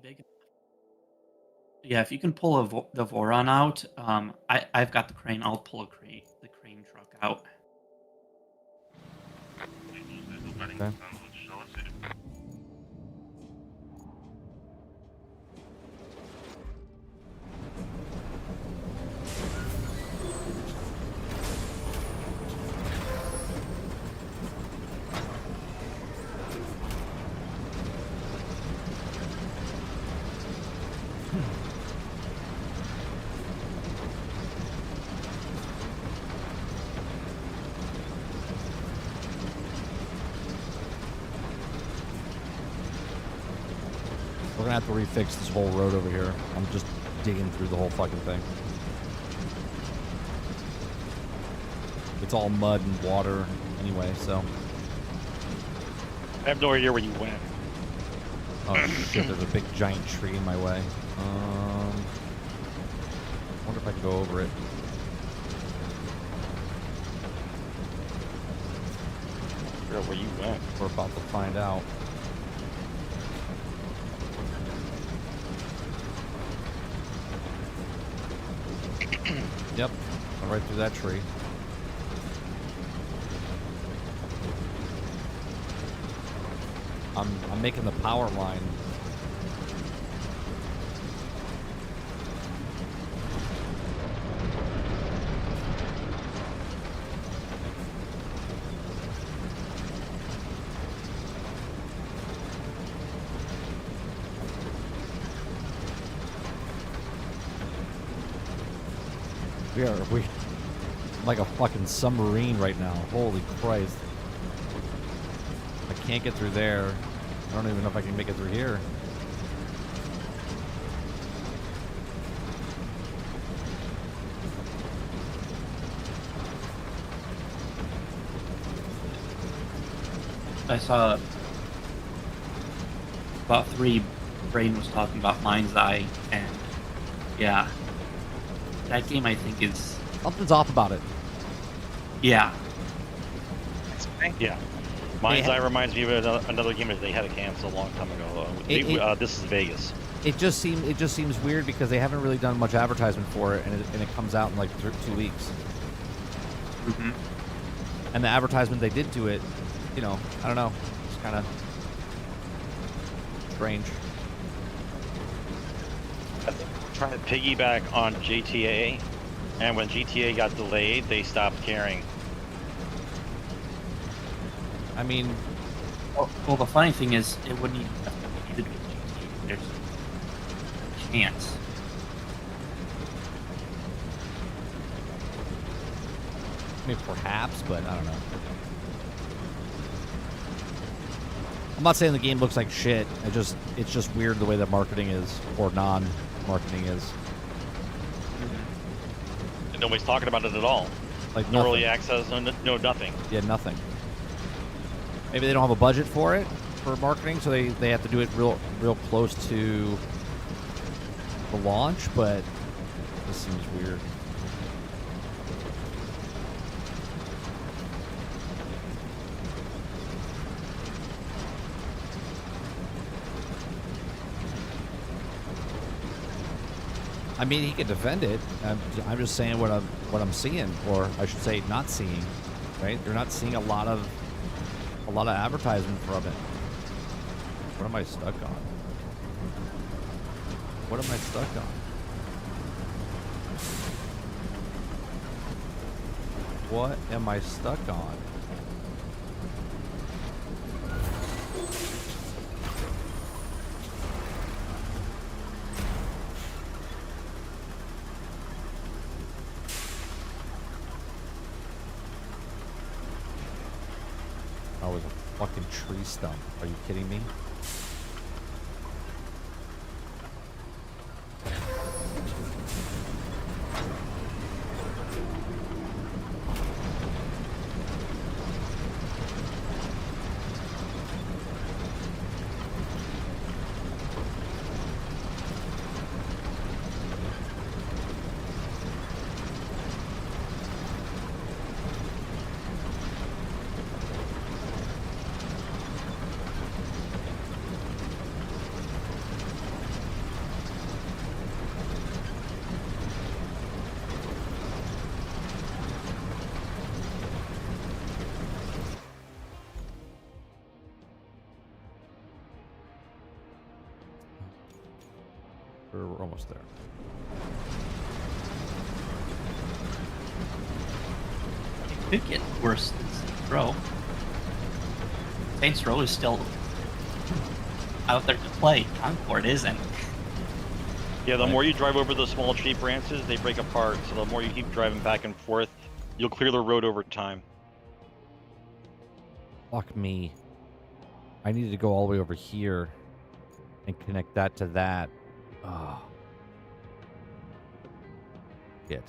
Yeah, if you can pull the Voron out, I've got the crane. I'll pull the crane truck out. Okay. We're gonna have to refix this whole road over here. I'm just digging through the whole fucking thing. It's all mud and water anyway, so. I have no idea where you went. Oh shit, there's a big giant tree in my way. I wonder if I can go over it. I forgot where you went. We're about to find out. Yep, went right through that tree. I'm making the power line. We like a fucking submarine right now. Holy Christ. I can't get through there. I don't even know if I can make it through here. I saw about 3. Brain was talking about Mind's Eye, and yeah, that game I think is Something's off about it. yeah. Yeah. Mind's Eye reminds me of another game that they had to cancel a long time ago. This is Vegas. It just seems weird because they haven't really done much advertisement for it, and it comes out in like 2 weeks. Mm-hmm. And the advertisement they did to it, I don't know, it's kind of strange. trying to piggyback on GTA, and when GTA got delayed, they stopped caring. I mean, Well, the funny thing is, it wouldn't even have to be GTA. There's a chance. perhaps, but I don't know. I'm not saying the game looks like shit. It's just weird the way that marketing is, or non-marketing is. And nobody's talking about it at all. Like No nothing. early access, no nothing. Yeah, nothing. Maybe they don't have a budget for it, for marketing, so they have to do it real close to the launch, but this seems weird. I mean, he could defend it. I'm just saying what I'm seeing, or I should say, not seeing. Right? You're not seeing a lot of advertisement from it. What am I stuck on? What am I stuck on? What am I stuck on? Oh, it's a fucking tree stump. Are you kidding me? We're almost there. It could get worse than Saints Row. Saints Row is still out there to play. Concord isn't. Yeah, the Right. more you drive over the small tree branches, they break apart. So the more you keep driving back and forth, you'll clear the road over time. Fuck me. I needed to go all the way over here and connect that to that. Oh. Shit.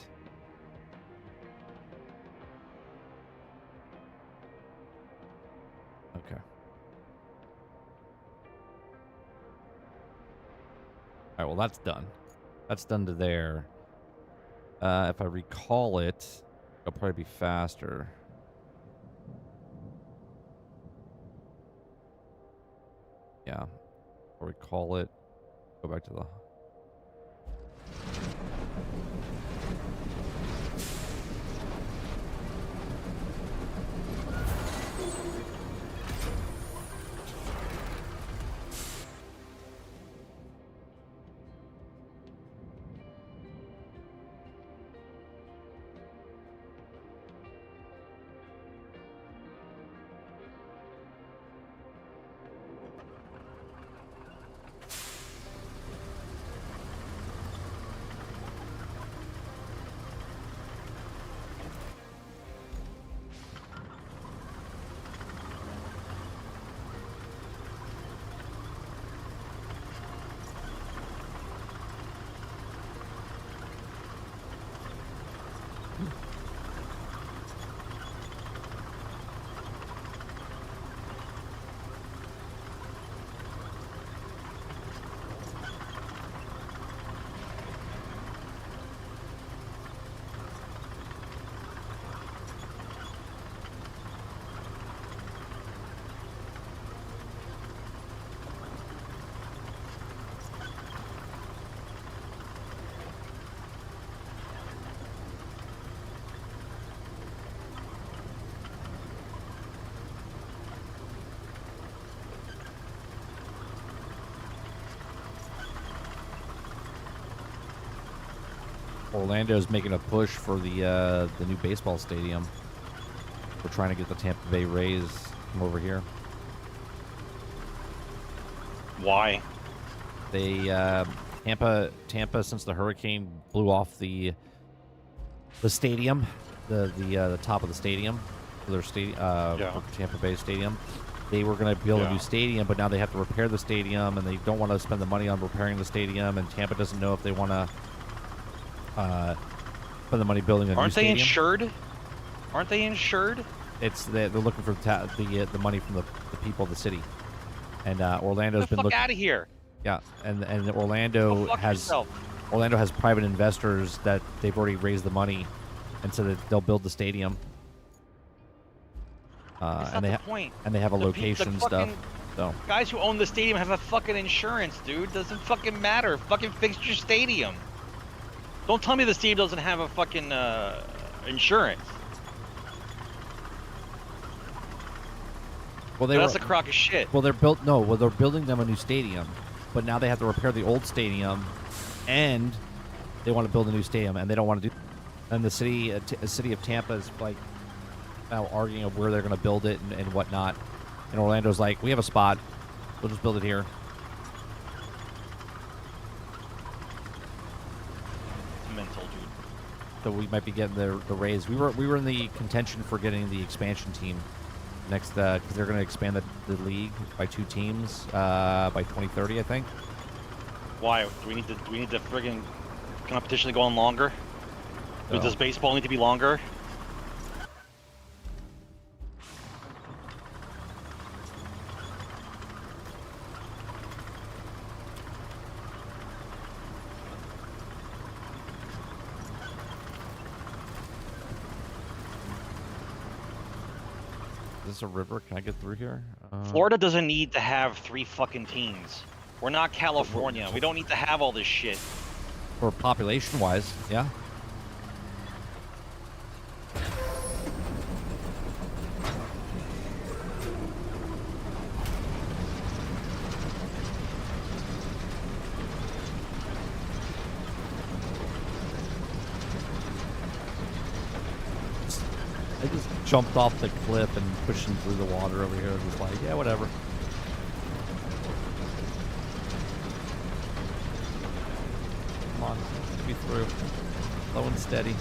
Okay. Alright, well that's done. That's done to there. If I recall it, it'll probably be faster. Yeah. I'll recall it. Go back to the... Orlando's making a push for the new baseball stadium. We're trying to get the Tampa Bay Rays from over here. Why? They Tampa since the hurricane blew off the stadium, the top of the stadium for their stadium for Tampa Bay Stadium. They were going to build a new stadium, but now they have to repair the stadium, and they don't want to spend the money on repairing the stadium. And Tampa doesn't know if they want to spend the money building a new stadium. Aren't they insured? They're looking for the money from the people of the city, and Orlando's been looking out of here. Yeah, and Orlando has private investors that they've already raised the money, and so that they'll build the stadium. And they have a location stuff. So guys who own the stadium have a fucking insurance, dude. Doesn't fucking matter. Fucking fix your stadium. Don't tell me the stadium doesn't have a fucking insurance. Well, that's a crock of shit. Well, they're building them a new stadium, but now they have to repair the old stadium, and they want to build a new stadium, and they don't want to do. And the city of Tampa is like now arguing of where they're going to build it and whatnot. And Orlando's like, we have a spot, we'll just build it here. Mental, dude. So we might be getting the Rays. We were in the contention for getting the expansion team next, because they're going to expand the league by 2 teams by 2030, I think. Why? Do we need the friggin' competition to go on longer? No. Does baseball need to be longer? Is this a river? Can I get through here? Florida doesn't need to have 3 fucking teams. We're not California. We don't need to have all this shit. Or population-wise, yeah. I just jumped off the cliff and pushing through the water over here. I was like, yeah, whatever. Come on, get me through. Slow and steady.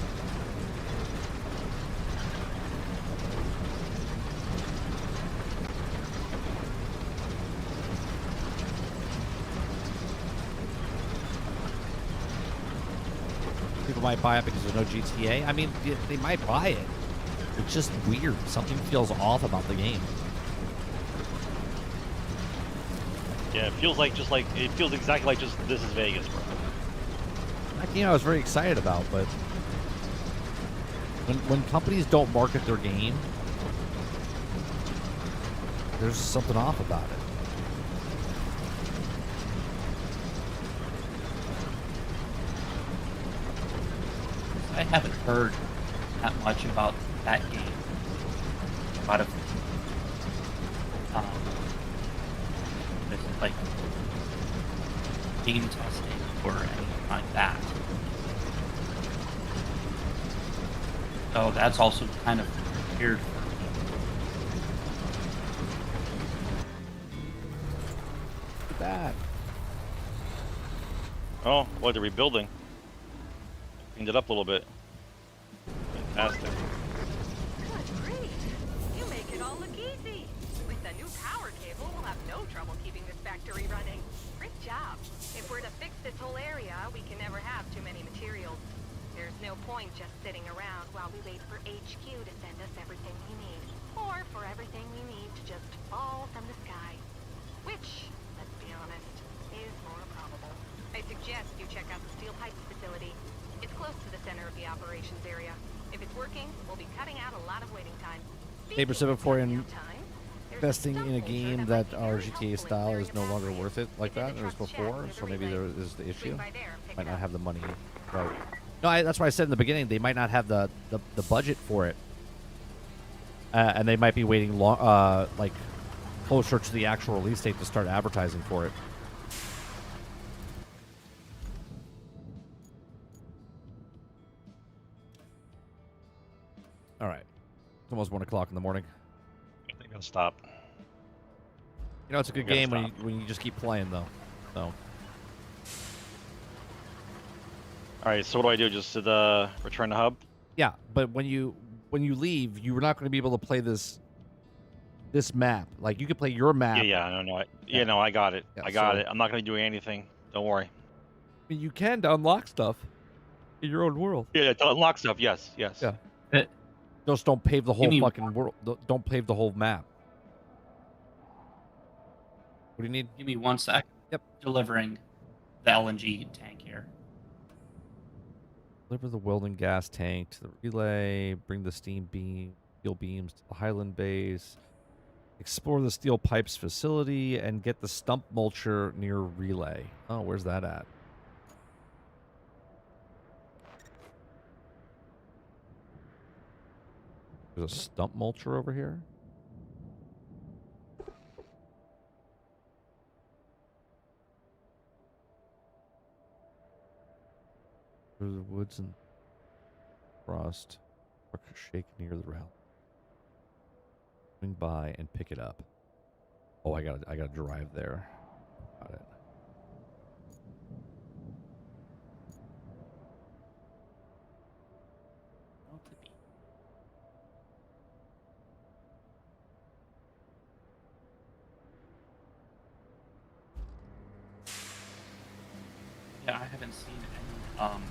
People might buy it because there's no GTA. I mean, they might buy it. It's just weird. Something feels off about the game. Yeah, it feels exactly like just this is Vegas, bro. That game I was very excited about, but when companies don't market their game, there's something off about it. I haven't heard that much about that game. A lot of like game testing or anything like that. So that's also kind of weird for me. Look at that. Oh, what, they're rebuilding. Cleaned it up a little bit. Fantastic. Good grief. You make it all look easy. With the new power cable, we'll have no trouble keeping this factory running. Great job. If we're to fix this whole area, we can never have too many materials. There's no point just sitting around while we wait for HQ to send us everything we need. Or for everything we need to just fall from the sky. Which, let's be honest, is more probable. I suggest you check out the steel pipes facility. It's close to the center of the operations area. If it's working, we'll be cutting out a lot of waiting time. Hey, Pacific investing in a game that our GTA style is no longer worth it like that as before, so maybe there is the issue. Might not have the money. Right. No, that's why I said in the beginning they might not have the budget for it, and they might be waiting like closer to the actual release date to start advertising for it. It's almost 1 o'clock in the morning. I think I'll stop. You know, it's a good We gotta game when stop. you just keep playing though. So All right, so what do I do? Just to the return to hub? yeah, but when you leave, you're not going to be able to play this map. Like you could play your map. Yeah, no, I got it. Yeah, I got so- it. I'm not gonna do anything. Don't worry. I mean, you can to unlock stuff in your own world. Yeah, to unlock stuff. Yes, yes. Yeah. But Just don't pave the whole me- fucking world. Don't pave the whole map. What do you need? give me 1 sec. Yep. Delivering the LNG tank here. Deliver the welding gas tank to the relay. Bring the steel beams to the Highland base. Explore the steel pipes facility and get the stump mulcher near relay. Oh, where's that at? There's a stump mulcher over here. Through the woods and frost. Shake near the rail. Swing by and pick it up. Oh, I gotta drive there. Got it. Yeah, I haven't seen any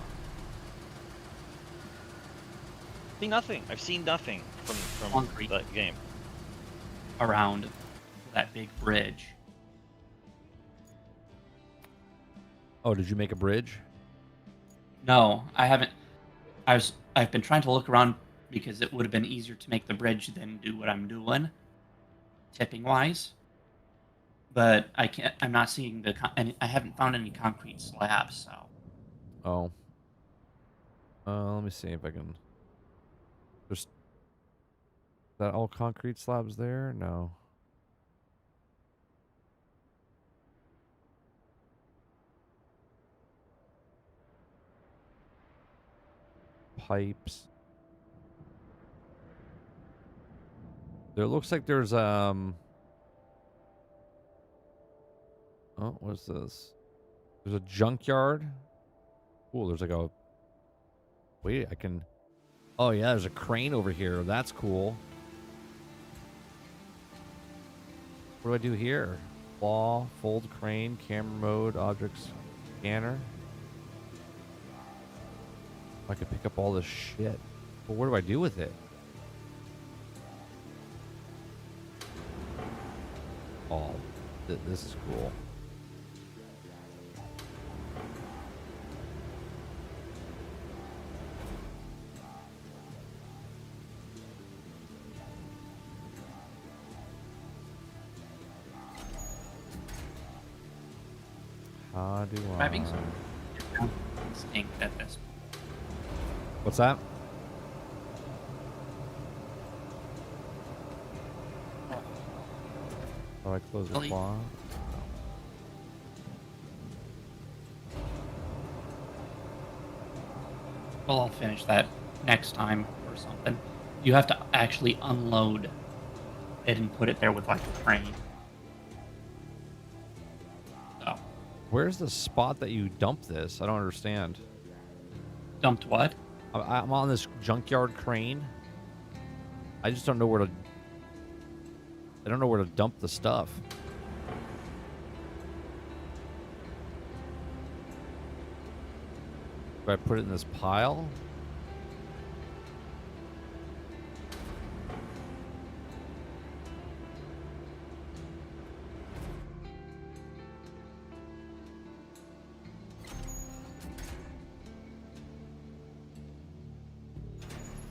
See nothing. I've seen nothing from Concrete. that game. around that big bridge. Oh, did you make a bridge? No, I haven't. I've been trying to look around because it would have been easier to make the bridge than do what I'm doing, tipping wise. But I can't. I'm not seeing and I haven't found any concrete slabs. So Oh. Let me see if I can. Is that all concrete slabs there? No. Pipes. There looks like there's Oh, what's this? There's a junkyard. Cool, there's like a wait, I can oh yeah, there's a crane over here. That's cool. What do I do here? Claw, fold crane, camera mode, objects, scanner. I could pick up all this shit. But what do I do with it? Oh, this is cool. How do I? having some instinct at this. What's that? Oh, I close the Really? claw. Well, I'll finish that next time or something. You have to actually unload it and put it there with like a crane. So, Where's the spot that you dump this? I don't understand. dumped what? I'm on this junkyard crane. I just don't know where to. I don't know where to dump the stuff. Do I put it in this pile?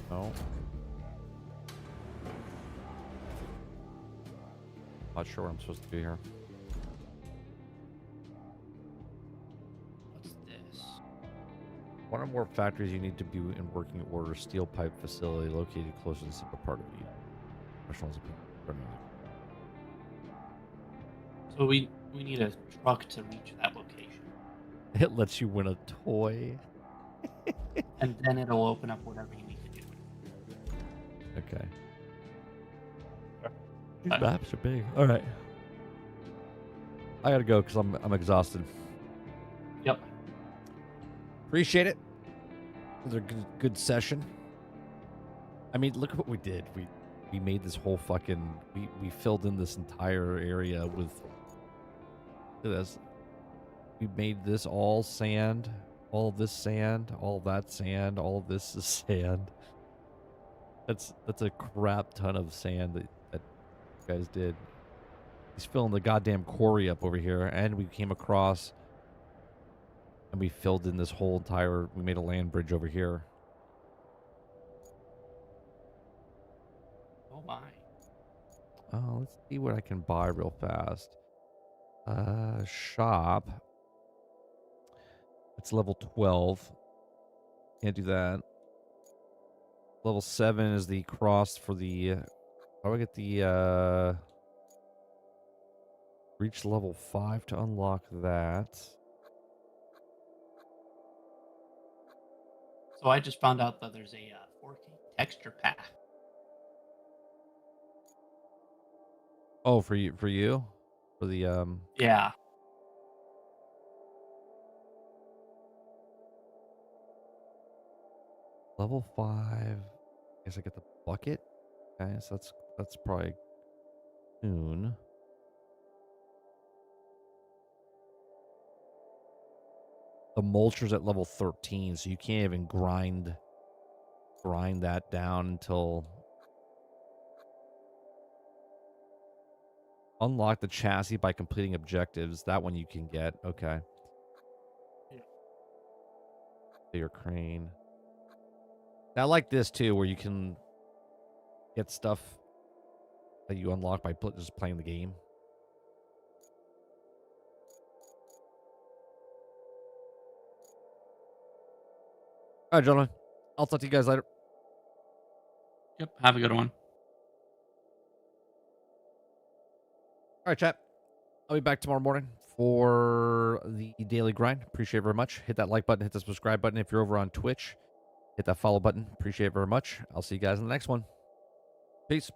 No. Not sure what I'm supposed to do here. What's this? One or more factories you need to be in working order. Steel pipe facility located close to the central part of you. Professionals opinion. So we need a truck to reach that location, It lets you win a toy. and then it'll open up whatever you need to do. Okay. These maps are big. All right. I gotta go because I'm exhausted. Yep. Appreciate it. Another good session. I mean, look at what we did. We made this whole fucking we filled in this entire area with this. We made this all sand, all of this sand, all of that sand, all of this is sand. That's a crap ton of sand that you guys did. He's filling the goddamn quarry up over here, and we came across and we filled in this whole entire. We made a land bridge over here. Oh my. Let's see what I can buy real fast. Shop. It's level 12. Can't do that. Level 7 is the cross for the. How do I get the reach level 5 to unlock that? So I just found out that there's a 4K texture pack. Oh, for you, for the Yeah. level 5. I guess I get the bucket. Okay, so that's probably soon. The mulcher's at level 13, so you can't even grind that down until unlock the chassis by completing objectives. That one you can get. Okay. Yeah. Your crane. I like this too, where you can get stuff that you unlock by just playing the game. All right, gentlemen. I'll talk to you guys later. Yep. Have a good one. All right, chat. I'll be back tomorrow morning for the daily grind. Appreciate it very much. Hit that like button. Hit the subscribe button if you're over on Twitch. Hit that follow button. Appreciate it very much. I'll see you guys in the next one. Peace.